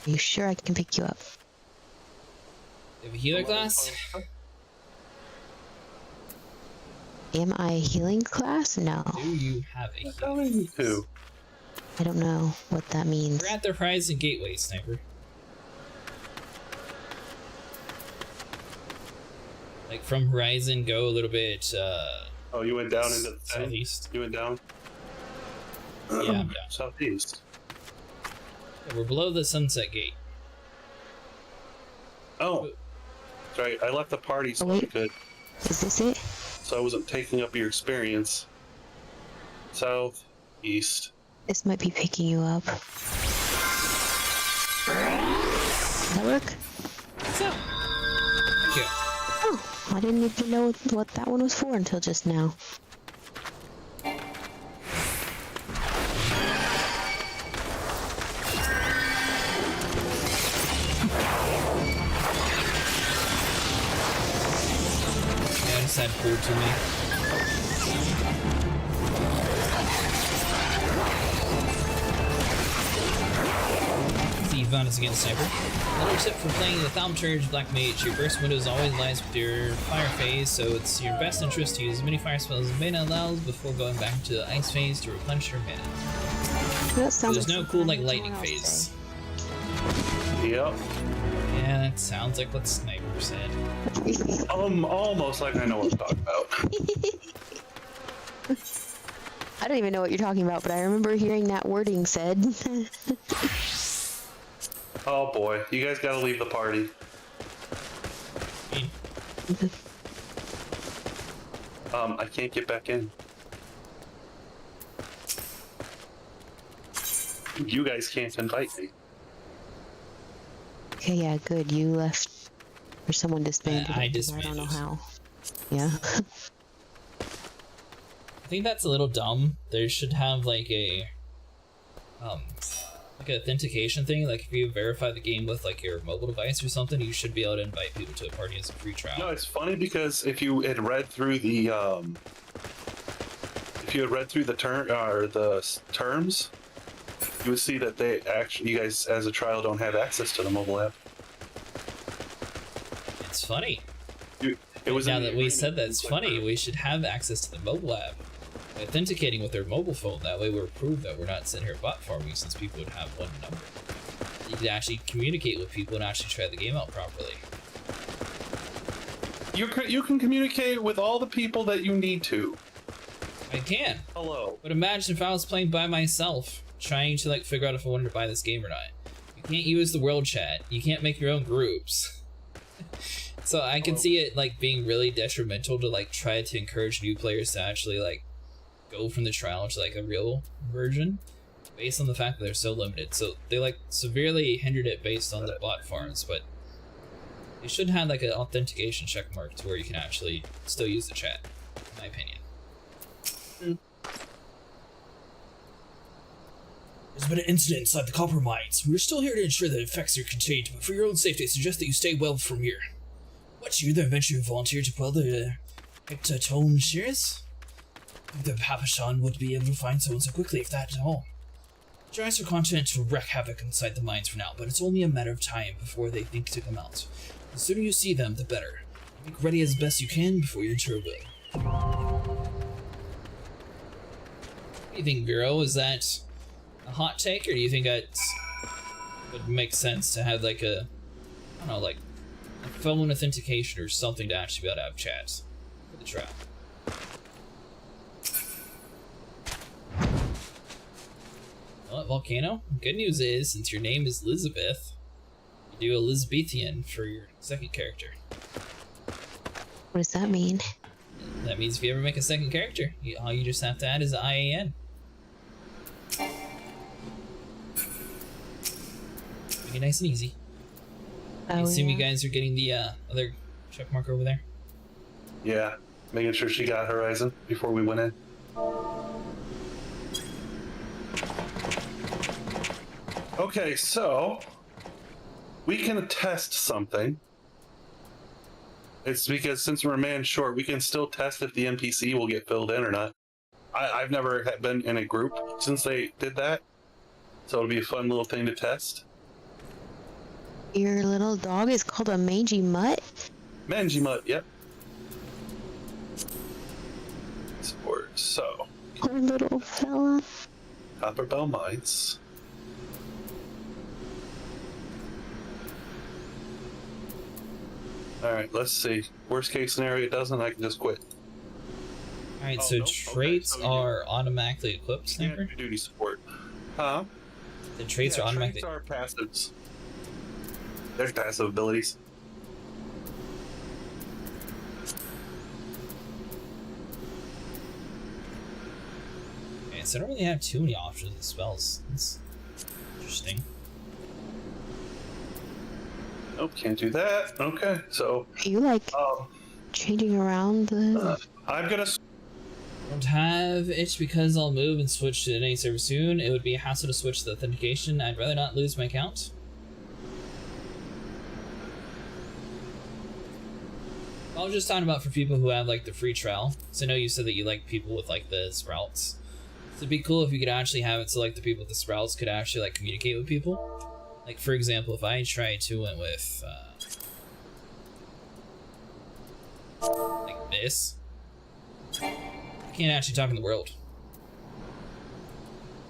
Are you sure I can pick you up? You have a healer class? Am I a healing class? No. Do you have a healer? Telling you to. I don't know what that means. We're at the Horizon Gateway, Sniper. Like from Horizon, go a little bit Oh, you went down into the thing? southeast. You went down? Yeah, I'm down. Southeast. Yeah, we're below the Sunset Gate. Oh. That's right. I left the party so Oh, wait. I could. Is this it? So I wasn't taking up your experience. South, east. This might be picking you up. Does that work? So, thank you. Oh, I didn't even know what that one was for until just now. Yeah, just had food to me. Steve found us against Sniper. Another tip for playing the Thaumaturge Black Mage, your burst windows always lies with your fire phase, so it's your best interest to use as many fire spells as mana allows before going back to the ice phase to replenish your mana. That sounds There's no something cool I like heard lightning someone else phase. say. Yep. Yeah, that sounds like what Sniper said. Almost like I know what I'm talking about. I don't even know what you're talking about, but I remember hearing that wording said. Oh boy, you guys gotta leave the party. I can't get back in. You guys can't invite me. Okay, yeah, good. You left, or someone disbanded. I it. disbanded. I don't know how. Yeah. I think that's a little dumb. There should have like a like an authentication thing. Like if you verify the game with like your mobile device or something, you should be able to invite people to a party as a free trial. No, it's funny because if you had read through the terms, you would see that you guys as a trial don't have access to the mobile app. It's funny. It was Now in the that we agreement. said that's funny, we should have access to the mobile app. Authenticating with their mobile phone, that way we're proof that we're not sitting here bot farming, since people would have one number. You could actually communicate with people and actually try the game out properly. You can communicate with all the people that you need to. I can. Hello. But imagine if I was playing by myself, trying to like figure out if I wanted to buy this game or not. You can't use the world chat. You can't make your own groups. So I can see it like being really detrimental to like try to encourage new players to actually like go from the trial to like a real version, based on the fact that they're so limited. So they like severely hindered it based on the bot farms, but you should have like an authentication check mark to where you can actually still use the chat, in my opinion. There's been an incident inside the copper mines. We're still here to ensure that effects are contained, but for your own safety, I suggest that you stay well from here. What, you then eventually volunteered to quell the hectatone shears? The Papashan would be able to find someone so quickly, if that at all. The giants are content to wreak havoc inside the mines for now, but it's only a matter of time before they think to come out. The sooner you see them, the better. Make ready as best you can before you enter a will. What do you think, Vero? Is that a hot take, or do you think that would make sense to have like a, I don't know, like a phone authentication or something to actually be able to have chats for the trial? Well, Volcano, good news is, since your name is Elizabeth, you do Elizabethan for your second character. What does that mean? That means if you ever make a second character, all you just have to add is an IAN. Be nice and easy. I Oh, assume you yeah. guys are getting the other check mark over there. Yeah, making sure she got Horizon before we went in. Okay, so we can test something. It's because since we're a man short, we can still test if the NPC will get filled in or not. I've never been in a group since they did that, so it'll be a fun little thing to test. Your little dog is called a mangy mutt? Mangy Mutt, yep. So, Poor little fella. Copper Bell Mines. Alright, let's see. Worst case scenario, it doesn't, I can just quit. Alright, Oh, so nope. Okay, traits so you- are automatically equipped, Can't Sniper? do duty support. Huh? The traits are automatically... Traits are passives. They're passive abilities. Okay, so I don't really have too many options of spells. That's interesting. Nope, can't do that. Okay, so Are you like changing around the? I'm gonna. Don't have it because I'll move and switch to any server soon. It would be a hassle to switch to authentication. I'd rather not lose my account. I was just talking about for people who have like the free trial. So I know you said that you like people with like the sprouts. So it'd be cool if you could actually have it so like the people with the sprouts could actually like communicate with people. Like for example, if I tried to went with like this, I can't actually talk in the world.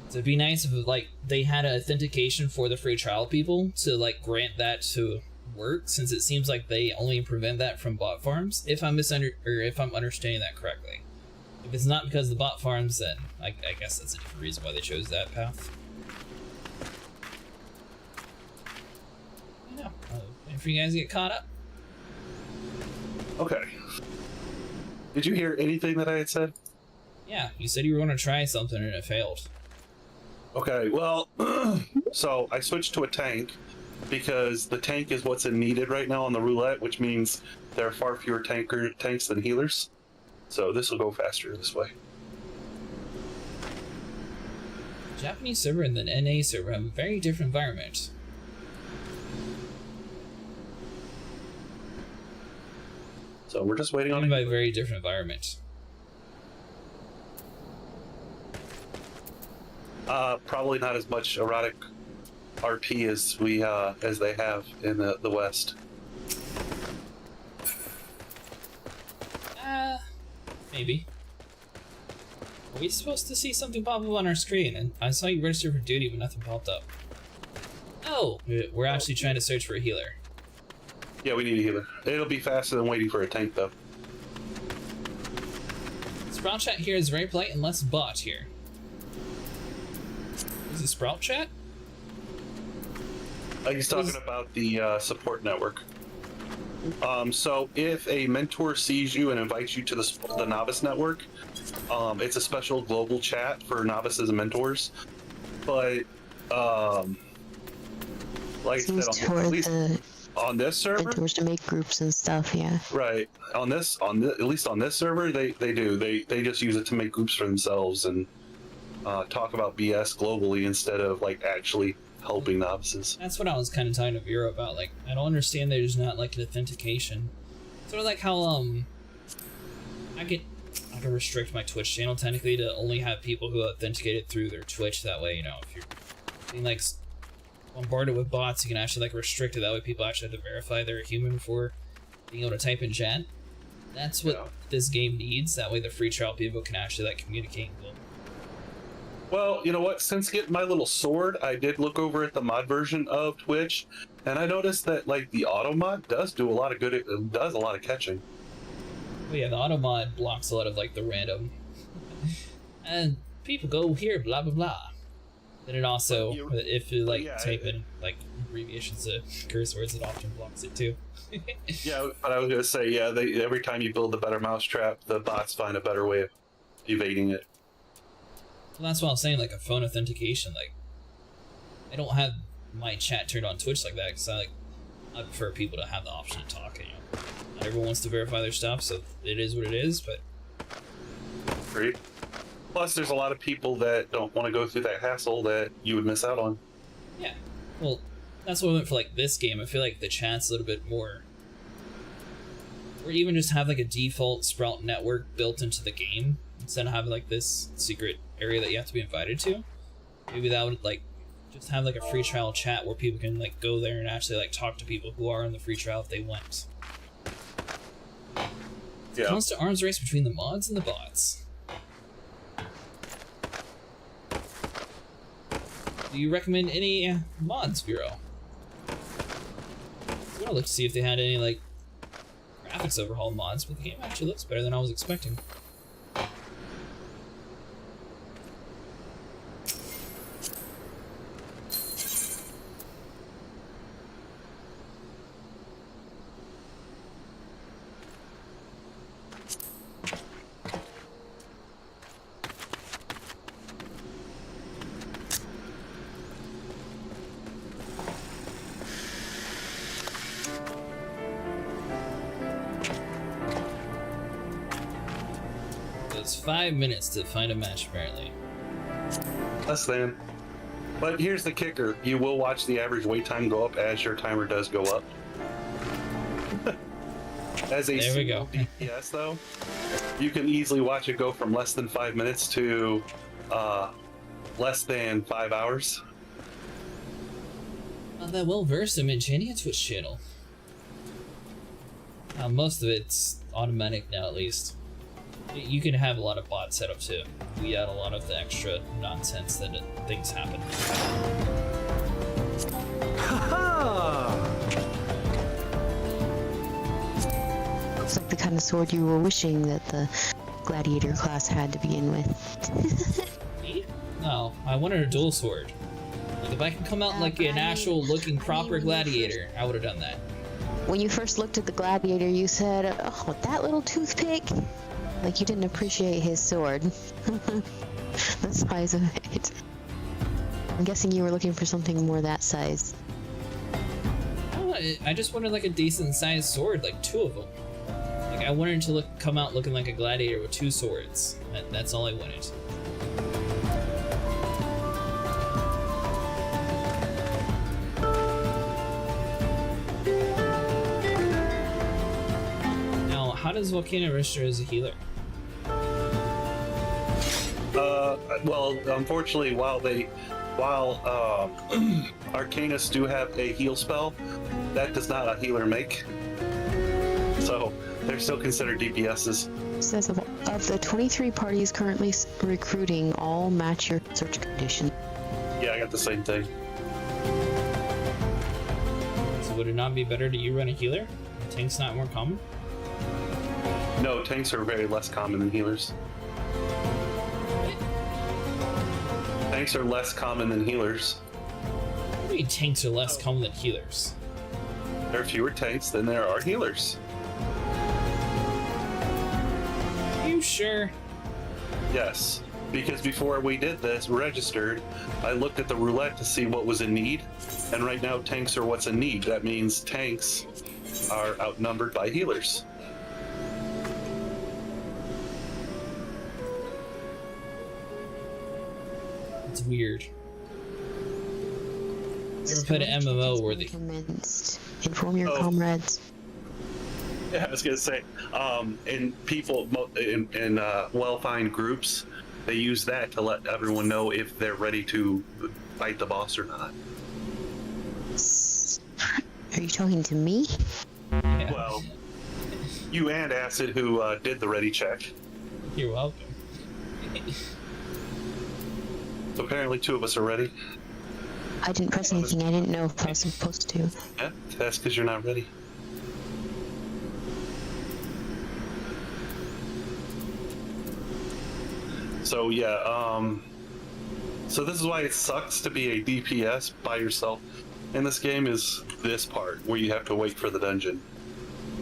So it'd be nice if like they had an authentication for the free trial people to like grant that to work, since it seems like they only prevent that from bot farms. If I'm if I'm understanding that correctly. If it's not because of the bot farms, then I guess that's a different reason why they chose that path. I know. Waiting for you guys to get caught up. Okay. Did you hear anything that I had said? Yeah, you said you were going to try something and it failed. Okay, well, so I switched to a tank because the tank is what's needed right now on the roulette, which means there are far fewer tanks than healers. So this will go faster this way. Japanese server and the NA server have a very different environment. So we're just waiting What on do you it. mean by very different environment? Probably not as much erotic RP as they have in the West. Maybe. Are we supposed to see something pop up on our screen? And I saw you register for duty, but nothing popped up. Oh, we're actually trying to search for a healer. Yeah, we need a healer. It'll be faster than waiting for a tank, though. Sprout chat here is very polite and less bot here. Is it Sprout chat? He's talking about the support network. So if a mentor sees you and invites you to the novice network, it's a special global chat for novices and mentors. But like I said, at least on this server, mentors to make groups and stuff. Yeah. right? At least on this server, they just use it to make groups for themselves and talk about BS globally instead of like actually helping novices. That's what I was kind of talking to Vera about. Like, I don't understand there's not like an authentication. Sort of like how I can restrict my Twitch channel technically to only have people who authenticate it through their Twitch. That way, you know, if you're being like bombarded with bots, you can actually like restrict it. That way, people actually have to verify they're a human before being able to type in chat. That's what this game needs. That way, the free trial people can actually like communicate. Well, you know what? Since getting my little sword, I did look over at the mod version of Twitch, and I noticed that like the auto mod does do a lot of good. It does a lot of catching. Well, yeah, the auto mod blocks a lot of like the random and people go here, blah blah blah. Then it also, if you like type in like abbreviations of curse words, it often blocks it too. Yeah, but I was gonna say, yeah, every time you build a better mousetrap, the bots find a better way of evading it. Well, that's what I'm saying, like a phone authentication. Like, I don't have my chat turned on Twitch like that, because I prefer people to have the option to talk. You know, not everyone wants to verify their stuff, so it is what it is. But Great. Plus, there's a lot of people that don't want to go through that hassle that you would miss out on. yeah, well, that's what I meant for like this game. I feel like the chat's a little bit more, or even just have like a default Sprout network built into the game instead of having like this secret area that you have to be invited to. Maybe that would like just have like a free trial chat where people can like go there and actually like talk to people who are in the free trial if they want. Yeah. Constant arms race between the mods and the bots. Do you recommend any mods, Bureau? I'm gonna look to see if they had any like graphics overhaul mods, but the game actually looks better than I was expecting. It's 5 minutes to find a match, apparently. Less than. But here's the kicker. You will watch the average wait time go up as your timer does go up. As a There we go. DPS, though, you can easily watch it go from less than 5 minutes to less than 5 hours. Not that well versed in maintaining a Twitch channel. Most of it's automatic now, at least. You can have a lot of bots set up to weed out a lot of the extra nonsense that things happen. Looks like the kind of sword you were wishing that the gladiator class had to begin with. Me? No, I wanted a dual sword. Like if I could come out like an actual looking proper gladiator, I would have done that. When you first looked at the gladiator, you said, "Oh, with that little toothpick." Like you didn't appreciate his sword. The size of it. I'm guessing you were looking for something more that size. Oh, I just wanted like a decent sized sword, like 2 of them. Like I wanted to come out looking like a gladiator with 2 swords. That's all I wanted. Now, how does Volcano register as a healer? Well, unfortunately, while Arcanists do have a heal spell, that does not a healer make. So they're still considered DPSs. It says of the 23 parties currently recruiting, all match your search condition. Yeah, I got the same thing. So would it not be better to you run a healer? Tank's not more common? No, tanks are very less common than healers. Tanks are less common than healers. What do you mean tanks are less common than healers? There are fewer tanks than there are healers. Are you sure? Yes, because before we did this, registered, I looked at the roulette to see what was in need, and right now tanks are what's in need. That means tanks are outnumbered by healers. It's weird. Never played an MMO where the Commenced. Inform your Oh. comrades. Yeah, I was gonna say, in people in well-defined groups, they use that to let everyone know if they're ready to fight the boss or not. Are you talking to me? yeah. Well, you and Acid, who did the ready check. You're welcome. So apparently 2 of us are ready. I didn't press anything. I didn't know if I was supposed to. Yeah, that's because you're not ready. So yeah, so this is why it sucks to be a DPS by yourself in this game, is this part where you have to wait for the dungeon.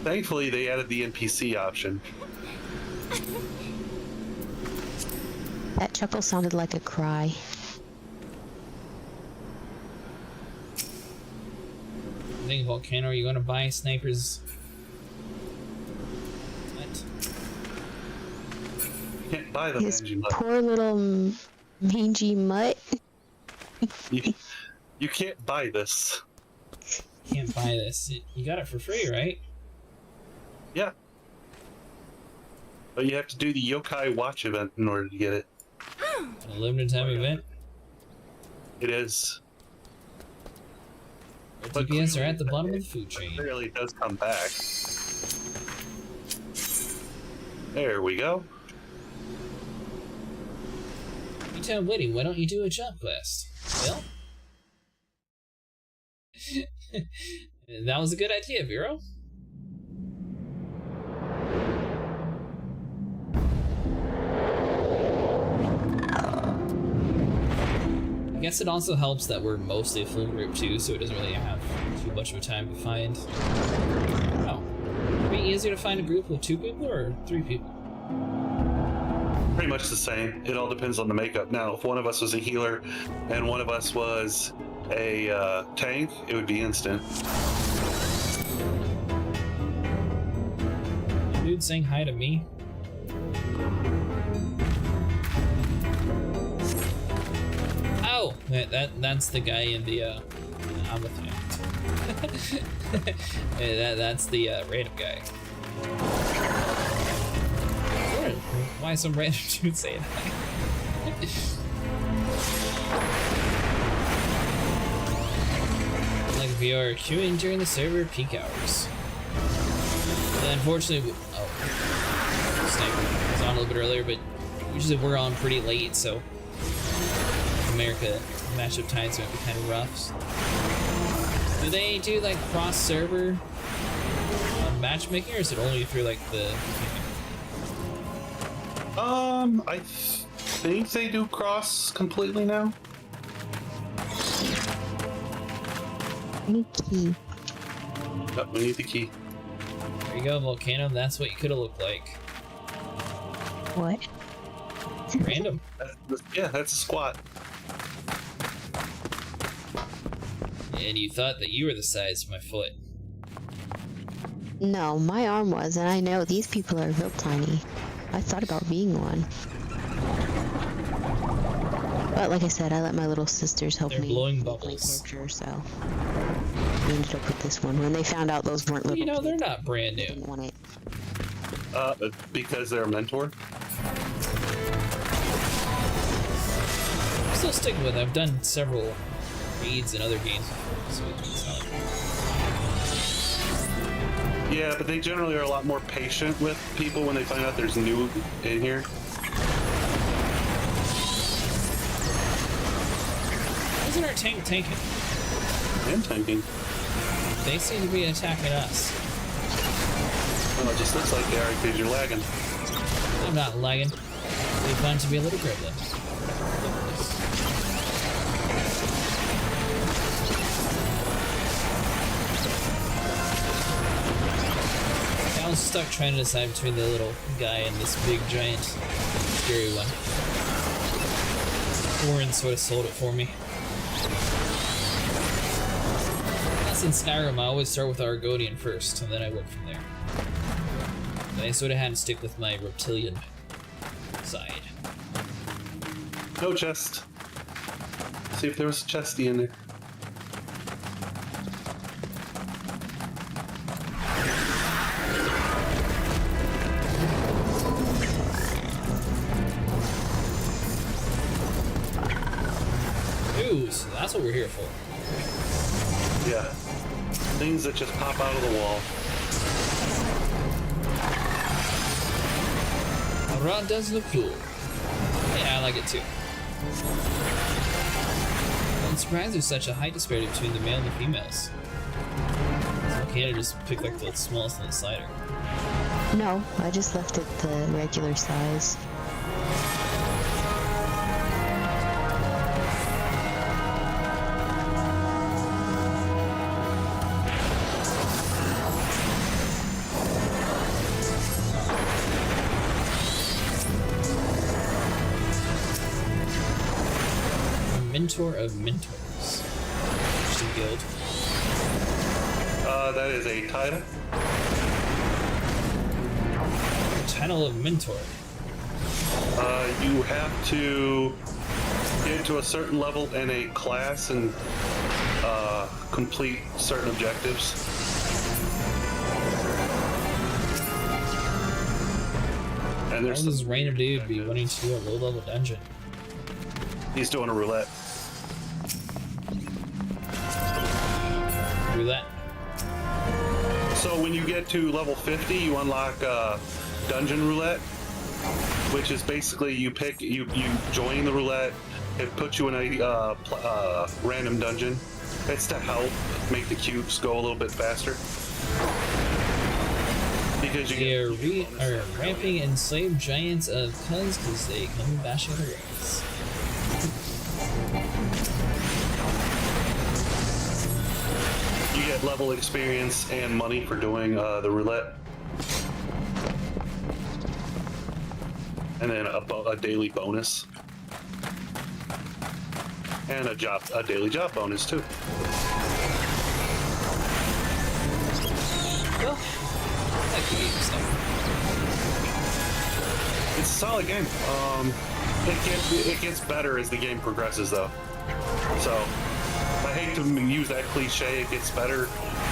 Thankfully, they added the NPC option. That chuckle sounded like a cry. think Volcano, are you gonna buy snipers? What? You can't buy the His mangy mutt. poor little mangy mutt. You can't buy this. Can't buy this. You got it for free, right? Yeah. But you have to do the Yokai Watch event in order to get it. A limited time event. It is. But TPS are at the bottom of the food chain. It really does come back. There we go. Meantime, waiting. Why don't you do a job quest? Well, that was a good idea, Vero. I guess it also helps that we're mostly a full group too, so it doesn't really have too much of a time to find. Oh. Would it be easier to find a group with 2 people or 3 people? Pretty much the same. It all depends on the makeup. Now, if one of us was a healer and one of us was a tank, it would be instant. Dude saying hi to me. Oh, that's the guy in the I'm with you. That's the random guy. Why some random dude saying hi? Like we are queuing during the server peak hours. And unfortunately, Sniper was on a little bit earlier, but usually we're on pretty late, so America matchup times might be kind of rough. Do they do like cross server matchmaking, or is it only through like the? I think they do cross completely now. Any key. Yep, we need the key. There you go, Volcano. That's what you could have looked like. What? Random. Yeah, that's a squat. And you thought that you were the size of my foot. No, my arm was, and I know these people are real tiny. I thought about being one. But like I said, I let my little sisters help They're me blowing make my bubbles. character, so we ended up with this one. When they found out those weren't little You know, they're kids, not brand they new. didn't want it. Because they're a mentor. I'm still sticking with it. I've done several raids in other games before, so it's not. Yeah, but they generally are a lot more patient with people when they find out there's new in here. Isn't our tank tanking? And tanking. They seem to be attacking us. Well, it just looks like they are because you're lagging. I'm not lagging. It'd be fun to be a little gremlin. I was stuck trying to decide between the little guy and this big giant scary one. Warren sort of sold it for me. That's in Skyrim. I always start with Argonian first, and then I work from there. But I sort of had to stick with my reptilian side. No chest. See if there was a chesty in there. Ooh, so that's what we're here for. Yeah. Things that just pop out of the wall. The rod does look cool. Yeah, I like it too. I'm surprised there's such a height disparity between the male and the females. So Canada just picked like the smallest on the slider. No, I just left it the regular size. Mentor of mentors. Interesting guild. That is a title. Title of Mentor. You have to get to a certain level in a class and complete certain objectives. And Why there's would this random dude be wanting to do a low-level dungeon? he's doing a roulette. Roulette. So when you get to level 50, you unlock dungeon roulette, which is basically you join the roulette. It puts you in a random dungeon. It's to help make the cubes go a little bit faster. Because you are ramping enslaved giants of cuz because they come bashing the rings. You get level experience and money for doing the roulette. And then a daily bonus. And a daily job bonus too. Well, I like the game stuff. It's a solid game. It gets better as the game progresses though. So I hate to use that cliche, it gets better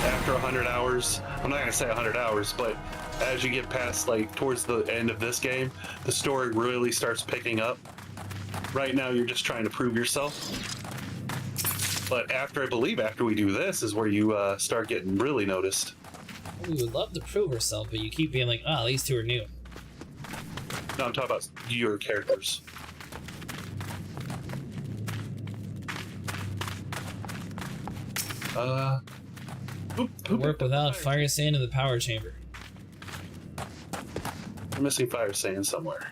after 100 hours. I'm not gonna say 100 hours, but as you get past like towards the end of this game, the story really starts picking up. Right now you're just trying to prove yourself. But I believe after we do this is where you start getting really noticed. We would love to prove ourselves, but you keep being like, oh, these two are new. No, I'm talking about your characters. Work without fire sand in the power chamber. We're missing fire sand somewhere.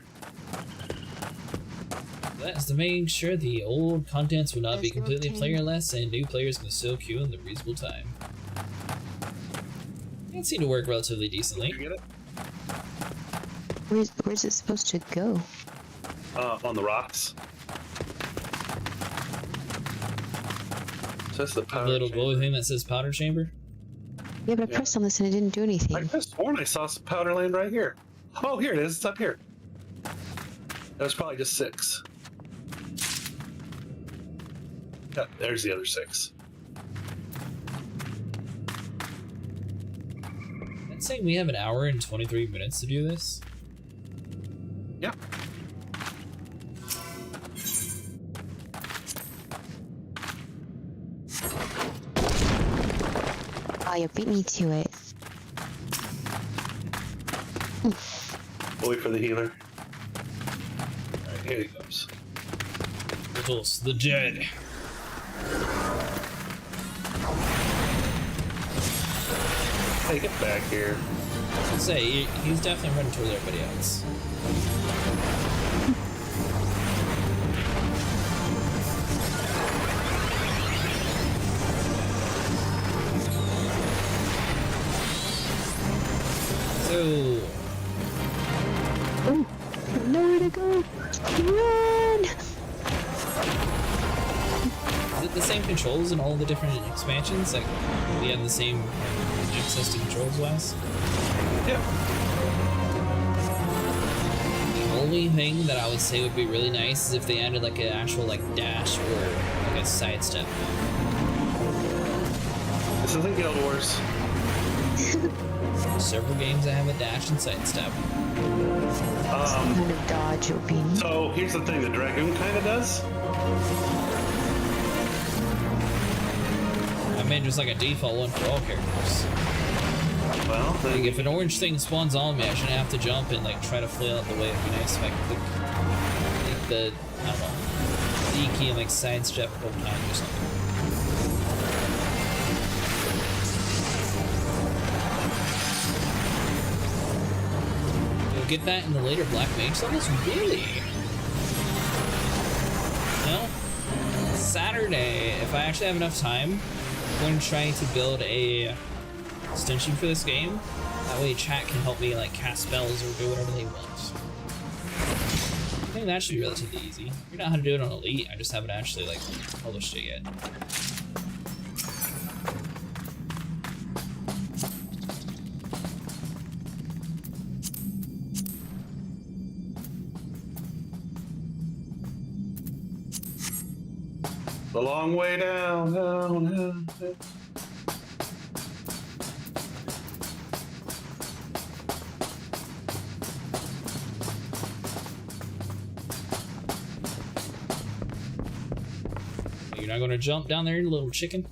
That is to make sure the old contents will not be completely playerless and new players can still queue in the reasonable time. It seemed to work relatively decently. Did you get it? Where's it supposed to go? On the rocks. So that's the The powder little chamber. glowy thing that says powder chamber. Yeah, but I pressed on this and it didn't do I anything. could have sworn I saw some powder land right here. Oh, here it is. It's up here. That was probably just 6. Yeah, there's the other 6. I'd say we have an hour and 23 minutes to do this. Yeah. Oh, you beat me to it. We'll wait for the healer. Alright, here he goes. Vitals, the dead. Hey, get back here. I'd say he's definitely running towards everybody else. So, Oh, nowhere to go. Run! is it the same controls in all the different expansions? Like, we have the same access to controls wise? Yeah. The only thing that I would say would be really nice is if they added like an actual like dash or like a sidestep. This isn't Guild Wars. Several games that have a dash and sidestep. Some kind of dodge would be. So here's the thing, the Dragoon kind of does. I mean, just like a default one for all characters. Well, Like, then, if an orange thing spawns on me, I shouldn't have to jump and like try to flail out the way. It'd be nice if I could click the, I don't know, D key and like sidestep a couple times or something. You'll get that in the later Black Mage levels? Really? No? Saturday, if I actually have enough time, I'm going to try to build a extension for this game. That way chat can help me like cast spells or do whatever they want. I think that should be relatively easy. I figured out how to do it on Elite, I just haven't actually like published it yet. a long way down, down, down. You're not gonna jump down there, you little chicken?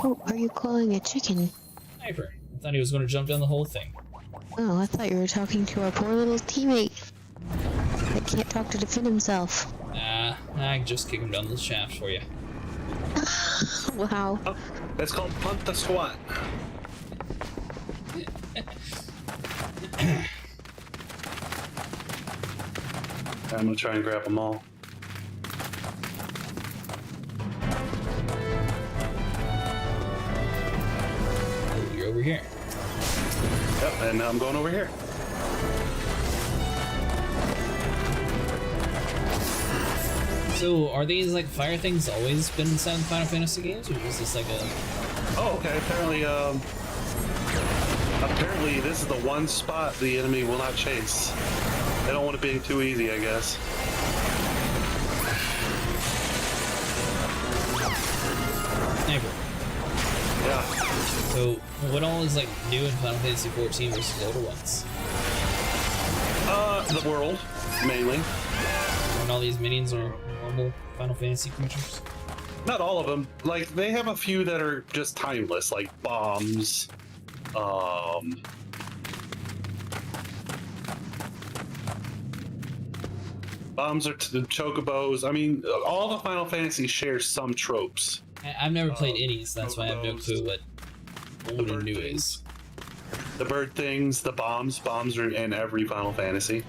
Who are you calling a chicken? Sniper. I thought he was gonna jump down the whole thing. Oh, I thought you were talking to our poor little teammate that can't talk to defend himself. Nah, I can just kick him down the shaft for you. Wow. Oh, that's called punt the squat. I'm gonna try and grab them all. You're over here. Yep, and now I'm going over here. So, are these like fire things always been inside the Final Fantasy games, or is this like a? Oh, okay. Apparently, this is the one spot the enemy will not chase. They don't want it being too easy, I guess. Sniper. Yeah. So, what all is like new in Final Fantasy XIV versus older ones? The world, mainly. And all these minions are normal Final Fantasy creatures. Not all of them. Like, they have a few that are just timeless, like bombs. Bombs are chocobos. I mean, all the Final Fantasies share some tropes. I've never played any, so that's why I have no clue what old and new things. is. The bird things, the bombs. Bombs are in every Final Fantasy.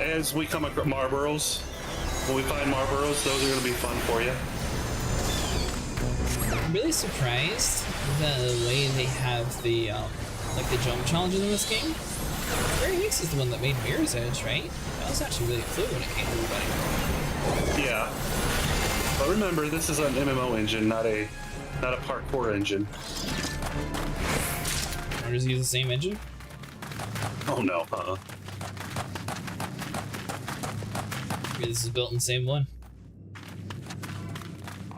As we come across Marlboros, when we find Marlboros, those are going to be fun for you. I'm really surprised the way they have the like the jump challenges in this game. Square Enix is the one that made Mirror's Edge, right? That was actually really cool when it came to everybody. Yeah, but remember, this is an MMO engine, not a parkour engine. Or does it use the same engine? Oh no, Maybe this is built in the same one. I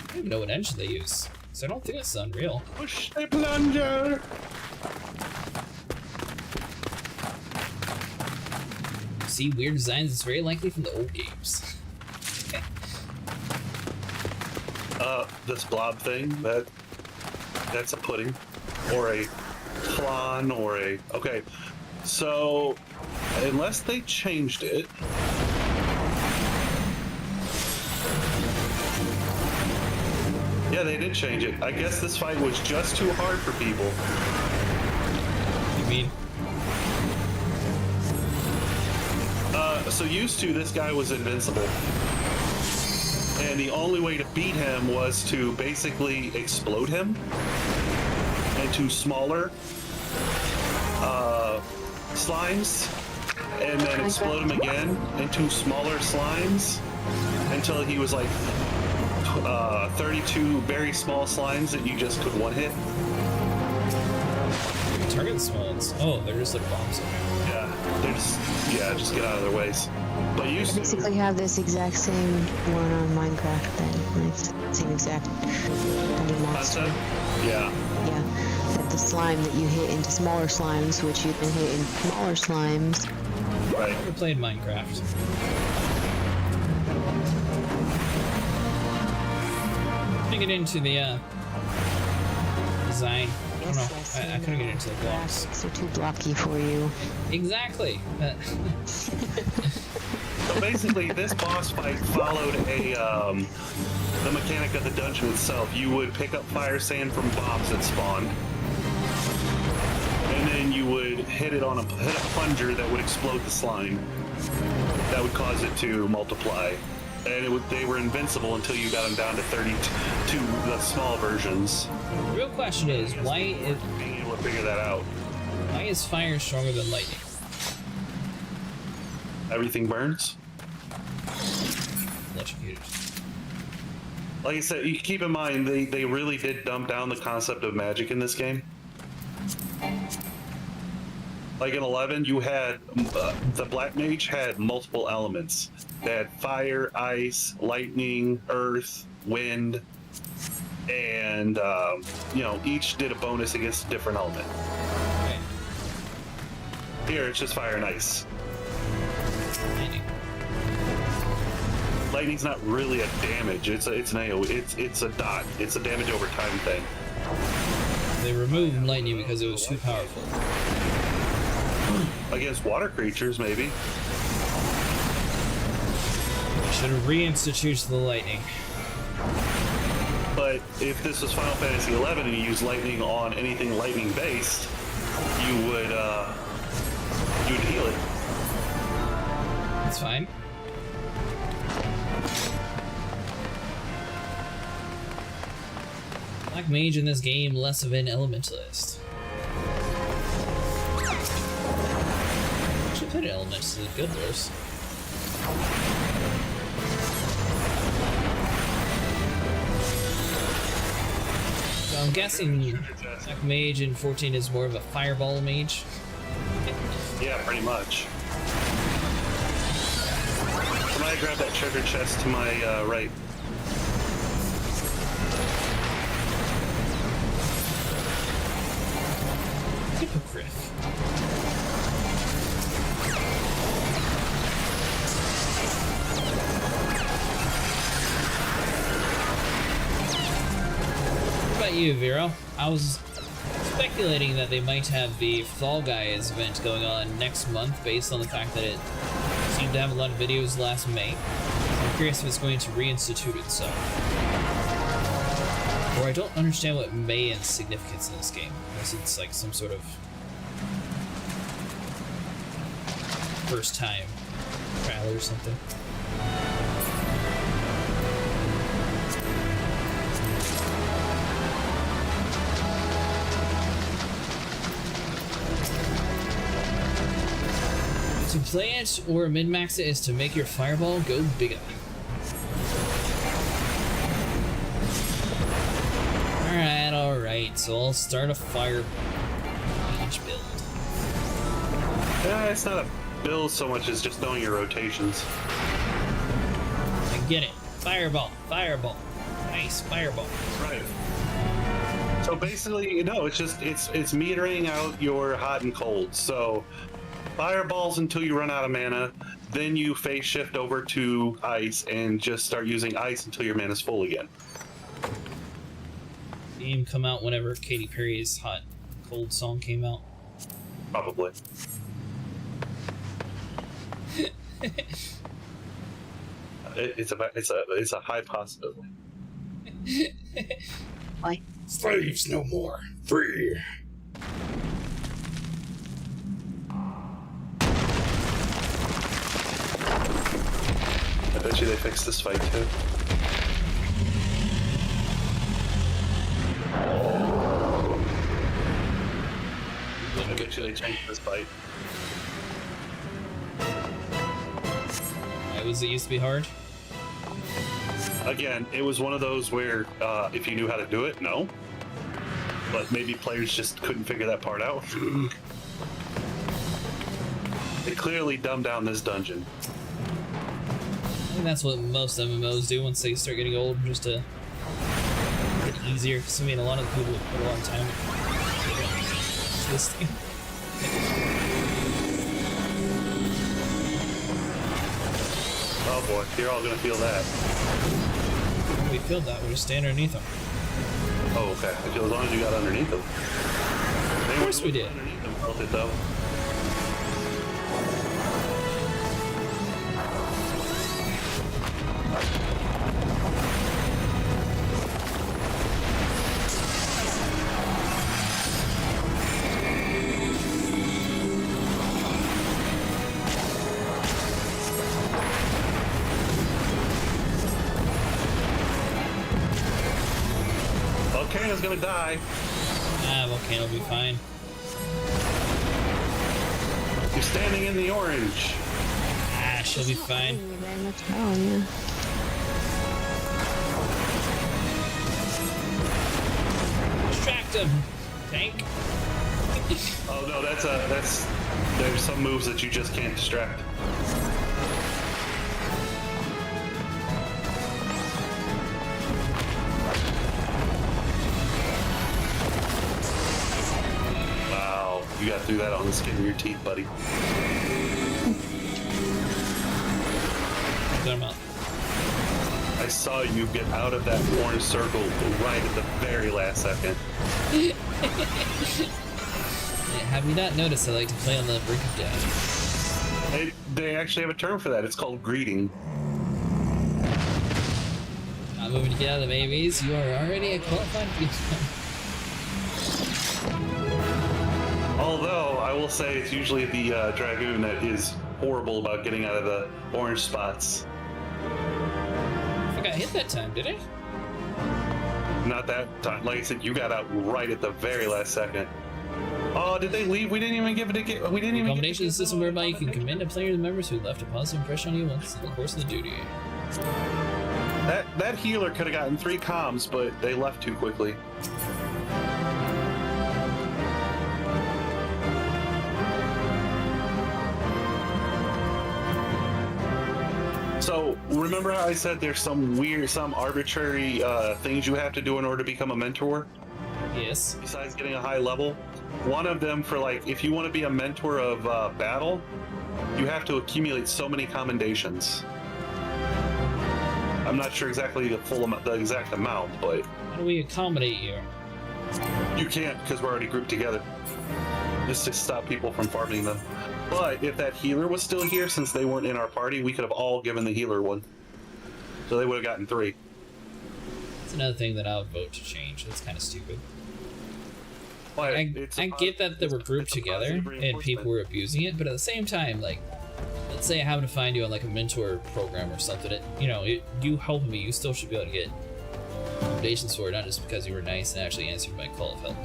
don't even know what engine they use, so I don't think it's Unreal. Push a plunger. See weird designs, it's very likely from the old games. This blob thing, that's a pudding, or a flan, or a... Okay, so, unless they changed it... Yeah, they did change it. I guess this fight was just too hard for people. You mean? So used to, this guy was invincible. And the only way to beat him was to basically explode him into smaller slimes, and then explode him again into smaller slimes until he was like 32 very small slimes that you just could one hit. Target the small ones. Oh, they're just like bombs. Yeah, they're just get out of their ways. But I used to, basically have this exact same one on Minecraft then. It's the same exact tiny monster. concept? Yeah. Yeah. That the slime that you hit into smaller slimes, which you can hit in smaller slimes. Right. Never played Minecraft. To get into the design. I don't know. I couldn't get into the blocks. They're too blocky for you. Exactly. So basically, this boss fight followed the mechanic of the dungeon itself. You would pick up fire sand from bombs that spawned, and then you would hit a plunger that would explode the slime. That would cause it to multiply, and they were invincible until you got them down to 32, the small versions. The real question is, why Being able to figure that out. is fire stronger than lightning? Everything burns. Electrocuted. Like I said, you keep in mind they really did dumb down the concept of magic in this game. Like in 11, you had the Black Mage had multiple elements. They had fire, ice, lightning, earth, wind, and you know, each did a bonus against a different element. Okay. Here, it's just fire and ice. Lightning. Lightning's not really a damage. It's an AoE. It's a dot. It's a damage over time thing. They removed lightning because it was too powerful. Against water creatures, maybe. They should have reinstituted the lightning. But if this was Final Fantasy XI and you use lightning on anything lightning based, you would heal it. That's fine. Black Mage in this game, less of an elementalist. Should put elements to the good list. So I'm guessing Black Mage in 14 is more of a fireball mage. Yeah, pretty much. Somebody grab that treasure chest to my right. Hippogriff. What about you, Vero? I was speculating that they might have the Fall Guys event going on next month based on the fact that it seemed to have a lot of videos last May. I'm curious if it's going to reinstitute itself. Or I don't understand what May is significance in this game. Unless it's like some sort of first time trial or something. To play it or min-max it is to make your fireball go bigger. Alright, so I'll start a fire mage build. Yeah, it's not a build so much as just knowing your rotations. I get it. Fireball, fireball. Nice, fireball. Right. So basically, no, it's just it's metering out your hot and cold. So fireballs until you run out of mana, then you phase shift over to ice and just start using ice until your mana's full again. Game come out whenever Katy Perry's Hot Cold song came out. Probably. It's a high possibility. Why? Slaves no more. Free. I bet you they fixed this fight too. I bet you they changed this fight. Why was it used to be hard? Again, it was one of those where if you knew how to do it, no. But maybe players just couldn't figure that part out. They clearly dumbed down this dungeon. I think that's what most MMOs do once they start getting old, just to get easier. Because I mean, a lot of people put a lot of time into this thing. Oh boy, you're all gonna feel that. When we filled that, we just stay underneath them. Oh, okay. I feel as long as you got underneath them. Of course we did. Underneath them felt it though. Volcano's gonna die. Ah, Volcano will be fine. You're standing in the orange. Ah, she'll be fine. Thank you very much. Oh, yeah. him, tank. Oh no, that's there's some moves that you just can't distract. Wow, you got through that on the skin of your teeth, buddy. I saw you get out of that orange circle right at the very last second. Have you not noticed I like to play on the brink of death? They actually have a term for that. It's called greeting. Not moving to get out of the AoEs, you are already a qualified beastman. Although, I will say it's usually the Dragoon that is horrible about getting out of the orange spots. I think I hit that time, did I? Not that time. Like I said, you got out right at the very last second. Oh, did they leave? We didn't even give it a get. We didn't even. Combination is a system whereby you can commend a player's members who left a positive impression on you once in the course of the duty. That healer could have gotten 3 comms, but they left too quickly. So, remember how I said there's some arbitrary things you have to do in order to become a mentor? Yes. Besides getting a high level? One of them for, like, if you want to be a mentor of battle, you have to accumulate so many commendations. I'm not sure exactly the exact amount, but... How do we accommodate you? You can't, because we're already grouped together. Just to stop people from farming them. But if that healer was still here, since they weren't in our party, we could have all given the healer one. So they would have gotten 3. That's another thing that I would vote to change. That's kind of stupid. But I get that they were grouped together and people were abusing it, but at the same time, like, let's say I happen to find you on like a mentor program or something, you help me, you still should be able to get recommendations for it, not just because you were nice and actually answered my call of help.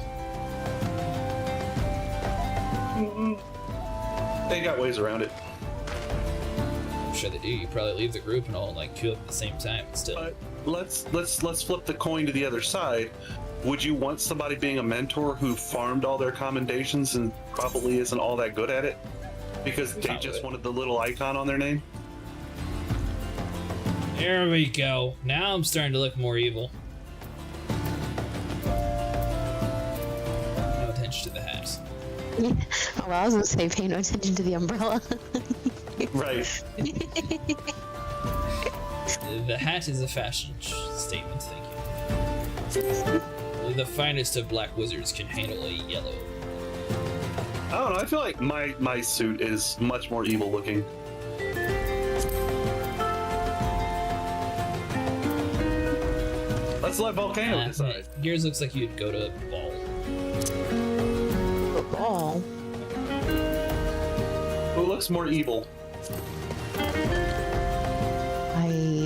They got ways around it. I'm sure they do. You probably leave the group and all like queue up at the same time. Still, But let's flip the coin to the other side. Would you want somebody being a mentor who farmed all their commendations and probably isn't all that good at it because they just wanted the little icon on their name? there we go. Now I'm starting to look more evil. No attention to the hat. Yeah. Oh, well, I was gonna say pay no attention to the umbrella. Right. The hat is a fashion statement. Thank you. Only the finest of black wizards can handle a yellow. I don't know. I feel like my suit is much more evil looking. Let's let Volcano decide. Yours looks like you'd go to a ball. A ball? Who looks more evil?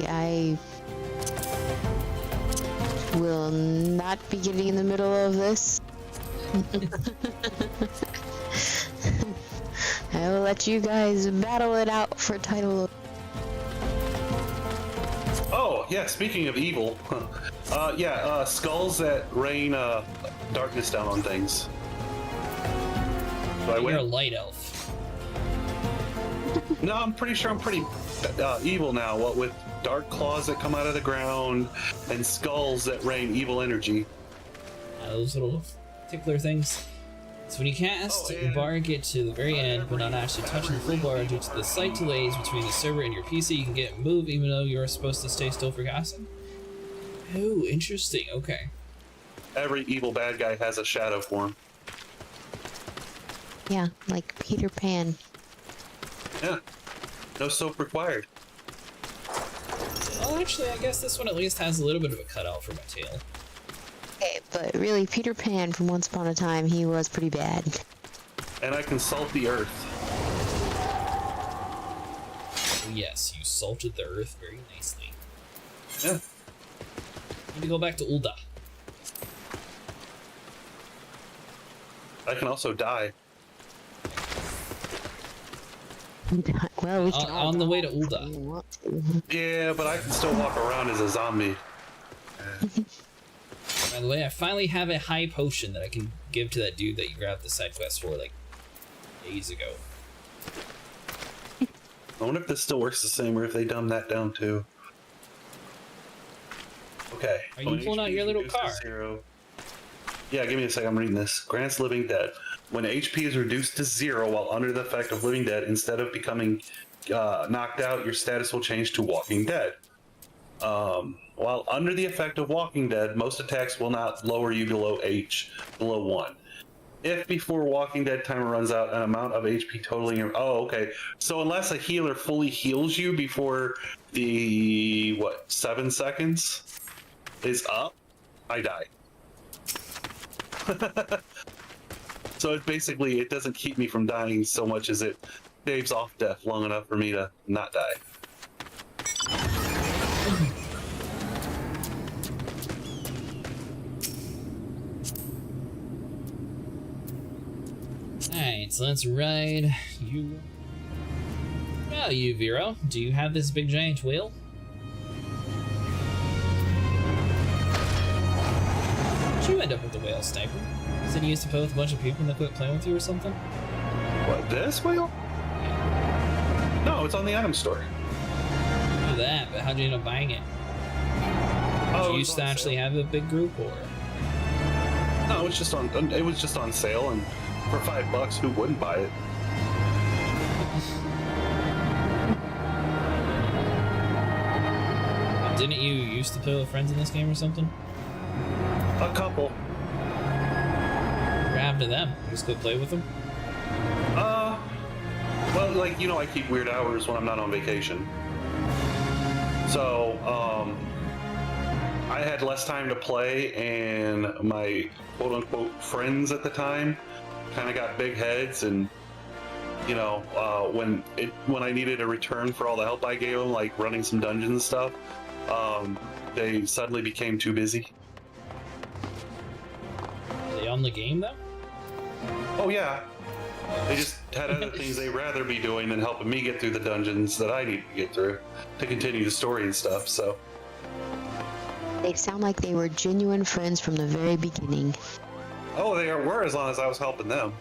I will not be getting in the middle of this. I will let you guys battle it out for title. Oh, yeah, speaking of evil. Skulls that rain darkness down on things. Do I You're win? a light elf. No, I'm pretty sure I'm pretty evil now. What with dark claws that come out of the ground and skulls that rain evil energy. Those little tickler things. So when you cast, the bar get to the very end, but not actually touching the full bar due to the slight delays between the server and your PC. You can get move even though you're supposed to stay still for casting. Oh, interesting. Okay. Every evil bad guy has a shadow form. Yeah, like Peter Pan. Yeah. No soap required. Well, actually, I guess this one at least has a little bit of a cutout for my tail. Okay, but really, Peter Pan from Once Upon a Time, he was pretty bad. And I can salt the earth. Oh, yes, you salted the earth very nicely. Yeah. Need to go back to Ulda. I can also die. Well, we can all On the way to if we Ulda. want to. Yeah, but I can still walk around as a zombie. By the way, I finally have a high potion that I can give to that dude that you grabbed the side quest for like days ago. I wonder if this still works the same or if they dumbed that down too. Okay. Are you pulling out your little card? Yeah, give me a second. I'm reading this. Grants Living Dead. When HP is reduced to 0 while under the effect of Living Dead, instead of becoming knocked out, your status will change to Walking Dead. While under the effect of Walking Dead, most attacks will not lower you below 1. If before Walking Dead timer runs out, an amount of HP totaling your... Oh, okay. So unless a healer fully heals you before the, 7 seconds is up, I die. So it basically, it doesn't keep me from dying so much as it shaves off death long enough for me to not die. Alright, so let's ride you. Now you, Vero. Do you have this big giant wheel? How'd you end up with the whale, Sniper? Is it used to play with a bunch of people and they quit playing with you or something? What, this wheel? No, it's on the item store. I knew that, but how'd you end up buying it? Did you used to actually have a big group, or? No, it was just on sale, and for $5, who wouldn't buy it? Didn't you used to play with friends in this game or something? A couple. What happened to them? You just go play with them? Well, like, you know, I keep weird hours when I'm not on vacation. So, I had less time to play, and my quote-unquote friends at the time kind of got big heads, and, you know, when I needed a return for all the help I gave them, like running some dungeons and stuff, they suddenly became too busy. Are they on the game, though? Oh, yeah. They just had other things they'd rather be doing than helping me get through the dungeons that I need to get through to continue the story and stuff, so. They sound like they were genuine friends from the very beginning. Oh, they were, as long as I was helping them.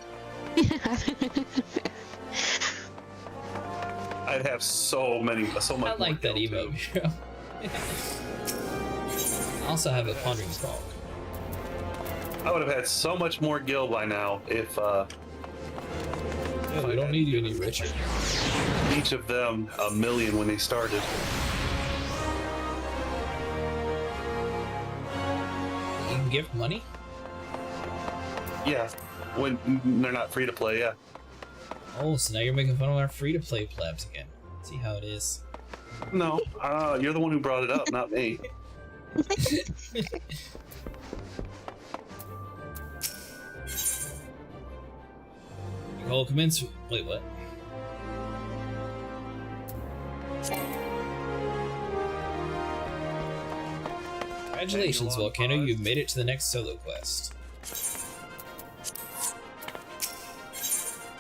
I'd have so much I like that more emote, bro. I also have a Pondering Frog. I would have had so much more gil by now if Yeah, we don't need you any richer. each of them a million when they started. You can give money? Yeah, when they're not free to play, yeah. Oh, so now you're making fun of our free-to-play plebs again. Let's see how it is. No, you're the one who brought it up, not me. Call commence. Wait, what? Congratulations, Volcano. You've made it to the next solo quest.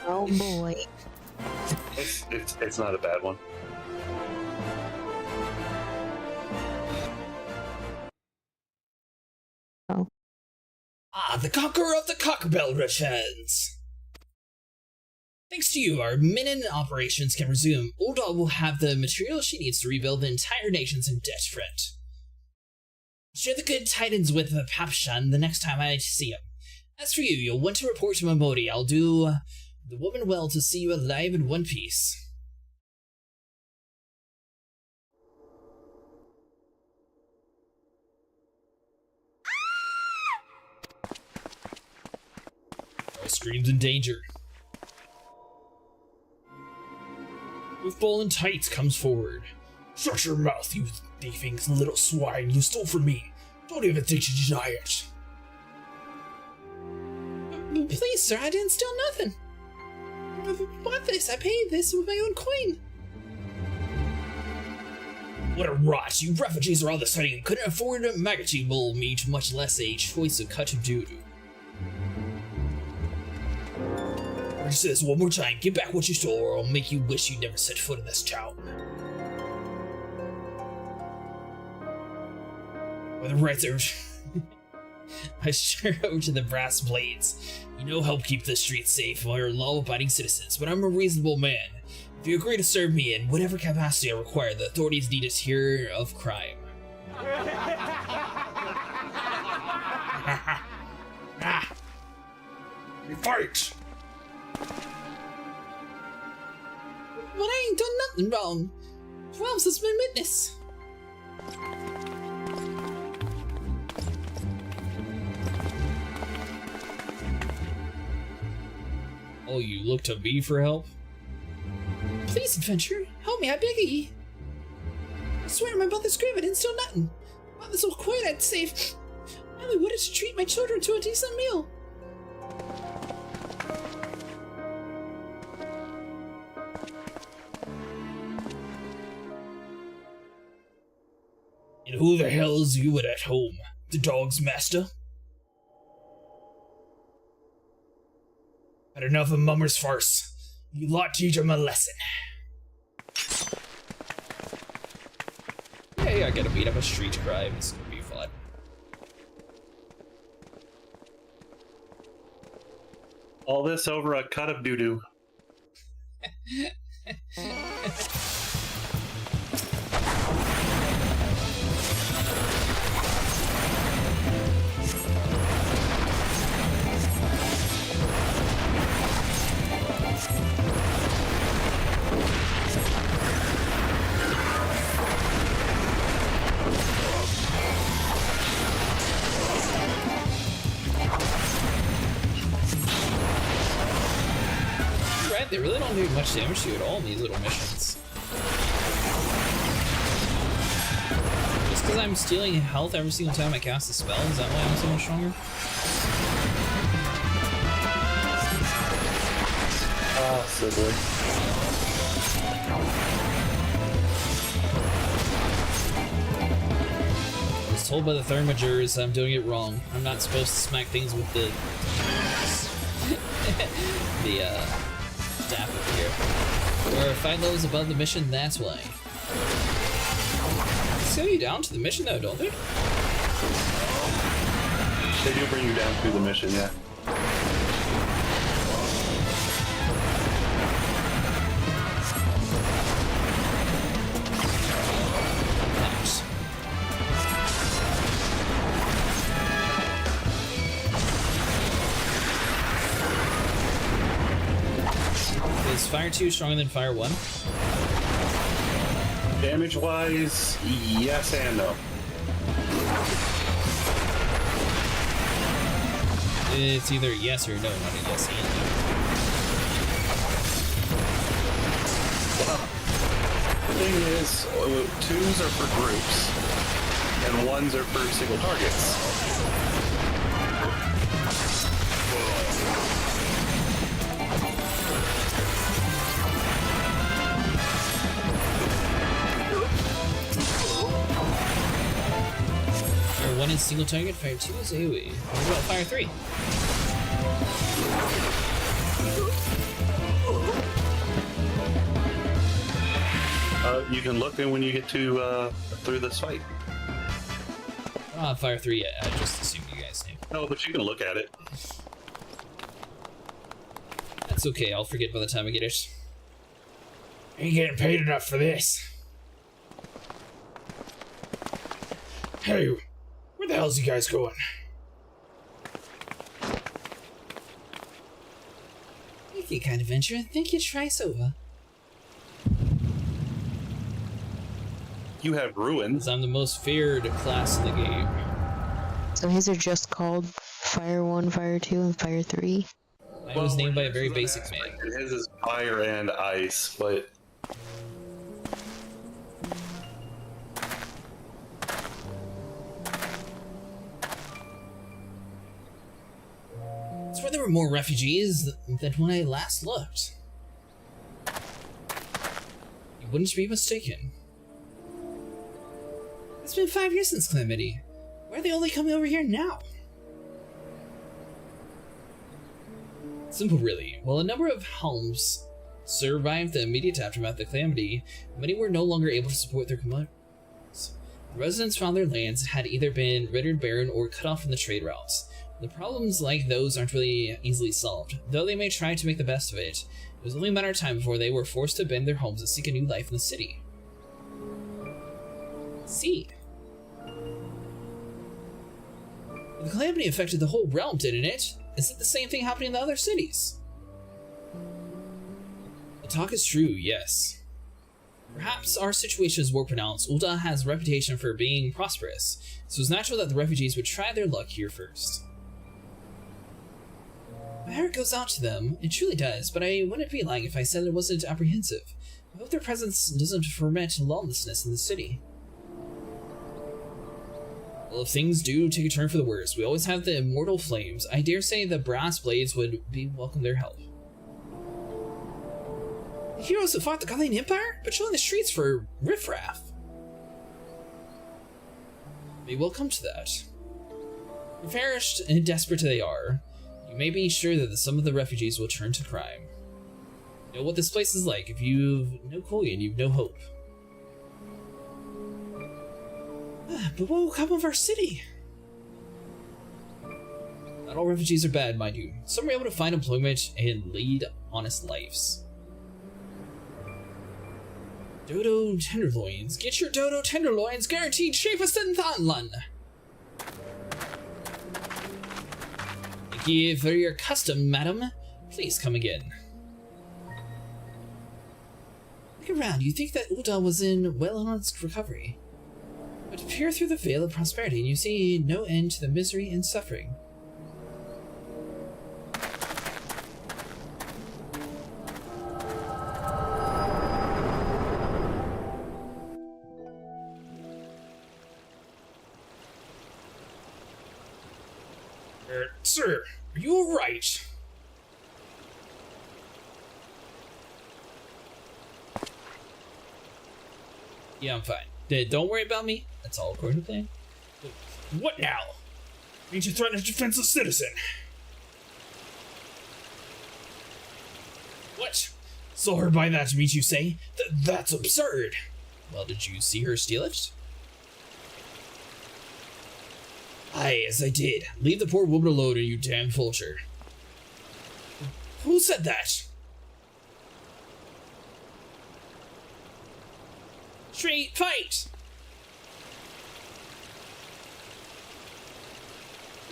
Oh boy. It's not a bad one. Oh. Ah, the Conqueror of the Cockbell returns! Thanks to you, our Minin operations can resume. Ulda will have the materials she needs to rebuild the entire nation's in debt front. Share the good tidings with Papshan the next time I see him. As for you, you'll want to report to Momodi. I'll do the woman well to see you alive in one piece. All screams in danger. With Ball Tights comes forward. Shut your mouth, you thieving little swine. You stole from me. Don't even think to deny it. Please, sir, I didn't steal nothing. What this? I paid this with my own coin. What a rot. You refugees are all the sudden couldn't afford a maggoty bowl meat, much less a choice of cut of doo-doo. I say this one more time. Give back what you stole, or I'll make you wish you never set foot in this town. Well, the rights are... I sure over to the brass blades. You know, help keep the streets safe while you're law-abiding citizens, but I'm a reasonable man. If you agree to serve me in whatever capacity I require, the authorities need to hear of crime. We fight! But I ain't done nothing wrong. 12's has been witness. Oh, you look to me for help? Please, adventurer, help me, I beg of ye. I swear my mother's grave, I didn't steal nothing. Mother's so quiet, I'd save. I only wanted to treat my children to a decent meal. And who the hell's you at home? The dog's master? Had enough of Mummer's farce. You lot teach him a lesson. Hey, I gotta beat up a street crime. It's gonna be fun. All this over a cut of doo-doo. They really don't do much damage to you at all in these little missions. Just because I'm stealing health every single time I cast a spell, is that why I'm so much stronger? Possibly. I was told by the Thaumaturge I'm doing it wrong. I'm not supposed to smack things with the staff over here. There are 5 levels above the mission, that's why. They send you down to the mission though, don't they? They do bring you down through the mission, yeah. Thanks. Is Fire 2 stronger than Fire 1? Damage-wise, yes and no. It's either yes or no, not a yes and no. The thing is, 2s are for groups, and 1s are for single targets. Fire 1 is single target, Fire 2 is AoE. What about Fire 3? You can look in when you get to through this fight. I don't have Fire 3 yet, I just assumed you guys knew. No, but you can look at it. That's okay, I'll forget by the time I get it. Ain't getting paid enough for this. Hey, where the hell's you guys going? Thank you, kind adventurer. Thank you, Trisoba. You have ruins. I'm the most feared class in the game. So his are just called Fire 1, Fire 2, and Fire 3? I was named by a very basic man. And his is fire and ice, but It's where there were more refugees than when I last looked. You wouldn't be mistaken. It's been 5 years since Calamity. Why are they only coming over here now? Simple, really. While a number of homes survived the immediate aftermath of Calamity, many were no longer able to support their commands. Residents found their lands had either been rendered barren or cut off from the trade routes. The problems like those aren't really easily solved. Though they may try to make the best of it, it was only a matter of time before they were forced to abandon their homes and seek a new life in the city. See. The calamity affected the whole realm, didn't it? Is it the same thing happening in the other cities? The talk is true, yes. Perhaps our situation is more pronounced. Ul'dah has a reputation for being prosperous, so it's natural that the refugees would try their luck here first. My heart goes out to them, it truly does, but I wouldn't be lying if I said it wasn't apprehensive. I hope their presence doesn't foment lawlessness in the city. Well, if things do take a turn for the worse, we always have the immortal flames. I dare say the brass blades would be welcome their help. The heroes who fought the Gothian Empire? Patrolling the streets for riffraff. Maybe we'll come to that. Famished and desperate they are, you may be sure that some of the refugees will turn to crime. You know what this place is like. If you've no coin, you've no hope. But what will come of our city? Not all refugees are bad, mind you. Some are able to find employment and lead honest lives. Dodo tenderloins. Get your dodo tenderloins guaranteed cheapest in Thailand. Thank you for your custom, madam. Please come again. Look around. You think that Ul'dah was well on its recovery. But peer through the veil of prosperity and you see no end to the misery and suffering. Sir, are you alright? Yeah, I'm fine. Don't worry about me. That's all according to plan. What now? Means you threaten a defenseless citizen. What? So her by that means you say? That's absurd. Well, did you see her steal it? Aye, as I did. Leave the poor woman alone, you damn vulture. Who said that? Street fight!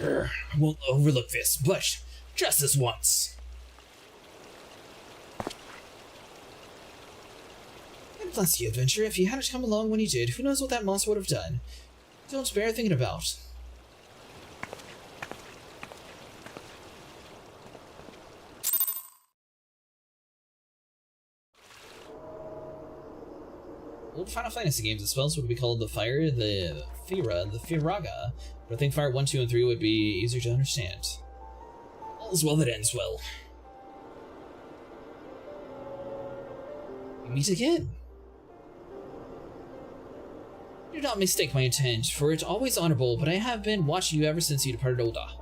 I won't overlook this, but just this once. God bless you, adventurer. If you hadn't come along when you did, who knows what that monster would have done. Don't bear thinking about. Old Final Fantasy games, the spells would be called the Fire, the Fira, the Firaga, but I think Fire 1, 2, and 3 would be easier to understand. All's well that ends well. We meet again. Do not mistake my intent, for it always honorable, but I have been watching you ever since you departed Ul'dah.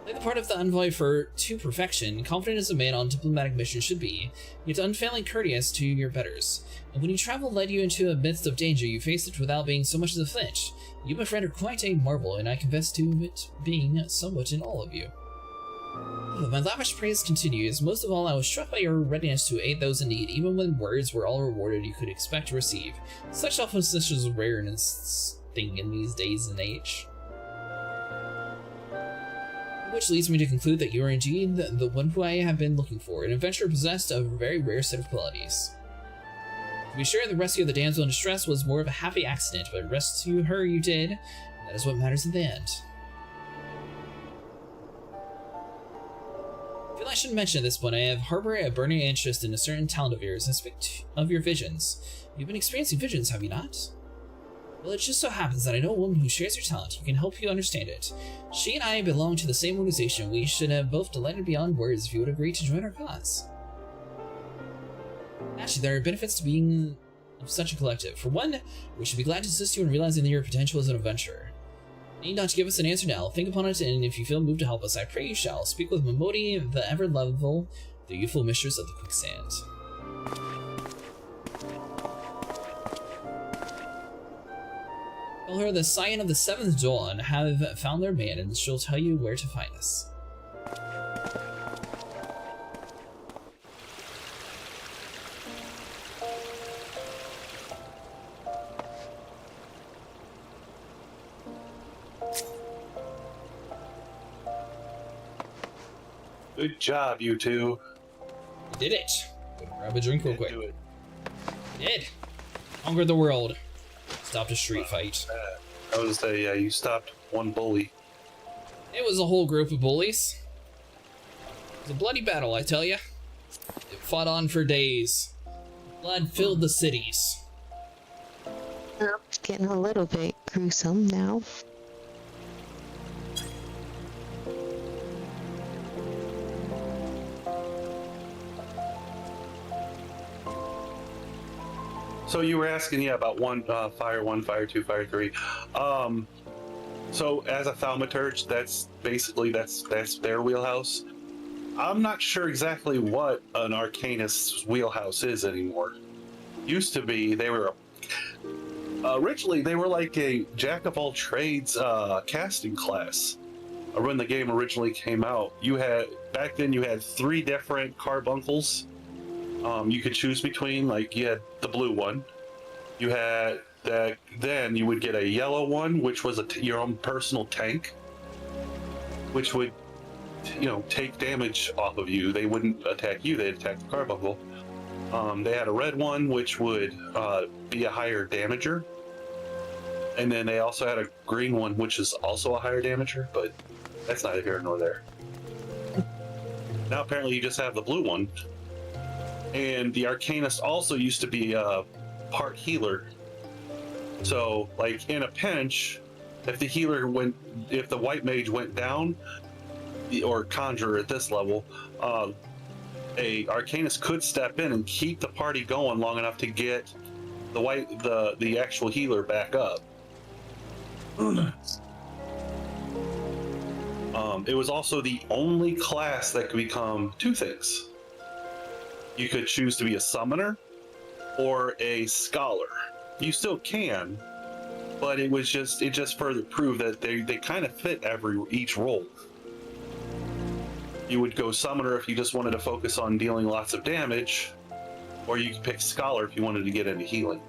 Play the part of the envoy to perfection, confident as a man on diplomatic mission should be, yet unfailing courteous to your betters. And when your travel led you into a midst of danger, you faced it without being so much as a flinch. You, my friend, are quite a marvel, and I confess to it being somewhat in all of you. My lavish praise continues. Most of all, I was struck by your readiness to aid those in need, even when words were all rewarded you could expect to receive. Such selflessness is rare in this thing in these days and age. Which leads me to conclude that you are indeed the one who I have been looking for, an adventurer possessed of a very rare set of qualities. To be sure, the rescue of the damsel in distress was more of a happy accident, but rescue her you did, and that is what matters in the end. I feel I shouldn't mention at this point, I have harbored a burning interest in a certain talent of yours, and speak of your visions. You've been experiencing visions, have you not? Well, it just so happens that I know a woman who shares your talent, who can help you understand it. She and I belong to the same organization. We should have both delighted beyond words if you would agree to join our cause. Actually, there are benefits to being of such a collective. For one, we should be glad to assist you in realizing your potential as an adventurer. You need not to give us an answer now. Think upon it, and if you feel moved to help us, I pray you shall. Speak with Momodi, the ever-lovable, the youthful mistress of the quicksand. Tell her the Scion of the Seventh Dawn have found their man, and she'll tell you where to find us. Good job, you two. We did it. Grab a drink real quick. Do it. We did. Conquered the world. Stopped a street fight. I was gonna say, yeah, you stopped one bully. It was a whole group of bullies. It was a bloody battle, I tell ya. It fought on for days. Blood filled the cities. It's getting a little bit gruesome now. So you were asking, yeah, about fire 1, fire 2, fire 3. So as a Thaumaturge, that's basically that's their wheelhouse. I'm not sure exactly what an Arcanist's wheelhouse is anymore. Used to be they were originally they were like a jack of all trades casting class. When the game originally came out, back then you had 3 different carbuncles. You could choose between, like you had the blue one, you had that, then you would get a yellow one, which was your own personal tank, which would, take damage off of you. They wouldn't attack you, they'd attack the carbuncle. They had a red one, which would be a higher damager. And then they also had a green one, which is also a higher damager, but that's neither here nor there. Now apparently you just have the blue one. And the Arcanist also used to be a part healer. So, like, in a pinch, if the white mage went down, or conjurer at this level, a Arcanist could step in and keep the party going long enough to get the actual healer back up. It was also the only class that could become 2 things. You could choose to be a summoner or a scholar. You still can, but it just further proved that they kind of fit each role. You would go summoner if you just wanted to focus on dealing lots of damage, or you could pick scholar if you wanted to get into healing.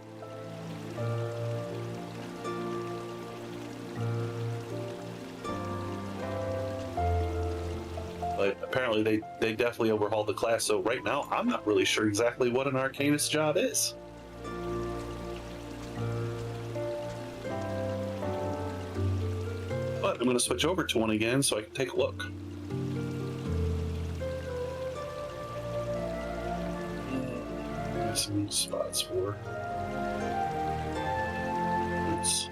But apparently they definitely overhauled the class, so right now I'm not really sure exactly what an Arcanist job is. But I'm going to switch over to one again so I can take a look. Some spots for. Oops.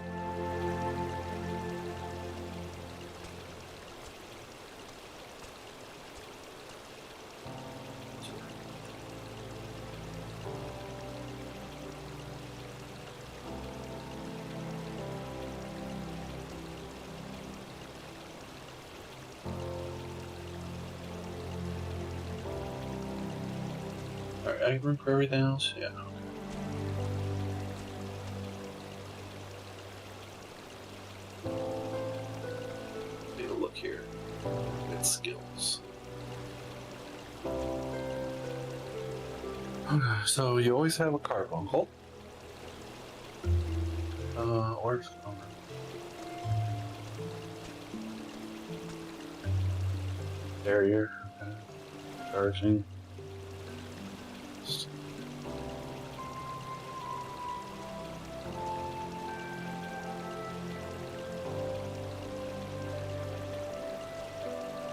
Alright, I have room for everything else? Yeah. Take a look here at skills. Okay, so you always have a carbuncle. Or barrier. Okay. Charging.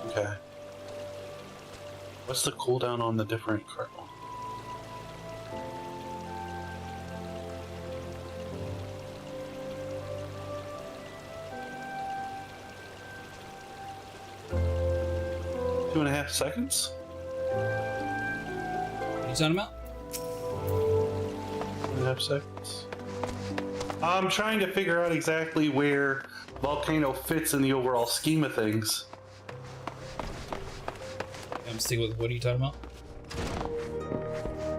Okay. What's the cooldown on the different carbuncle? Two and a half seconds? What are you talking about? 2.5 seconds. I'm trying to figure out exactly where Volcano fits in the overall scheme of things. I'm sticking with what are you talking about?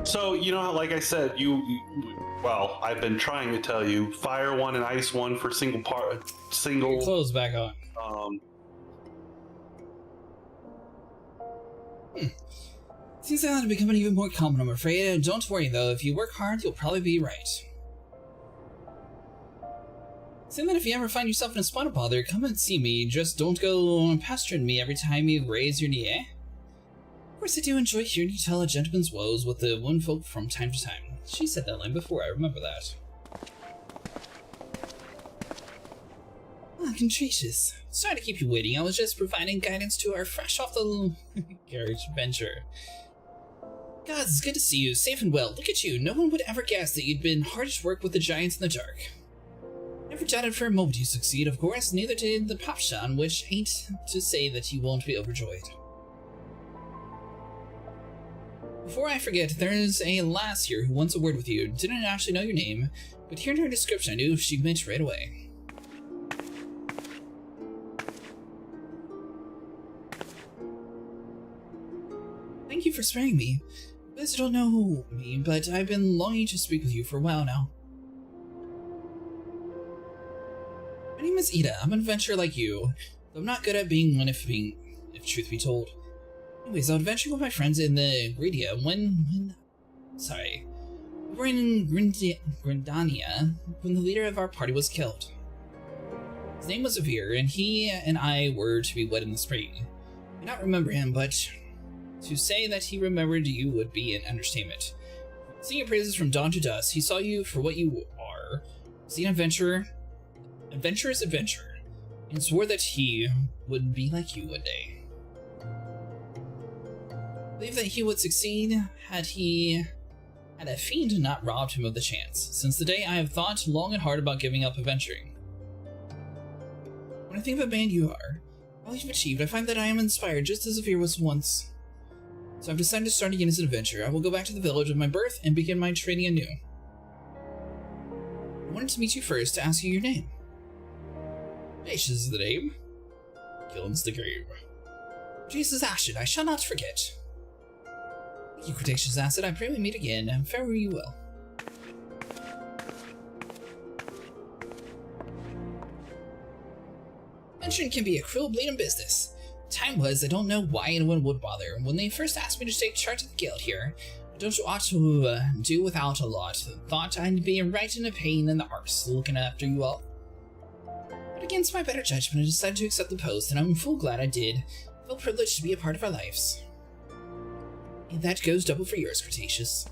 So, like I said, Well, I've been trying to tell you, fire one and ice one for single. Clothes back on. Seems like that'll become even more common, I'm afraid. Don't worry though, if you work hard, you'll probably be right. Saying that if you ever find yourself in a spot of bother, come and see me. Just don't go pestering me every time you raise your knee, eh? Of course, I do enjoy hearing you tell a gentleman's woes with the womenfolk from time to time. She said that line before, I remember that. Ah, Contritious. Sorry to keep you waiting, I was just providing guidance to our fresh off the carriage venture. Gods, it's good to see you, safe and well. Look at you, no one would ever guess that you'd been hard at work with the giants in the dark. Never doubted for a moment you succeed, of course, neither did the Popshan, which ain't to say that you won't be overjoyed. Before I forget, there's a lass here who wants a word with you. Didn't actually know your name, but hearing her description I knew she meant right away. Thank you for sparing me. You guys don't know me, but I've been longing to speak with you for a while now. My name is Ida. I'm an adventurer like you, though I'm not good at being one if truth be told. Anyways, I was adventuring with my friends in the Gridia we were in Grindania when the leader of our party was killed. His name was Avir, and he and I were to be wed in the spring. I do not remember him, but to say that he remembered you would be an understatement. Singing praises from dawn to dusk, he saw you for what you are, an adventurous adventurer, and swore that he would be like you one day. I believe that he would succeed had a fiend not robbed him of the chance. Since the day I have thought long and hard about giving up adventuring. When I think of a man you are, all you've achieved, I find that I am inspired just as Avir was once. So I've decided to start again as an adventurer. I will go back to the village of my birth and begin my training anew. I wanted to meet you first to ask you your name. Jace is the name. Gillen's the grave. Jace is Ashid, I shall not forget. Thank you, Cretaceous Acid. I pray we meet again, and farewell you will. Adventuring can be a cruel bleeding business. Time was, I don't know why anyone would bother. When they first asked me to take charge of the guild here, I don't ought to do without a lot. Thought I'd be right in a pain in the arse looking after you all. But against my better judgment, I decided to accept the post, and I'm full glad I did. I feel privileged to be a part of our lives. And that goes double for yours, Cretaceous.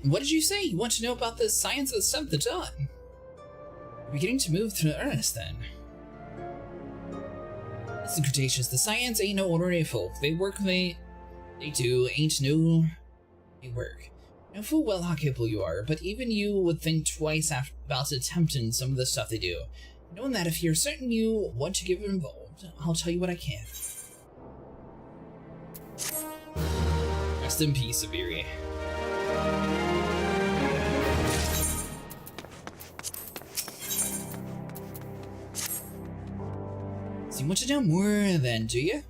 What did you say? You want to know about the science of the seventh dawn? We're beginning to move to earnest, then. Listen, Cretaceous, the science ain't no ordinary folk. They work they do, ain't no they work. I know full well how capable you are, but even you would think twice about attempting some of the stuff they do. Knowing that if you're certain you want to get involved, I'll tell you what I can. Rest in peace, Abiri. So you want to know more then, do you?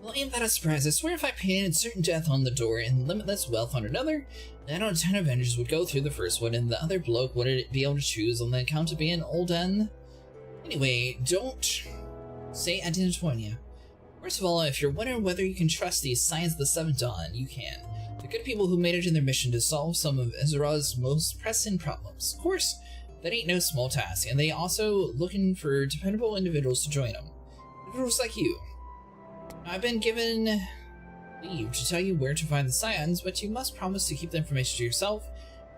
Well, ain't that a surprise? I swear if I painted certain death on the door and limitless wealth on another, 9 out of 10 Avengers would go through the first one, and the other bloke wouldn't be able to choose on the account of being old and... Anyway, don't say I didn't warn you. First of all, if you're wondering whether you can trust the science of the Seventh Dawn, you can. The good people who made it in their mission to solve some of Ezra's most pressing problems. Of course, that ain't no small task, and they also looking for dependable individuals to join them. Individuals like you. I've been given leave to tell you where to find the scions, but you must promise to keep the information to yourself.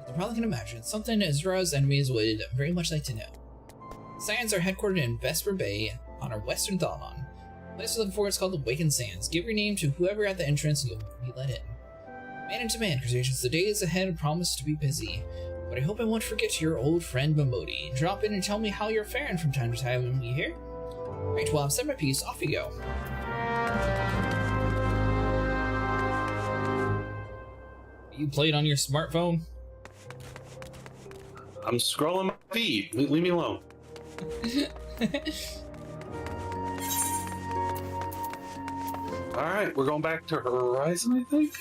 As you probably can imagine, it's something Ezra's enemies would very much like to know. Scions are headquartered in Vesper Bay on our western Thalmon. The place we're looking for is called the Wakened Sands. Give your name to whoever at the entrance and you'll be let in. Man into man, Cretaceous, the days ahead promise to be busy, but I hope I won't forget your old friend Momodi. Drop in and tell me how you're faring from time to time, you hear? Alright, well, I've said my piece, off you go. You played on your smartphone? I'm scrolling my feed. Leave me alone. Alright, we're going back to Horizon, I think?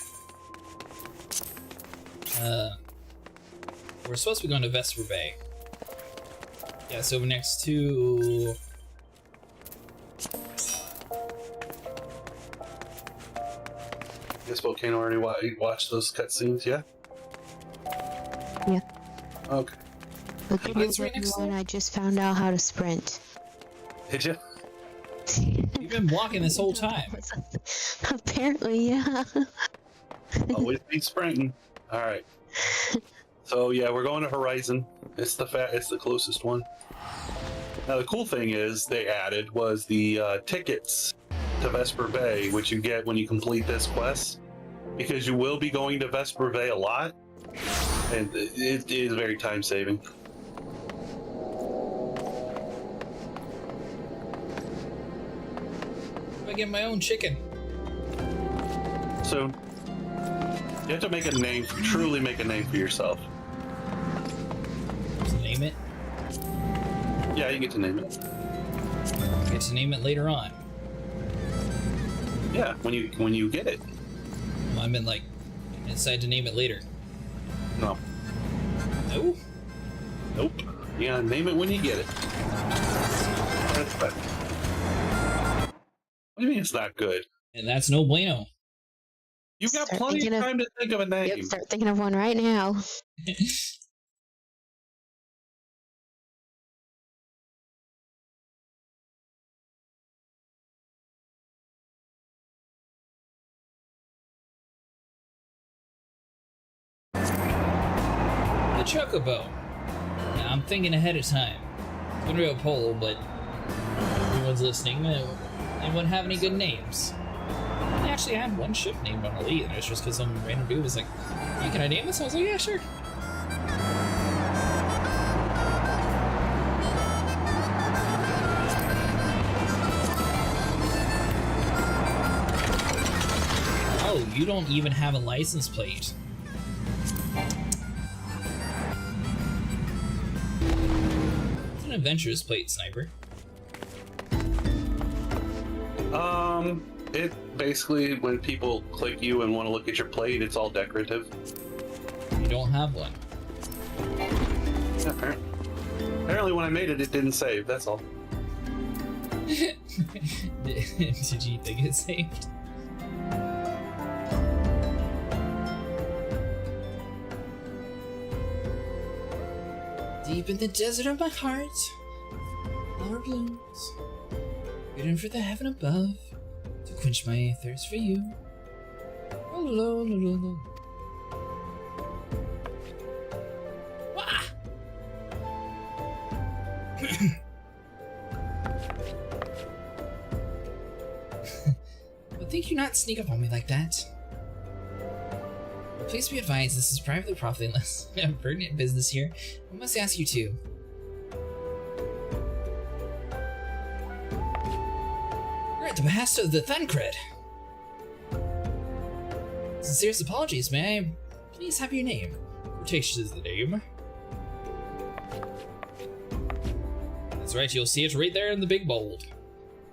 We're supposed to be going to Vesper Bay. Yeah, so over next to... I guess Volcano already watched those cutscenes, yeah? Yeah. Okay. But He good gets news, right next everyone, door. I just found out how to sprint. Did you? You've been walking this whole time. Apparently, yeah. Always be sprinting. Alright. So yeah, we're going to Horizon. It's the closest one. Now the cool thing is they added was the tickets to Vesper Bay, which you get when you complete this quest, because you will be going to Vesper Bay a lot, and it is very time saving. I get my own chicken. So you have to make a name, truly make a name for yourself. Just name it. Yeah, you get to name it. Get to name it later on. Yeah, when you get it. I meant like, decide to name it later. No. No? Nope. You gotta name it when you get it. That's bad. What do you mean it's not good? And that's no bueno. You've got Start plenty of thinking of- time to think of a name. Yep, start thinking of one right now. The Chocobo. Now, I'm thinking ahead of time. It's gonna be a poll, but everyone's listening. Anyone have any good names? I actually had one ship named on Elite, and it's just because some random dude was like, "Hey, can I name this?" I was like, "Yeah, sure." Oh, you don't even have a license plate. It's an adventurous plate, Sniper. It basically, when people click you and want to look at your plate, it's all decorative. You don't have one. Yeah, apparently when I made it, it didn't save, that's all. Did you think it saved? Deep in the desert of my heart, flower blooms, waiting for the heaven above to quench my thirst for you. Oh, lo, lo, lo, lo. Wah! But think you not sneak up on me like that. Please be advised, this is privately property unless we have pertinent business here. I must ask you too. You're at the behest of the Thancred. Sincerest apologies, may I please have your name? Cretaceous is the name. That's right, you'll see it right there in the big bold.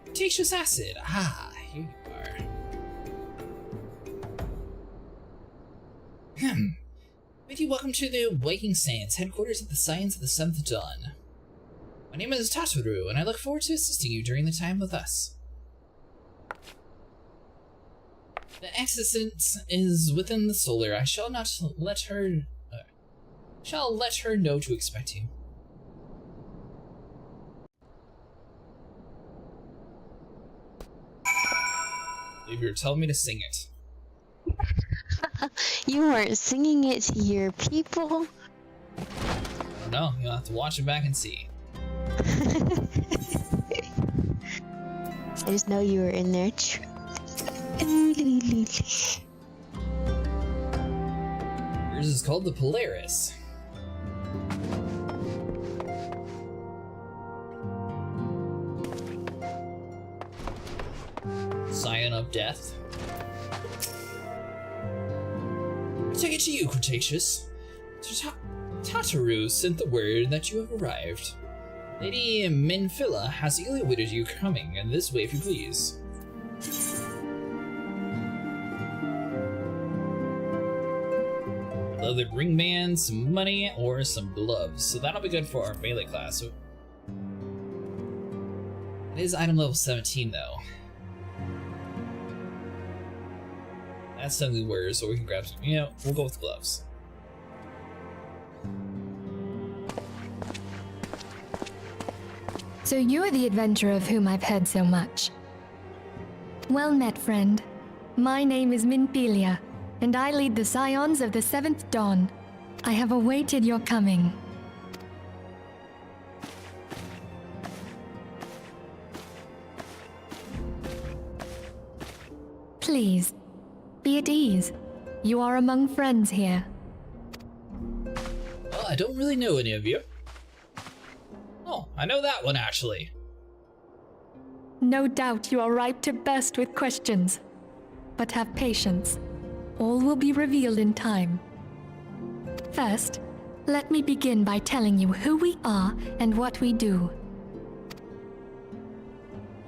Cretaceous acid. Ah, here you are. Bid you welcome to the Waking Sands, headquarters of the Science of the Seventh Dawn. My name is Tataru, and I look forward to assisting you during the time with us. The existence is within the solar. I shall not let her... shall let her know to expect you. If you're telling me to sing it. You weren't singing it to your people. No, you'll have to watch it back and see. I just know you were in there. Yours is called the Polaris. Scion of Death. I take it to you, Cretaceous. Tataru sent the word that you have arrived. Lady Minphila has eagerly awaited you coming, and this way if you please. another ring band, some money, or some gloves. So that'll be good for our melee class. So it is item level 17 though. That's something weird, so we can grab some. You know, we'll go with gloves. So you're the adventurer of whom I've heard so much. Well met, friend. My name is Minpelia, and I lead the Scions of the Seventh Dawn. I have awaited your coming. Please, be at ease. You are among friends here. Well, I don't really know any of you. Oh, I know that one actually. No doubt you are ripe to burst with questions. But have patience. All will be revealed in time. First, let me begin by telling you who we are and what we do.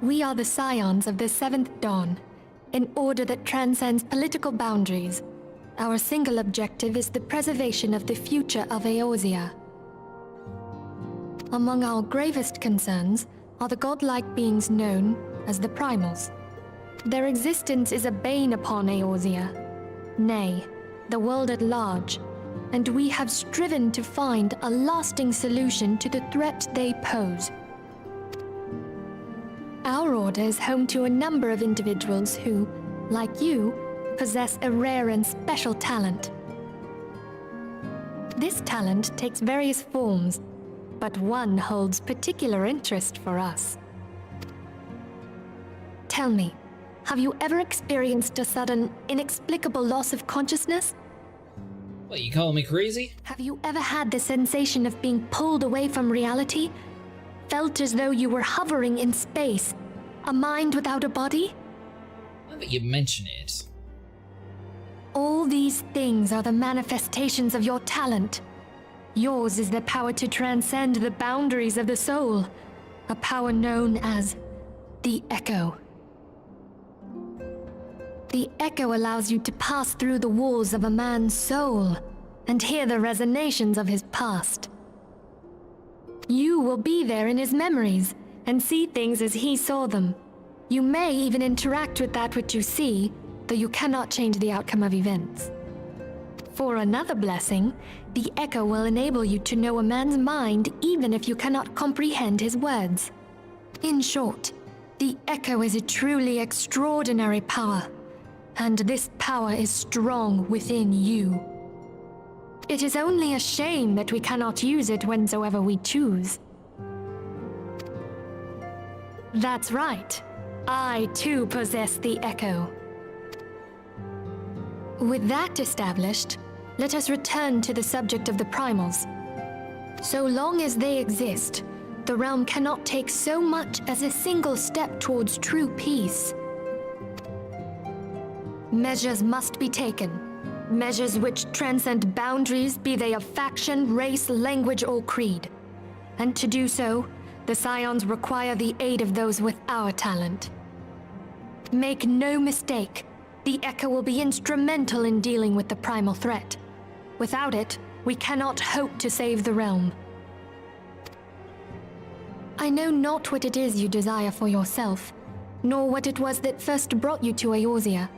We are the Scions of the Seventh Dawn, an order that transcends political boundaries. Our single objective is the preservation of the future of Eorzea. Among our gravest concerns are the godlike beings known as the Primals. Their existence is a bane upon Eorzea, nay, the world at large, and we have striven to find a lasting solution to the threat they pose. Our order is home to a number of individuals who, like you, possess a rare and special talent. This talent takes various forms, but one holds particular interest for us. Tell me, have you ever experienced a sudden, inexplicable loss of consciousness? What, you calling me crazy? Have you ever had the sensation of being pulled away from reality? Felt as though you were hovering in space, a mind without a body? Now that you mention it. All these things are the manifestations of your talent. Yours is the power to transcend the boundaries of the soul, a power known as the Echo. The Echo allows you to pass through the walls of a man's soul and hear the resonations of his past. You will be there in his memories and see things as he saw them. You may even interact with that which you see, though you cannot change the outcome of events. For another blessing, the Echo will enable you to know a man's mind even if you cannot comprehend his words. In short, the Echo is a truly extraordinary power, and this power is strong within you. It is only a shame that we cannot use it whensoever we choose. That's right. I too possess the Echo. With that established, let us return to the subject of the Primals. So long as they exist, the realm cannot take so much as a single step towards true peace. Measures must be taken. Measures which transcend boundaries, be they of faction, race, language, or creed. And to do so, the Scions require the aid of those with our talent. Make no mistake, the Echo will be instrumental in dealing with the primal threat. Without it, we cannot hope to save the realm. I know not what it is you desire for yourself, nor what it was that first brought you to Eorzea.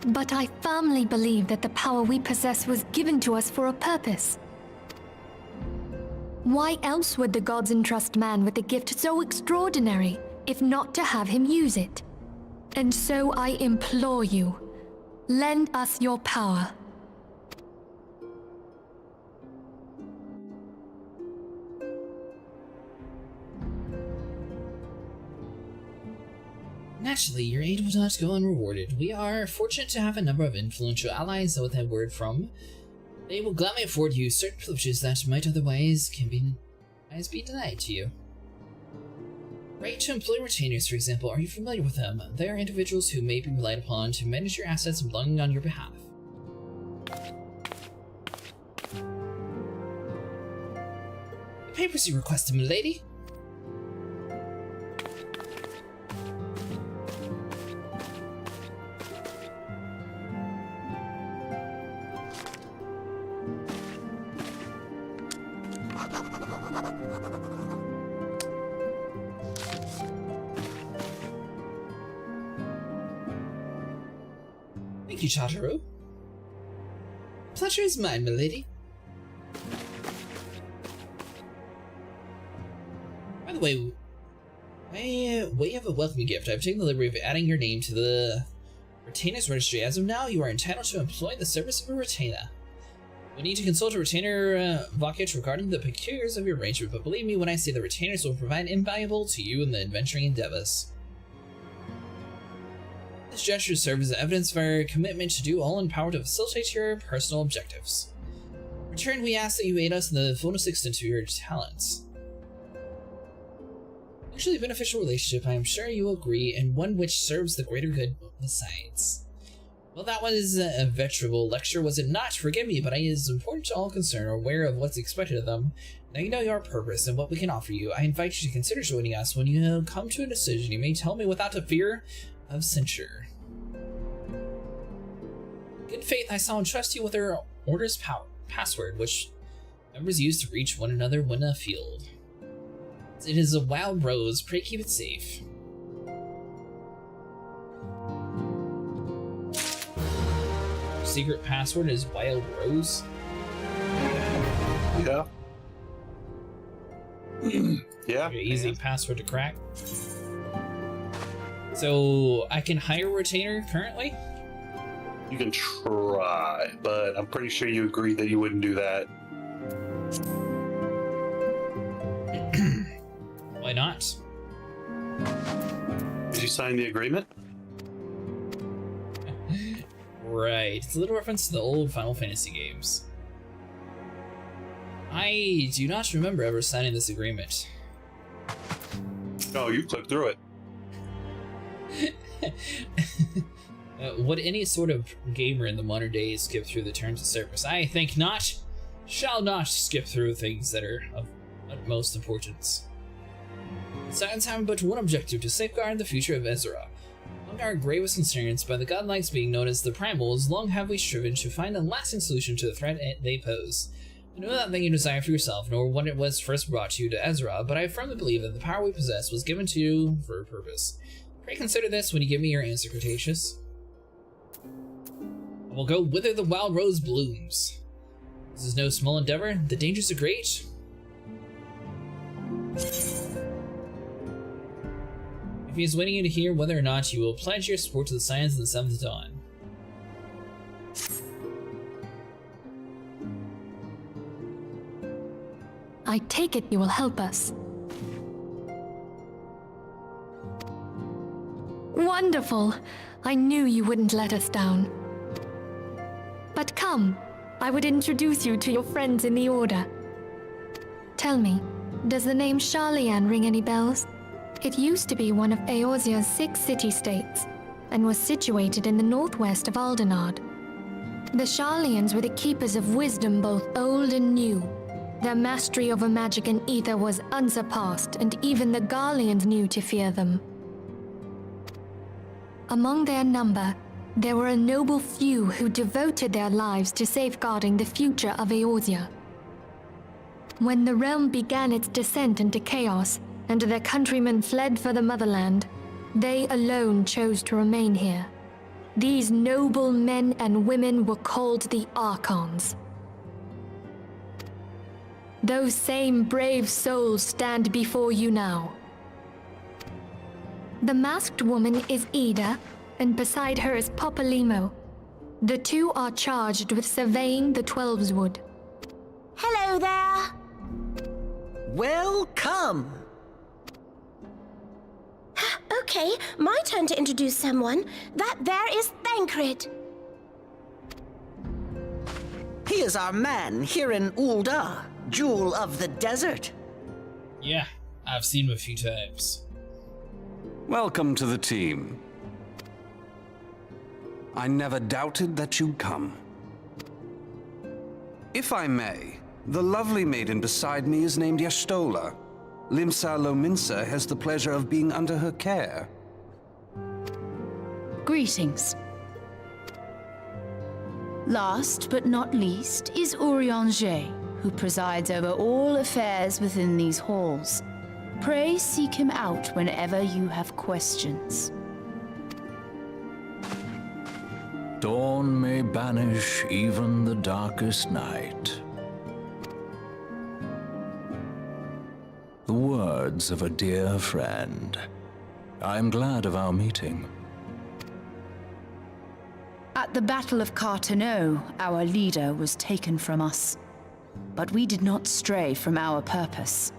But I firmly believe that the power we possess was given to us for a purpose. Why else would the gods entrust man with a gift so extraordinary, if not to have him use it? And so I implore you, lend us your power. Naturally, your aid will not go unrewarded. We are fortunate to have a number of influential allies with that word from. They will gladly afford you certain privileges that might otherwise be denied to you. Right to employ retainers, for example. Are you familiar with them? They are individuals who may be relied upon to manage your assets and belonging on your behalf. The papers you requested, milady. Thank you, Chatteru. Pleasure is mine, milady. By the way, we have a welcome gift. I've taken the liberty of adding your name to the Retainer's registry. As of now, you are entitled to employ the service of a retainer. We need to consult a retainer Vakich regarding the peculiars of your arrangement, but believe me when I say the retainers will provide invaluable to you in the adventuring endeavors. This gesture serves as evidence of our commitment to do all in power to facilitate your personal objectives. In return, we ask that you aid us in the fullest extent to your talents. Mutually beneficial relationship, I am sure you will agree, and one which serves the greater good besides. Well, that was a venerable lecture, was it not? Forgive me, but it is important to all concerned are aware of what's expected of them. Now you know your purpose and what we can offer you. I invite you to consider joining us. When you come to a decision, you may tell me without a fear of censure. Good faith, I shall entrust you with our order's password, which members use to reach one another when afield. It is a wild rose, pray keep it safe. Secret password is wild rose. Yeah. Yeah. Easy password to crack. So I can hire a retainer currently? You can try, but I'm pretty sure you agree that you wouldn't do that. Why not? Did you sign the agreement? Right, it's a little reference to the old Final Fantasy games. I do not remember ever signing this agreement. No, you clicked through it. Would any sort of gamer in the modern day skip through the terms of service? I think not. Shall not skip through things that are of utmost importance. Science have but one objective, to safeguard the future of Ezra. Among our gravest concerns, by the godlikes being known as the Primals, long have we striven to find a lasting solution to the threat they pose. I know not that you desire for yourself, nor when it was first brought to you to Ezra, but I firmly believe that the power we possess was given to you for a purpose. Pray consider this when you give me your answer, Cretaceous. I will go whither the wild rose blooms. This is no small endeavor. The dangers are great. If he is waiting you to hear whether or not you will pledge your support to the Scions of the Seventh Dawn. I take it you will help us. Wonderful! I knew you wouldn't let us down. But come, I would introduce you to your friends in the Order. Tell me, does the name Sharlayan ring any bells? It used to be one of Eorzea's 6 city-states, and was situated in the northwest of Aldenard. The Sharlayans were the keepers of wisdom both old and new. Their mastery over magic and ether was unsurpassed, and even the Garleans knew to fear them. Among their number, there were a noble few who devoted their lives to safeguarding the future of Eorzea. When the realm began its descent into chaos, and their countrymen fled for the motherland, they alone chose to remain here. These noble men and women were called the Archons. Those same brave souls stand before you now. The masked woman is Ida, and beside her is Popolimo. The two are charged with surveying the Twelveswood. Hello there! Welcome! Okay, my turn to introduce someone. That there is Thancred. He is our man here in Ul'dah, Jewel of the Desert. Yeah, I've seen him a few times. Welcome to the team. I never doubted that you'd come. If I may, the lovely maiden beside me is named Y'shtola. Limsa Lominsa has the pleasure of being under her care. Greetings. Last but not least is Urianger, who presides over all affairs within these halls. Pray seek him out whenever you have questions. Dawn may banish even the darkest night. The words of a dear friend. I am glad of our meeting. At the Battle of Carteneau, our leader was taken from us. But we did not stray from our purpose.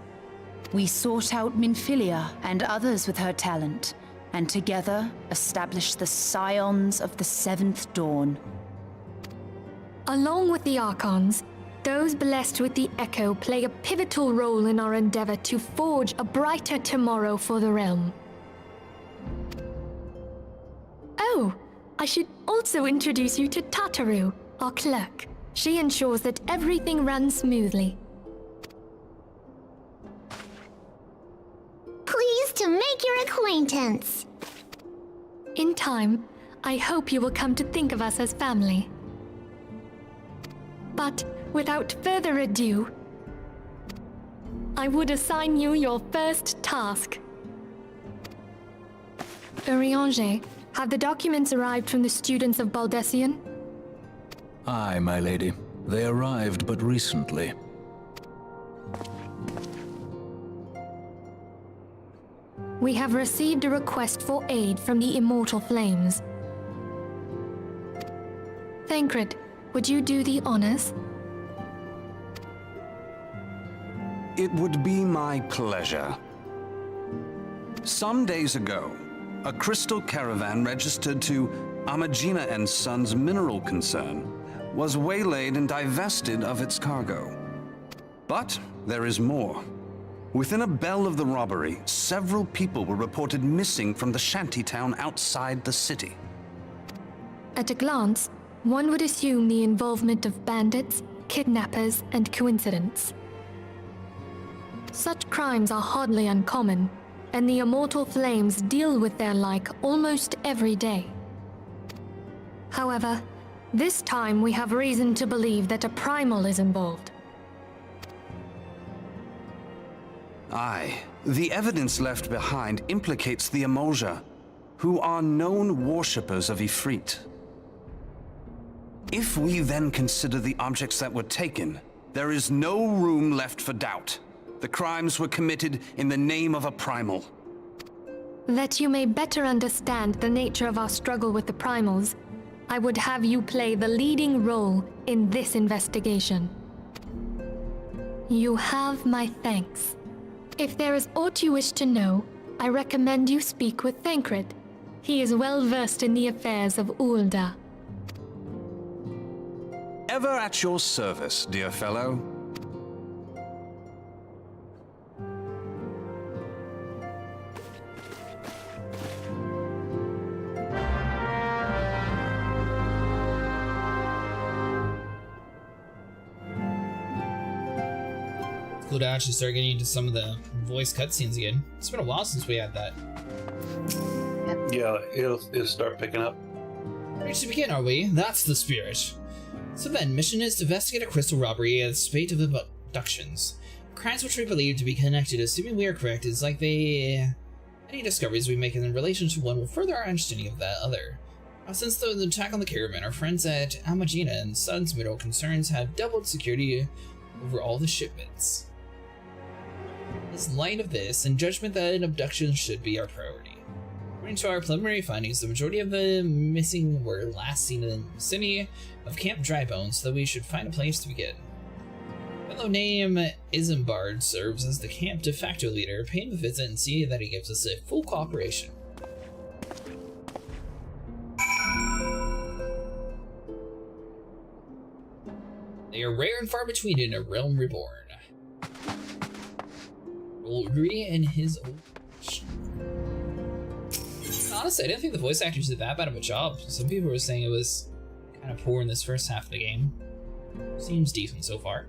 We sought out Minfilia and others with her talent, and together established the Scions of the Seventh Dawn. Along with the Archons, those blessed with the Echo play a pivotal role in our endeavor to forge a brighter tomorrow for the realm. Oh, I should also introduce you to Tataru, our clerk. She ensures that everything runs smoothly. Pleased to make your acquaintance. In time, I hope you will come to think of us as family. But without further ado, I would assign you your first task. Urianger, have the documents arrived from the students of Baldessian? Aye, my lady. They arrived but recently. We have received a request for aid from the Immortal Flames. Thancred, would you do the honors? It would be my pleasure. Some days ago, a crystal caravan registered to Amagina & Sons mineral concern was waylaid and divested of its cargo. But there is more. Within a bell of the robbery, several people were reported missing from the shantytown outside the city. At a glance, one would assume the involvement of bandits, kidnappers, and coincidence. Such crimes are hardly uncommon, and the Immortal Flames deal with their like almost every day. However, this time we have reason to believe that a primal is involved. Aye, the evidence left behind implicates the Emolja, who are known worshippers of Ifrit. If we then consider the objects that were taken, there is no room left for doubt. The crimes were committed in the name of a primal. That you may better understand the nature of our struggle with the primals, I would have you play the leading role in this investigation. You have my thanks. If there is aught you wish to know, I recommend you speak with Thancred. He is well versed in the affairs of Ulda. Ever at your service, dear fellow. Cool to actually start getting into some of the voice cutscenes again. It's been a while since we had that. Yeah, it'll start picking up. Ready to begin, are we? That's the spirit. So then, mission is to investigate a crystal robbery and a spate of abductions. Crimes which we believe to be connected, assuming we are correct, is like any discoveries we make in relation to one will further our understanding of that other. Since the attack on the caravan, our friends at Amagina and Sons Mineral Concerns have doubled security over all the shipments. In light of this, and judgment that an abduction should be our priority. According to our preliminary findings, the majority of the missing were last seen in the vicinity of Camp Drybone, so that we should find a place to begin. Fellow name Isambard serves as the camp de facto leader. Pay him a visit and see that he gives us a full cooperation. They are rare and far between in a realm reborn. We'll agree in his old. Honestly, I didn't think the voice actors did that bad of a job. Some people were saying it was kind of poor in this first half of the game. Seems decent so far.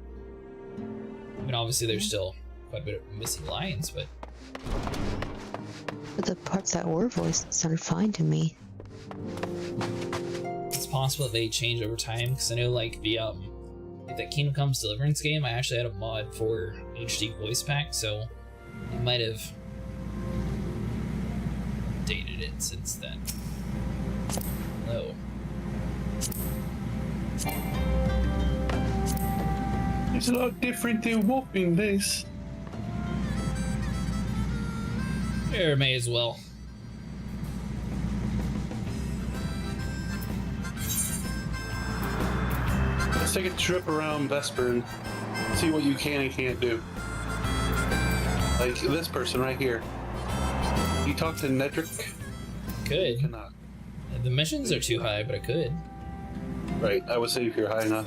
I mean, obviously there's still quite a bit of missing lines, but the parts that were voiced sounded fine to me. It's possible that they change over time, because I know like the Like that Kingdom Comes Deliverance game, I actually had a mod for HD voice pack, so I might have updated it since then. Hello. It's a lot different than whooping this. Sure, may as well. Let's take a trip around Vesper and see what you can and can't do. Like this person right here. You talk to Nedrick? Could. Cannot. The missions are too high, but I could. Right, I would say if you're high enough.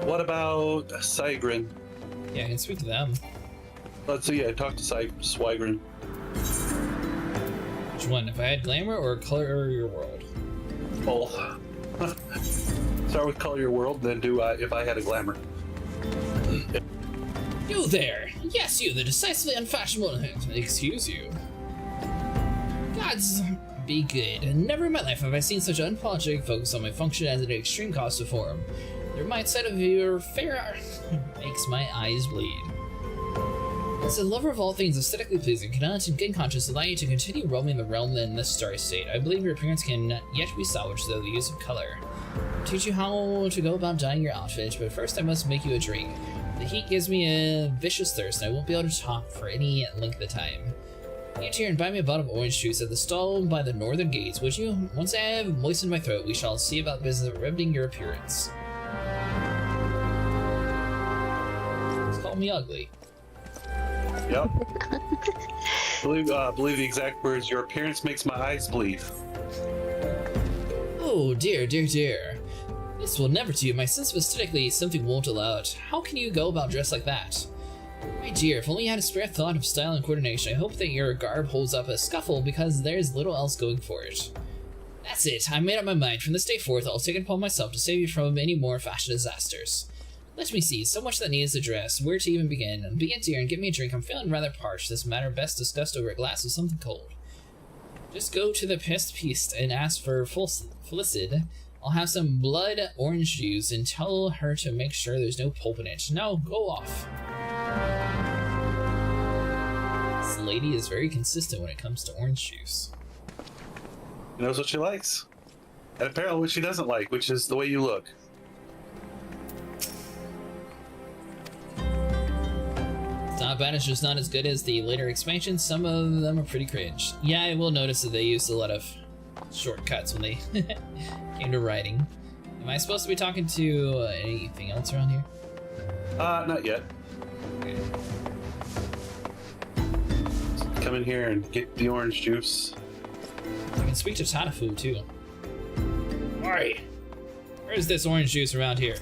What about Sigrid? Yeah, I can speak to them. Let's see, yeah, talk to Swigrin. Which one? If I had glamour or color your world? Both. Start with color your world, then do if I had a glamour. You there! Yes, you, the decisively unfashionable. Excuse you. Gods be good. Never in my life have I seen such unapologetic focus on my function as an extreme cost to form. The mindset of your fair makes my eyes bleed. As a lover of all things aesthetically pleasing, cannot in good conscience allow you to continue roaming the realm in this starry state. I believe your appearance can yet be salvaged through the use of color. I'll teach you how to go about dyeing your outfit, but first I must make you a drink. The heat gives me a vicious thirst, and I won't be able to talk for any length of time. Get here and buy me a bottle of orange juice at the stall by the northern gates, would you? Once I have moistened my throat, we shall see about the business of remedying your appearance. Call me ugly. Yep. believe the exact words. Your appearance makes my eyes bleed. Oh dear, dear, dear. This will never do. My sense of aesthetically something won't allow it. How can you go about dressed like that? My dear, if only you had a spare thought of style and coordination, I hope that your garb holds up a scuffle because there's little else going for it. That's it. I made up my mind. From this day forth, I'll take it upon myself to save you from any more fashion disasters. Let me see, so much that needs addressed. Where to even begin? Begin, dear, and get me a drink. I'm feeling rather parched. This matter best discussed over a glass of something cold. Just go to the pest piste and ask for Felicid. I'll have some blood orange juice and tell her to make sure there's no pulp in it. Now, go off. This lady is very consistent when it comes to orange juice. She knows what she likes. And apparently what she doesn't like, which is the way you look. It's not bad, it's just not as good as the later expansions. Some of them are pretty cringe. Yeah, I will notice that they used a lot of shortcuts when they came to writing. Am I supposed to be talking to anything else around here? Not yet. Okay. Come in here and get the orange juice. I can speak to Tanafu too. Oi! Where's this orange juice around here?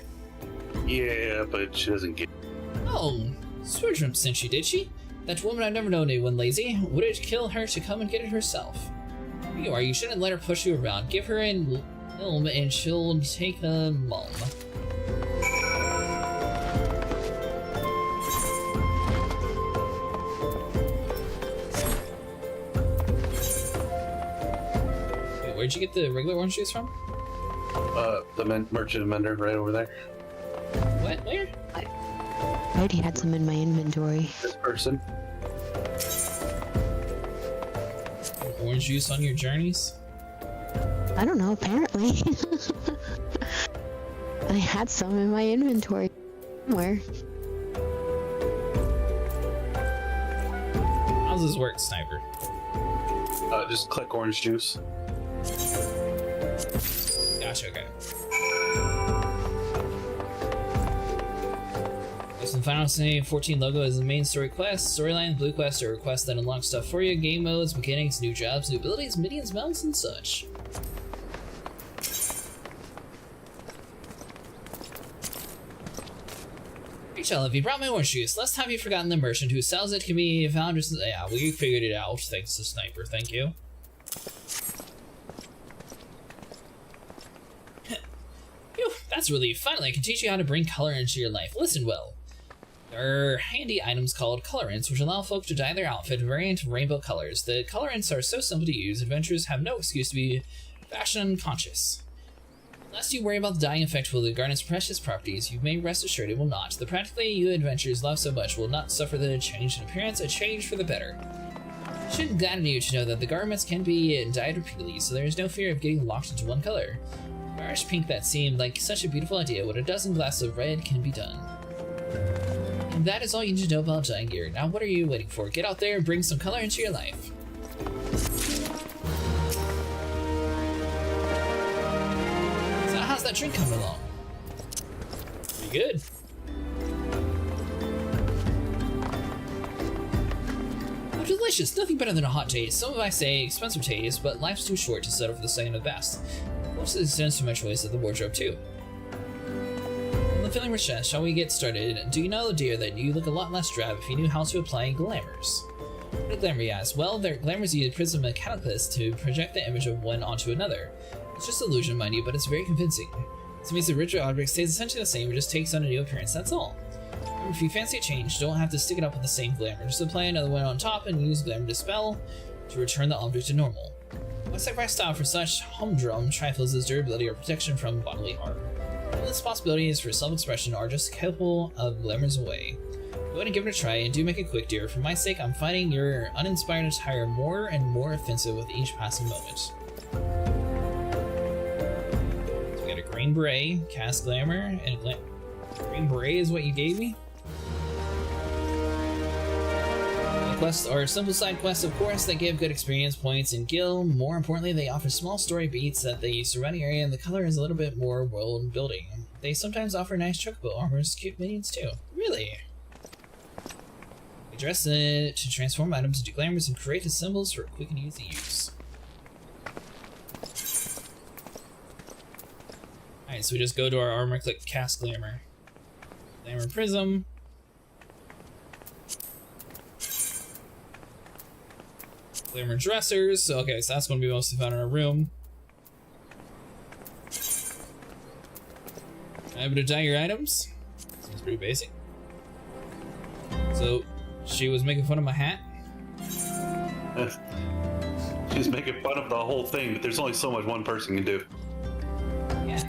Yeah, but she doesn't get it. Oh, Swordrum sent you, did she? That woman I've never known anyone lazy. Would it kill her to come and get it herself? Here you are, you shouldn't let her push you around. Give her an ilm and she'll take a mulm. Wait, where'd you get the regular orange juice from? The merchant vendor right over there. What? Where? I already had some in my inventory. This person. Orange juice on your journeys? I don't know, apparently. I had some in my inventory somewhere. How's this work, Sniper? Just click orange juice. Gotcha, okay. The Final Fantasy XIV logo is the main story quest. Storyline, blue quest are requests that unlock stuff for you. Game modes, mechanics, new jobs, new abilities, minions, mounts, and such. Rachel, have you brought my orange juice? Last time you've forgotten the merchant who sells it can be found. Yeah, we figured it out. Thanks to Sniper. Thank you. Phew, that's a relief. Finally, I can teach you how to bring color into your life. Listen well. There are handy items called colorants, which allow folk to dye their outfit variant rainbow colors. The colorants are so simple to use, adventurers have no excuse to be fashion conscious. Lest you worry about the dying effect will the garnet's precious properties, you may rest assured it will not. The practically you adventurers love so much will not suffer the change in appearance, a change for the better. It shouldn't gladden you to know that the garments can be dyed repeatedly, so there is no fear of getting locked into one color. Irish pink that seemed like such a beautiful idea with a dozen glasses of red can be done. And that is all you need to know about dyeing gear. Now what are you waiting for? Get out there and bring some color into your life. So how's that drink coming along? Pretty good. Oh, delicious! Nothing better than a hot taste. Some might say expensive taste, but life's too short to settle for the second of the best. Most of the extends to my choice of the wardrobe too. Well, feeling rich, shall we get started? Do you know, dear, that you look a lot less drab if you knew how to apply glamours? What a glamour, yes. Well, their glamours use prism mechanicus to project the image of one onto another. It's just illusion, mind you, but it's very convincing. This means the original object stays essentially the same, it just takes on a new appearance, that's all. Remember, if you fancy a change, don't have to stick it up with the same glamour. Just apply another one on top and use glamour dispel to return the object to normal. My sacrifice style for such humdrum trifles is durability or protection from bodily harm. Endless possibilities for self-expression are just a couple of glamours away. Go ahead and give it a try, and do make it quick, dear. For my sake, I'm finding your uninspired attire more and more offensive with each passing moment. So we got a green beret, cast glamour, and a green beret is what you gave me? Quests are simple side quests, of course, that give good experience points and gil. More importantly, they offer small story beats that the surrounding area, and the color is a little bit more world building. They sometimes offer nice chocobo armors, cute minions too. Really? We dress it to transform items into glamours and create symbols for quick and easy use. Alright, so we just go to our armor, click cast glamour. Glamour prism. Glamour dressers. Okay, so that's going to be mostly found in our room. Able to dye your items. Seems pretty basic. So, she was making fun of my hat. She's making fun of the whole thing, but there's only so much one person can do. Yeah.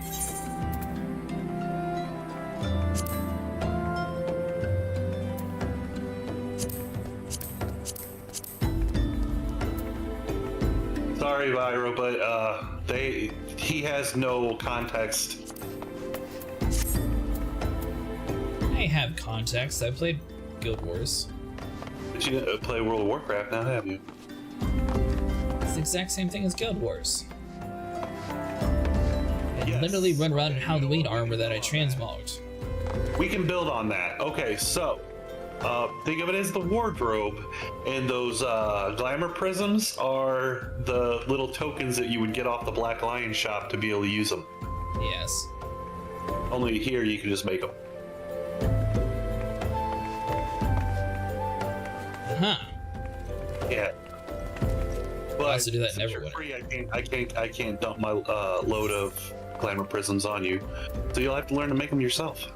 Sorry, Vyro, but he has no context. I have context. I played Guild Wars. But you didn't play World of Warcraft now, have you? It's the exact same thing as Guild Wars. I literally run around in Halloween armor that I transmogged. We can build on that. Okay, so think of it as the wardrobe, and those glamour prisms are the little tokens that you would get off the Black Lion shop to be able to use them. Yes. Only here you can just make them. Huh. Yeah. But I also do that in since every you're free, I can't dump my load of glamour prisms on you, so you'll have to learn to make them yourself.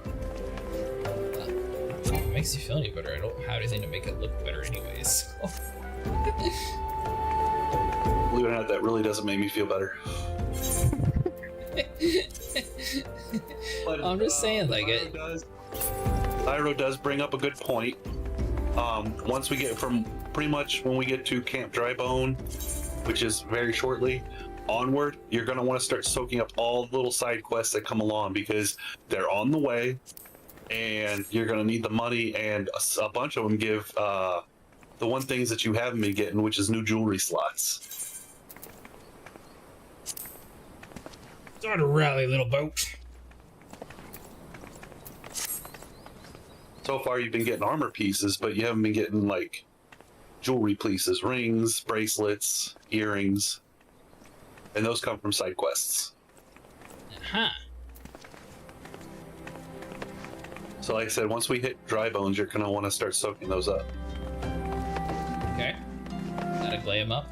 If it makes you feel any better, I don't have anything to make it look better anyways. Believe it or not, that really doesn't make me feel better. But, I'm just saying, like Pyro does bring up a good point. Once we get from pretty much when we get to Camp Drybone, which is very shortly onward, you're going to want to start soaking up all the little side quests that come along because they're on the way, and you're going to need the money, and a bunch of them give the one things that you haven't been getting, which is new jewelry slots. Start a rally, little boat. So far, you've been getting armor pieces, but you haven't been getting, like, jewelry pieces, rings, bracelets, earrings, and those come from side quests. Huh. So like I said, once we hit dry bones, you're going to want to start soaking those up. Okay. Gotta glay them up.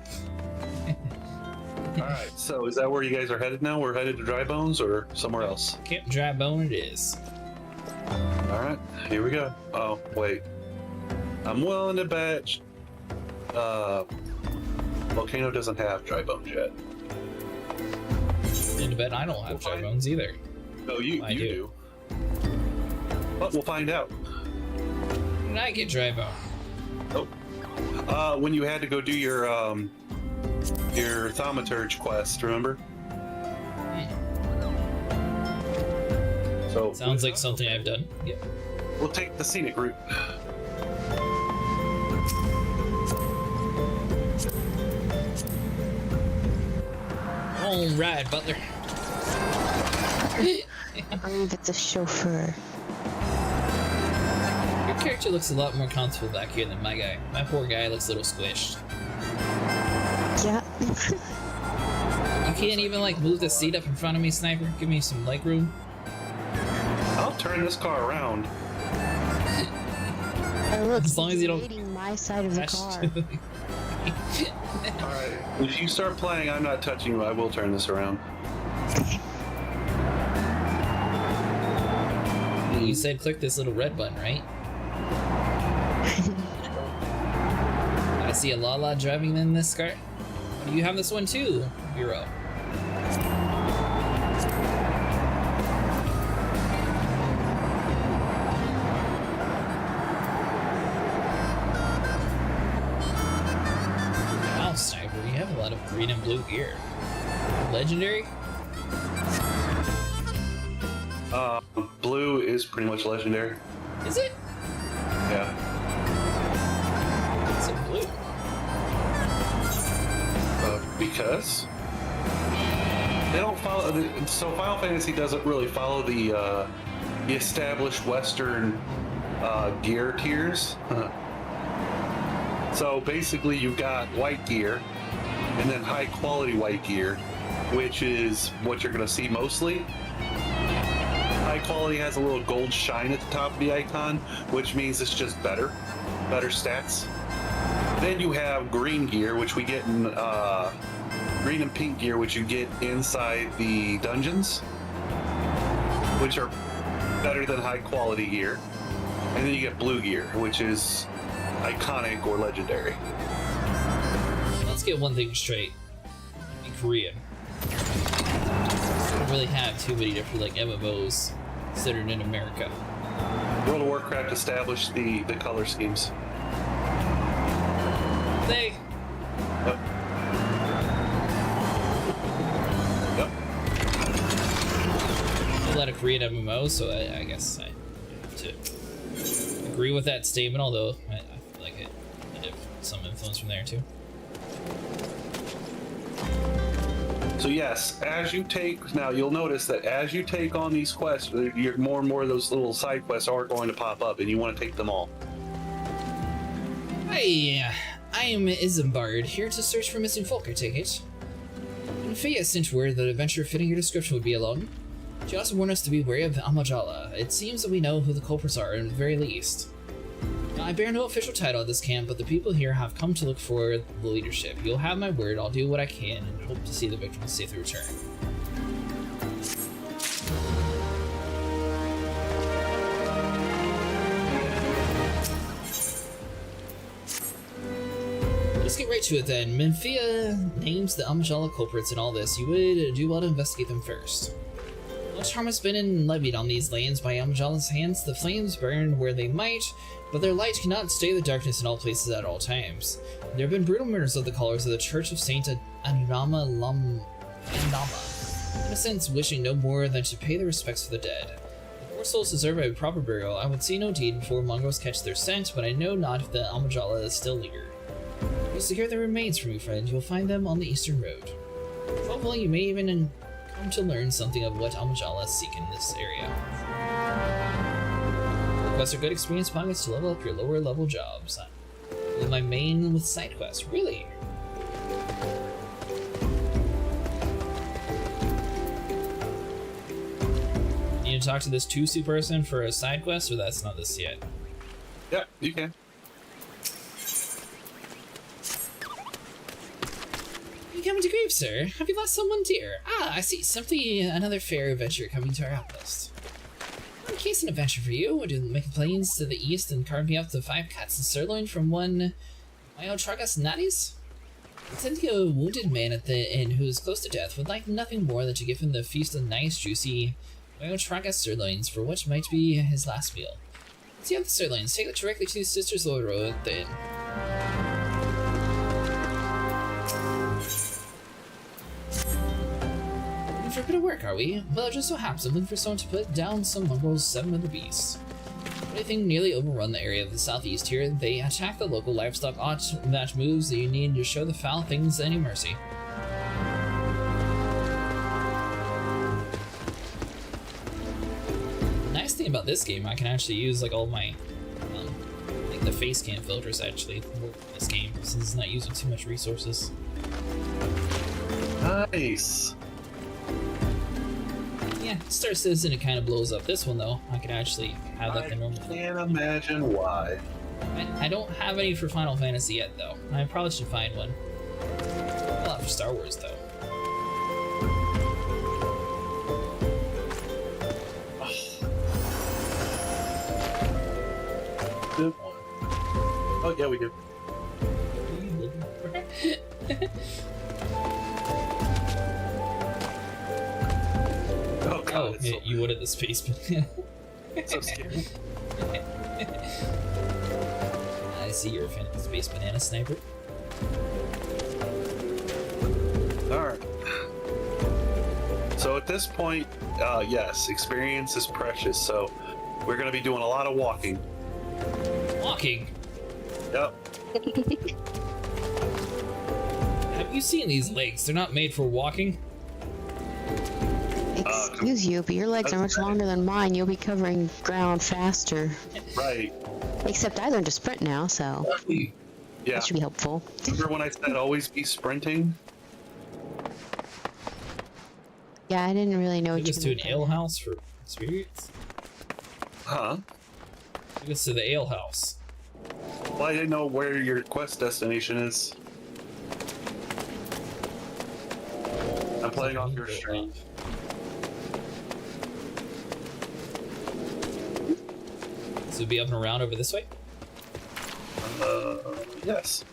Alright, so is that where you guys are headed now? We're headed to dry bones or somewhere else? Camp Drybone it is. Alright, here we go. Oh, wait. I'm willing to bet Volcano doesn't have dry bones yet. And I bet I don't have dry bones either. No, you do. But we'll find out. When did I get dry bone? Oh. When you had to go do your Thaumaturge quest, remember? So sounds like something I've done. Yeah. We'll take the scenic route. All right, Butler. I believe it's a chauffeur. Your character looks a lot more comfortable back here than my guy. My poor guy looks a little squished. Yeah. You can't even like move the seat up in front of me, Sniper. Give me some leg room. I'll turn this car around. Oh, look, As long as you don't invading my side of the car. Alright, if you start playing I'm Not Touching You, I will turn this around. You said click this little red button, right? I see a Lala driving in this car. You have this one too, Bureau. Wow, Sniper, you have a lot of green and blue gear. Legendary? Blue is pretty much legendary. Is it? Yeah. It's in blue. Because they don't follow. So Final Fantasy doesn't really follow the established Western gear tiers. So basically, you've got white gear, and then high quality white gear, which is what you're going to see mostly. High quality has a little gold shine at the top of the icon, which means it's just better stats. Then you have green gear, which we get in green and pink gear, which you get inside the dungeons, which are better than high quality gear. And then you get blue gear, which is iconic or legendary. Let's get one thing straight. In Korean. We don't really have too many different like MMOs considered in America. World of Warcraft established the color schemes. They. Yep. Yep. A lot of Korean MMOs, so I guess I have to agree with that statement, although I feel like it had some influence from there too. So yes, as you take, now you'll notice that as you take on these quests, more and more of those little side quests are going to pop up, and you want to take them all. Hi, I am Isambard, here to search for missing folk, I take it. Fia sent word that an adventure fitting your description would be along. She also warned us to be wary of Amajala. It seems that we know who the culprits are, at the very least. I bear no official title at this camp, but the people here have come to look for the leadership. You'll have my word, I'll do what I can, and hope to see the victims safely return. Let's get right to it then. Minfia names the Amajala culprits in all this. You would do well to investigate them first. Much harm has been levied on these lands by Amajala's hands. The flames burn where they might, but their light cannot stay the darkness in all places at all times. There have been brutal murders of the callers of the Church of Saint Anurama innocents wishing no more than to pay their respects for the dead. The poor souls deserve a proper burial. I would see no deed before Mongols catch their scent, but I know not if the Amajala is still eager. You'll secure their remains for me, friend. You'll find them on the eastern road. Hopefully you may even come to learn something of what Amajala seek in this area. Quests are good experience pockets to level up your lower level jobs. With my main with side quests, really? Need to talk to this 2C person for a side quest, or that's not this yet? Yeah, you can. You coming to grief, sir? Have you lost someone dear? Ah, I see. Simply another fair adventure coming to our outpost. In case an adventure for you, would you make planes to the east and carve me up to 5 cuts of sirloin from one Myotragus natties? Sending a wounded man at the inn who is close to death would like nothing more than to give him the feast of nice, juicy Tragas sirloins for what might be his last meal. Once you have the sirloins, take it directly to Sister's Lord Road at the inn. Looking for a bit of work, are we? Well, it just so happens I'm looking for someone to put down some mongrels 7 of the beasts. Everything nearly overrun the area of the southeast here. They attack the local livestock that moves that you need to show the foul things any mercy. Nice thing about this game, I can actually use like all my like the face cam filters actually work in this game since it's not using too much resources. Nice. Yeah, Star Citizen it kind of blows up. This one though, I can actually have like the normal. I can't imagine why. I don't have any for Final Fantasy yet though. I probably should find one. A lot for Star Wars though. Good one. Oh yeah, we do. Oh god, Oh, yeah, you would at the space, but so scary. I see you're a fan of the Space Banana Sniper. Alright. So at this point, yes, experience is precious, so we're going to be doing a lot of walking. Walking? Yep. Have you seen these legs? They're not made for walking. Excuse you, but your legs are much longer than mine. You'll be covering ground faster. Right. Except I learned to sprint now, so Yeah. that should be helpful. Remember when I said always be sprinting? Yeah, I didn't really know what Take you us to an meant by ale that. house for experience. Huh? Take us to the ale house. Well, I didn't know where your quest destination is. I'm playing off your stream. So it'd be up and around over this way? Yes.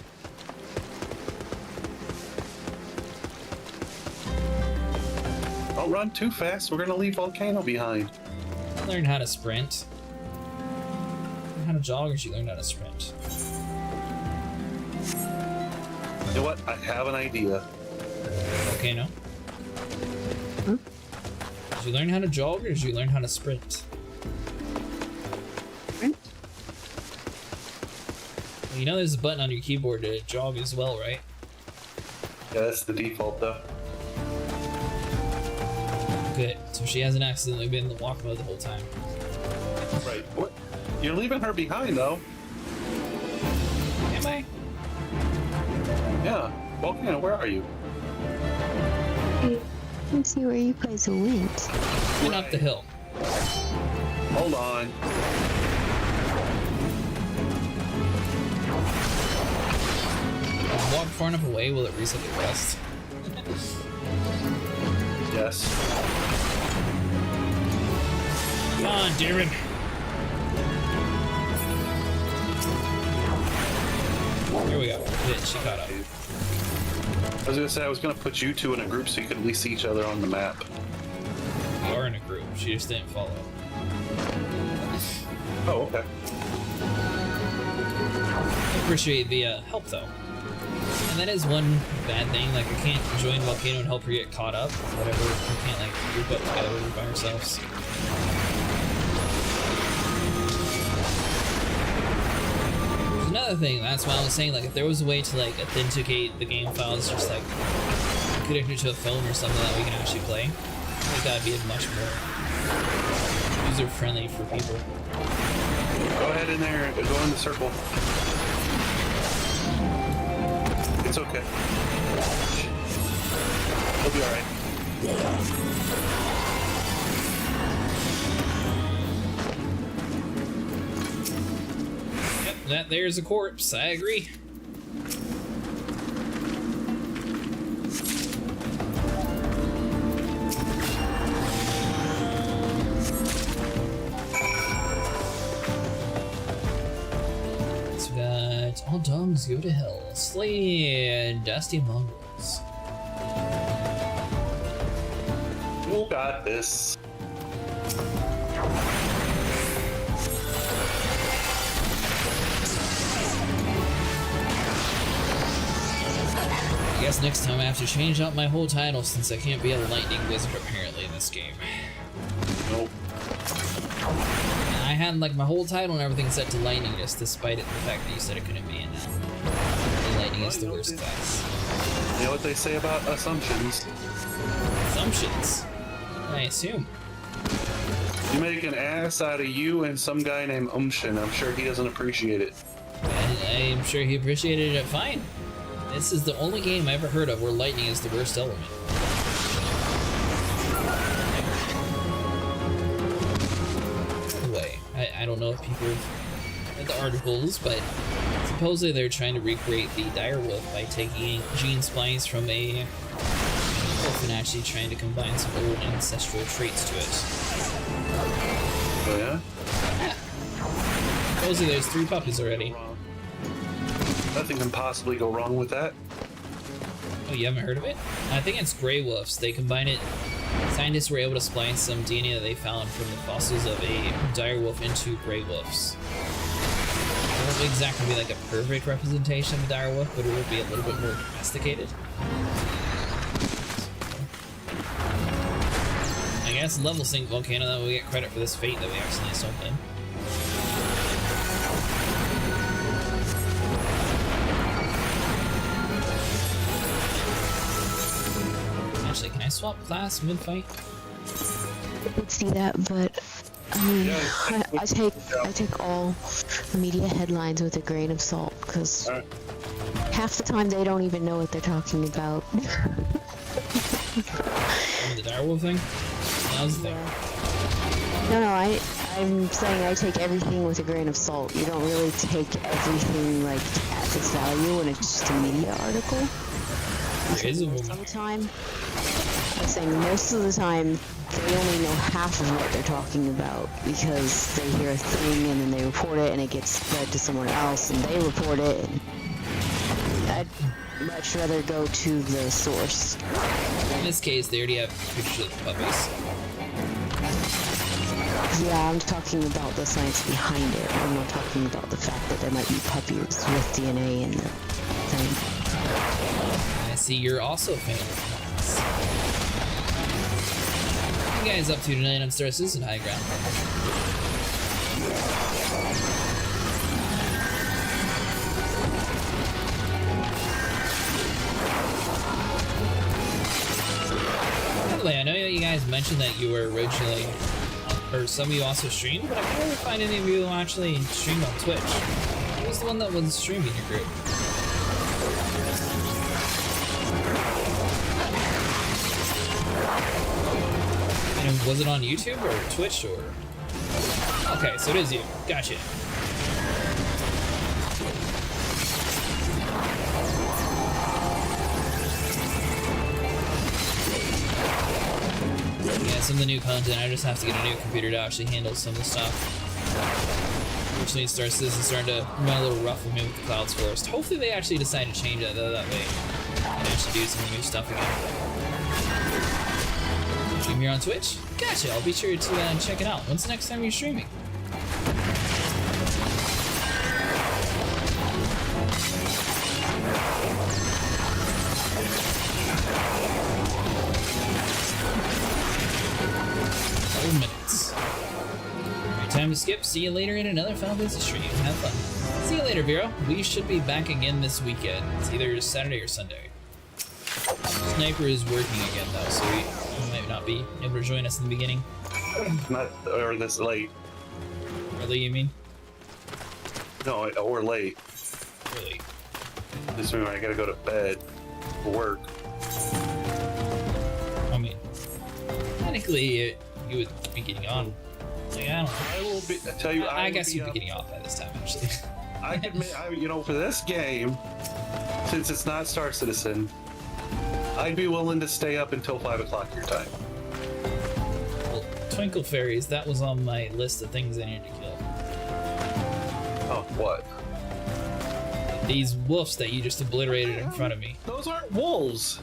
Don't run too fast. We're gonna leave Volcano behind. Learn how to sprint. Learn how to jog, or she learned how to sprint. You know what? I have an idea. Okay, no. Did you learn how to jog, or did you learn how to sprint? Well, you know there's a button on your keyboard to jog as well, right? Yeah, that's the default though. Good. So she hasn't accidentally been in the walk mode the whole time. Right. What? You're leaving her behind though. Am I? Yeah. Volcano, where are you? Let's see where you guys went. Went up the hill. Hold on. Walk far enough away, will it reset the quest? Yes. Come on, Darren. Here we go. Yeah, she caught up. I was gonna say I was gonna put you two in a group so you could at least see each other on the map. We are in a group. She just didn't follow. Oh, okay. I appreciate the help though. And that is one bad thing, like I can't join Volcano and help her get caught up. Whatever, we can't like group up together by ourselves. There's another thing, that's why I was saying like if there was a way to like authenticate the game files just like connected to a phone or something that we can actually play, I think that would be much more user friendly for people. Go ahead in there and go in the circle. It's okay. He'll be alright. Yep, that there's a corpse, I agree. So we got All dogs go to hell. Slay dusty mongrels. You got this. I guess next time I have to change out my whole title since I can't be a lightning wizard apparently in this game. Nope. I had like my whole title and everything set to lightning just despite it the fact that you said it couldn't be, and now lightning is the worst class. You know what they say about assumptions? Assumptions? I assume. You make an ass out of you and some guy named Umshin. I'm sure he doesn't appreciate it. I'm sure he appreciated it fine. This is the only game I ever heard of where lightning is the worst element. Anyway, I don't know if people have read the articles, but supposedly they're trying to recreate the direwolf by taking gene splice from a wolf and actually trying to combine some old ancestral traits to it. Oh yeah? Yeah. Supposedly there's 3 puppies already. Nothing can possibly go wrong with that. Oh, you haven't heard of it? I think it's gray wolves. They combine it. Scientists were able to splice some DNA that they found from the fossils of a direwolf into gray wolves. It won't exactly be like a perfect representation of a direwolf, but it will be a little bit more domesticated. I guess level sync volcano that we get credit for this fate that we accidentally sunk in. Actually, can I swap class mid-fight? I could see that, but I mean, I take all media headlines with a grain of salt because half the time they don't even know what they're talking about. The direwolf thing? That was the thing. No, I'm saying I take everything with a grain of salt. You don't really take everything like at face value when it's just a media article. Most of the time, I'm saying most of the time they only know half of what they're talking about because they hear a thing and then they report it and it gets spread to someone else and they report it. And I'd much rather go to the source. In this case, they already have pictures of the puppies. Yeah, I'm talking about the science behind it. I'm not talking about the fact that there might be puppies with DNA in the thing. I see you're also a fan of plants. What are you guys up to tonight on Star Citizen High Ground? By the way, I know you guys mentioned that you were originally, or some of you also streamed, but I can't really find any of you actually streamed on Twitch. Who was the one that was streaming in your group? And was it on YouTube or Twitch or? Okay, so it is you. Gotcha. Yeah, some of the new content, I just have to get a new computer to actually handle some of the stuff. Unfortunately, Star Citizen is starting to run a little rough with me with the Clouds Forest. Hopefully they actually decide to change that, though, that way I can actually do some new stuff again. Stream here on Twitch? Gotcha, I'll be sure to check it out. When's the next time you're streaming? Minutes. Alright, time to skip. See you later in another Final Fantasy stream. Have fun. See you later, Vero. We should be back again this weekend. It's either Saturday or Sunday. Sniper is working again though, so he might not be able to join us in the beginning. Not or this late. Early, you mean? No, or late. Really? This means I gotta go to bed for work. I mean, technically, you would be getting on. Like, I don't know. I will be. I tell you, I guess you'd be getting off by this time, actually. I could, you know, for this game, since it's not Star Citizen, I'd be willing to stay up until 5 o'clock your time. Well, Twinkle Fairies, that was on my list of things I needed to kill. Oh, what? these wolves that you just obliterated in front of me. Those aren't wolves.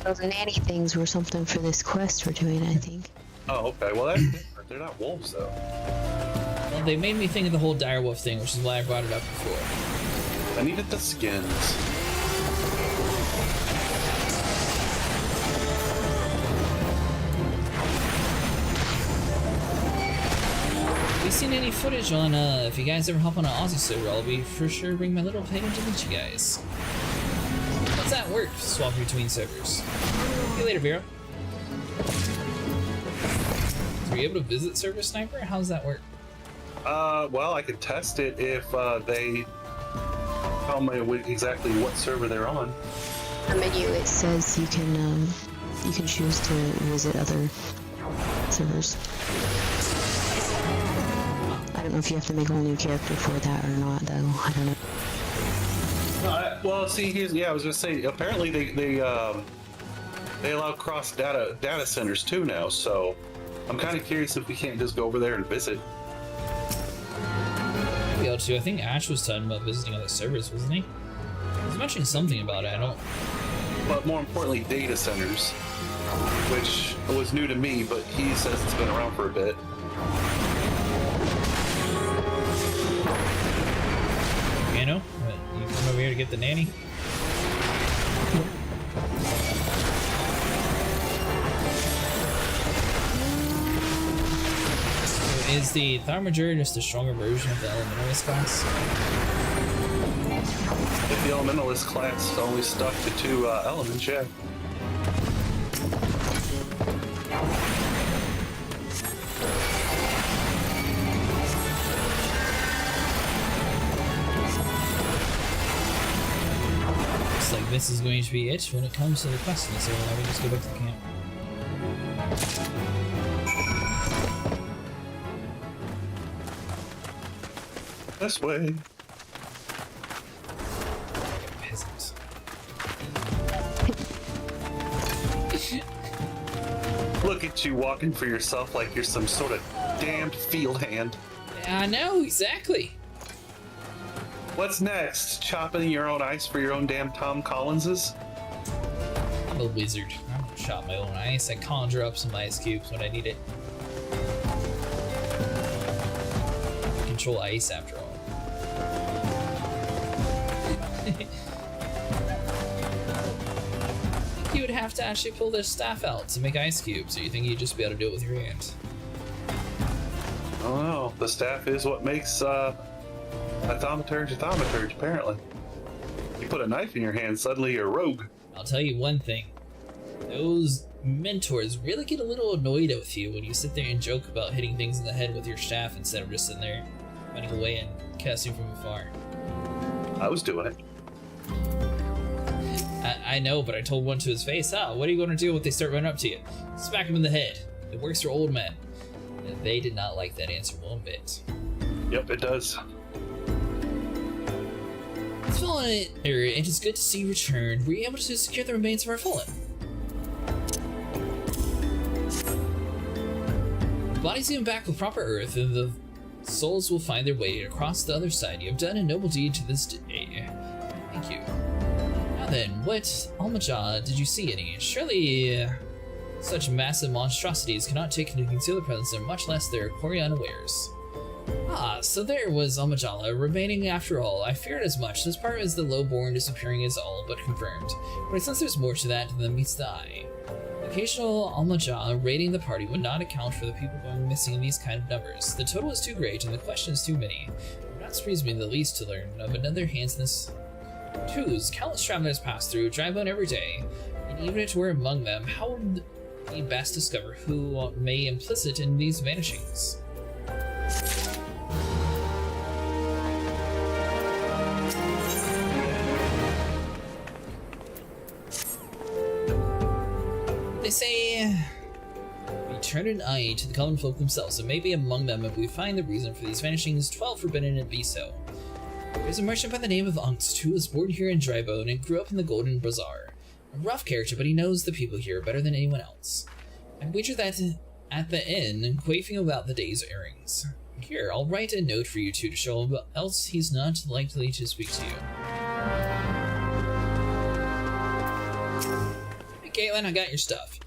Those nanny things were something for this quest we're doing, I think. Oh, okay. Well, that's different. They're not wolves, though. Well, they made me think of the whole direwolf thing, which is why I brought it up before. I needed the skins. Have you seen any footage on, if you guys ever hop on an Aussie server, I'll be for sure bring my little pig to meet you guys. How's that work, swapping between servers? See you later, Vera. Were you able to visit Server Sniper? How does that work? Well, I could test it if they tell me exactly what server they're on. The menu, it says you can choose to visit other servers. I don't know if you have to make a whole new character for that or not, though. I don't know. Well, see, I was gonna say, apparently they allow cross data centers too now, so I'm kind of curious if we can't just go over there and visit. Be able to. I think Ash was talking about visiting other servers, wasn't he? He was mentioning something about it. I don't. But more importantly, data centers, which was new to me, but he says it's been around for a bit. You know, you come over here to get the nanny. Is the Thaumaturge just a stronger version of the Elementalist class? If the Elementalist class only stuck to 2 elements, yeah. Looks like this is going to be it when it comes to the quest, so now we just go back to the camp. This way. Peasants. Look at you walking for yourself like you're some sort of damned field hand. Yeah, I know, exactly. What's next? Chopping your own ice for your own damn Tom Collinses? I'm a wizard. I don't chop my own ice. I conjure up some ice cubes when I need it. Control ice after all. You would have to actually pull this staff out to make ice cubes, or you think you'd just be able to do it with your hand? I don't know. The staff is what makes a thaumaturge a thaumaturge, apparently. You put a knife in your hand, suddenly you're a rogue. I'll tell you one thing. Those mentors really get a little annoyed with you when you sit there and joke about hitting things in the head with your staff instead of just sitting there running away and casting from afar. I was doing it. I know, but I told one to his face, what are you going to do when they start running up to you? Smack him in the head. It works for old men. And they did not like that answer one bit. Yep, it does. Fallen, it is good to see you return. Were you able to secure the remains of our fallen? The bodies given back with proper earth, and the souls will find their way across the other side. You have done a noble deed to this day. Thank you. Now then, what Almaja did you see any? Surely such massive monstrosities cannot take into conceal the presence of much less their quarry unawares. Ah, so there was Almajala remaining after all. I feared as much. This part is the lowborn disappearing is all but confirmed. But I sense there's more to that than meets the eye. Occasional Almajala raiding the party would not account for the people going missing in these kind of numbers. The total is too great and the questions too many. It would not surprise me in the least to learn of another handsomeness. Twos, countless travelers pass through Drybone every day, and even if we're among them, how would we best discover who may implicit in these vanishings? They say we turn an eye to the common folk themselves, and maybe among them if we find the reason for these vanishings, 12 forbidden it be so. There's a merchant by the name of Angst who was born here in Drybone and grew up in the Golden Bazaar. A rough character, but he knows the people here better than anyone else. I'd wager that at the inn, quaffing about the day's earnings. Here, I'll write a note for you two to show him, else he's not likely to speak to you. Hey, Caitlin, I got your stuff.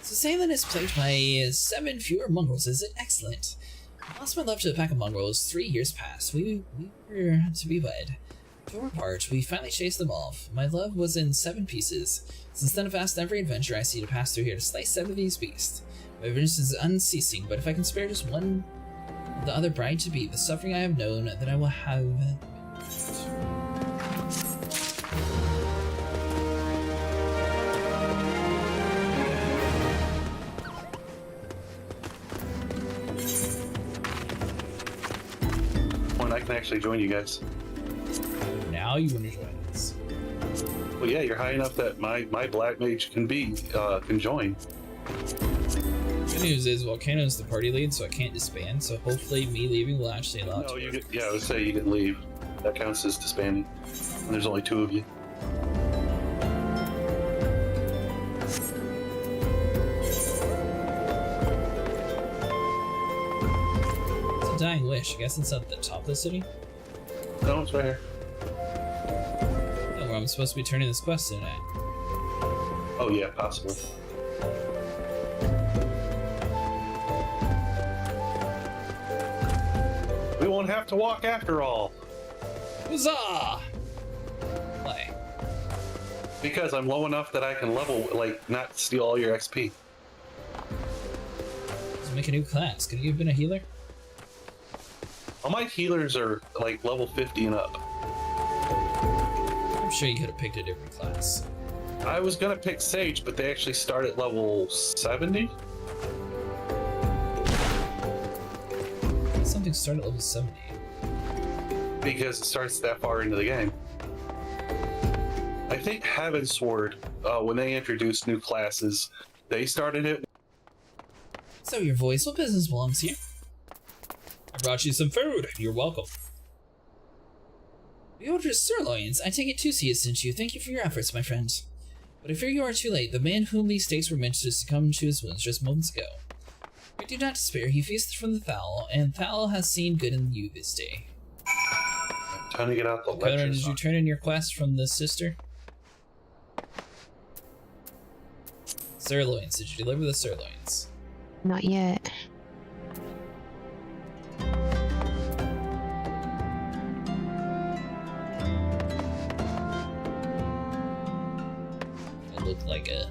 So Salem is plagued by 7 fewer mongrels, is it? Excellent. I lost my love to a pack of mongrels 3 years past. We were to be wed. Tore apart, we finally chased them off. My love was in 7 pieces. Since then I've asked every adventure I see to pass through here to slay 7 of these beasts. My vengeance is unceasing, but if I can spare just one of the other bride-to-be, the suffering I have known, then I will have... I can actually join you guys. Now you want to join us. Well, yeah, you're high enough that my black mage can join. Good news is Volcano's the party lead, so I can't disband, so hopefully me leaving will actually allow it No, to you work. get, yeah, I would say you can leave. That counts as disbanding. And there's only 2 of you. It's a dying wish. I guess it's at the top of the city? No, it's right here. Oh, where I'm supposed to be turning this quest in at. Oh yeah, possibly. We won't have to walk after all. Huzzah! Play. Because I'm low enough that I can level, like, not steal all your XP. Let's make a new class. Could you have been a healer? All my healers are, like, level 50 and up. I'm sure you could have picked a different class. I was gonna pick Sage, but they actually start at level 70? Something started at level 70. Because it starts that far into the game. I think Heavensward, when they introduced new classes, they started it. So your voice, what business belongs here? I brought you some food. You're welcome. We ordered sirloins. I take it Tusi has sent you. Thank you for your efforts, my friend. But I fear you are too late. The man whom these steaks were meant to succumb to his wounds just moments ago. But do not despair. He feasted from the Thal, and Thal has seen good in you this day. Time to get out the Conan, lecture. did you turn in your quest from the sister? Sirloins. Did you deliver the sirloins? Not yet. It looked like a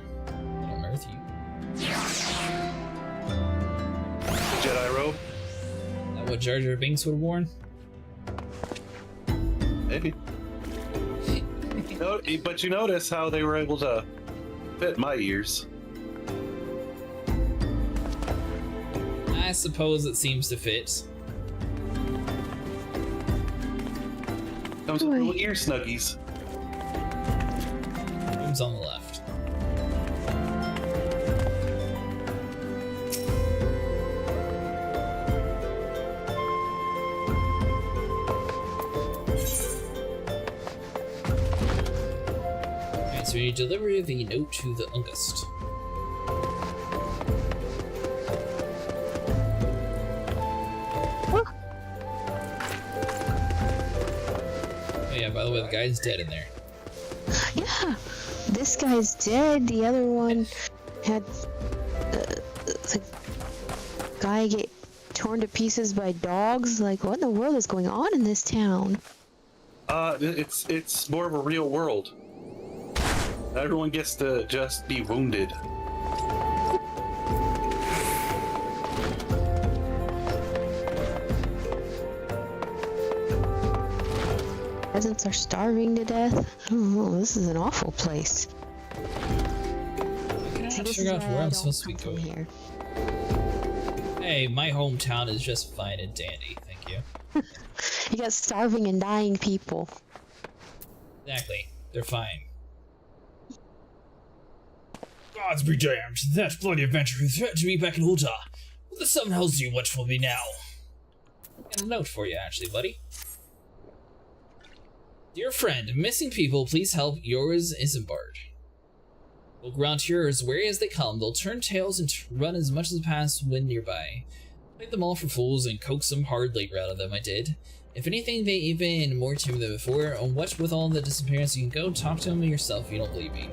unearth you. Jedi robe? Is that what Jar Jar Binks would have worn? Maybe. No, but you notice how they were able to fit my ears. I suppose it seems to fit. Comes with little ear snuggies. Room's on the left. Alright, so you deliver the note to the Ungust. Oh yeah, by the way, the guy's dead in there. Yeah, this guy's dead. The other one had the guy get torn to pieces by dogs. Like, what in the world is going on in this town? It's more of a real world. Everyone gets to just be wounded. Peasants are starving to death. I don't know. This is an awful place. I cannot this figure is out why where I I'm don't supposed to be come from going. here. Hey, my hometown is just fine and dandy, thank you. You got starving and dying people. Exactly, they're fine. Gods be damned. That bloody adventurer who threatened me back in Ulta. What the sun hells you what will be now? Got a note for you, actually, buddy. Dear friend, missing people, please help. Yours, Isambard. Look around here as wary as they come. They'll turn tails and run as much as pass when nearby. Played them all for fools and coaxed some hard labor out of them, I did. If anything, they even more timid than before. On what with all the disappearance, you can go talk to them yourself if you don't believe me.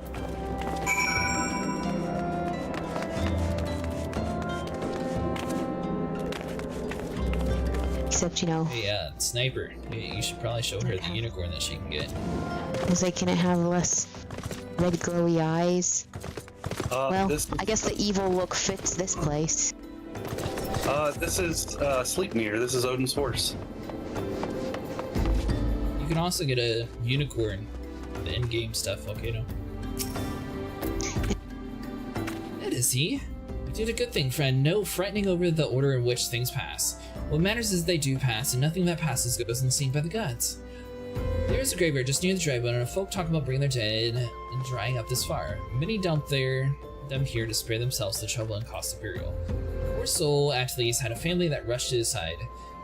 Except, you know, Hey, sniper, you should probably show her the unicorn that she can get. was like, can it have less red glowy eyes? Well, this, I guess the evil look fits this place. this is Sleipnir. This is Odin's horse. You can also get a unicorn, the in-game stuff, okay, no? That is he. You did a good thing, friend. No frightening over the order in which things pass. What matters is they do pass, and nothing that passes goes unseen by the gods. There is a graveyard just near the dry bone, and folk talk about bringing their dead and drying up this far. Many dump them here to spare themselves the trouble and cost of burial. Poor soul, at least, had a family that rushed to his side.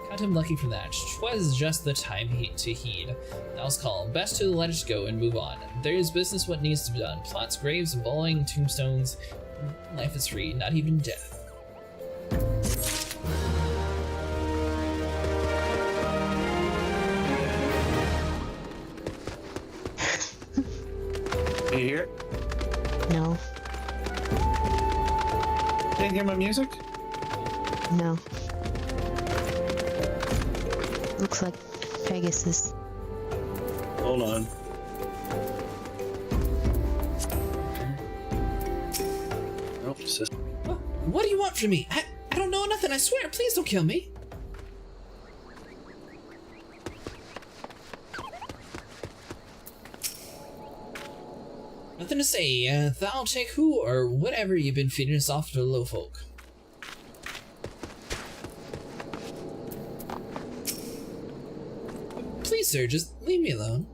Count him lucky for that. 'Twas just the time to heed. Thou's call. Best to let it go and move on. There is business what needs to be done. Plots, graves, embalming, tombstones. Life is free, not even death. Can you hear it? No. Can't hear my music? No. Looks like Pegasus. Hold on. Nope, just... What do you want from me? I don't know nothing, I swear. Please don't kill me. Nothing to say. Thou take who or whatever you've been feeding us off to the low folk. Please, sir, just leave me alone.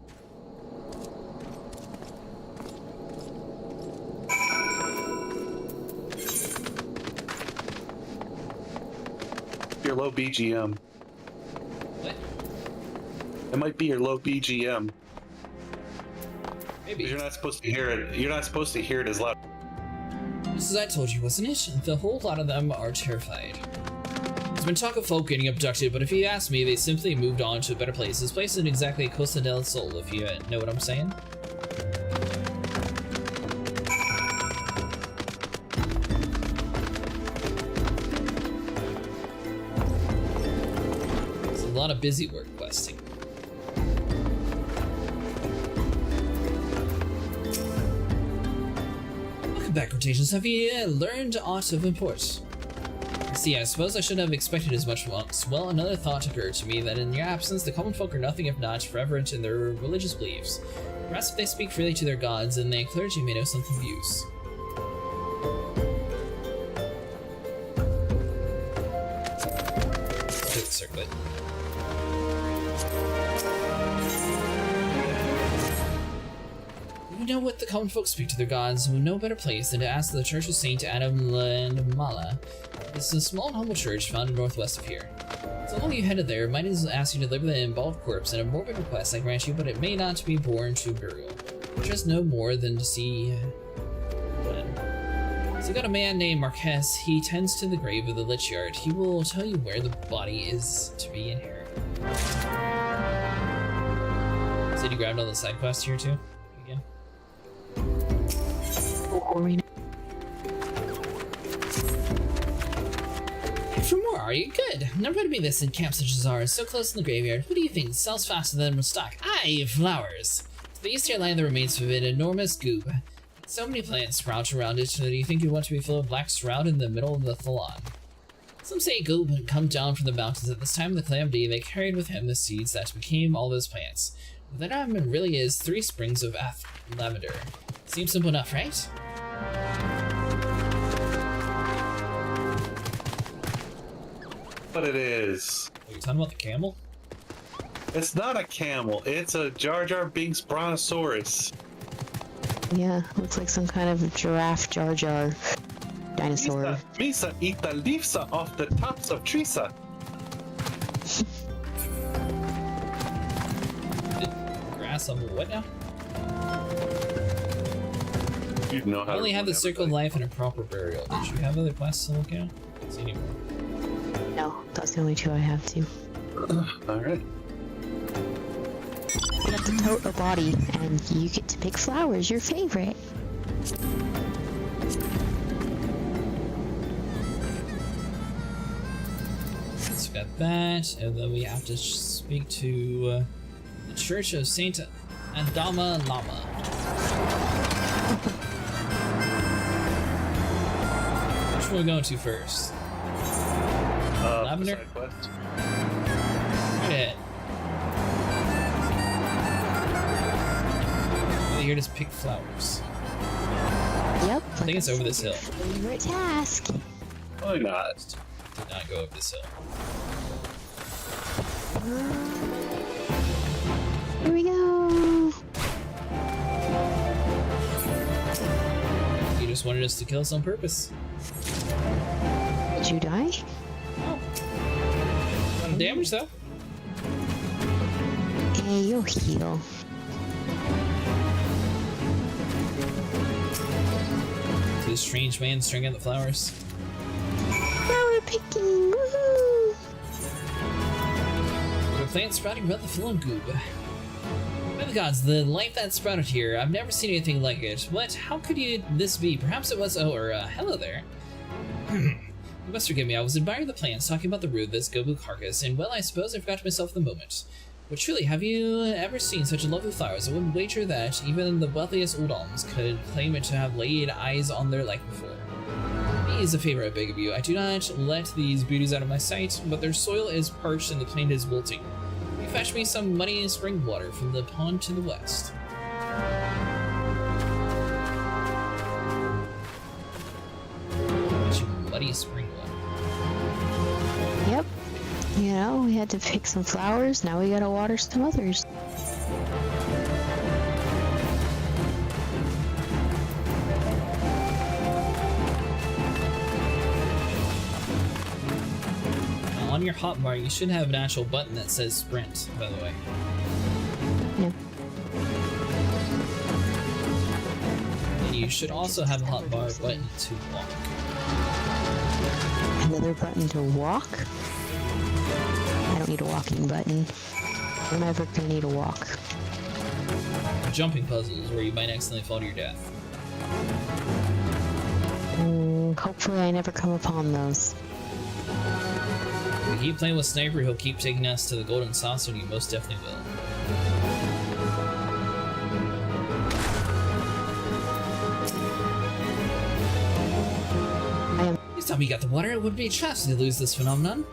Your low BGM. What? It might be your low BGM. Maybe. You're not supposed to hear it. You're not supposed to hear it as loud. Just as I told you, wasn't it? The whole lot of them are terrified. There's been talk of folk getting abducted, but if you ask me, they simply moved on to a better place. This place isn't exactly Costa del Sol, if you know what I'm saying. There's a lot of busy work questing. Back rotations, have you learned aught of import? See, I suppose I should have expected as much once. Well, another thought occurred to me that in your absence, the common folk are nothing if not reverent in their religious beliefs. Perhaps if they speak freely to their gods, then the clergy may know something of use. Quick circlet. We know what the common folk speak to their gods, and no better place than to ask the Church of Saint Adam Mala. This is a small and humble church found northwest of here. So long you headed there, might as well ask you to deliver the involved corpse, and a morbid request I grant you, but it may not be borne to burial. Just no more than to see... So you got a man named Marquez. He tends to the grave of the lich yard. He will tell you where the body is to be inherited. Said you grabbed all the side quests here too? Again? For more, are you? Good. Never to be this in camps such as ours, so close in the graveyard. What do you think? It sells faster than stock. Aye, flowers. To the east here lie the remains of an enormous goob. So many plants sprout around it, do you think you want to be full of black shroud in the middle of the Thalon? Some say goob had come down from the mountains at this time of the calamity. They carried with him the seeds that became all those plants. What that really is 3 springs of lavender. Seems simple enough, right? But it is. Are you talking about the camel? It's not a camel. It's a Jar Jar Binks Brontosaurus. Yeah, looks like some kind of giraffe Jar Jar dinosaur. Misa eat the leaves off the tops of trees. Grass on what now? You know how I only to have the remember circle of that. life and a proper burial. Did you have other quests to look at? I don't see any more. No, that's the only 2 I have too. Alright. get to tote a body, and you get to pick flowers, your favorite. So we got that, and then we have to speak to the Church of Saint Adama Lama. Which one are we going to first? Lavender? side quest. Right ahead. Here to pick flowers. Yep. I think it's over this hill. Favorite task. Why not? Did not go over this hill. Here we go. You just wanted us to kill us on purpose. Did you die? Not damage though. Hey, you'll heal. To this strange man stringing out the flowers. Flower picking. Woohoo! The plant sprouting about the film goob. By the gods, the life that sprouted here, I've never seen anything like it. What? How could this be? Perhaps it was. Hello there. You must forgive me, I was admiring the plants, talking about the root of this gobu carcass, and well, I suppose I forgot myself for the moment. But truly, have you ever seen such lovely flowers? I would wager that even the wealthiest Udalms could claim it to have laid eyes on their like before. Please, a favor I beg of you, I do not let these beauties out of my sight, but their soil is parched and the plant is wilting. You fetch me some muddy spring water from the pond to the west. Muddy spring water. Yep. You know, we had to pick some flowers, now we gotta water some others. Now, on your hotbar, you should have an actual button that says sprint, by the way. Yeah. And you should also have a hotbar button to walk. Another button to walk? I don't need a walking button. I'm never gonna need a walk. Jumping puzzles where you might accidentally fall to your death. Hopefully I never come upon those. If you keep playing with Sniper, he'll keep taking us to the golden saucer, and you most definitely will. Please tell me you got the water. It would be a tragedy to lose this phenomenon.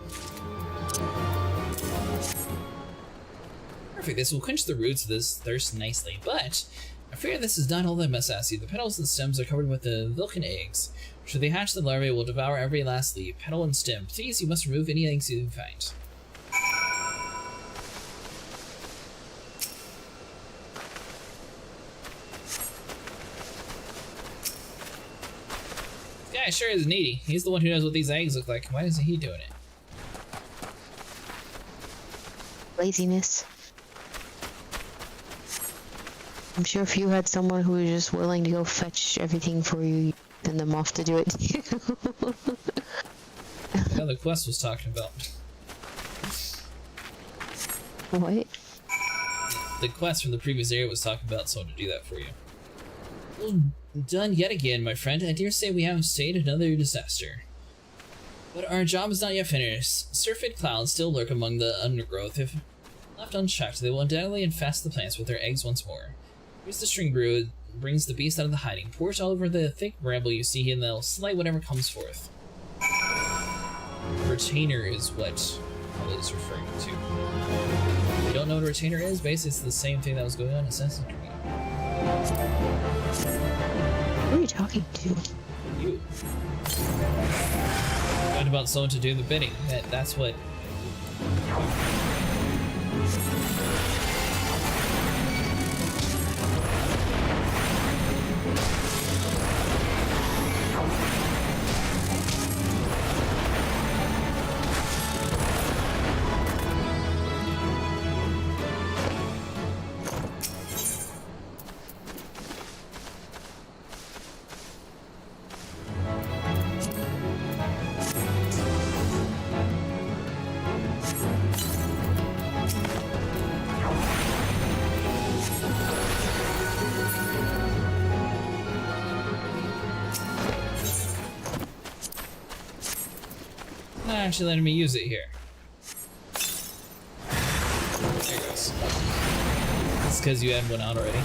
Perfect, this will quench the roots of this thirst nicely, but I fear this is not all that must ask you. The petals and stems are covered with the Vulcan eggs. Should they hatch, the larvae will devour every last leaf, petal, and stem. Please, you must remove any eggs you find. This guy sure is needy. He's the one who knows what these eggs look like. Why isn't he doing it? Laziness. I'm sure if you had someone who was just willing to go fetch everything for you, you'd send them off to do it too. What the quest was talking about. What? The quest from the previous area was talking about someone to do that for you. Well, done yet again, my friend. I dare say we have stayed another disaster. But our job is not yet finished. Surfeit clouds still lurk among the undergrowth. If left unchecked, they will undoubtedly infest the plants with their eggs once more. Here's the string brew. It brings the beast out of the hiding. Pour it all over the thick bramble you see, and they'll slay whatever comes forth. Retainer is what it is referring to. If you don't know what a retainer is, basically it's the same thing that was going on in Assassin's Creed. Who are you talking to? You. Talking about someone to do the bidding. That's what... actually letting me use it here. There it goes. It's because you had one out already.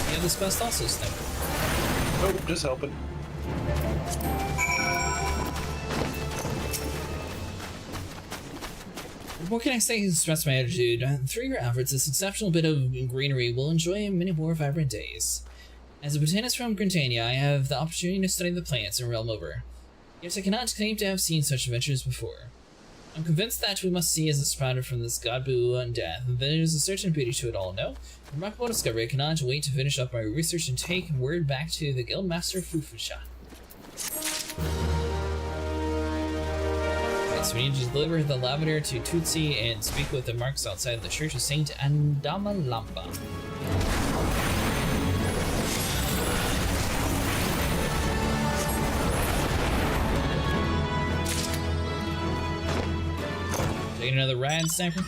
You have this quest also, Sniper. Oh, just helping. What can I say to express my attitude? Through your efforts, this exceptional bit of greenery will enjoy many more vibrant days. As a botanist from Grantania, I have the opportunity to study the plants and realm over. Yet I cannot claim to have seen such adventures before. I'm convinced that we must see as it sprouted from this godboo undeath, and there is a certain beauty to it all, no? Remarkable discovery. I cannot wait to finish up my research and take word back to the Guildmaster Fufusha. Okay, so we need to deliver the lavender to Tutsi and speak with the marks outside the Church of Saint Andamalamba. Taking another ride, Sniper?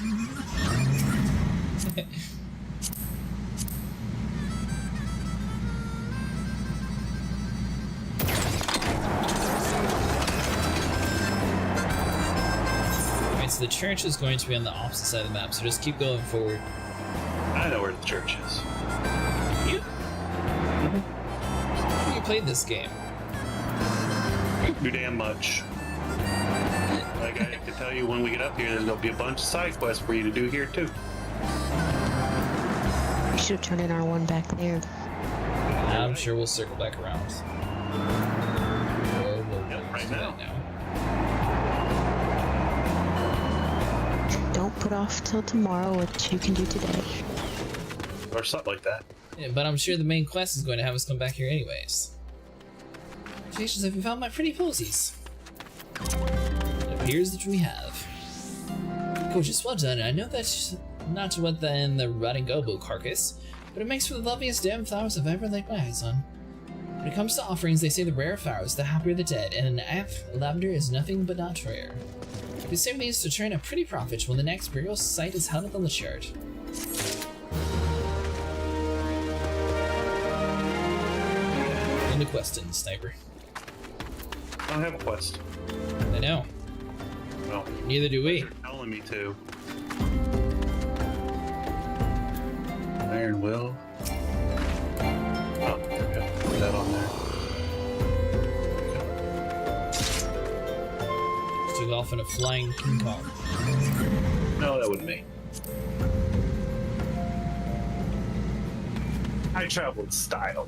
Alright, so the church is going to be on the opposite side of the map, so just keep going forward. I know where the church is. You? You played this game. Too damn much. Like I can tell you, when we get up here, there's gonna be a bunch of side quests for you to do here too. We should have turned in our one back there. I'm sure we'll circle back around. Right now. Don't put off till tomorrow what you can do today. Or something like that. Yeah, but I'm sure the main quest is going to have us come back here anyways. Congratulations, have you found my pretty posies? It appears that we have. Gorgeous, well done. I know that's not what in the rotting gobo carcass, but it makes for the loveliest damn flowers I've ever laid my eyes on. When it comes to offerings, they say the rarer flowers, the happier the dead, and an lavender is nothing but not rare. We save these to turn a pretty profit when the next burial site is held at the Lich Yard. And a question, Sniper. I don't have a quest. I know. Well, neither do we. They're telling me to. Iron Will. Oh, okay. Put that on there. Took off in a flying King Kong. No, that wasn't me. I travel in style.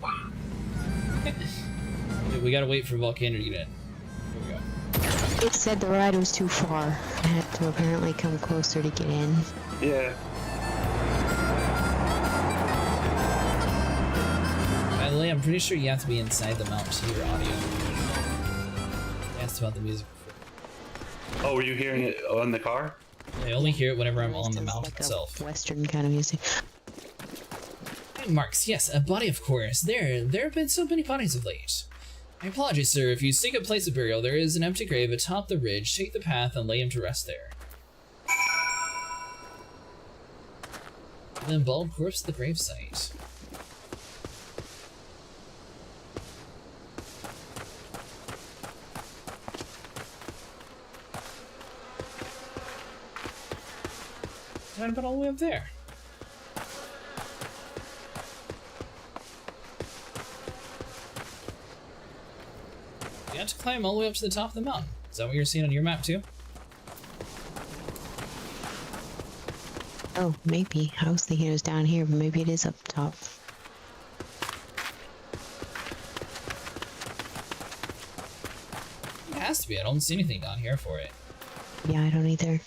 We gotta wait for Volcano to get in. Here we go. It said the ride was too far. I had to apparently come closer to get in. Yeah. By the way, I'm pretty sure you have to be inside the mount to hear audio. I asked about the music before. Oh, were you hearing it on the car? I only hear it whenever I'm on the mount like itself. Western kind of music. Marks, yes, a body of course. There have been so many bodies of late. My apologies, sir. If you seek a place of burial, there is an empty grave atop the ridge. Take the path and lay him to rest there. Then bald corpse to the gravesite. Right about all the way up there. You have to climb all the way up to the top of the mountain. Is that what you're seeing on your map too? Oh, maybe. I was thinking it was down here, but maybe it is up top. It has to be. I don't see anything down here for it. Yeah, I don't either.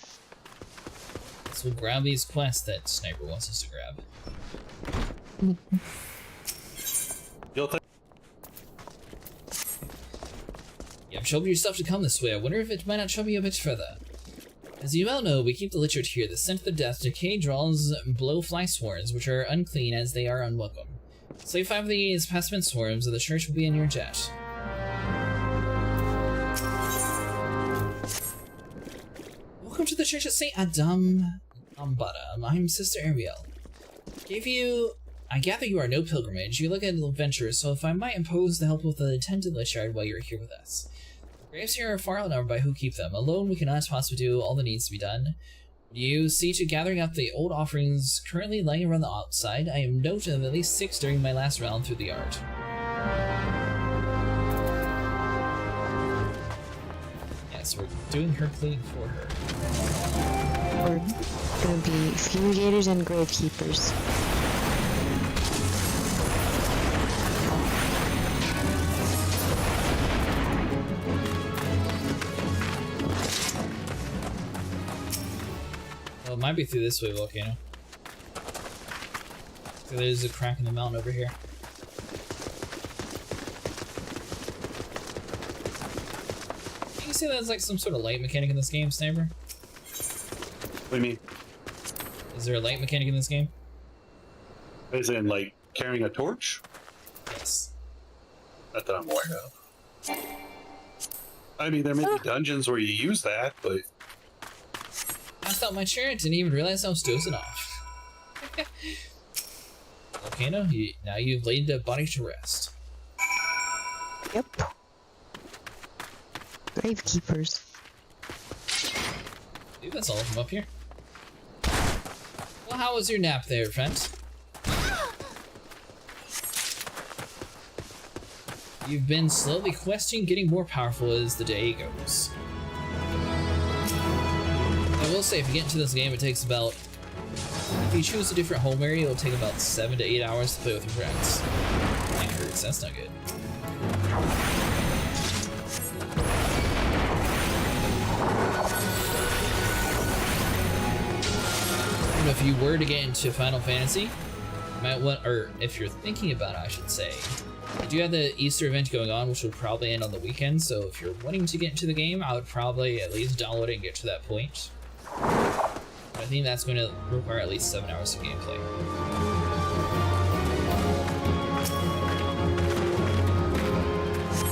So we'll grab these quests that Sniper wants us to grab. You'll think. You have trouble yourself to come this way. I wonder if it might not trouble you a bit further. As you well know, we keep the Lich Yard here. The scent of the death decay draws blowfly swarms, which are unclean as they are unwelcome. Slay 5 of these pestilent swarms, and the church will be in your jet. Welcome to the Church of Saint Adam Ambada. I'm Sister Ariel. I gather you are no pilgrimage. You look at adventurers, so if I might impose the help with the attendant Lich Yard while you're here with us. Graves here are far outnumbered by who keep them. Alone, we cannot possibly do all that needs to be done. You see to gathering up the old offerings currently lying around the outside. I am noted of at least 6 during my last round through the yard. Yes, we're doing her cleaning for her. We're gonna be fumigators and gravekeepers. Well, it might be through this way, volcano. So there's a crack in the mountain over here. Can you say that's like some sort of light mechanic in this game, Sniper? What do you mean? Is there a light mechanic in this game? As in, like, carrying a torch? Yes. Not that I'm aware of. I mean, there may be dungeons where you use that, but... Passed out my chair and didn't even realize I was dozing off. Volcano, now you've laid the body to rest. Yep. Gravekeepers. I think that's all of them up here. Well, how was your nap there, friend? You've been slowly questing, getting more powerful as the day goes. I will say, if you get into this game, it takes about... If you choose a different home area, it'll take about 7 to 8 hours to play with your friends. That hurts, that's not good. If you were to get into Final Fantasy, you might want, or if you're thinking about it, I should say, you do have the Easter event going on, which will probably end on the weekend, so if you're wanting to get into the game, I would probably at least download it and get to that point. But I think that's going to require at least 7 hours of gameplay.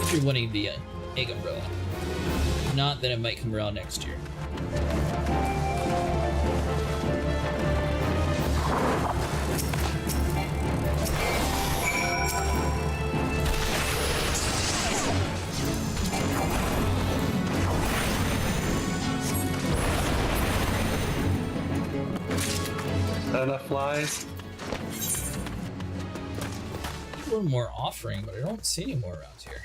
If you're wanting the egg umbrella. If not, then it might come around next year. Enough flies? One more offering, but I don't see any more around here.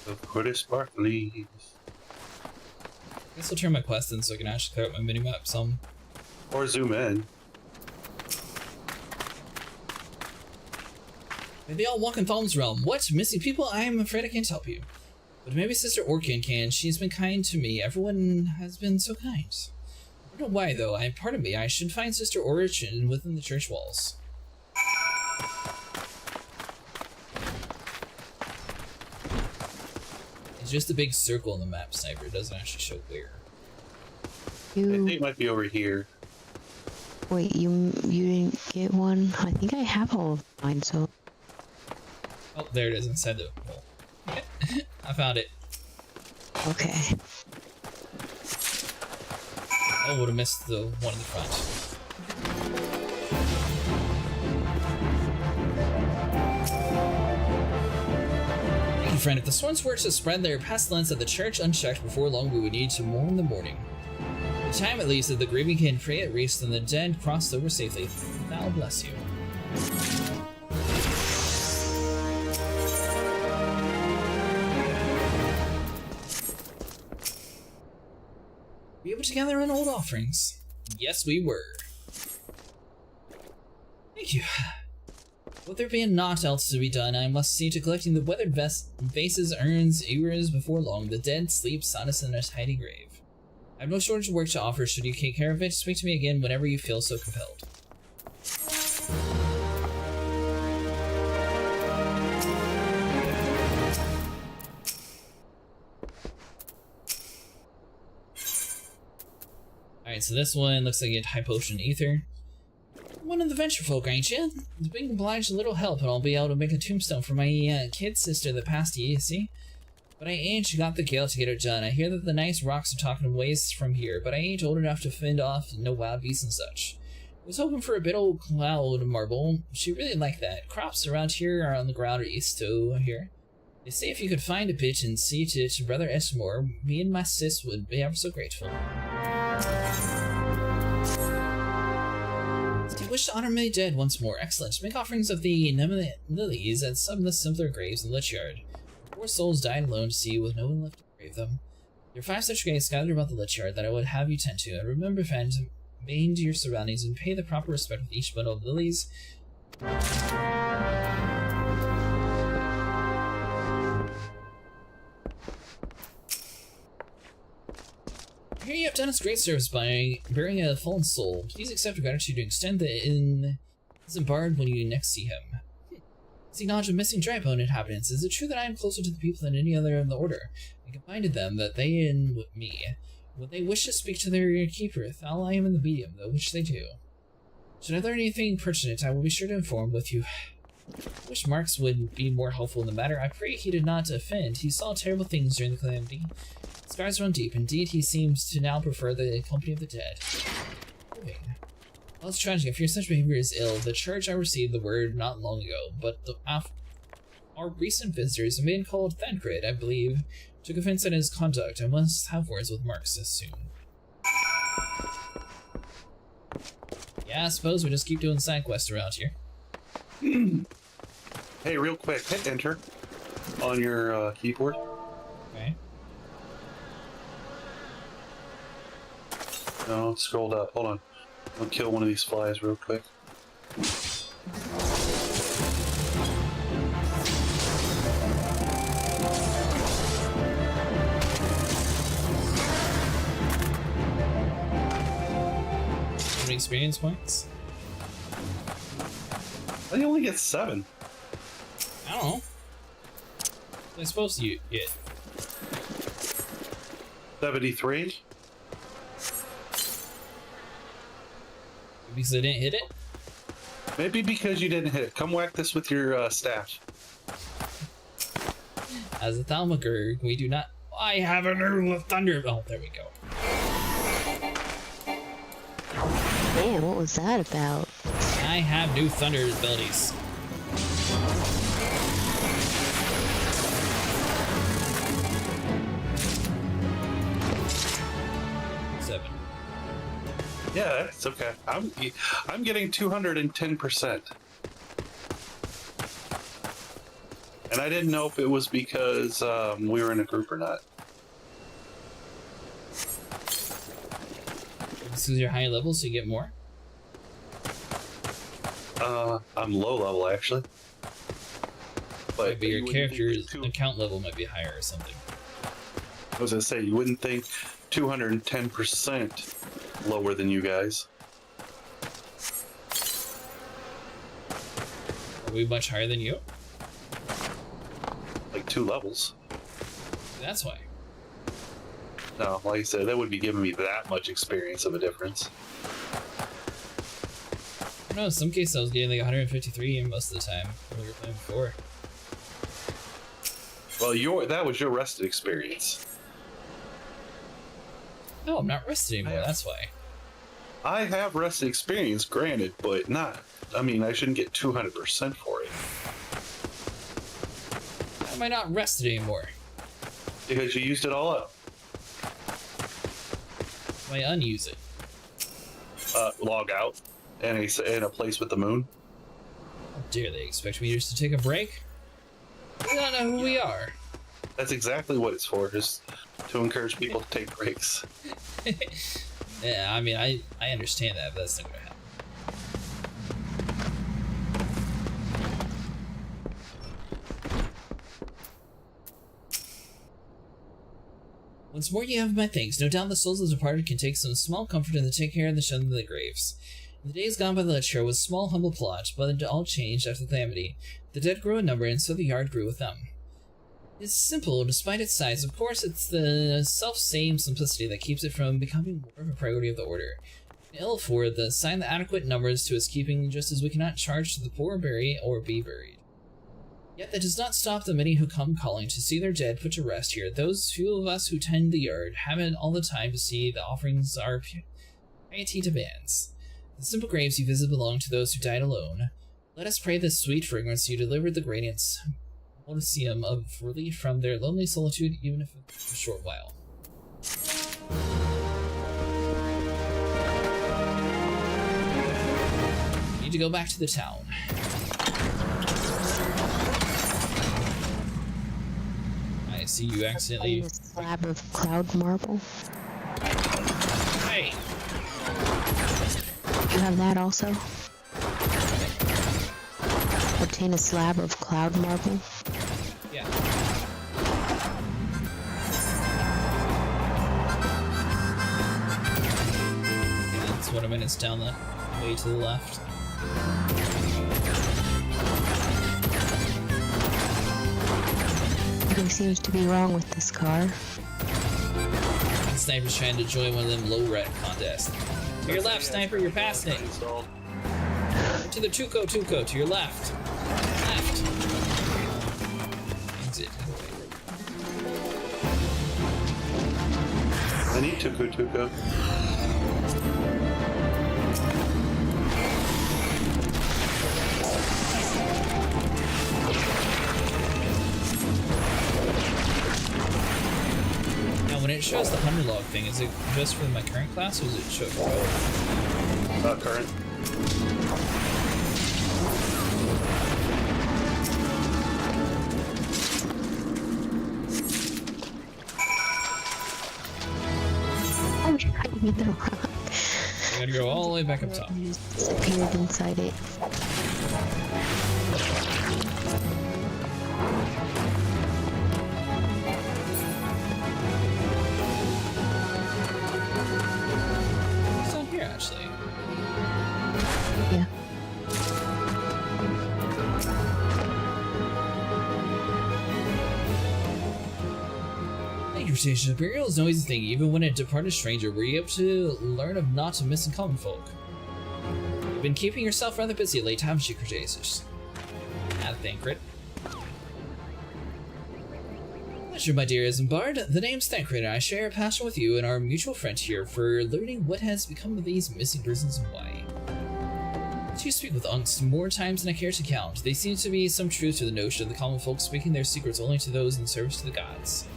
Of course, sparklies. I guess I'll turn my quest in so I can actually clear up my minimap some. Or zoom in. Maybe I'll walk in Thalm's realm. What? Missing people? I am afraid I can't help you. But maybe Sister Orkin can. She's been kind to me. Everyone has been so kind. I don't know why, though. Pardon me, I should find Sister Origin within the church walls. It's just a big circle in the map, Sniper. It doesn't actually show where. I think it might be over here. Wait, you didn't get one? I think I have all of mine, so... Oh, there it is, inside the hole. I found it. Okay. Oh, would have missed the one in the front. Thank you, friend. If the storms were to spread their pestilence at the church unchecked, before long we would need to mourn the morning. The time, at least, that the grieving can pray at rest and the dead crossed over safely. Thou bless you. We were together on old offerings. Yes, we were. Thank you. With there being naught else to be done, I must see to collecting the weathered vases, urns, ewers before long. The dead sleep solace in a tidy grave. I have no shortage of work to offer. Should you take care of it, speak to me again whenever you feel so compelled. Alright, so this one looks like you get high potion ether. One of the venture folk, ain't you? It's being obliged a little help, and I'll be able to make a tombstone for my kid sister that passed you see? But I ain't got the gale to get it done. I hear that the nice rocks are talking ways from here, but I ain't old enough to fend off no wild beasts and such. I was hoping for a bit old cloud marble. She really liked that. Crops around here are on the ground or east to here. They say if you could find a bit and see to it, Brother Esmore, me and my sis would be ever so grateful. Do you wish to honor my dead once more? Excellent. Make offerings of the lilies at some of the simpler graves in the lich yard. Poor souls died alone to see with no one left to grave them. There are 5 such graves scattered about the lich yard that I would have you tend to, and remember, friend, to maintain your surroundings and pay the proper respect with each bundle of lilies. Here you have done us great service by burying a fallen soul. Please accept gratitude and extend the Isambard when you next see him. As he acknowledged of missing dry bone inhabitants, is it true that I am closer to the people than any other in the order? I confided them that they and me, when they wish to speak to their keeper, Thal, I am in the medium, though which they do. Should I learn anything pertinent, I will be sure to inform with you. I wish Marks would be more helpful in the matter. I pray he did not offend. He saw terrible things during the calamity. Scars run deep. Indeed, he seems to now prefer the company of the dead. Moving. Well, it's tragic. If your such behavior is ill, the church I received the word not long ago, but our recent visitors, a man called Thancred, I believe, took offense at his conduct. I must have words with Marks as soon. Yeah, I suppose we just keep doing side quests around here. Hey, real quick, hit enter on your keyboard. Okay. No, scrolled up. Hold on. I'll kill one of these flies real quick. How many experience points? I think you only get 7. I don't know. What am I supposed to get? 73? Because I didn't hit it? Maybe because you didn't hit it. Come whack this with your staff. As a Thaumaturge, we do not. I have a new thunder. Oh, there we go. Man, what was that about? I have new thunder abilities. Yeah, it's okay. I'm getting 210%. And I didn't know if it was because we were in a group or not. This is your high level, so you get more? I'm low level, actually. But maybe your character's account level might be higher or something. I was gonna say, you wouldn't think 210% lower than you guys. Are we much higher than you? Like 2 levels. That's why. No, like I said, that would be giving me that much experience of a difference. I don't know, in some cases I was getting like 153 most of the time when we were playing before. Well, that was your rested experience. No, I'm not rested anymore, that's why. I have rested experience, granted, but not. I mean, I shouldn't get 200% for it. Why am I not rested anymore? Because you used it all up. Why unuse it? Log out in a place with the moon. How dare they expect me just to take a break? They don't know who we are. That's exactly what it's for, just to encourage people to take breaks. Yeah, I mean, I understand that, but that's not gonna happen. Once more you have my thanks. No doubt the souls of the departed can take some small comfort in the take care of the shunned of the graves. In the days gone by the lecture was a small, humble plot, but it all changed after the calamity. The dead grew in number, and so the yard grew with them. It's simple, despite its size. Of course, it's the self-same simplicity that keeps it from becoming more of a priority of the order. Ill for the assign the adequate numbers to its keeping, just as we cannot charge to the poor bury or be buried. Yet that does not stop the many who come calling to see their dead put to rest here. Those few of us who tend the yard have it all the time to see the offerings our piety demands. The simple graves you visit belong to those who died alone. Let us pray this sweet fragrance you delivered the gradients Odysseyum of relief from their lonely solitude, even if it's a short while. Need to go back to the town. I see you accidentally. A slab of cloud marble. Hey! You have that also? Obtain a slab of cloud marble. Yeah. Yeah, it's 20 minutes down the way to the left. Nothing seems to be wrong with this car. Sniper's trying to join one of them low rat contests. To your left, Sniper, you're passing it. To the Tuco, to your left. Left. Exit. I need Tuco. Now, when it shows the hunter log thing, is it just for my current class, or does it show for both? Current. I'm trying to get the rock. I gotta go all the way back up top. Disappeared inside it. It's down here, actually. Yeah. Thank you, Station Imperial is no easy thing. Even when a departed stranger, were you able to learn of not to miss common folk? You've been keeping yourself rather busy late, haven't you, Cretaceous? Thancred. Pleasure, my dear Isambard. The name's Thancred, and I share a passion with you and our mutual friend here for learning what has become of these missing persons and why. You speak with angst more times than I care to count. There seems to be some truth to the notion of the common folk speaking their secrets only to those in service to the gods.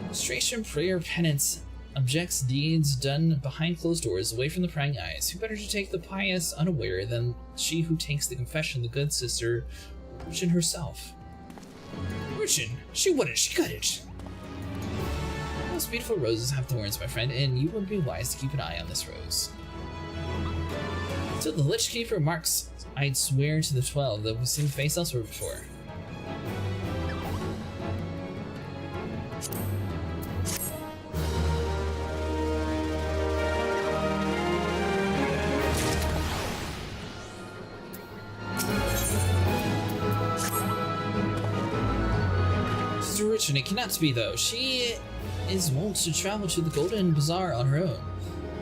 Prostration, prayer, penance, objects deeds done behind closed doors, away from the prying eyes. Who better to take the pious unaware than she who takes the confession, the good sister, Urchin herself? Urchin? She wouldn't, she couldn't. Most beautiful roses have thorns, my friend, and you would be wise to keep an eye on this rose. So the Lich Keeper marks, I'd swear to the 12 that we've seen face elsewhere before. Sister Richard, it cannot be though. She is wont to travel to the Golden Bazaar on her own.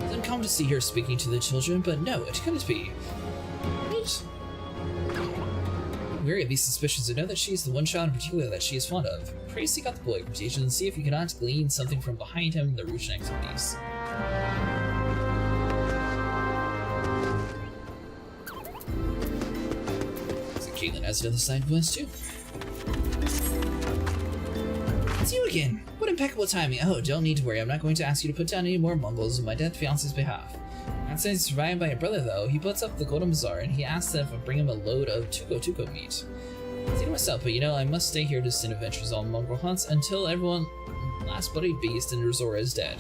Didn't come to see her speaking to the children, but no, it couldn't be. What? I'm wary of these suspicions and know that she is the one child in particular that she is fond of. Pray seek out the boy, Cretaceous, and see if you cannot glean something from behind him in the Ruchin activities. So Caitlin has another side quest too. It's you again! What impeccable timing! Oh, don't need to worry, I'm not going to ask you to put down any more Mongols on my dead fiance's behalf. Not saying he's survived by your brother though, he puts up the Golden Bazaar and he asks if I bring him a load of Tuco meat. I say to myself, but you know, I must stay here to send adventures on Mongol hunts until everyone, last bloody beast in Resora is dead.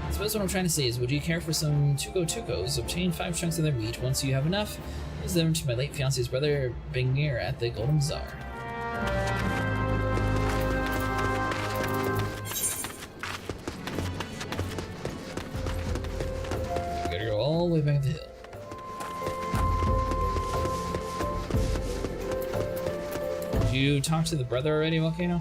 I suppose what I'm trying to say is, would you care for some Tucos? Obtain 5 chunks of their meat. Once you have enough, use them to my late fiance's brother Bengir at the Golden Bazaar. All the way back the hill. Did you talk to the brother already, Volcano?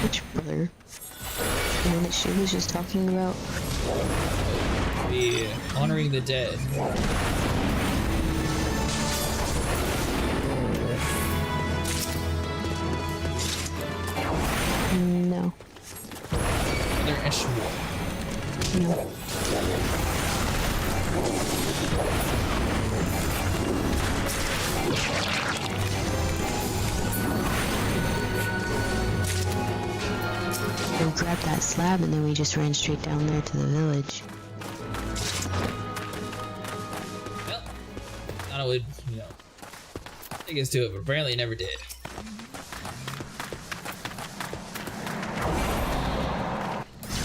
Which brother? The one that she was just talking about? The honoring the dead. No. Brother Eshwar. No. We grabbed that slab and then we just ran straight down there to the village. Well, thought I would, take us to it, but apparently it never did.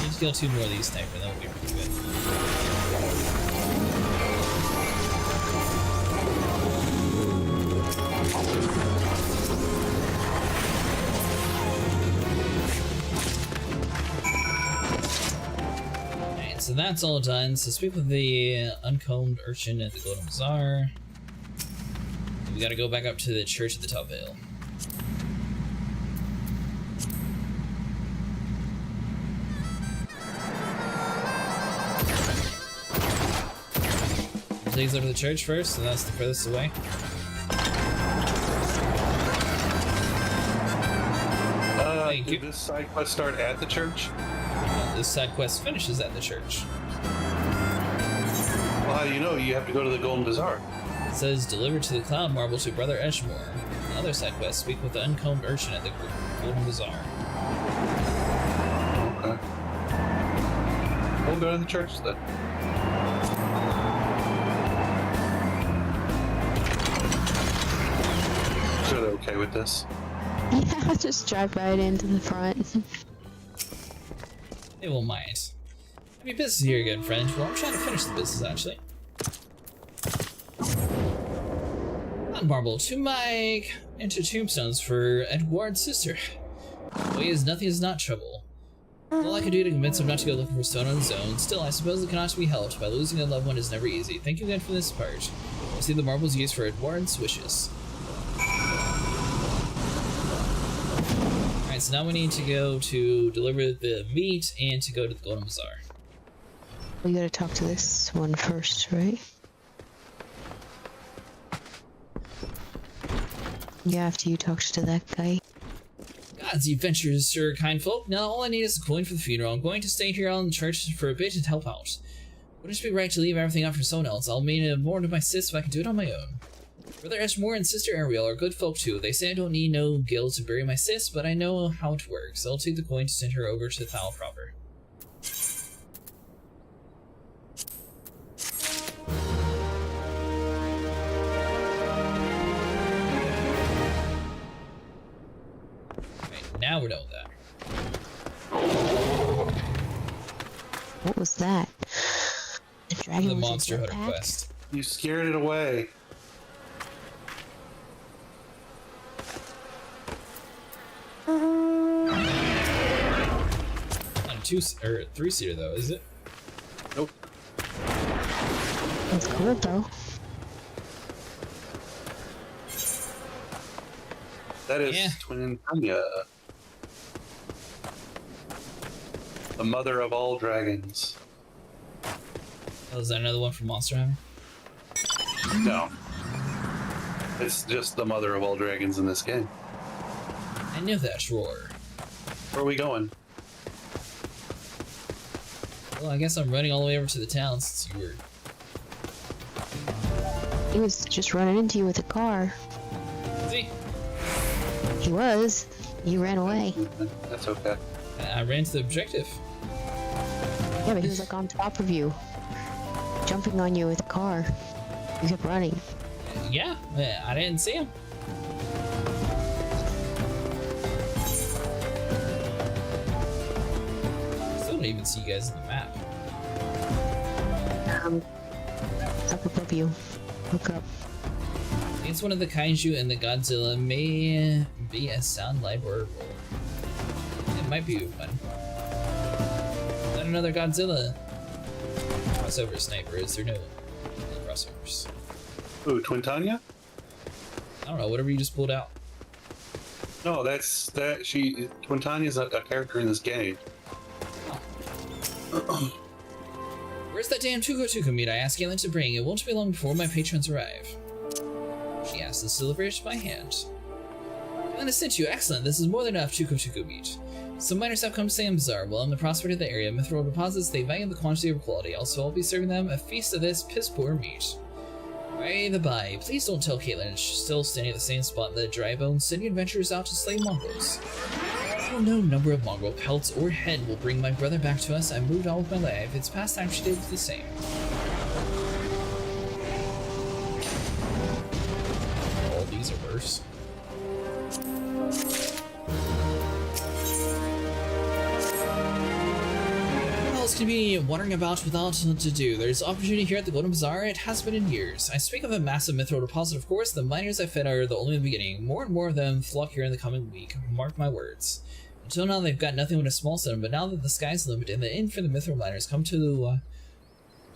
Need to kill 2 more of these sniper, that would be pretty good. So that's all done. So speak with the uncombed urchin at the Golden Bazaar. We gotta go back up to the church at the top hill. Please go to the church first, so that's the furthest away. Thank you. Did this side quest start at the church? This side quest finishes at the church. Well, how do you know? You have to go to the Golden Bazaar. It says, deliver to the Cloud Marble to Brother Eshmore. Another side quest, speak with the uncombed urchin at the Golden Bazaar. Okay. We'll go to the church then. So they're okay with this? Yeah, just drive right into the front. They won't mind. Happy business here again, friend. Well, I'm trying to finish the business, actually. On marble to Mike! Into tombstones for Edward's sister. Way is nothing is not trouble. All I can do to convince him not to go looking for stone on his own. Still, I suppose it cannot be helped. By losing a loved one is never easy. Thank you again for this part. I'll see the marbles used for Edward's wishes. Alright, so now we need to go to deliver the meat and to go to the Golden Bazaar. We gotta talk to this one first, right? Yeah, after you talked to that guy. God's adventures, sir, kind folk. Now all I need is a coin for the funeral. I'm going to stay here on the church for a bit and help out. Wouldn't it be right to leave everything up for someone else? I'll mean more to my sis if I can do it on my own. Brother Eshmore and Sister Ariel are good folk too. They say I don't need no guild to bury my sis, but I know how it works. So I'll take the coin to send her over to Thal proper. Right, now we're done with that. What was that? The dragon The was Monster in Hunter jetpack? quest. You scared it away. Not a 3-seater though, is it? Nope. That's cool though. That is Yeah. Twin Tanya. The mother of all dragons. Oh, is that another one from Monster Hunter? No. It's just the mother of all dragons in this game. I knew that, roar. Where are we going? Well, I guess I'm running all the way over to the town since you were... He was just running into you with a car. See? He was. You ran away. That's okay. I ran to the objective. Yeah, but he was like on top of you. Jumping on you with a car. You kept running. Yeah, I didn't see him. Still don't even see you guys on the map. Up above you. Look up. It's one of the kaiju and the Godzilla may be a sound library roll. It might be one. Not another Godzilla. Crossover sniper, is there no crossovers? Ooh, Twin Tanya? I don't know, whatever you just pulled out. No, Twin Tanya's a character in this game. Where's that damn Tuko meat I asked Galen to bring? It won't be long before my patrons arrive. She asked us to deliver it by hand. Galen has sent you. Excellent. This is more than enough Tuko meat. Some miners have come to say I'm bizarre. Well, I'm the prospect of the area. Mithril deposits, they value the quantity over quality. Also, I'll be serving them a feast of this piss-poor meat. By the by, please don't tell Caitlin she's still standing at the same spot that Dry Bones sending adventurers out to slay Mongols. No number of Mongol pelts or head will bring my brother back to us. I moved on with my life. It's past time she did the same. All these are worse. What else can be wandering about without to do? There's opportunity here at the Golden Bazaar. It has been in years. I speak of a massive mithril deposit, of course. The miners I fed are the only beginning. More and more of them flock here in the coming week. Mark my words. Until now, they've got nothing but a small settlement, but now that the sky's the limit and the inn for the mithril miners come to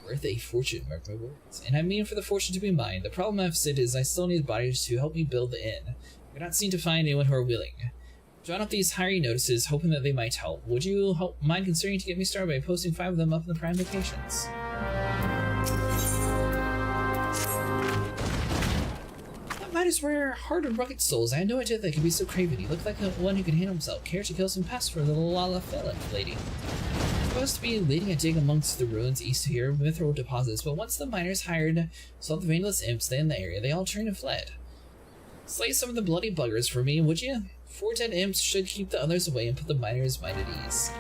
worth a fortune, mark my words. And I mean for the fortune to be mine. The problem I've said is I still need bodies to help me build the inn. I cannot seem to find anyone who are willing. Drawn up these hiring notices, hoping that they might help. Would you mind considering to get me started by posting 5 of them up in the prime locations? Miners were hard and rugged souls. I had no idea they could be so craven. He looked like one who could handle himself. Care to kill some pests for the Lalafella lady. Supposed to be leading a dig amongst the ruins east of here, mithril deposits, but once the miners saw the vaneless imps in the area, they all turned and fled. Slay some of the bloody buggers for me, would you? 4 dead imps should keep the others away and put the miners' mind at ease.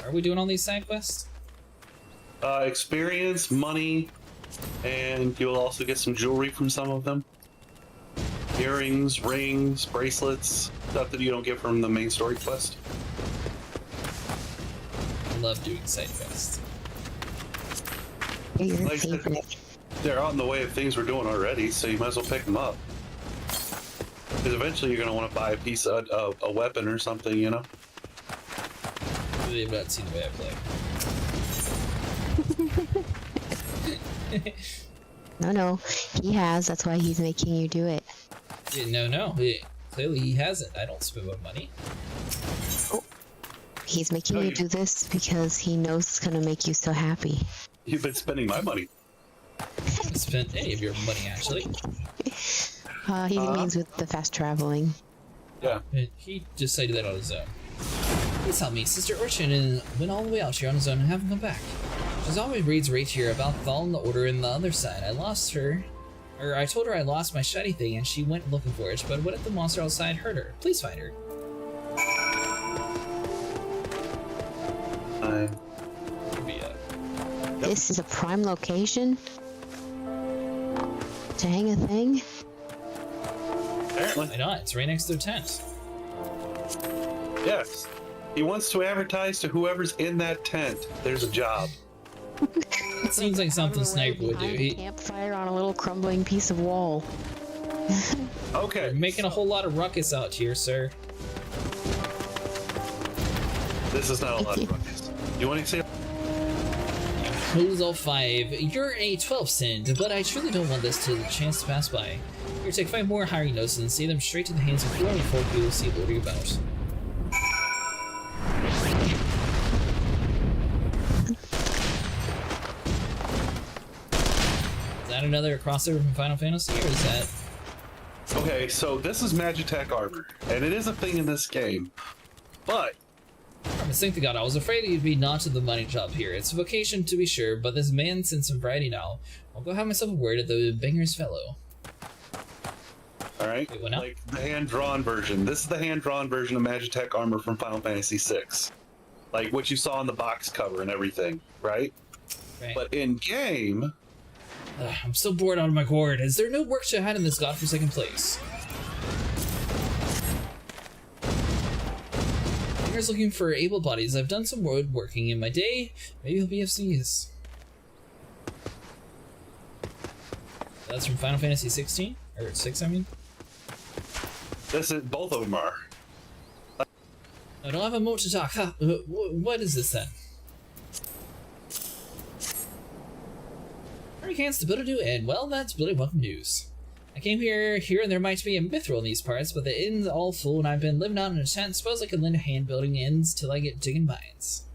Are we doing all these side quests? Experience, money, and you'll also get some jewelry from some of them. Earrings, rings, bracelets, stuff that you don't get from the main story quest. I love doing side quests. Like, they're out in the way of things we're doing already, so you might as well pick them up. Because eventually you're going to want to buy a piece of a weapon or something, you know? They've not seen the way I play. No, he has. That's why he's making you do it. Yeah, no. Clearly he hasn't. I don't spend my money. Oh, he's making you do this because he knows it's gonna make you so happy. You've been spending my money. I haven't spent any of your money, actually. He means with the fast traveling. Yeah. He decided that on his own. Please help me, Sister Urchin, and went all the way out here on his own and haven't come back. She's always reads right here about Thal and the Order and the other side. I told her I lost my shiny thing and she went looking for it, but what if the monster outside hurt her? Please find her. This is a prime location? To hang a thing? Apparently. Why not? It's right next to their tent. Yes. He wants to advertise to whoever's in that tent. There's a job. It seems like something Sniper would do. A campfire on a little crumbling piece of wall. Okay. You're making a whole lot of ruckus out here, sir. This is not a lot of ruckus. You want to say? Who's all 5? You're a 12 cent, but I truly don't want this to chance to pass by. Here, take 5 more hiring notes and send them straight to the hands of whoever folk you will see loading about. Is that another crossover from Final Fantasy, or is that... Okay, so this is Magitech armor, and it is a thing in this game, but... I think to God, I was afraid you'd be not to the money job here. It's a vocation to be sure, but this man sends some variety now. I'll go have myself a word at the Banger's Fellow. Alright, like the hand-drawn version. This is the hand-drawn version of Magitech armor from Final Fantasy VI. Like what you saw on the box cover and everything, right? But in-game... I'm so bored out of my gourd. Is there no work to have in this godforsaken place? Banger's looking for able bodies. I've done some woodworking in my day. Maybe he'll be of some use. That's from Final Fantasy 16? Or 6, I mean? This is, both of them are. I don't have a moment to talk. Huh? What is this then? Hurricanes to build a new inn. Well, that's really welcome news. I came here and there might be a mithril in these parts, but the inn's all full and I've been living out in a tent. Suppose I can lend a hand building inns till I get digging mines.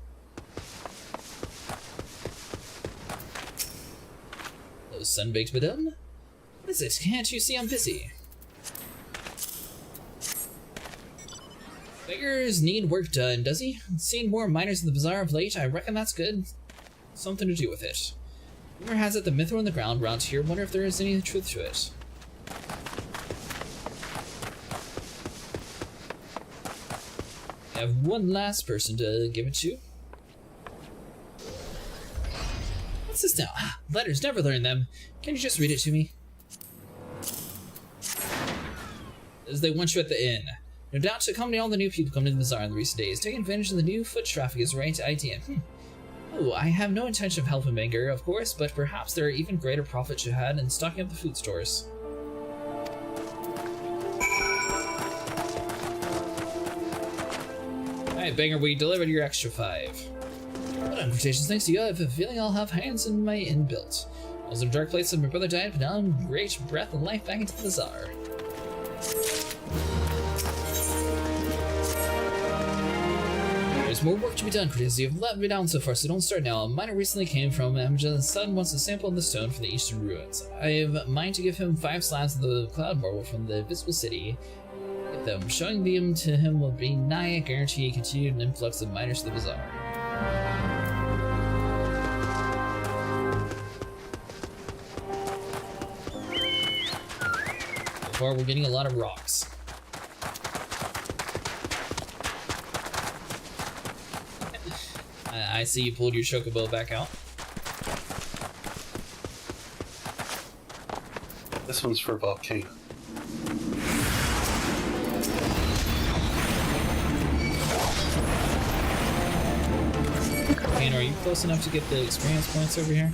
Those sun-baked badum? What What is it? Can't you see I'm busy? Beggars need work done, does he? Seen more miners in the bazaar of late. I reckon that's good. Something to do with it. Rumor has it the myth on the ground around here. Wonder if there is any truth to it. I have one last person to give it to. What's this now? Letters, never learn them. Can you just read it to me? As they want you at the inn. No doubt to accompany all the new people coming to the bazaar in the recent days. Taking advantage of the new foot traffic is the right idea. Oh, I have no intention of helping Banger, of course, but perhaps there are even greater profits to be had in stocking up the food stores. Alright, Banger, we delivered your extra 5. What invitations thanks to you, I have a feeling I'll have hands in my inn built. I was in a dark place when my brother died, but now I'm great breath of life back into the bazaar. There's more work to be done, Cortez. You've let me down so far, so don't start now. A miner recently came from Amja's son wants a sample of the stone from the eastern ruins. I have mind to give him 5 slabs of the cloud marble from the visible city. Get them. Showing them to him will be nigh a guarantee continued influx of miners to the bazaar. So far, we're getting a lot of rocks. I see you pulled your chocobo back out. This one's for Volcano. Volcano, are you close enough to get the experience points over here?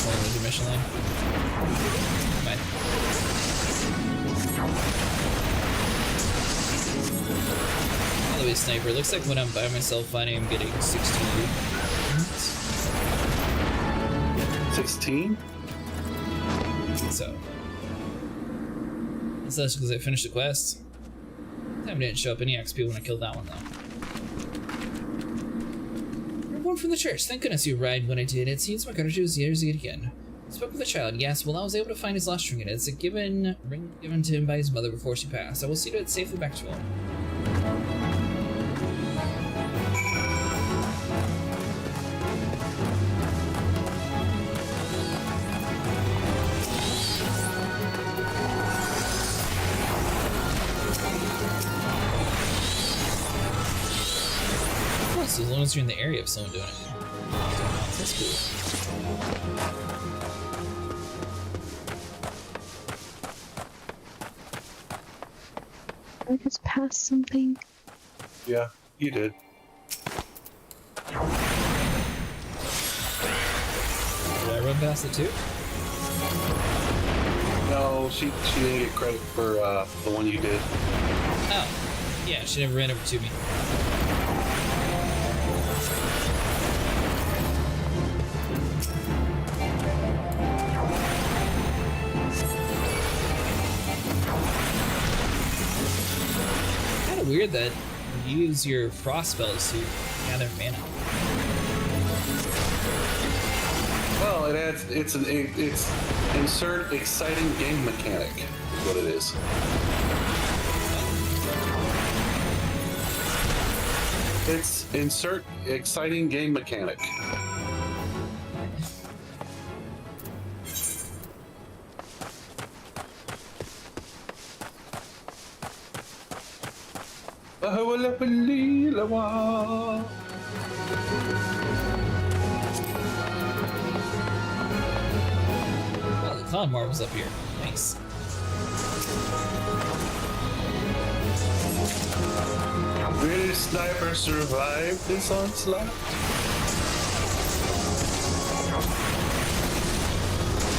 Or was your mission line? Might. By the way, Sniper, it looks like when I'm by myself fighting, I'm getting 16 points. 16? So. That's because I finished the quest. Time didn't show up any XP when I killed that one, though. One from the church. Thank goodness you arrived when I did. It seems my gratitude was yours yet again. Spoke with the child. Yes, well, I was able to find his lost trinket. It's a ring given to him by his mother before she passed. I will see to it safely back to him. So as long as you're in the area of someone doing it. That's cool. I just passed something. Yeah, you did. Did I run past it too? No, she didn't get credit for the one you did. Oh. Yeah, she never ran over to me. Weird that you use your frost spells to gather mana. Well, it adds. It's insert exciting game mechanic. Is what it is. It's insert exciting game mechanic. Well, the cloud marble's up here. Nice. British sniper survived this onslaught.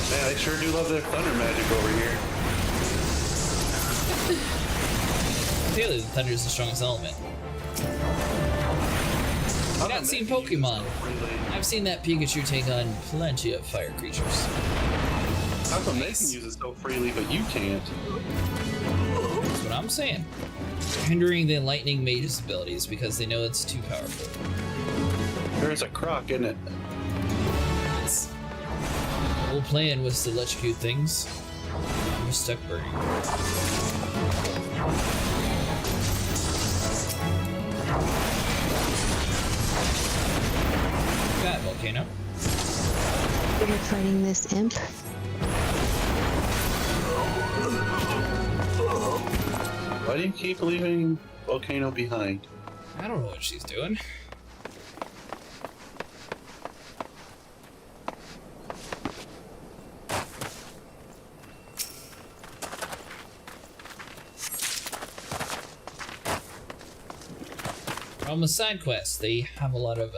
Man, I sure do love that thunder magic over here. Clearly, the thunder is the strongest element. I've not seen Pokemon. I've seen that Pikachu take on plenty of fire creatures. How come they can use it so freely, but you can't? That's what I'm saying. They're hindering the lightning mage's abilities because they know it's too powerful. There's a croc, isn't it? whole plan was to electrocute things. We're stuck burning. Got volcano. You're fighting this imp. Why do you keep leaving Volcano behind? I don't know what she's doing. From a side quest, they have a lot of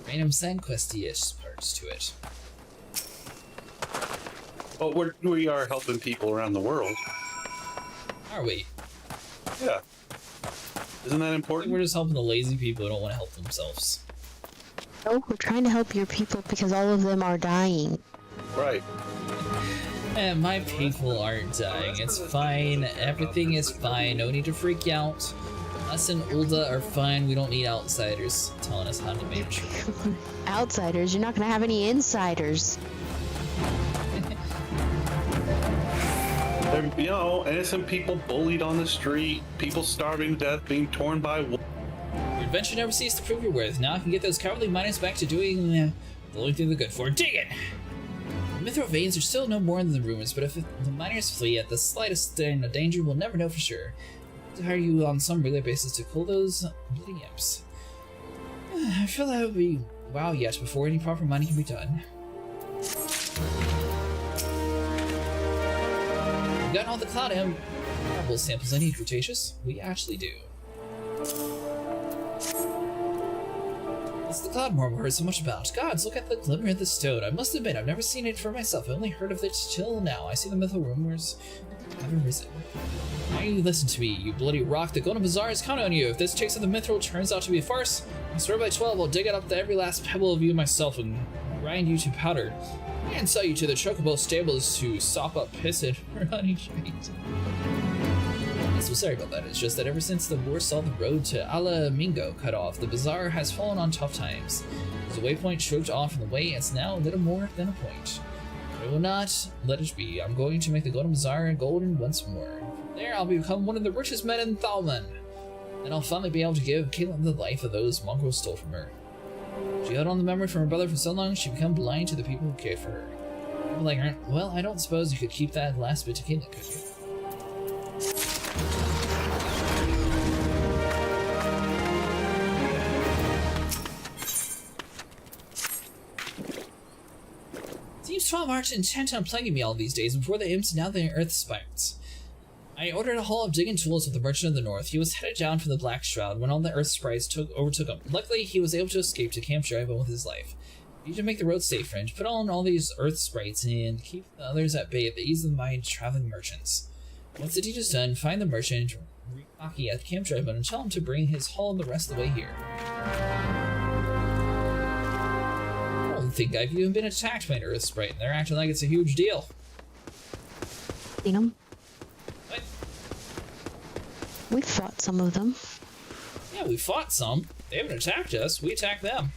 random side questy-ish parts to it. Well, we are helping people around the world. Are we? Yeah. Isn't that I think important? we're just helping the lazy people who don't want to help themselves. Oh, we're trying to help your people because all of them are dying. Right. And my people aren't dying. It's fine. Everything is fine. No need to freak out. Us and Ulda are fine. We don't need outsiders telling us how to manage. Outsiders? You're not gonna have any insiders. There, you know, innocent people bullied on the street, people starving to death, being torn by wolves. Your adventure never ceased to prove your worth. Now I can get those cowardly miners back to doing the only thing they're good for. Dig it! The mithril veins are still no more than the rumors, but if the miners flee at the slightest sign of danger, we'll never know for sure. To hire you on some regular basis to kill those bleeding imps. I feel that would be wow yet before any proper mining can be done. We've got all the cloud and marble samples I need, Cretaceous. We actually do. It's the cloud marble I heard so much about. Gods, look at the glimmer of the stone. I must admit, I've never seen it for myself. I only heard of it till now. I see the mythical rumors have arisen. Now you listen to me, you bloody rock. The Golden Bazaar is counting on you. If this chase of the mithril turns out to be a farce, I swear by 12 I'll dig up every last pebble of you myself and grind you to powder and sell you to the chocobo stables to sop up piss and honey trees. So sorry about that. It's just that ever since the war saw the road to Ala Mingo cut off, the bazaar has fallen on tough times. There's a waypoint choked off in the way, it's now little more than a point. I will not let it be. I'm going to make the Golden Bazaar golden once more. From there, I'll become one of the richest men in Thauman. Then I'll finally be able to give Caitlin the life of those mongrels stole from her. She held on the memory from her brother for so long, she'd become blind to the people who cared for her. People like her, well, I don't suppose you could keep that last bit to Caitlin, could you? Seems Thaumaturge intent on plaguing me all these days before the imps and now the earth spirits. I ordered a haul of digging tools with the merchant of the north. He was headed down for the Black Shroud when all the earth sprites overtook him. Luckily, he was able to escape to Camp Drive with his life. You need to make the road safe, friend. Put on all these earth sprites and keep the others at bay at the ease of my traveling merchants. Once the deed is done, find the merchant Rikaki at Camp Drive and tell him to bring his haul the rest of the way here. I don't think I've even been attacked by an earth sprite, and they're acting like it's a huge deal. Seen them? What? We fought some of them. Yeah, we fought some. They haven't attacked us. We attacked them.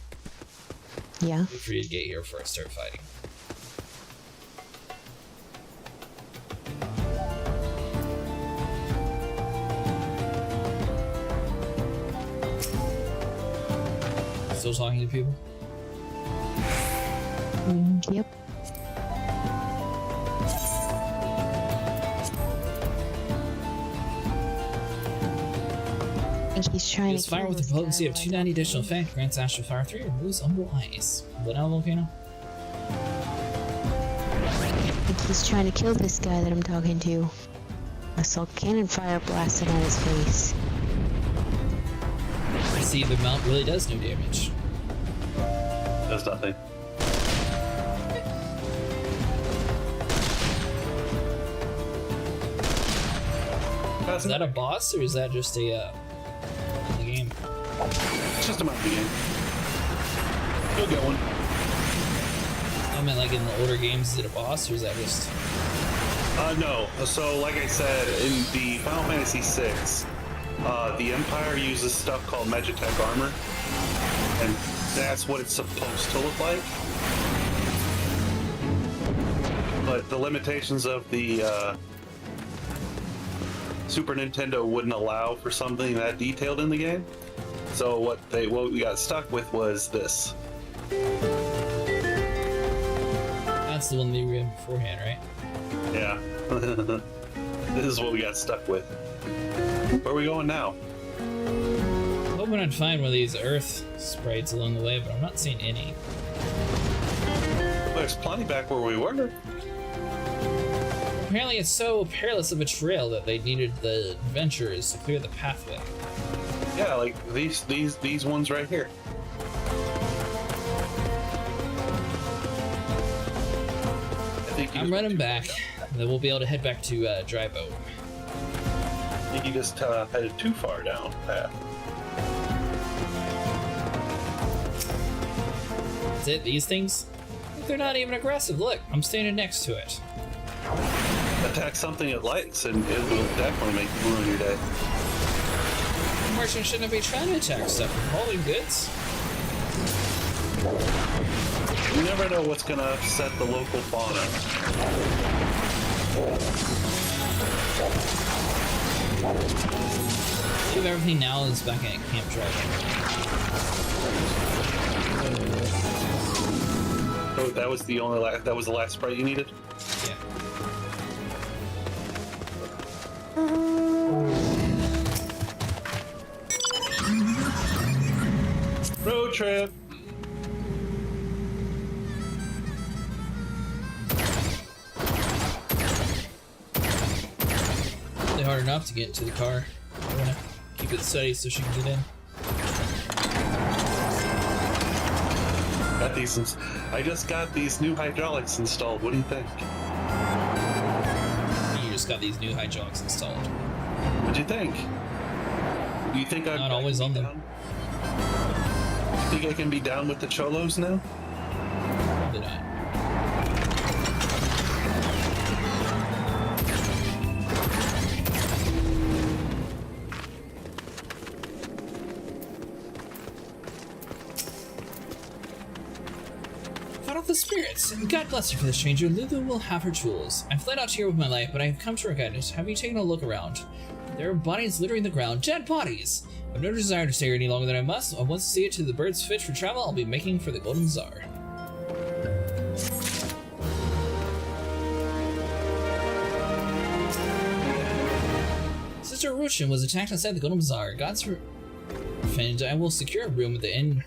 Yeah. Wait for you to get here before I start fighting. Still talking to people? Yep. I think he's trying Use to fire kill with this the potency guy, of but I 290 don't additional think- effect, grants astral fire 3, removes umbral eyes. What now, Volcano? I think he's trying to kill this guy that I'm talking to. I saw cannon fire blasted at his face. See, the mount really does no damage. Does nothing. Is that a boss, or is that just a, the game? It's just about the game. You'll get one. I mean, like in the older games, is it a boss, or is that just... No. So, like I said, in the Final Fantasy VI, the Empire uses stuff called Magitech armor, and that's what it's supposed to look like. but the limitations of the Super Nintendo wouldn't allow for something that detailed in the game. So what we got stuck with was this. That's the one that you were in beforehand, right? Yeah. This is what we got stuck with. Where are we going now? I'm hoping I'd find one of these earth sprites along the way, but I'm not seeing any. There's plenty back where we were. Apparently it's so perilous of a trail that they needed the adventurers to clear the pathway. Yeah, like these ones right here. I'm running back, then we'll be able to head back to Dry Boat. I think you just headed too far down path. That's it? These things? They're not even aggressive. Look, I'm standing next to it. Attack something it likes, and it will definitely make you ruin your day. Merchant shouldn't be trying to attack stuff with hauling goods. You never know what's gonna upset the local fauna. I believe everything now is back at Camp Dragon. So that was the last sprite you needed? Yeah. Road trip. Really hard enough to get into the car. I want to keep it steady so she can get in. Got these. I just got these new hydraulics installed. What do you think? You just got these new hydraulics installed. What'd you think? Do you think I'm not always on them? You think I can be down with the cholos now? Probably not. Fought off the spirits. God bless you for this, stranger. Lulu will have her tools. I fled out here with my life, but I have come to regret it. Have you taken a look around? There are bodies littering the ground. Dead bodies! I have no desire to stay here any longer than I must. Once I see it to the birds fit for travel, I'll be making for the Golden Bazaar. Sister Rushin was attacked inside the Golden Bazaar. God's revenge. I will secure a room at the inn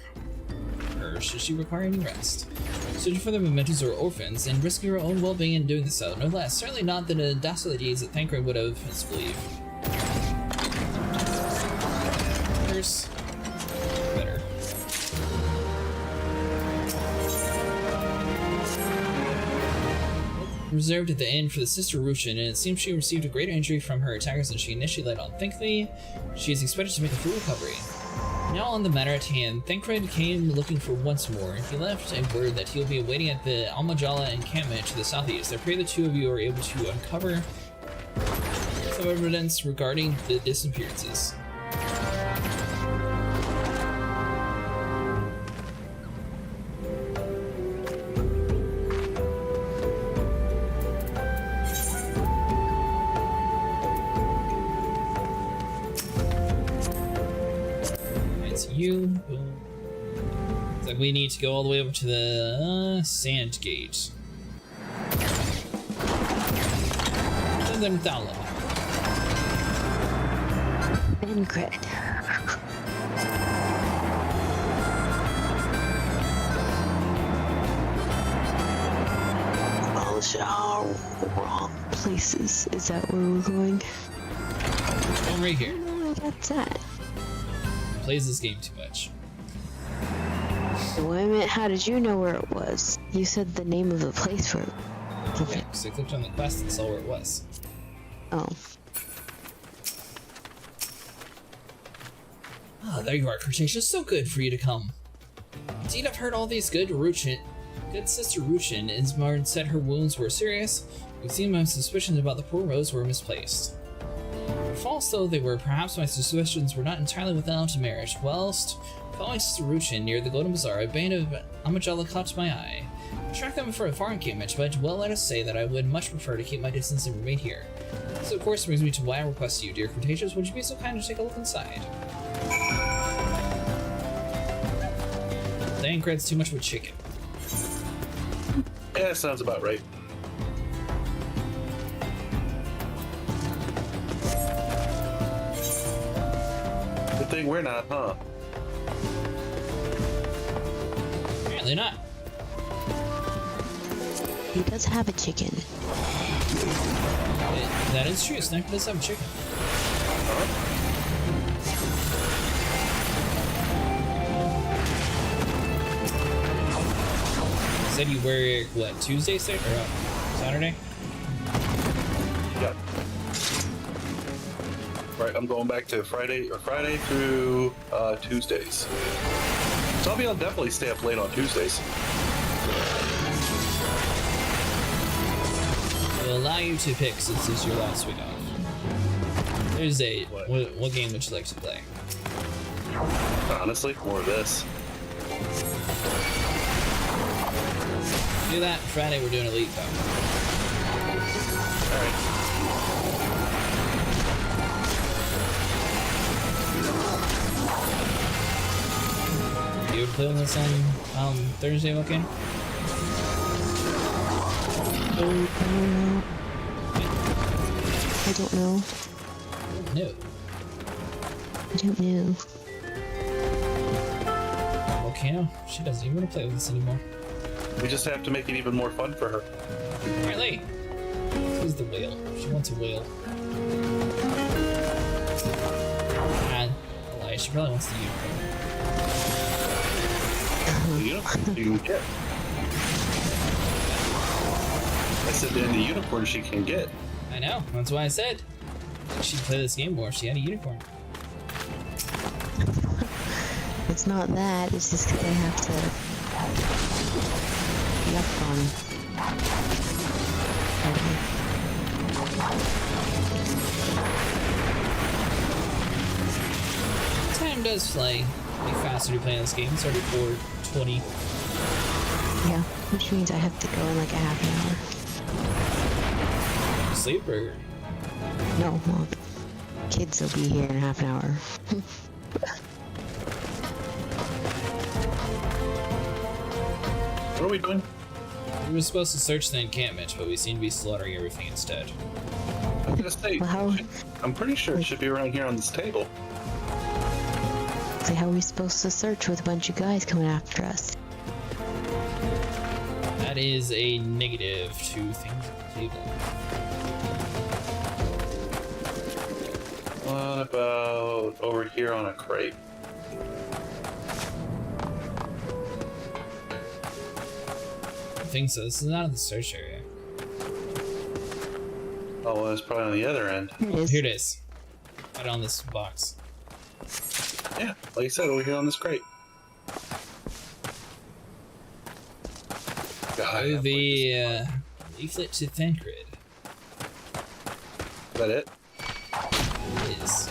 her should she require any rest. Searching for the mementos or orphans, and risking her own well-being in doing so, no less. Certainly not the docile deeds that Thancred would have his believe. Better. Reserved at the inn for the Sister Rushin, and it seems she received a greater injury from her attackers than she initially let on. Thankfully, she is expected to make a full recovery. Now on the matter at hand, Thancred came looking for once more. He left a word that he'll be awaiting at the Almajala encampment to the southeast. I pray the two of you are able to uncover some evidence regarding the disappearances. You. It's like we need to go all the way over to the Sand Gate. And then Thala. Thancred. Those are wrong places. Is that where we're going? I'm right here. Oh, that's that. Plays this game too much. Wait a minute, how did you know where it was? You said the name of the place where... Yeah, because I clicked on the quest and saw where it was. Oh. Ah, there you are, Cretaceous. So good for you to come. Indeed, I've heard all these good Sister Rushin. Ismarn said her wounds were serious. It seemed my suspicions about the poor Rose were misplaced. False though they were, perhaps my suspicions were not entirely without merit. Whilst following Sister Rushin near the Golden Bazaar, a band of Amajala caught my eye. I tried coming for a foreign campment, but well, let us say that I would much prefer to keep my distance and remain here. This of course brings me to why I request you, dear Cretaceous, would you be so kind to take a look inside? Thancred's too much of a chicken. Yeah, sounds about right. Good thing we're not, huh? Apparently not. He does have a chicken. That is true, Sniper does have a chicken. You said you wear, what, Tuesday, or Saturday? Yep. Right, I'm going back to Friday through Tuesdays. So I'll be able to definitely stay up late on Tuesdays. We'll allow you to pick since this is your last week off. Thursday, what game would you like to play? Honestly, more of this. Do that. Friday we're doing Elite though. Alright. You would play with us on Thursday, okay? I don't know. No. I don't know. Volcano? She doesn't even want to play with us anymore. We just have to make it even more fun for her. Apparently. Who's the whale? She wants a whale. Lie, she probably wants the unicorn. The unicorn you can get. I said in the unicorn she can get. I know, that's why I said she'd play this game more if she had a unicorn. It's not that, it's just because I have to be up on Time does fly way faster to play this game. It's already 4:20. Yeah, which means I have to go in like a half an hour. Sleep or? No, well, kids will be here in half an hour. What are we doing? We were supposed to search the encampment, but we seem to be slaughtering everything instead. I'm gonna say, Well, I'm pretty sure it should be around here on this table. So how are we supposed to search with a bunch of guys coming after us? That is a negative to things on the table. What about over here on a crate? I think so. This is not in the search area. Oh, well, it's probably on the other end. Here it is. Here it is. Right on this box. Yeah, like I said, over here on this crate. God, Oh, the leaflet to Thancred. Is that it? It is.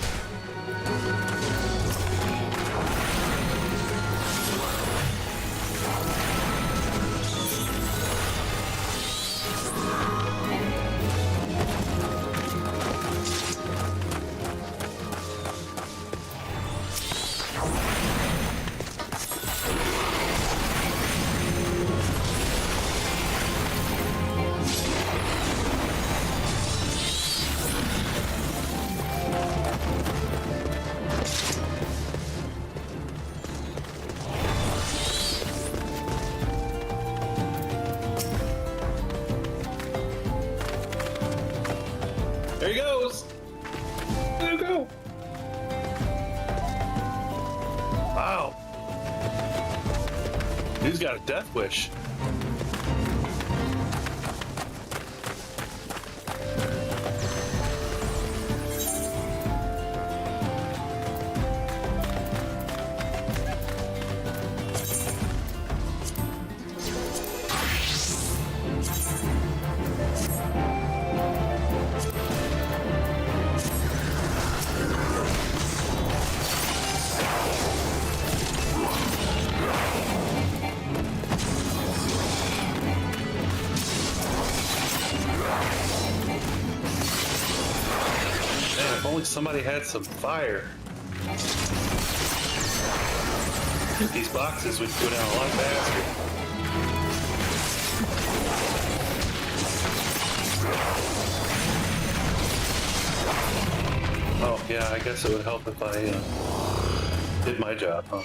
There he goes! There you go! Wow. He's got a death wish. only somebody had some fire. These boxes would go down a lot faster. Oh, yeah, I guess it would help if I did my job, huh?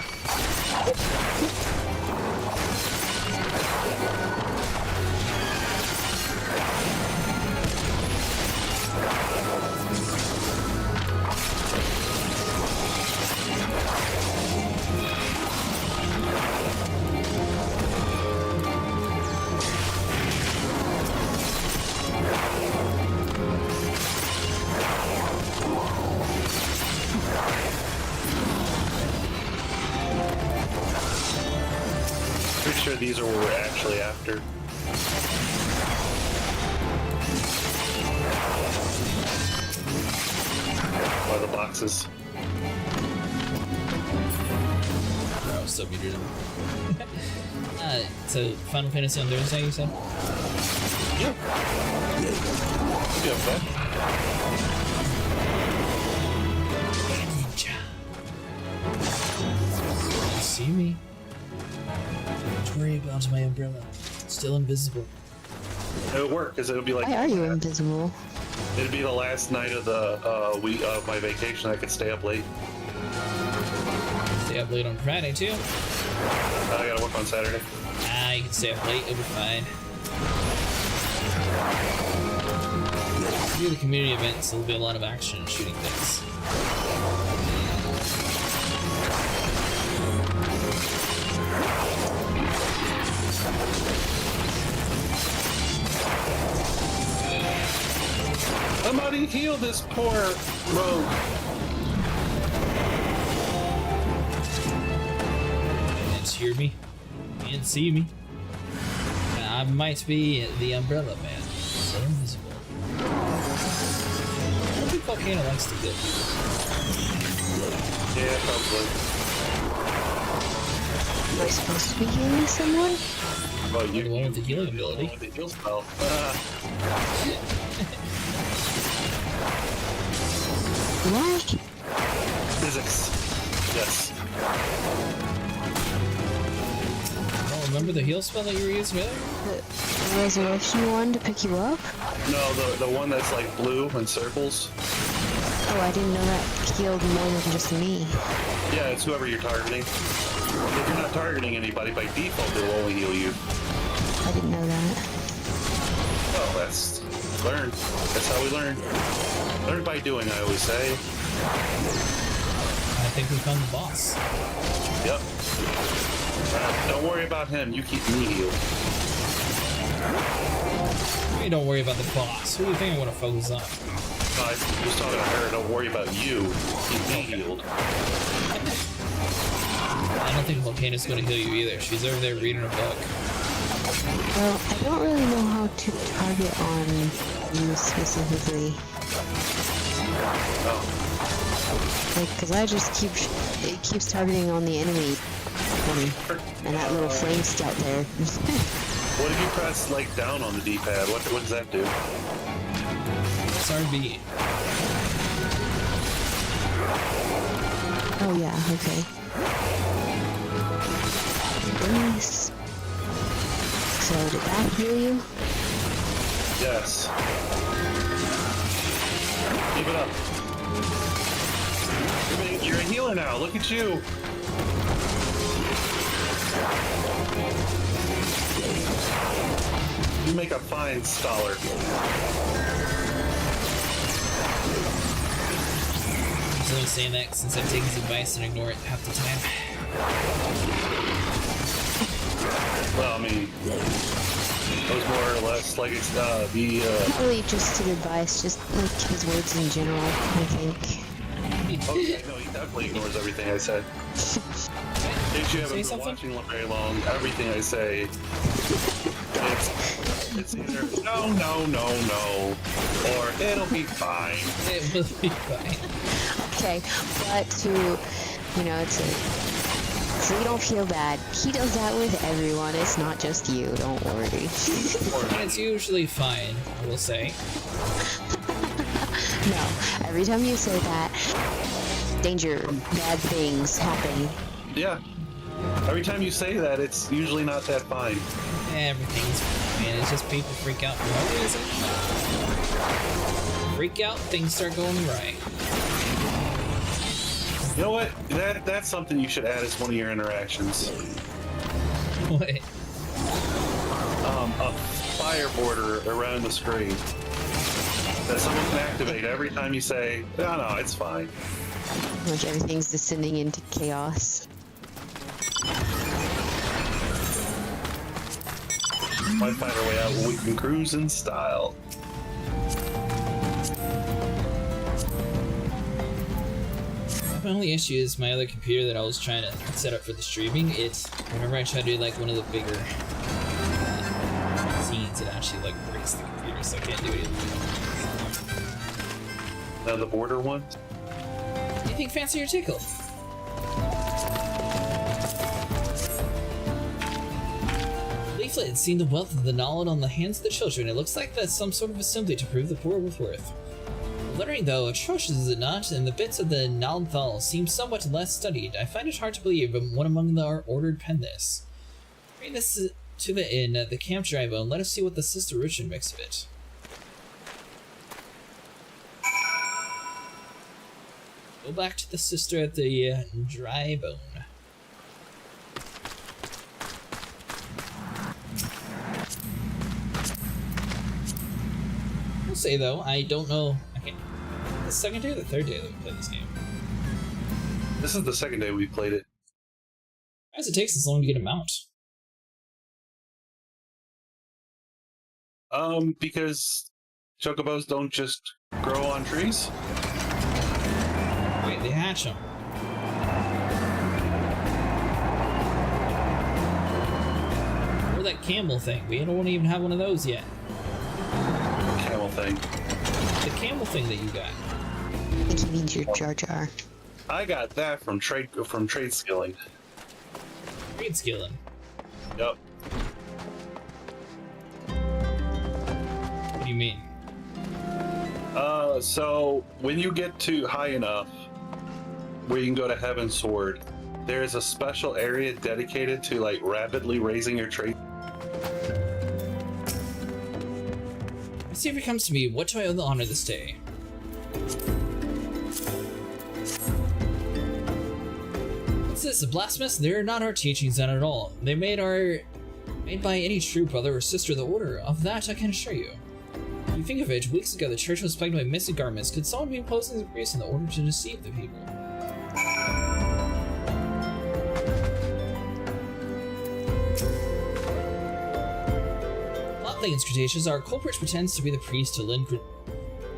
Pretty sure these are what we're actually after. Are the boxes. Bro, still muted him. So, Final Fantasy on Thursday, you said? Yeah. Yeah, okay. You see me? Don't worry about my umbrella. It's still invisible. It would work, because it would be like... Why are you invisible? It'd be the last night of the week of my vacation. I could stay up late. Stay up late on Friday, too. I gotta work on Saturday. Ah, you can stay up late, it'll be fine. Do the community events, there'll be a lot of action and shooting things. Somebody heal this poor rogue. You can't hear me. You can't see me. I might be the umbrella man. So invisible. I don't think Volcano likes to kill people. Yeah, probably. Am I supposed to be healing someone? Well, You're the one with the healing the ability. one with the heal spell. What? Physics. Yes. Oh, remember the heal spell that you were using earlier? The resurrection one to pick you up? No, the one that's like blue and circles. Oh, I didn't know that healed more than just me. Yeah, it's whoever you're targeting. If you're not targeting anybody, by default, it will only heal you. I didn't know that. Oh, that's learn. That's how we learn. Learn by doing, I always say. I think we found the boss. Yep. Alright, don't worry about him. You keep me healed. Hey, don't worry about the boss. Who do you think I want to focus on? I was talking to her. Don't worry about you. Keep me healed. I don't think Volcano's going to heal you either. She's over there reading a book. Well, I don't really know how to target on you specifically. Oh. Like, cause I just it keeps targeting on the enemy. And that little flame scout there. What if you press like down on the D-pad? What does that do? It's RB. Oh yeah, okay. Nice. So did that heal you? Yes. Keep it up. You're a healer now. Look at you. You make a fine scholar. He's only saying that since I take his advice and ignore it half the time. Well, I mean, it was more or less like it's Not really just his advice, just like his words in general, I think. Okay, no, he definitely ignores everything I said. In case you haven't been watching very long, everything I say, it's either no, or it'll be fine. It will be fine. Okay, but to, you know, so you don't feel bad. He does that with everyone. It's not just you. Don't worry. And it's usually fine, I will say. No, every time you say that, danger, bad things happen. Yeah. Every time you say that, it's usually not that fine. Everything's fine. It's just people freak out for no reason. Freak out, things start going right. You know what? That's something you should add as one of your interactions. What? A fire border around the screen that someone can activate every time you say, no, it's fine. Like everything's descending into chaos. Might find our way out where we can cruise in style. My only issue is my other computer that I was trying to set up for the streaming. Whenever I try to do like one of the bigger scenes, it actually like breaks the computer, so I can't do it. Now the border one? Anything fancy or tickle? Leaflet, seeing the wealth of the knowledge on the hands of the children, it looks like that's some sort of assembly to prove the poor with worth. Lettering, though, atrocious is it not, and the bits of the Nalthal seem somewhat less studied. I find it hard to believe one among our ordered penned this. Bring this to the inn at the camp dry bone. Let us see what the Sister Richard makes of it. Go back to the sister at the dry bone. I'll say though, I don't know. The second day or the third day that we played this game? This is the second day we played it. Why does it take so long to get a mount? Because chocobos don't just grow on trees. Wait, they hatch them. Or that camel thing. We don't even have one of those yet. Camel thing. The camel thing that you got. I think he means your Jar Jar. I got that from trade skilling. Trade skilling. Yep. What do you mean? So when you get to high enough where you can go to Heaven's Sword, there is a special area dedicated to like rapidly raising your trade. Let's see if it comes to me. What do I owe the honor this day? What's this? A blasphemous? They're not our teachings then at all. They made by any true brother or sister of the order. Of that I can assure you. If you think of it, weeks ago the church was plagued by missing garments. Could someone be imposing the priest in the order to deceive the people? Plot thickens, Cretaceous. Our culprit pretends to be the priest to lend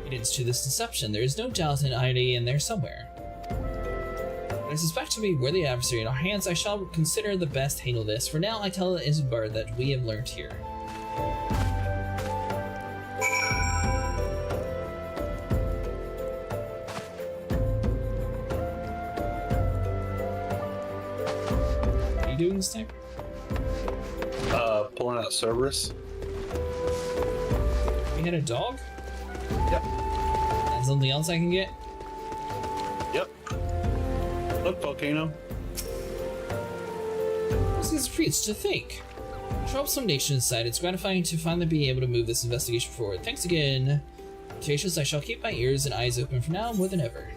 credence to this deception. There is no doubt an ID in there somewhere. But I suspect to be worthy adversary in our hands. I shall consider the best handle this. For now, I tell Isambard that we have learnt here. What are you doing this time? Pulling out Cerberus. We had a dog? Yep. And something else I can get? Yep. Look, volcano. What's this priest to think? Troublesome nation aside, it's gratifying to finally be able to move this investigation forward. Thanks again. Cretaceous, I shall keep my ears and eyes open from now more than ever.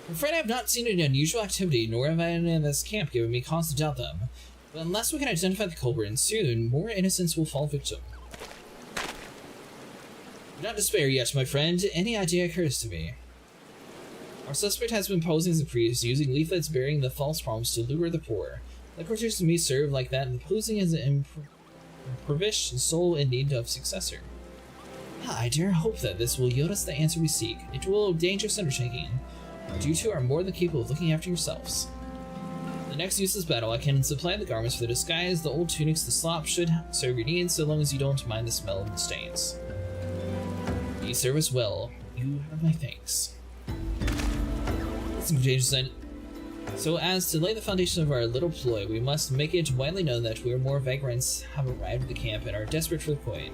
I'm afraid I have not seen any unusual activity, nor have any in this camp given me cause to doubt them. But unless we can identify the culprit, and soon, more innocents will fall victim. Do not despair yet, my friend. Any idea occurs to me. Our suspect has been posing as a priest, using leaflets bearing the false promise to lure the poor. The courtiers to me serve like that, and posing as an impoverished soul in need of successor. I dare hope that this will yield us the answer we seek. It will dangerous undertaking. You two are more than capable of looking after yourselves. The next useless battle, I can supply the garments for the disguise. The old tunics, the slop should serve your needs, so long as you don't mind the smell of the stains. You serve us well. You have my thanks. That's contagious. So as to lay the foundation of our little ploy, we must make it widely known that more vagrants have arrived at the camp and are desperate for the coin.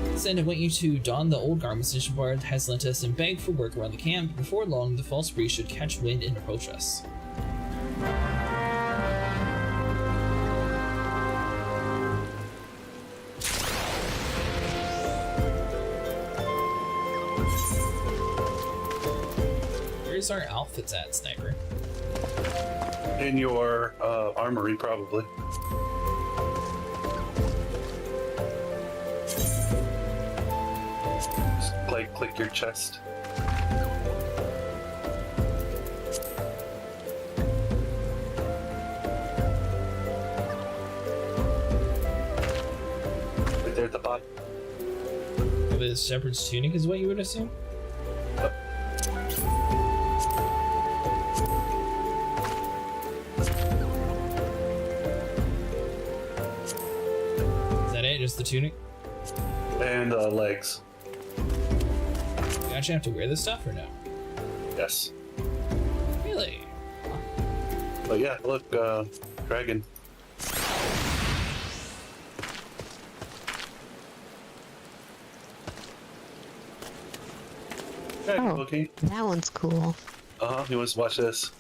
Instead, I want you to don the old garments Ishbard has lent us and beg for work around the camp. Before long, the false priest should catch wind and approach us. Where's our outfits at, Sniper? In your armory, probably. Just, click your chest. Right there at the bottom. The shepherd's tunic is what you would assume? Just the tunic? And legs. You actually have to wear this stuff or no? Yes. Really? But yeah, look, dragon. Hey, Oh, looking. that one's cool. You want to watch this?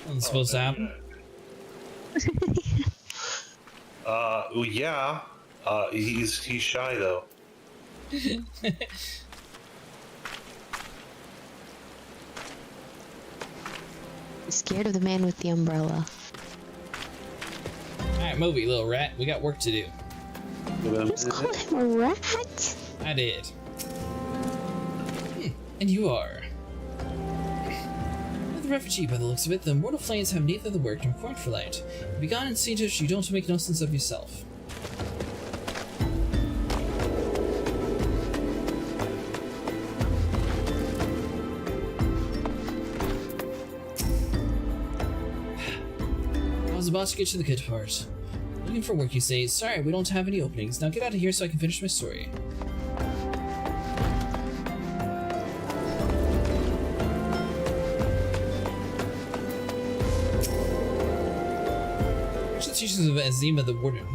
Wasn't supposed to happen. Well, yeah. He's shy though. Scared of the man with the umbrella. Alright, movie, little rat. We got work to do. Just call him a rat? I did. And you are. You're the refugee by the looks of it. The mortal flames have neither the work nor point for light. Be gone and see to it you don't make nonsense of yourself. I was about to get to the good part. Looking for work, you say. Sorry, we don't have any openings. Now get out of here so I can finish my story. The teachings of Azima the Warden.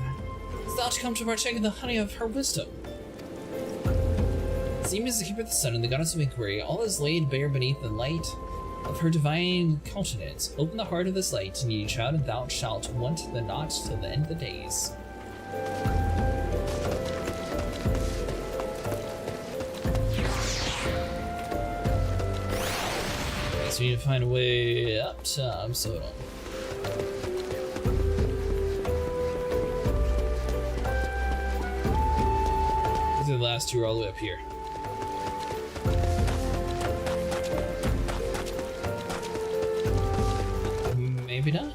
Is thou to come to partake in the honey of her wisdom? Azima is the keeper of the sun and the goddess of inquiry. All is laid bare beneath the light of her divine countenance. Open the heart of this light, and ye child, and thou shalt want the not till the end of the days. Guess we need to find a way up top, so hold on. The last two are all the way up here. Maybe not.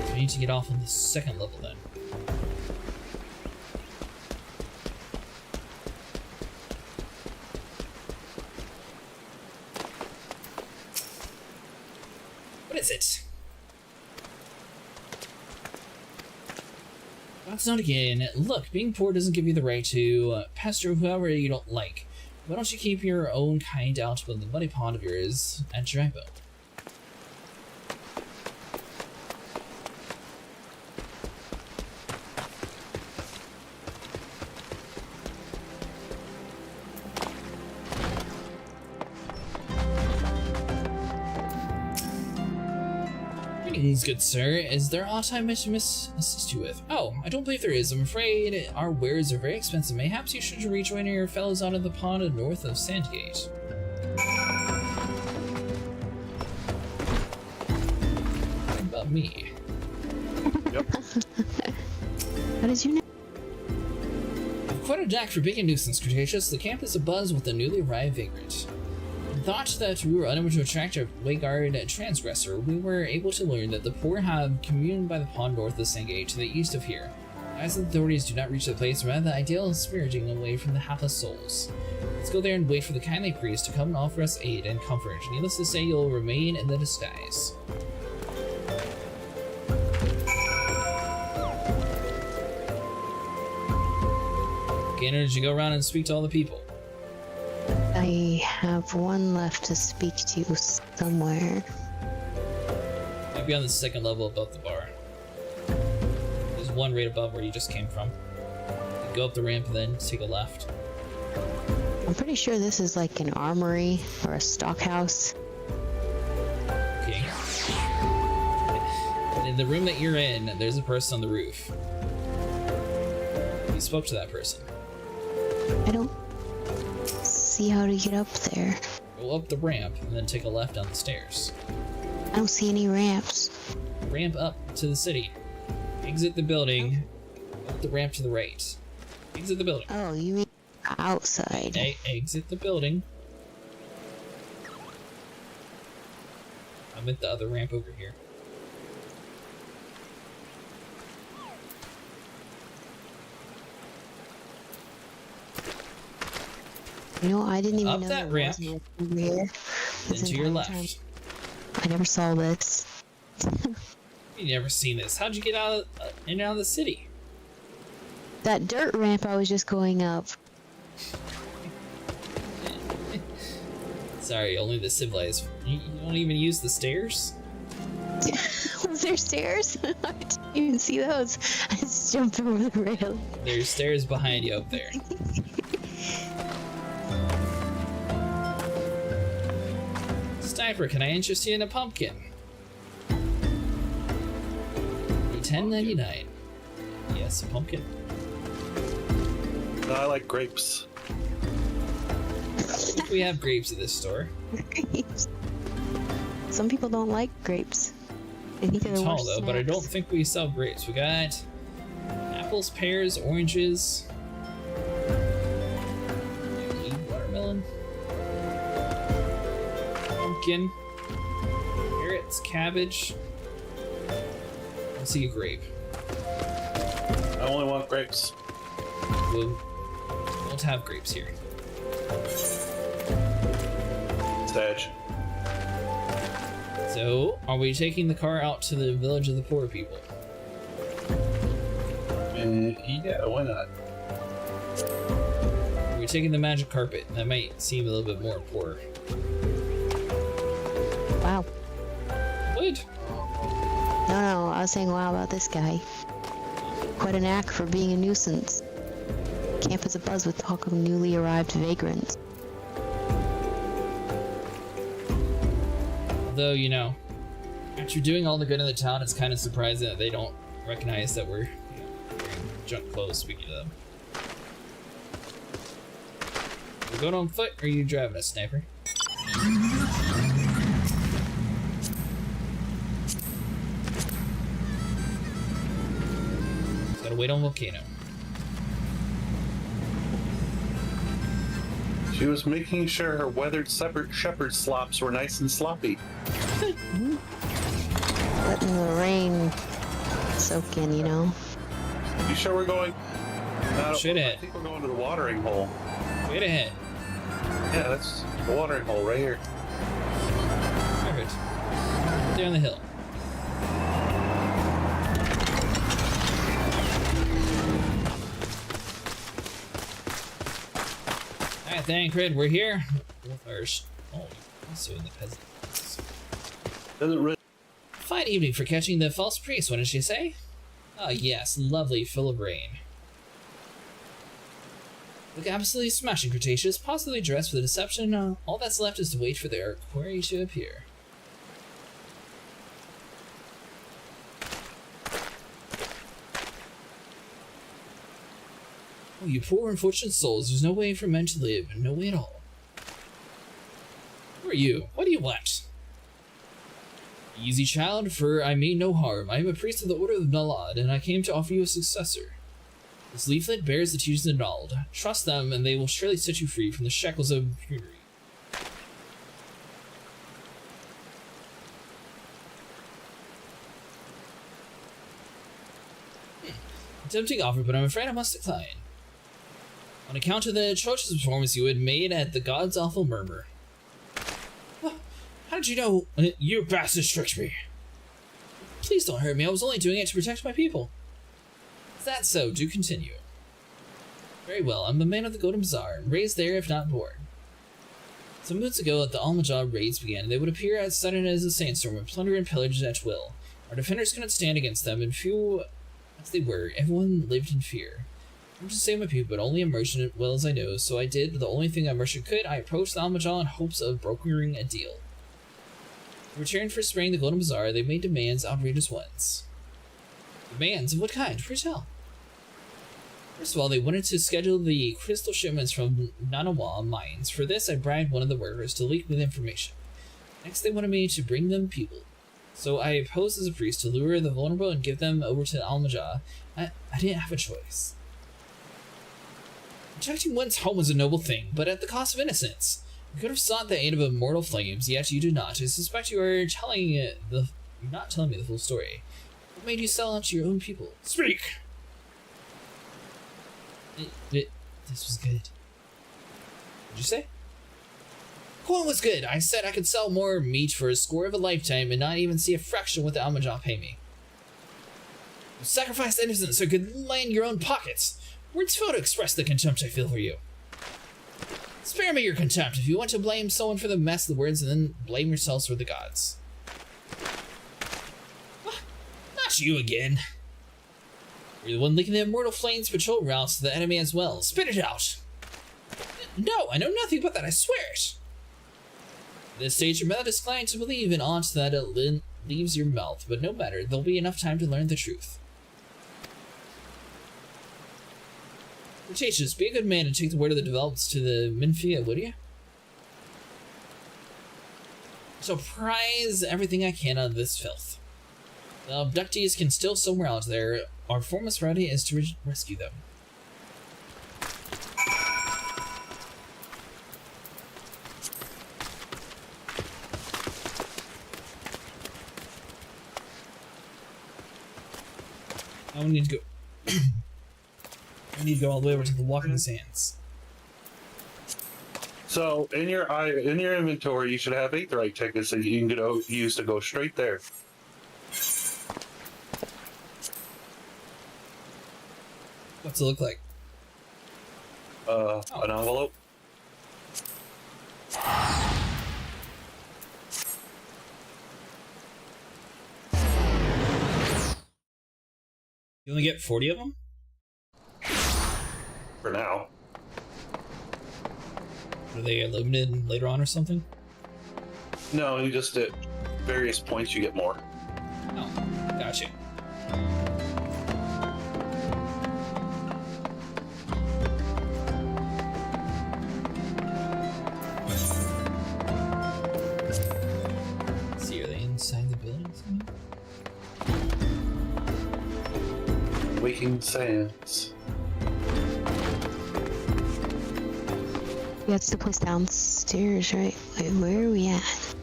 So we need to get off on the second level then. What is it? That's not again. Look, being poor doesn't give you the right to pester whoever you don't like. Why don't you keep your own kind out of the muddy pond of yours at Drago? Greetings, good sir. Is there aught I might assist you with? Oh, I don't believe there is. I'm afraid our wares are very expensive. Mayhaps you should rejoin your fellows out of the pond north of Sandgate. What about me? Yep. How did you know? I've quite a knack for being a nuisance, Cretaceous. The camp is abuzz with the newly arrived vagrant. Thought that we were unable to attract a wayguard transgressor, we were able to learn that the poor have communed by the pond north of Sandgate to the east of here. As the authorities do not reach the place, rather the ideal is spiriting away from the hapless souls. Let's go there and wait for the kindly priest to come and offer us aid and comfort. Needless to say, you'll remain in the disguise. Gainer, did you go around and speak to all the people? I have one left to speak to somewhere. Maybe on the second level above the bar. There's one right above where you just came from. You go up the ramp and then take a left. I'm pretty sure this is like an armory or a stockhouse. Okay. And in the room that you're in, there's a person on the roof. You spoke to that person. I don't see how to get up there. Go up the ramp and then take a left down the stairs. I don't see any ramps. Ramp up to the city. Exit the building. Up the ramp to the right. Exit the building. Oh, you mean outside? Exit the building. I'm at the other ramp over here. You know, I didn't even Up know that there ramp. was one over here. Then to your entire left. time. I never saw this. You never seen this. How'd you get out of, in and out of the city? That dirt ramp I was just going up. Sorry, only the civilized. You don't even use the stairs? Was there stairs? I didn't even see those. I just jumped over the rail. There's stairs behind you up there. Sniper, can I interest you in a pumpkin? $10.99. Yes, a pumpkin. No, I like grapes. We have grapes at this store. Grapes. Some people don't like grapes. They think they're the Tall worst though, but I don't snacks. think we sell grapes. We got apples, pears, oranges, maybe watermelon, pumpkin, carrots, cabbage. Let's see a grape. I only want grapes. We won't have grapes here. Sag. So, are we taking the car out to the village of the poor people? Yeah, why not? Are we taking the magic carpet? That might seem a little bit more poor. Wow. What? No, I was saying wow about this guy. Quite an act for being a nuisance. Camp is abuzz with talk of newly arrived vagrants. Although, you know, after doing all the good in the town, it's kind of surprising that they don't recognize that we're wearing junk clothes, speaking to them. You going on foot, or are you driving a sniper? Gotta wait on Volcano. She was making sure her weathered shepherd slops were nice and sloppy. Letting the rain soak in, you know? You sure we're going? No, Straight I ahead. think we're going to the watering hole. Wait ahead. Yeah, that's the watering hole right here. Perfect. There on the hill. Alright, thank Cred, we're here. Oh, also in the peasants. Doesn't really. Fine evening for catching the false priest, what did she say? Ah, yes, lovely, full of rain. Look absolutely smashing, Cretaceous, possibly dressed for the deception. All that's left is to wait for their quarry to appear. Oh, you poor unfortunate souls, there's no way for men to live, no way at all. Who are you? What do you want? Easy, child, for I mean no harm. I am a priest of the Order of Nalad, and I came to offer you a successor. This leaflet bears the teachings of Nald. Trust them, and they will surely set you free from the shackles of prudery. A tempting offer, but I'm afraid I must decline. On account of the atrocious performance you had made at the God's Awful Murmur. How did you know? You bastards tricked me. Please don't hurt me. I was only doing it to protect my people. Is that so? Do continue. Very well, I'm a man of the Golden Bazaar, raised there if not born. Some months ago, the Almaja raids began. They would appear as sudden as a sandstorm and plunder and pillage at will. Our defenders couldn't stand against them, and few as they were, everyone lived in fear. I'm just saying my people, but only immersion as well as I know, so I did the only thing a merchant could. I approached the Almaja in hopes of brokering a deal. In return for spraying the Golden Bazaar, they made demands, outrageous ones. Demands of what kind? Please tell. First of all, they wanted to schedule the crystal shipments from Nanawa mines. For this, I bribed one of the workers to leak me the information. Next, they wanted me to bring them people. So I posed as a priest to lure the vulnerable and give them over to Almaja. I didn't have a choice. Protecting one's home was a noble thing, but at the cost of innocence. You could have sought the aid of immortal flames, yet you did not. I suspect you are you're not telling me the full story. What made you sell out to your own people? Speak! This was good. What'd you say? Corn was good. I said I could sell more meat for a score of a lifetime and not even see a fraction what the Almaja pay me. You sacrificed innocence so you could line your own pockets. Words fail to express the contempt I feel for you. Spare me your contempt. If you want to blame someone for the mess of the words, and then blame yourselves for the gods. Not you again. You're the one leaking the immortal flames patrol routes to the enemy as well. Spit it out. No, I know nothing about that, I swear it. At this stage, your mouth is inclined to believe in aught that it leaves your mouth, but no matter, there'll be enough time to learn the truth. Cretaceous, be a good man and take the word of the developments to the Minfia, would you? So prize everything I can out of this filth. The abductees can still somewhere out there. Our foremost priority is to rescue them. Now we need to go. We need to go all the way over to the Walking Sands. So in your inventory, you should have Aetheryte tickets that you can use to go straight there. What's it look like? An envelope. You only get 40 of them? For now. Are they limited later on or something? No, you just at various points you get more. Oh, gotcha. See, are they inside the building somewhere? Waking Sands. Yeah, it's the place downstairs, right? Wait, where are we at?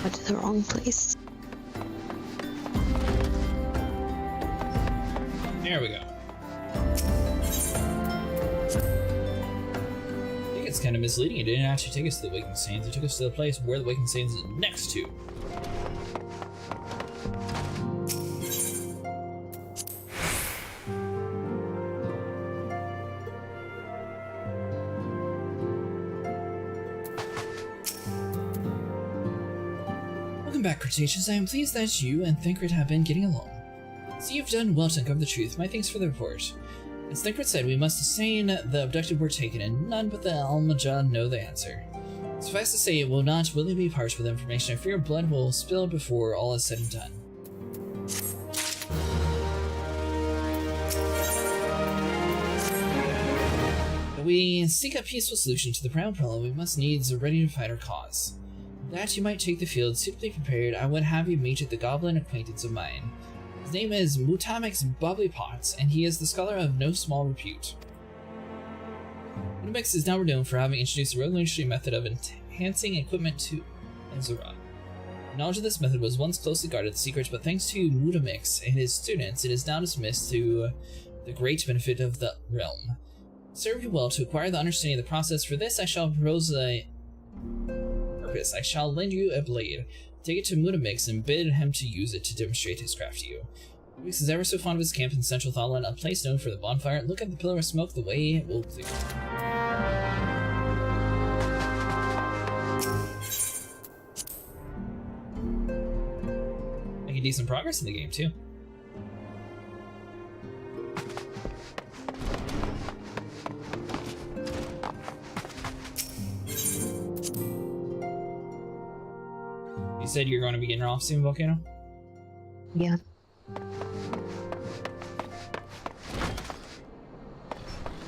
Went to the wrong place. There we go. I think it's kind of misleading. It didn't actually take us to the Waking Sands. It took us to the place where the Waking Sands is next to. Back, Cretaceous. I am pleased that you and Thancred have been getting along. So you've done well to uncover the truth. My thanks for the report. As Thancred said, we must ascertain the abducted were taken, and none but the Almaja know the answer. Suffice to say, it will not willingly be parched with information. I fear blood will spill before all is said and done. If we seek a peaceful solution to the ground problem, we must needs be ready to fight our cause. That you might take the field suitably prepared, I would have you meet the goblin acquaintance of mine. His name is Mutamix Bubbly Pots, and he is the scholar of no small repute. Mutamix is now renowned for having introduced a revolutionary method of enhancing equipment to Ezra. Knowledge of this method was once closely guarded the secret, but thanks to Mutamix and his students, it is now dismissed to the great benefit of the realm. Serve you well to acquire the understanding of the process. For this, I shall propose a I shall lend you a blade. Take it to Mutamix and bid him to use it to demonstrate his craft to you. Reese is ever so fond of his camp in central Thailand, a place known for the bonfire. Look at the pillar of smoke, the way it will clear. Making decent progress in the game, too. You said you're going to be getting off soon, Volcano? Yeah.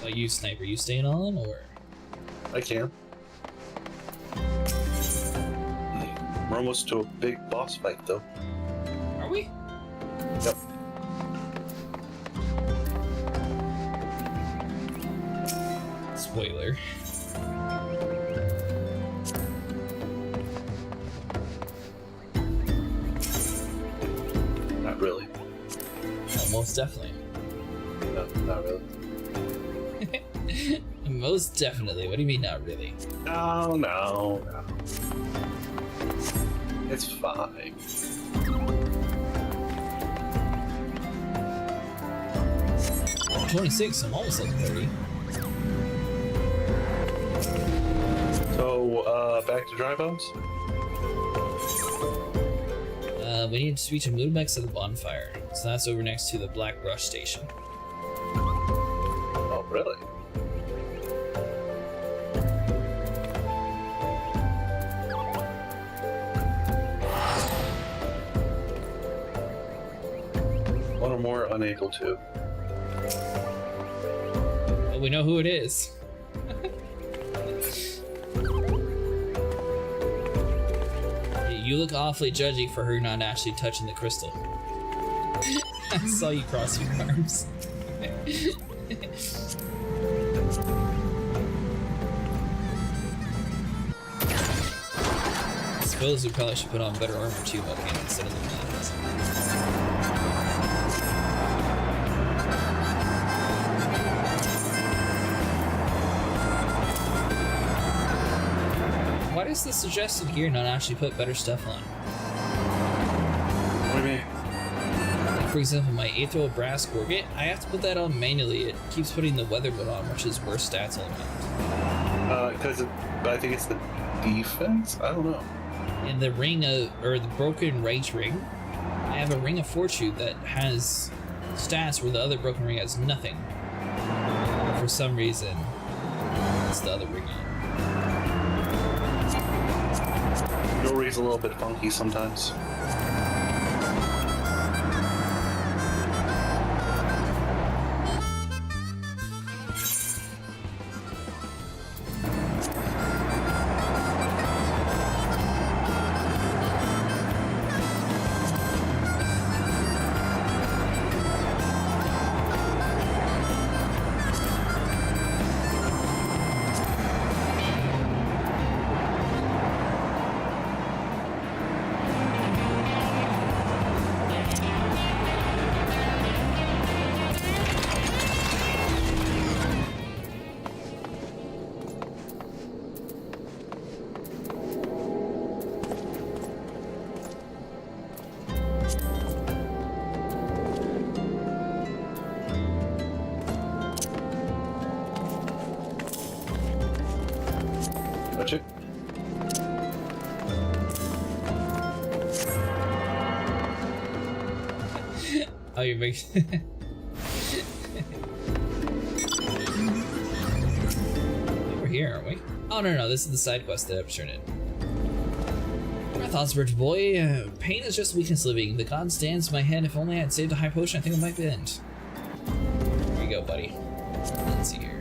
You, Sniper, you staying on, or? I can. We're almost to a big boss fight, though. Are we? Yep. Spoiler. Not really. Oh, most definitely. No, not really. Most definitely. What do you mean, not really? No. It's fine. I'm 26, I'm almost level 30. So, back to dry bones? We need to speak to Moonbex at the bonfire. So that's over next to the Black Brush Station. Oh, really? One or more unable to. Well, we know who it is. You look awfully judgy for her not actually touching the crystal. I saw you cross your arms. I suppose we probably should put on better armor too, Volcano, instead of the guns. Why does the suggested gear not actually put better stuff on? What do you mean? Like, for example, my Aethyl Brass Gorget, I have to put that on manually. It keeps putting the weather mode on, which is worse stats all around. Because I think it's the defense? I don't know. In the ring of, or the broken right ring, I have a ring of fortune that has stats where the other broken ring has nothing. But for some reason, it's the other ring on. Jewelry's a little bit funky sometimes. Touch it. Oh, you're making... We're here, aren't we? Oh, no, this is the side quest that I've turned in. My thoughts, Birch Boy. Pain is just weakness living. The god stands in my head. If only I had saved a high potion, I think I might bend. Here you go, buddy. Let's see here.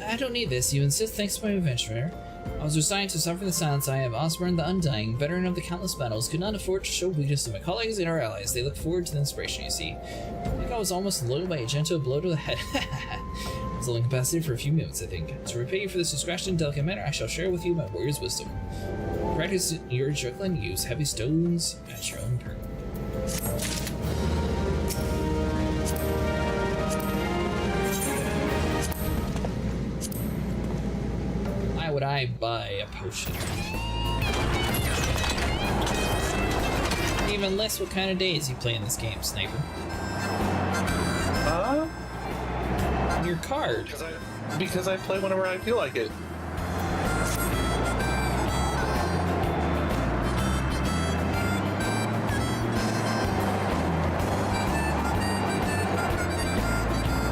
I don't need this. You insist thanks to my adventurer. I was resigned to suffer the silence. I am Osborne the Undying, veteran of the countless battles, could not afford to show weakness to my colleagues and our allies. They look forward to the inspiration, you see. I think I was almost loaded by a gentle blow to the head. I was only incapacitated for a few minutes, I think. To repay you for this discretion and delicate manner, I shall share with you my warrior's wisdom. Practice your juggling, use heavy stones at your own peril. Why would I buy a potion? less what kind of days you play in this game, Sniper. On your card. Because I play whenever I feel like it.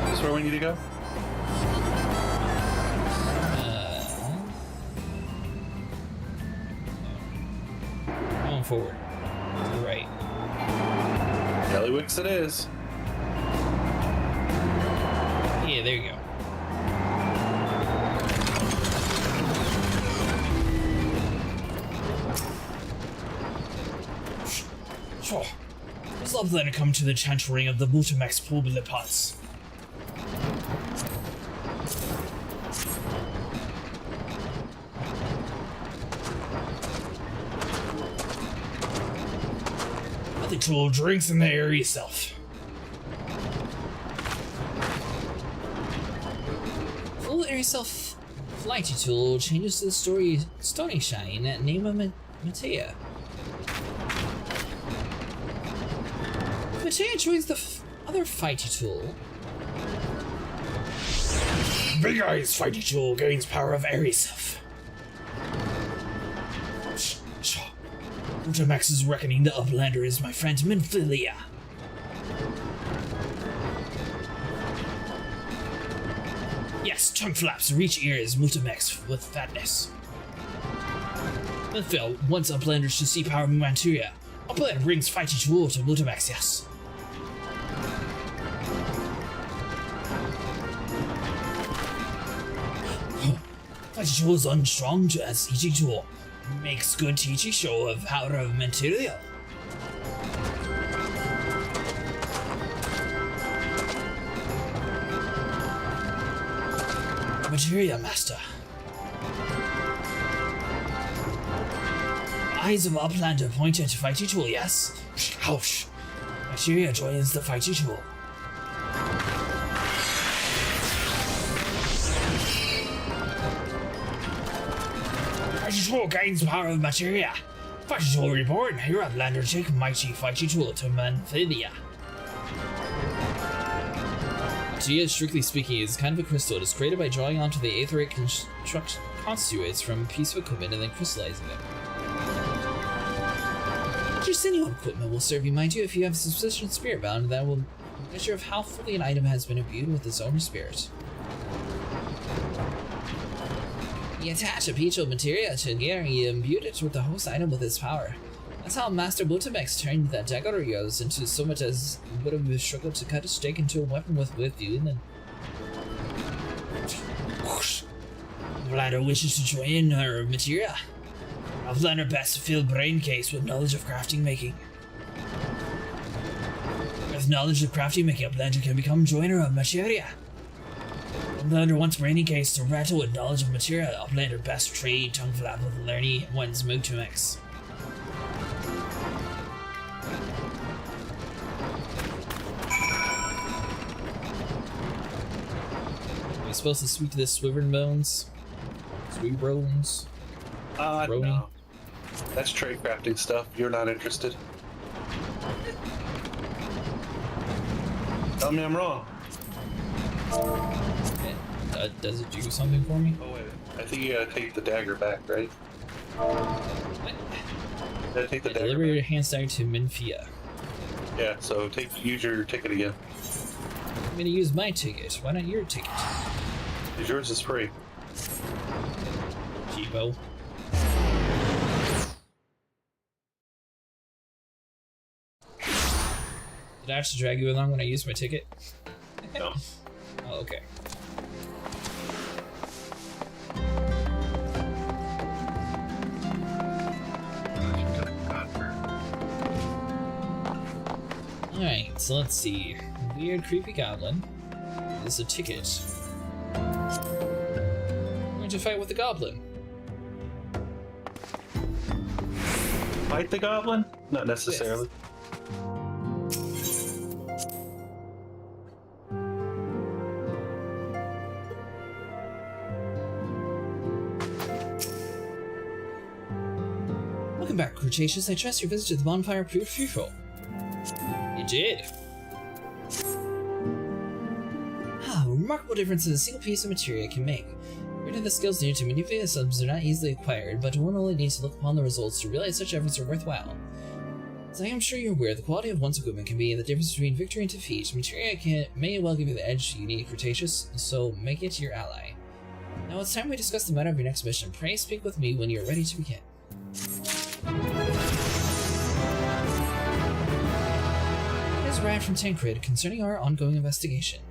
Is this where we need to go? Going forward. To the right. Jellywick's it is. Yeah, there you go. Sure. It's lovely to come to the chancellery of the Multimax Pots. The tool drinks in the air itself. Full yourself flighty tool changes to the story Stony Shine at name of Matea. Matea joins the other fighty tool. Big Eyes fighty tool gains power of air itself. Ultimax is reckoning the Uplander is my friend Minfilia. Yes, tongue flaps reach ears Multimax with fatness. Minfil wants Uplanders to see power Manturia. Upland brings fighty tool to Multimax, yes. Fighty tool is unstrong as teaching tool. Makes good teaching show of power of material. Materia Master. Eyes of Uplander pointed to fighty tool, yes? Ouch. Materia joins the fighty tool. Fighty tool gains power of materia. Fighty tool reborn. Here Uplander take mighty fighty tool to Manfilia. Gia, strictly speaking, is kind of a crystal. It is created by drawing onto the aetheric constituents from a piece of equipment and then crystallizing them. Just any old equipment will serve you, mind you, if you have sufficient spirit bound. That will measure of how fully an item has been imbued with its owner's spirit. You attach a piece of materia to gear and you imbue it with the host item with its power. That's how Master Multimax turned the dagger yours into so much as would have struggled to cut a stake into a weapon with you, and then whoosh. Uplander wishes to join her materia. Uplander best to fill brain case with knowledge of crafting making. With knowledge of crafting making, Uplander can become joiner of materia. Uplander wants brainy case to rattle with knowledge of materia. Uplander best trade tongue flap with learning one's Multimax. Supposed to speak to this Swivern Bones? Sweet Bones? No. That's trade crafting stuff. You're not interested. Tell me I'm wrong. Does it do something for me? Oh wait, I think you gotta take the dagger back, right? What? You gotta take the dagger Deliver your back. hand dagger to Minfia. Yeah, so use your ticket again. I'm gonna use my ticket. Why not your ticket? Because yours is free. Cheapo. Did I actually drag you along when I used my ticket? No. Oh, okay. Alright, so let's see. Weird, creepy goblin. This is a ticket. I'm going to fight with the goblin. Fight the goblin? Not necessarily. Welcome back, Cretaceous. I trust your visit to the bonfire proved fruitful. It did. Ah, remarkable differences a single piece of materia can make. Granted, the skills needed to manipulate the subs are not easily acquired, but one only needs to look upon the results to realize such efforts are worthwhile. As I am sure you're aware, the quality of one's equipment can be the difference between victory and defeat. Materia may well give you the edge you need, Cretaceous, so make it your ally. Now it's time we discuss the matter of your next mission. Pray speak with me when you're ready to begin. It is Ryan from Tancred concerning our ongoing investigation.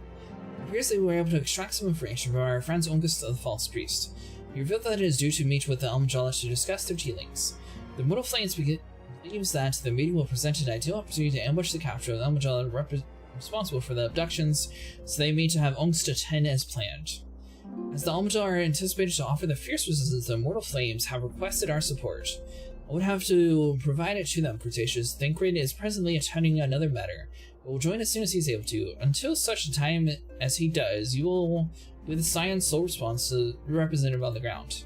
It appears that we were able to extract some information from our friends Ungus the False Priest. We revealed that it is due to meet with the Almajala to discuss their dealings. The Mortal Flames believes that the meeting will present an ideal opportunity to ambush the capture of the Almajala responsible for the abductions, so they mean to have Ungus attend as planned. As the Almajala are anticipated to offer the fierce resistance, the Mortal Flames have requested our support. I would have to provide it to them, Cretaceous. Thancred is presently attending another matter, but will join as soon as he's able to. Until such a time as he does, you will be the Scion's sole representative on the ground.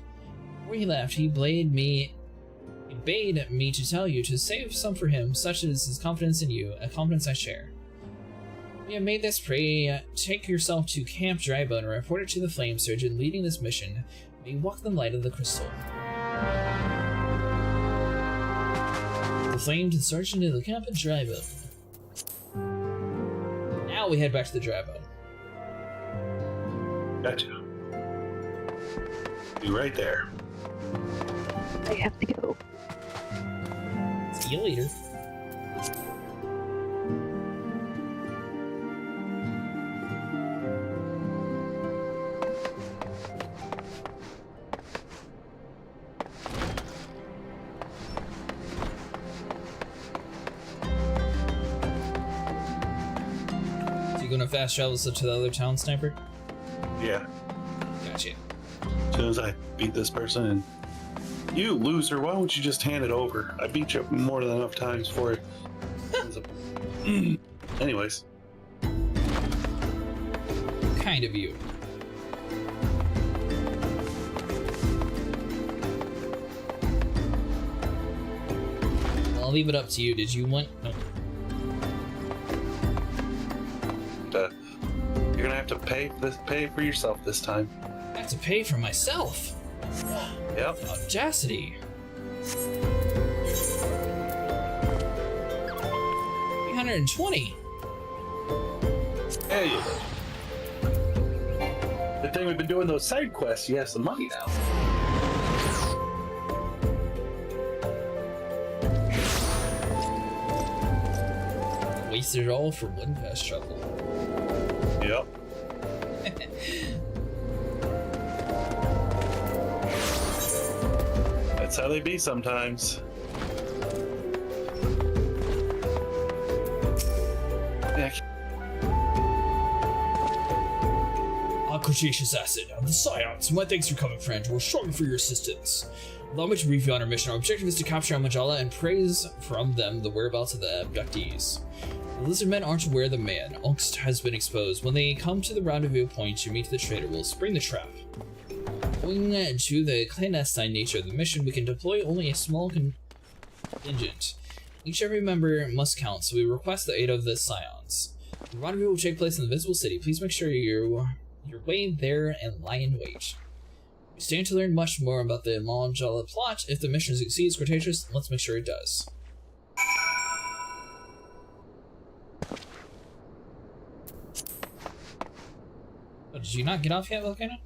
Before he left, he bade me to tell you to save some for him, such as his confidence in you, a confidence I share. We have made this pray. Take yourself to Camp Drybone and report it to the Flame Surgeon leading this mission. May you walk in the light of the crystal. The Flame Surgeon to the Camp at Drybone. Now we head back to the Drybone. Gotcha. Be right there. I have to go. See you later. You gonna fast travel to the other town, Sniper? Yeah. Gotcha. As soon as I beat this person and... You loser, why don't you just hand it over? I beat you more than enough times for it. Anyways. Kind of you. I'll leave it up to you. Did you want... No. You're gonna have to pay for yourself this time. I have to pay for myself. Yep. Audacity. 320. Hey. Good thing we've been doing those side quests. You have some money now. Wasted it all for one fast travel. Yep. That's how they be sometimes. Yeah. Cretaceous Acid, of the Scions, my thanks for coming, friend. We're strong for your assistance. Allow me to brief you on our mission. Our objective is to capture Almajala and praise from them the whereabouts of the abductees. The lizard men aren't aware the man, Angst, has been exposed. When they come to the rendezvous point to meet the traitor, we'll spring the trap. Owing to the clandestine nature of the mission, we can deploy only a small contingent. Each every member must count, so we request the aid of the Scions. The rendezvous will take place in the Visible City. Please make sure your way there and lie in wait. We stand to learn much more about the Almajala plot. If the mission succeeds, Cretaceous, let's make sure it does. Oh, did you not get off yet, Volcano?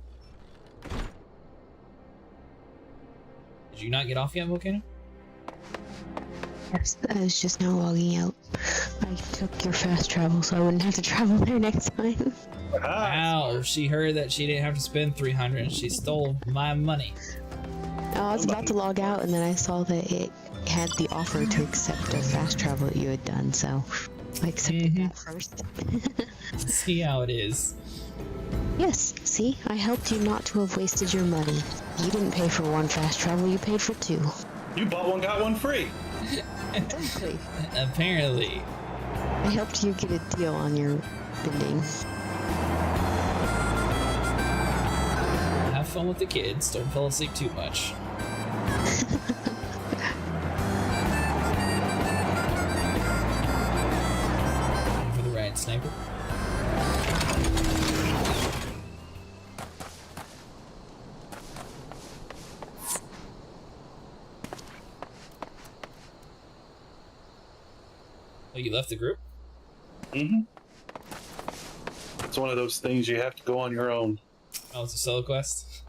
Did you not get off yet, Volcano? Yes, I was just now logging out. I took your fast travel so I wouldn't have to travel there next time. Wow, she heard that she didn't have to spend 300 and she stole my money. I was about to log out and then I saw that it had the offer to accept a fast travel that you had done, so I accepted that first. See how it is. Yes, see? I helped you not to have wasted your money. You didn't pay for one fast travel, you paid for two. You bought one, got one free. Exactly. Apparently. I helped you get a deal on your bending. Have fun with the kids. Don't fall asleep too much. sniper. Oh, you left the group? Mm-hmm. It's one of those things you have to go on your own. Oh, it's a solo quest?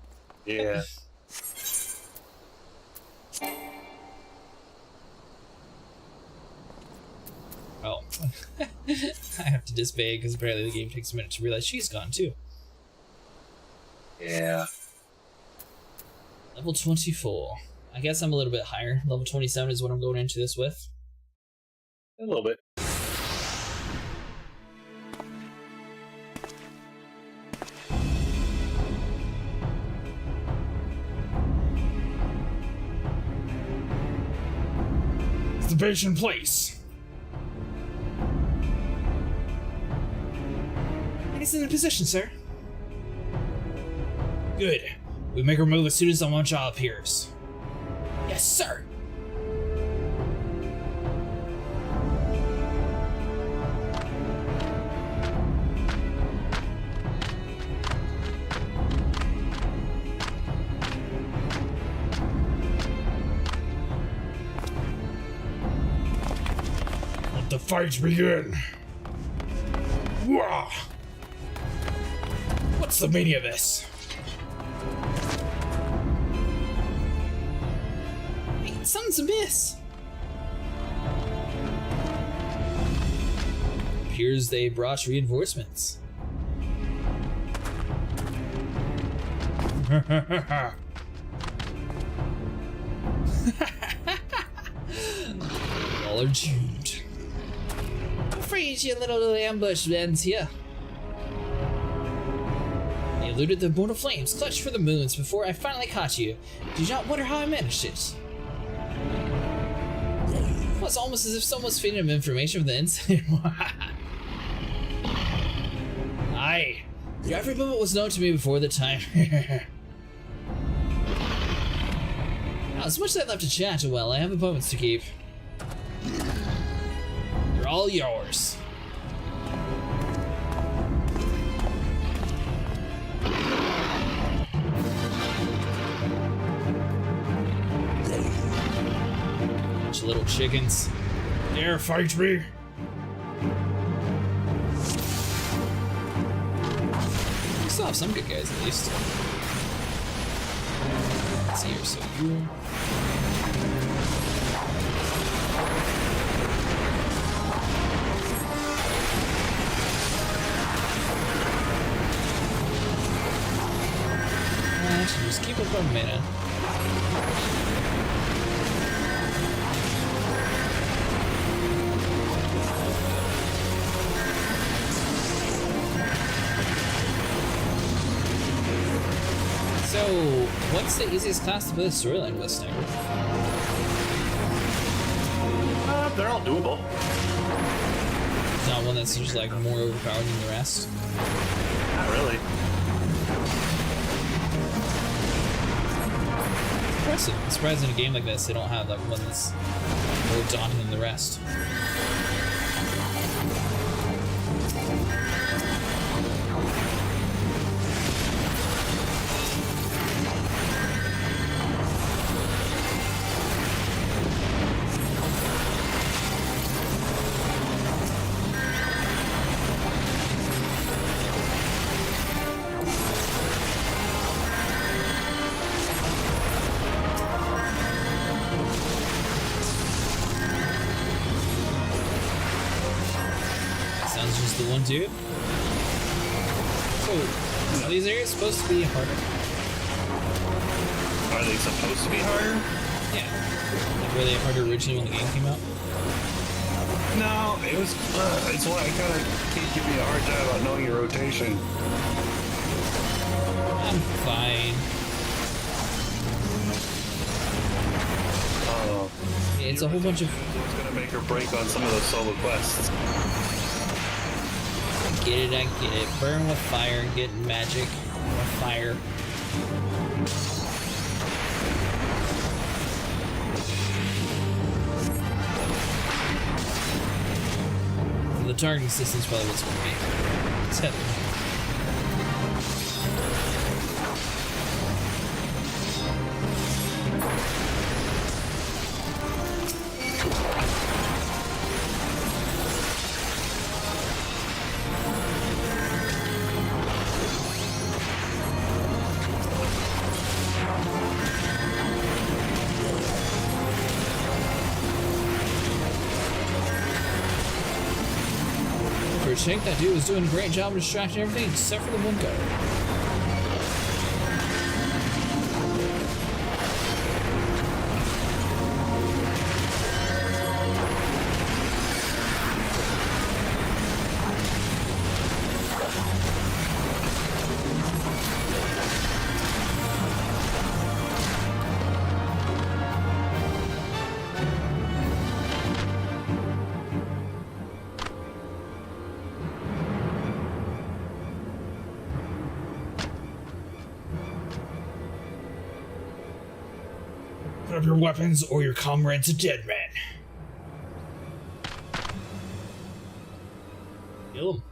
Yeah. Oh. I have to disband because apparently the game takes a minute to realize she's gone too. Yeah. Level 24. I guess I'm a little bit higher. Level 27 is what I'm going into this with. A little bit. The base in place. He's in position, sir. Good. We make our move as soon as the Monjala appears. Yes, sir. Let the fight begin. Wah! What's the meaning of this? Hey, something's amiss. Appears they brought reinforcements. All are doomed. I'm afraid your little ambush ends here. They eluded the Moon of Flames, clutched for the moons before I finally caught you. Do not wonder how I managed it. It was almost as if someone's feeding him information from the inside. Aye. Your every movement was known to me before the time. Now, as much as I'd love to chat, well, I have appointments to keep. They're all yours. Bunch of little chickens. Dare fight me? We still have some good guys at least. Let's see here, so you. Just keep up our mana. So, what's the easiest class to play the storyline with, Sniper? They're all doable. It's not one that's just like more overpowered than the rest. Not really. Impressive. I'm surprised in a game like this they don't have like one that's more daunting than the rest. Sounds just the one dude. So, are these areas supposed to be harder? Are they supposed to be harder? Yeah. Like, were they harder originally when the game came out? No, it was. It's why I kind of keep giving you a hard time about knowing your rotation. I'm fine. Oh, It's a whole bunch of. it's gonna make or break on some of those solo quests. Get it, I get it. Burn with fire, get magic with fire. The targeting system's probably what's going to be. It's heavy. For a tank, that dude was doing a great job of distracting everything except for the one guy. Put up your weapons or your comrade's a dead man. Kill him.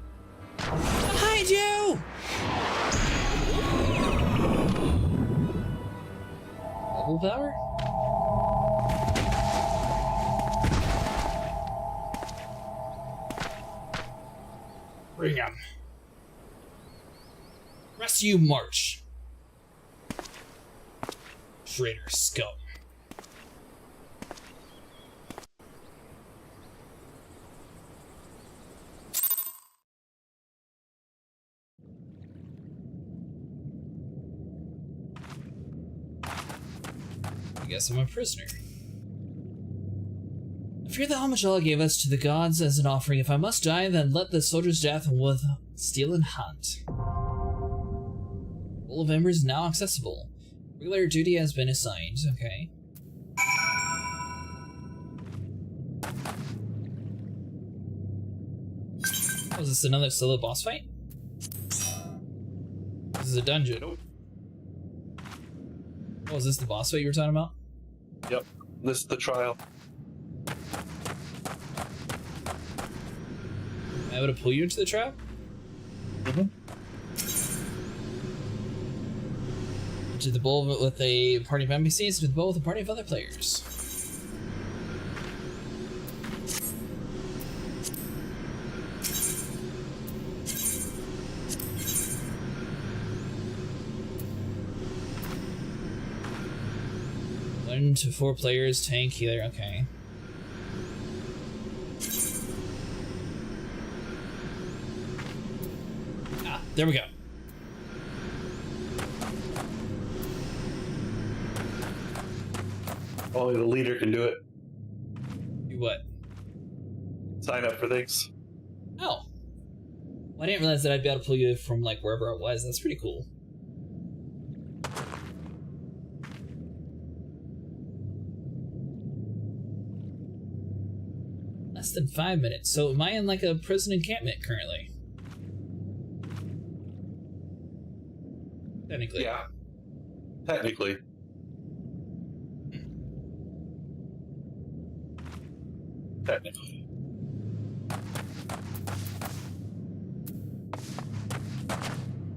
Behind you! Double power? Bring him. Rest you march. Traitor scum. I guess I'm a prisoner. I fear the homage Allah gave us to the gods as an offering. If I must die, then let the soldier's death with steel and hunt. Bowl of Embers is now accessible. Regular duty has been assigned. Okay. Oh, is this another solo boss fight? This is a dungeon. Nope. Oh, is this the boss fight you were talking about? Yep. This is the trial. Am I able to pull you into the trap? Mm-hmm. To the bowl with a party of NPCs, to the bowl with a party of other players. One to 4 players, tank, healer, okay. Ah, there we go. Only the leader can do it. Do what? Sign up for things. Oh. Well, I didn't realize that I'd be able to pull you from, like, wherever I was. That's pretty cool. Less than 5 minutes. So am I in, like, a prison encampment currently? Technically. Yeah. Technically. Technically.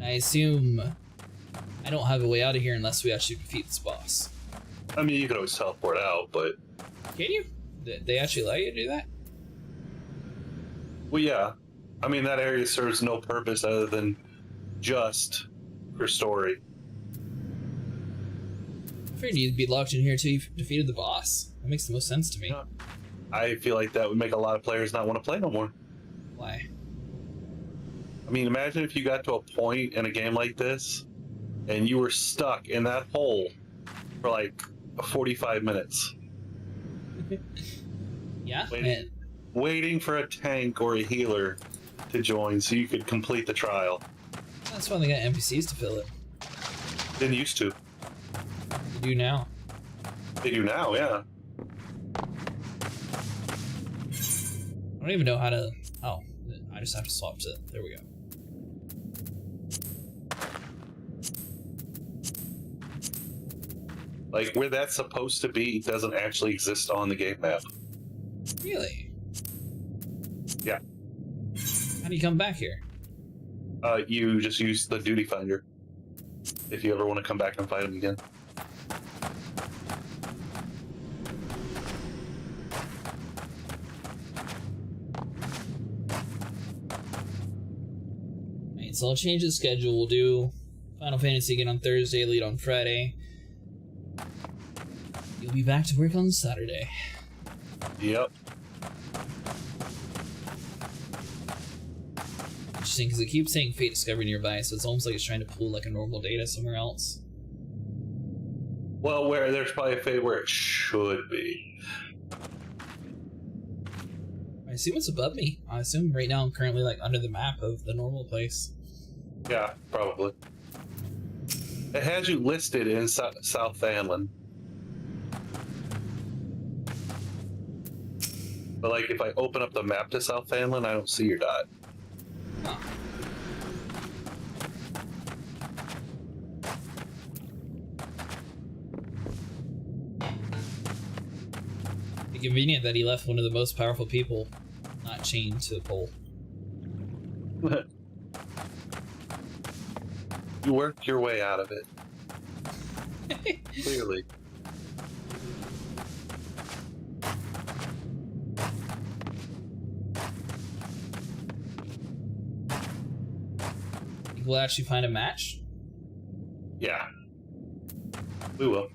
I assume I don't have a way out of here unless we actually defeat this boss. I mean, you can always teleport out, but... Can you? They actually allow you to do that? Well, yeah. I mean, that area serves no purpose other than just for story. I figured you'd be locked in here until you've defeated the boss. That makes the most sense to me. Yeah. I feel like that would make a lot of players not want to play no more. Why? I mean, imagine if you got to a point in a game like this and you were stuck in that hole for like 45 minutes. Yeah? Waiting for a tank or a healer to join so you could complete the trial. That's why they got NPCs to fill it. Didn't used to. They do now. They do now, yeah. I don't even know how to... Oh, I just have to swap to... There we go. Like, where that's supposed to be doesn't actually exist on the game map. Really? Yeah. How do you come back here? You just use the duty finder. If you ever want to come back and fight him again. Alright, so I'll change the schedule. We'll do Final Fantasy again on Thursday, Elite on Friday. You'll be back to work on Saturday. Yep. Interesting, because it keeps saying Fate Discovery nearby, so it's almost like it's trying to pull like a normal data somewhere else. Well, where there's probably a fate where it should be. I see what's above me. I assume right now I'm currently like under the map of the normal place. Yeah, probably. It has you listed in South Anlin. But like if I open up the map to South Anlin, I don't see your dot. Huh. Be convenient that he left one of the most powerful people not chained to the pole. You worked your way out of it. Clearly. Think we'll actually find a match? Yeah. We will.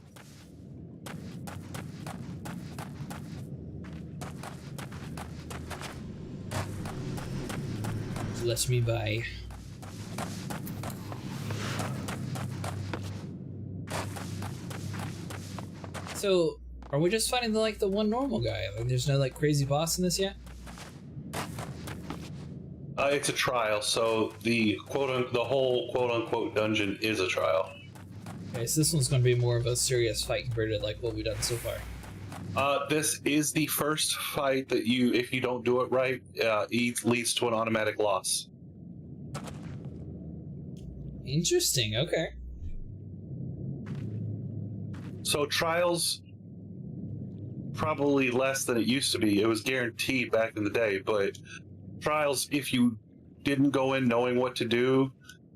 Let me by. So, are we just fighting the one normal guy? Like, there's no like crazy boss in this yet? It's a trial, so the whole quote unquote dungeon is a trial. Okay, so this one's going to be more of a serious fight compared to like what we've done so far. This is the first fight that if you don't do it right, it leads to an automatic loss. Interesting, okay. So trials, probably less than it used to be. It was guaranteed back in the day, but trials, if you didn't go in knowing what to do,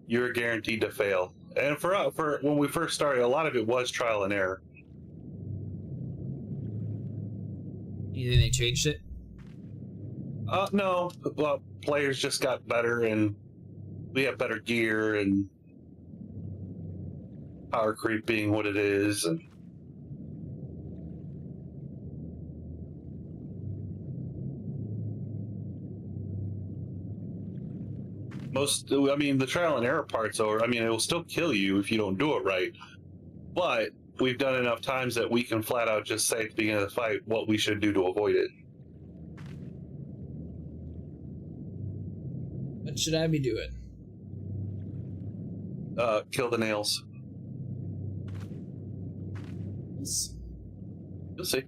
you're guaranteed to fail. And for when we first started, a lot of it was trial and error. You think they changed it? No. Well, players just got better, and we have better gear, and power creep being what it is, and the trial and error part's over. I mean, it will still kill you if you don't do it right, but we've done enough times that we can flat out just say at the beginning of the fight what we should do to avoid it. What should I be doing? Kill the nails. You'll see.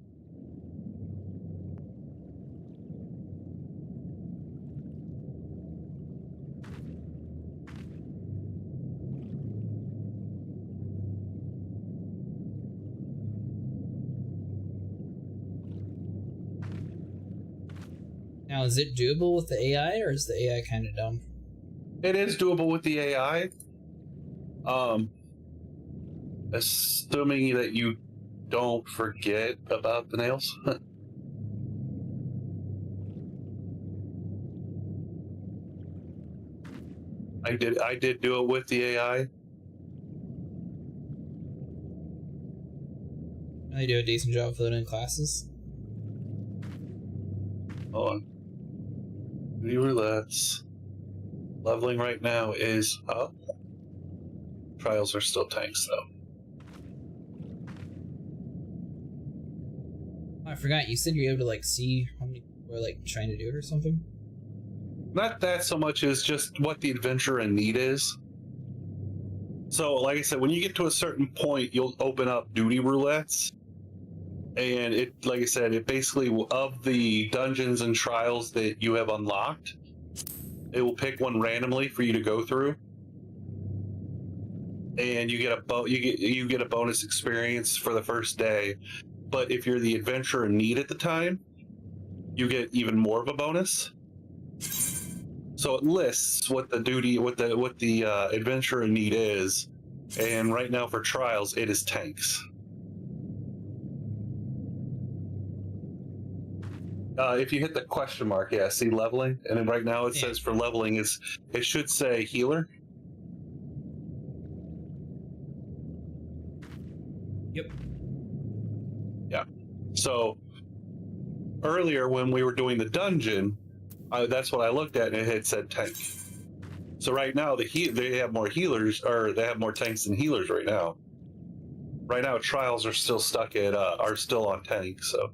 Now, is it doable with the AI, or is the AI kind of dumb? It is doable with the AI. Assuming that you don't forget about the nails. I did do it with the AI. They do a decent job filling in classes. Hold on. Roulettes. Leveling right now is up. Trials are still tanks, though. Oh, I forgot, you said you're able to like see how many people are like trying to do it or something? Not that so much as just what the adventure in need is. So, like I said, when you get to a certain point, you'll open up duty roulettes. And it, like I said, it basically, of the dungeons and trials that you have unlocked, it will pick one randomly for you to go through. And you get you get a bonus experience for the first day. But if you're the adventurer in need at the time, you get even more of a bonus. So it lists what the duty, what the adventurer need is, and right now for trials, it is tanks. If you hit the question mark, yeah, see leveling, and then right now it says for leveling it should say healer. Yep. Yeah. So earlier when we were doing the dungeon, that's what I looked at, and it had said tank. So right now they have more healers, or they have more tanks than healers right now. Right now, trials are still stuck at are still on tank, so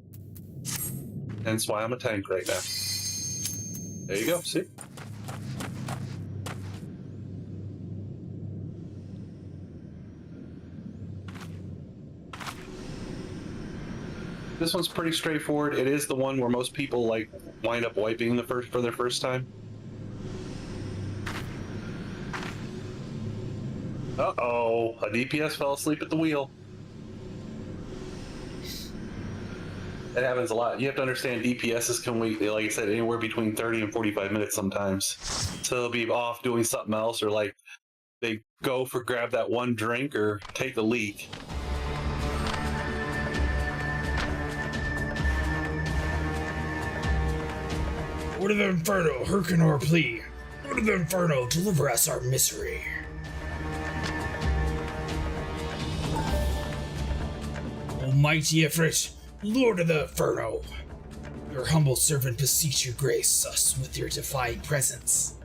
hence why I'm a tank right now. There you go. See. This one's pretty straightforward. It is the one where most people like wind up wiping for their first time. Uh-oh, a DPS fell asleep at the wheel. It happens a lot. You have to understand DPSs can wait, like I said, anywhere between 30 and 45 minutes sometimes. So they'll be off doing something else, or like they go for grab that one drink or take a leak. Lord of the Inferno, hearken our plea. Lord of the Inferno, deliver us our misery. Almighty Ifrit, Lord of the Inferno, your humble servant beseech you grace us with your divine presence.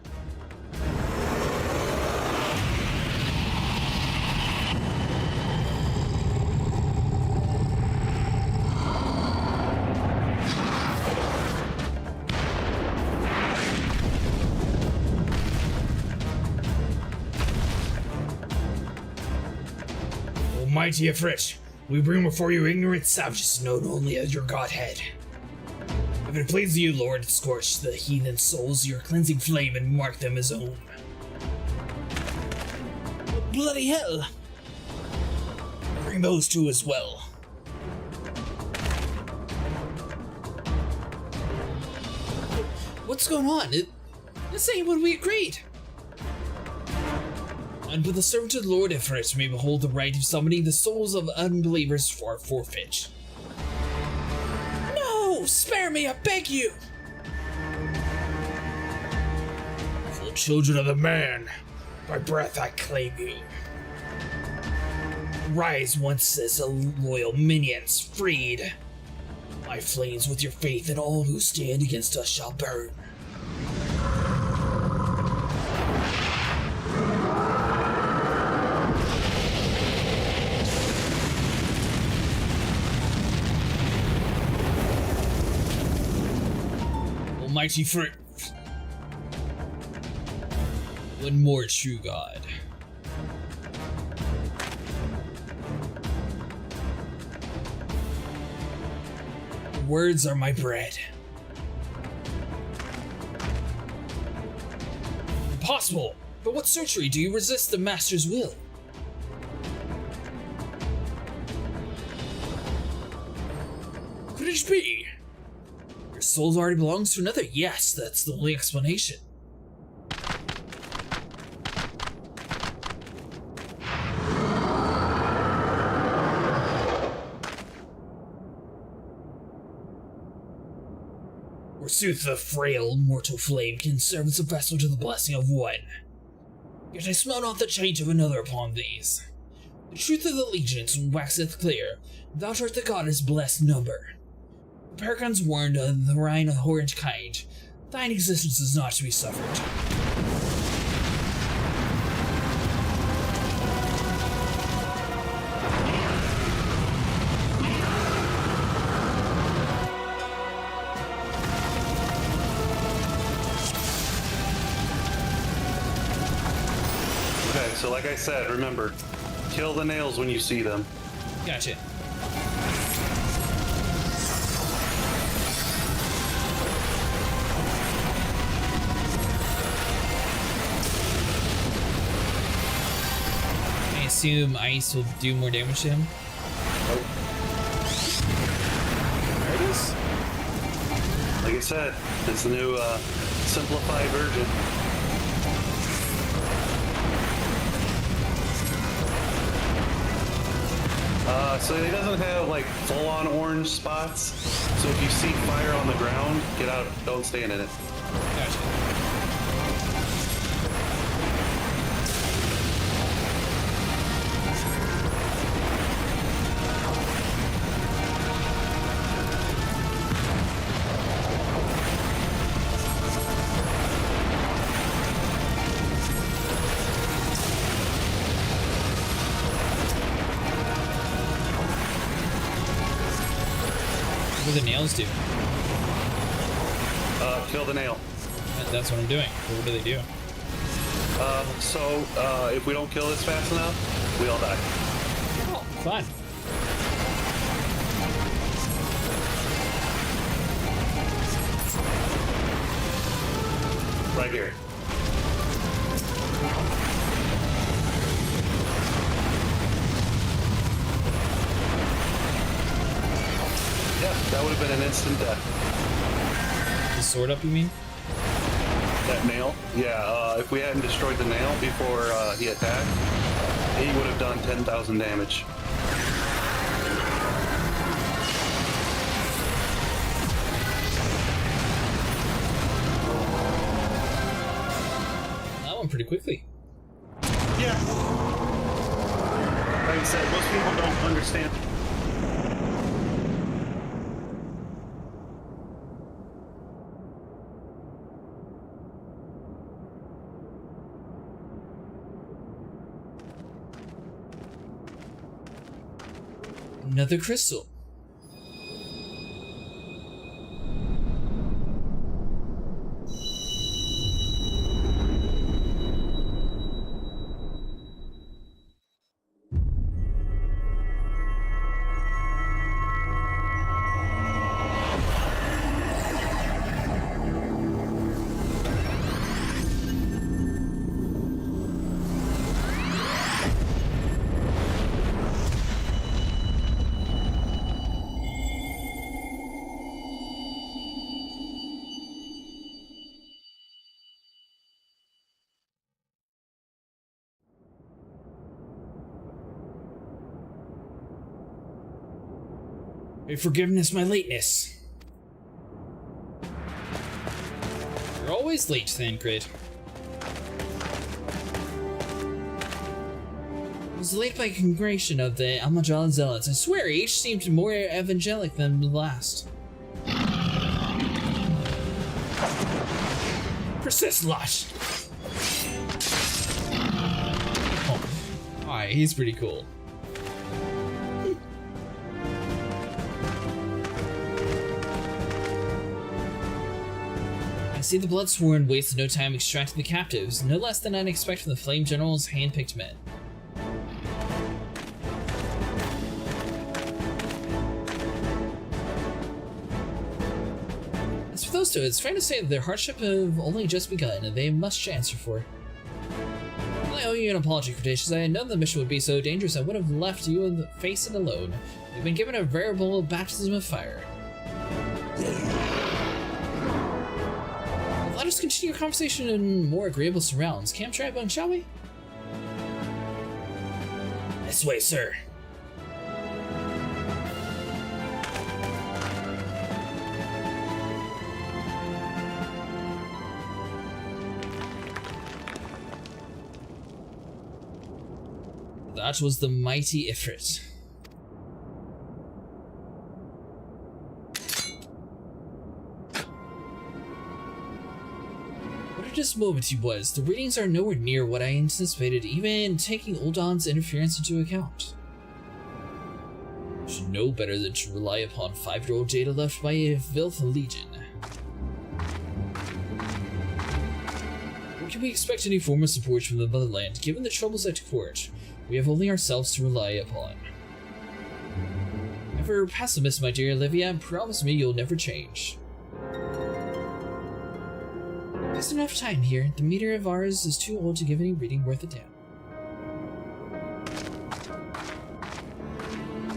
Almighty Ifrit, we bring before you ignorant savages known only as your godhead. If it pleases you, Lord, scorch the heathen souls your cleansing flame and mark them as own. Bloody hell! Bring those two as well. What's going on? This ain't what we agreed. And but the servant of the Lord Ifrit may behold the right of summoning the souls of unbelievers for forfeit. No! Spare me, I beg you! For the children of the man, by breath I claim you. Rise once as a loyal minions, freed. My flames with your faith, and all who stand against us shall burn. Almighty fruit. One more true God. Words are my bread. Impossible! But what surgery do you resist the Master's will? Could it be? Your soul already belongs to another? Yes, that's the only explanation. Forsooth, the frail mortal flame can serve as a vessel to the blessing of one. Yet I smell not the change of another upon these. The truth of the legions waxeth clear. Thou art the goddess blessed number. The Paragons warned of the Rhine of horrent kind. Thine existence is not to be suffered. So like I said, remember, kill the nails when you see them. Gotcha. I assume ice will do more damage to him. Nope. There it is. Like I said, it's the new simplified version. So it doesn't have like full-on orange spots. So if you see fire on the ground, get out. Don't stand in it. Gotcha. What do the nails do? Kill the nail. That's what I'm doing. What do they do? If we don't kill this fast enough, we all die. Oh, fun. Right here. Yeah, that would have been an instant death. The sword up, you mean? That nail? Yeah, if we hadn't destroyed the nail before he attacked, he would have done 10,000 damage. That one pretty quickly. Yeah. Like I said, most people don't understand. Another crystal. May forgiveness my lateness. You're always late, Thancred. I was late by congregation of the Amajala Zealots. I swear each seemed more evangelic than the last. Persist lot. Oh, alright, he's pretty cool. I see the Bloodsworn wasted no time extracting the captives, no less than I'd expect from the Flame General's hand-picked men. As for those two, it's fair to say that their hardship have only just begun, and they have much to answer for. Well, I owe you an apology, Cretaceous. I had known the mission would be so dangerous I would have left you and face it alone. You've been given a veritable baptism of fire. Let us continue our conversation in more agreeable surrounds. Camp Tribune, shall we? This way, sir. That was the mighty Ifrit. Just moment he was. The readings are nowhere near what I anticipated, even taking Uldan's interference into account. I should know better than to rely upon 5-year-old data left by a Vilth Legion. What can we expect any form of support from the motherland, given the troubles at court? We have only ourselves to rely upon. Never pessimist, my dear Olivia. Promise me you'll never change. There's enough time here. The meter of ours is too old to give any reading worth a damn.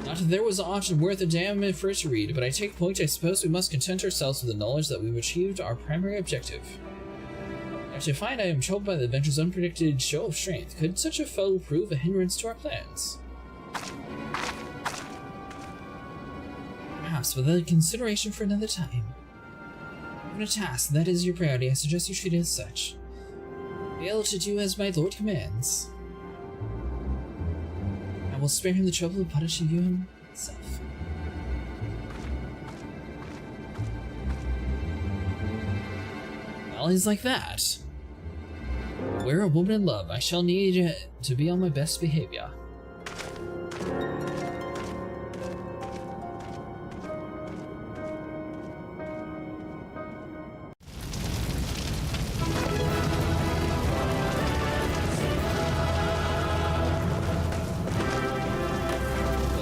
Not Not that there was aught worth a damn for it to read, but I take point. I suppose we must content ourselves with the knowledge that we've achieved our primary objective. After I find I am troubled by the adventure's unpredicted show of strength, could such a foe prove a hindrance to our plans? Perhaps, but a consideration for another time. Given a task that is your priority, I suggest you treat it as such. Be able to do as my lord commands. I will spare him the trouble of punishing you himself. Well, he's like that. We're a woman in love. I shall need to be on my best behavior.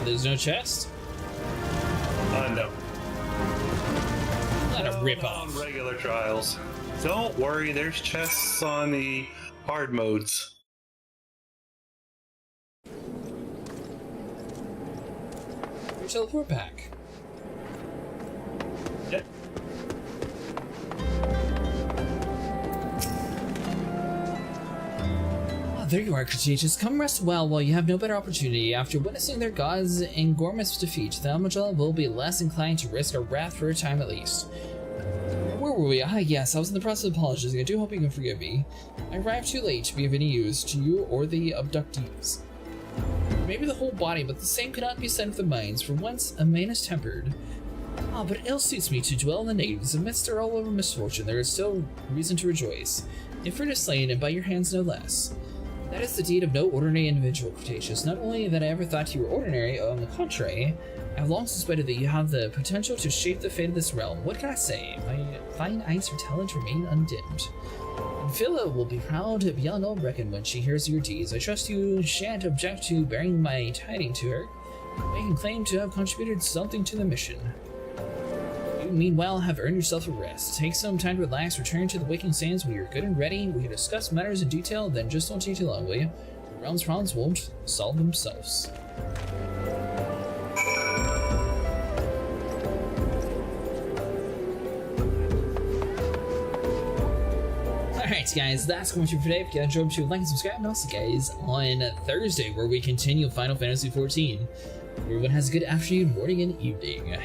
There's no chest? No. Not a rip-off. On regular trials. Don't worry, there's chests on the hard modes. Your teleport pack. Yep. There you are, Cretaceous. Come rest well while you have no better opportunity. After witnessing their gods in Gormith's defeat, Thaumaturge will be less inclined to risk our wrath for a time at least. Where were we? Ah, yes, I was in the process of apologizing. I do hope you can forgive me. I arrived too late to be of any use to you or the abductees. Maybe the whole body, but the same cannot be said of the minds. For once, a man is tempered. Ah, but it ill suits me to dwell in the natives. Amidst their all-over misfortune, there is still reason to rejoice. If it is slain, and by your hands no less. That is the deed of no ordinary individual, Cretaceous. Not only that I ever thought you were ordinary, on the contrary, I have long suspected that you have the potential to shape the fate of this realm. What can I say? My fine eyes for talent remain undimmed. And Phila will be proud beyond all reckoning when she hears your deeds. I trust you shan't object to bearing my tidings to her. I can claim to have contributed something to the mission. You, meanwhile, have earned yourself a rest. Take some time to relax, return to the Waking Sands when you're good and ready. We can discuss matters in detail, then just don't take too long, will you? The realm's problems won't solve themselves. Alright guys, that's going to be for today. If you enjoyed, to like and subscribe, and I'll see you guys on Thursday where we continue Final Fantasy XIV. Everyone has a good afternoon, morning, and evening.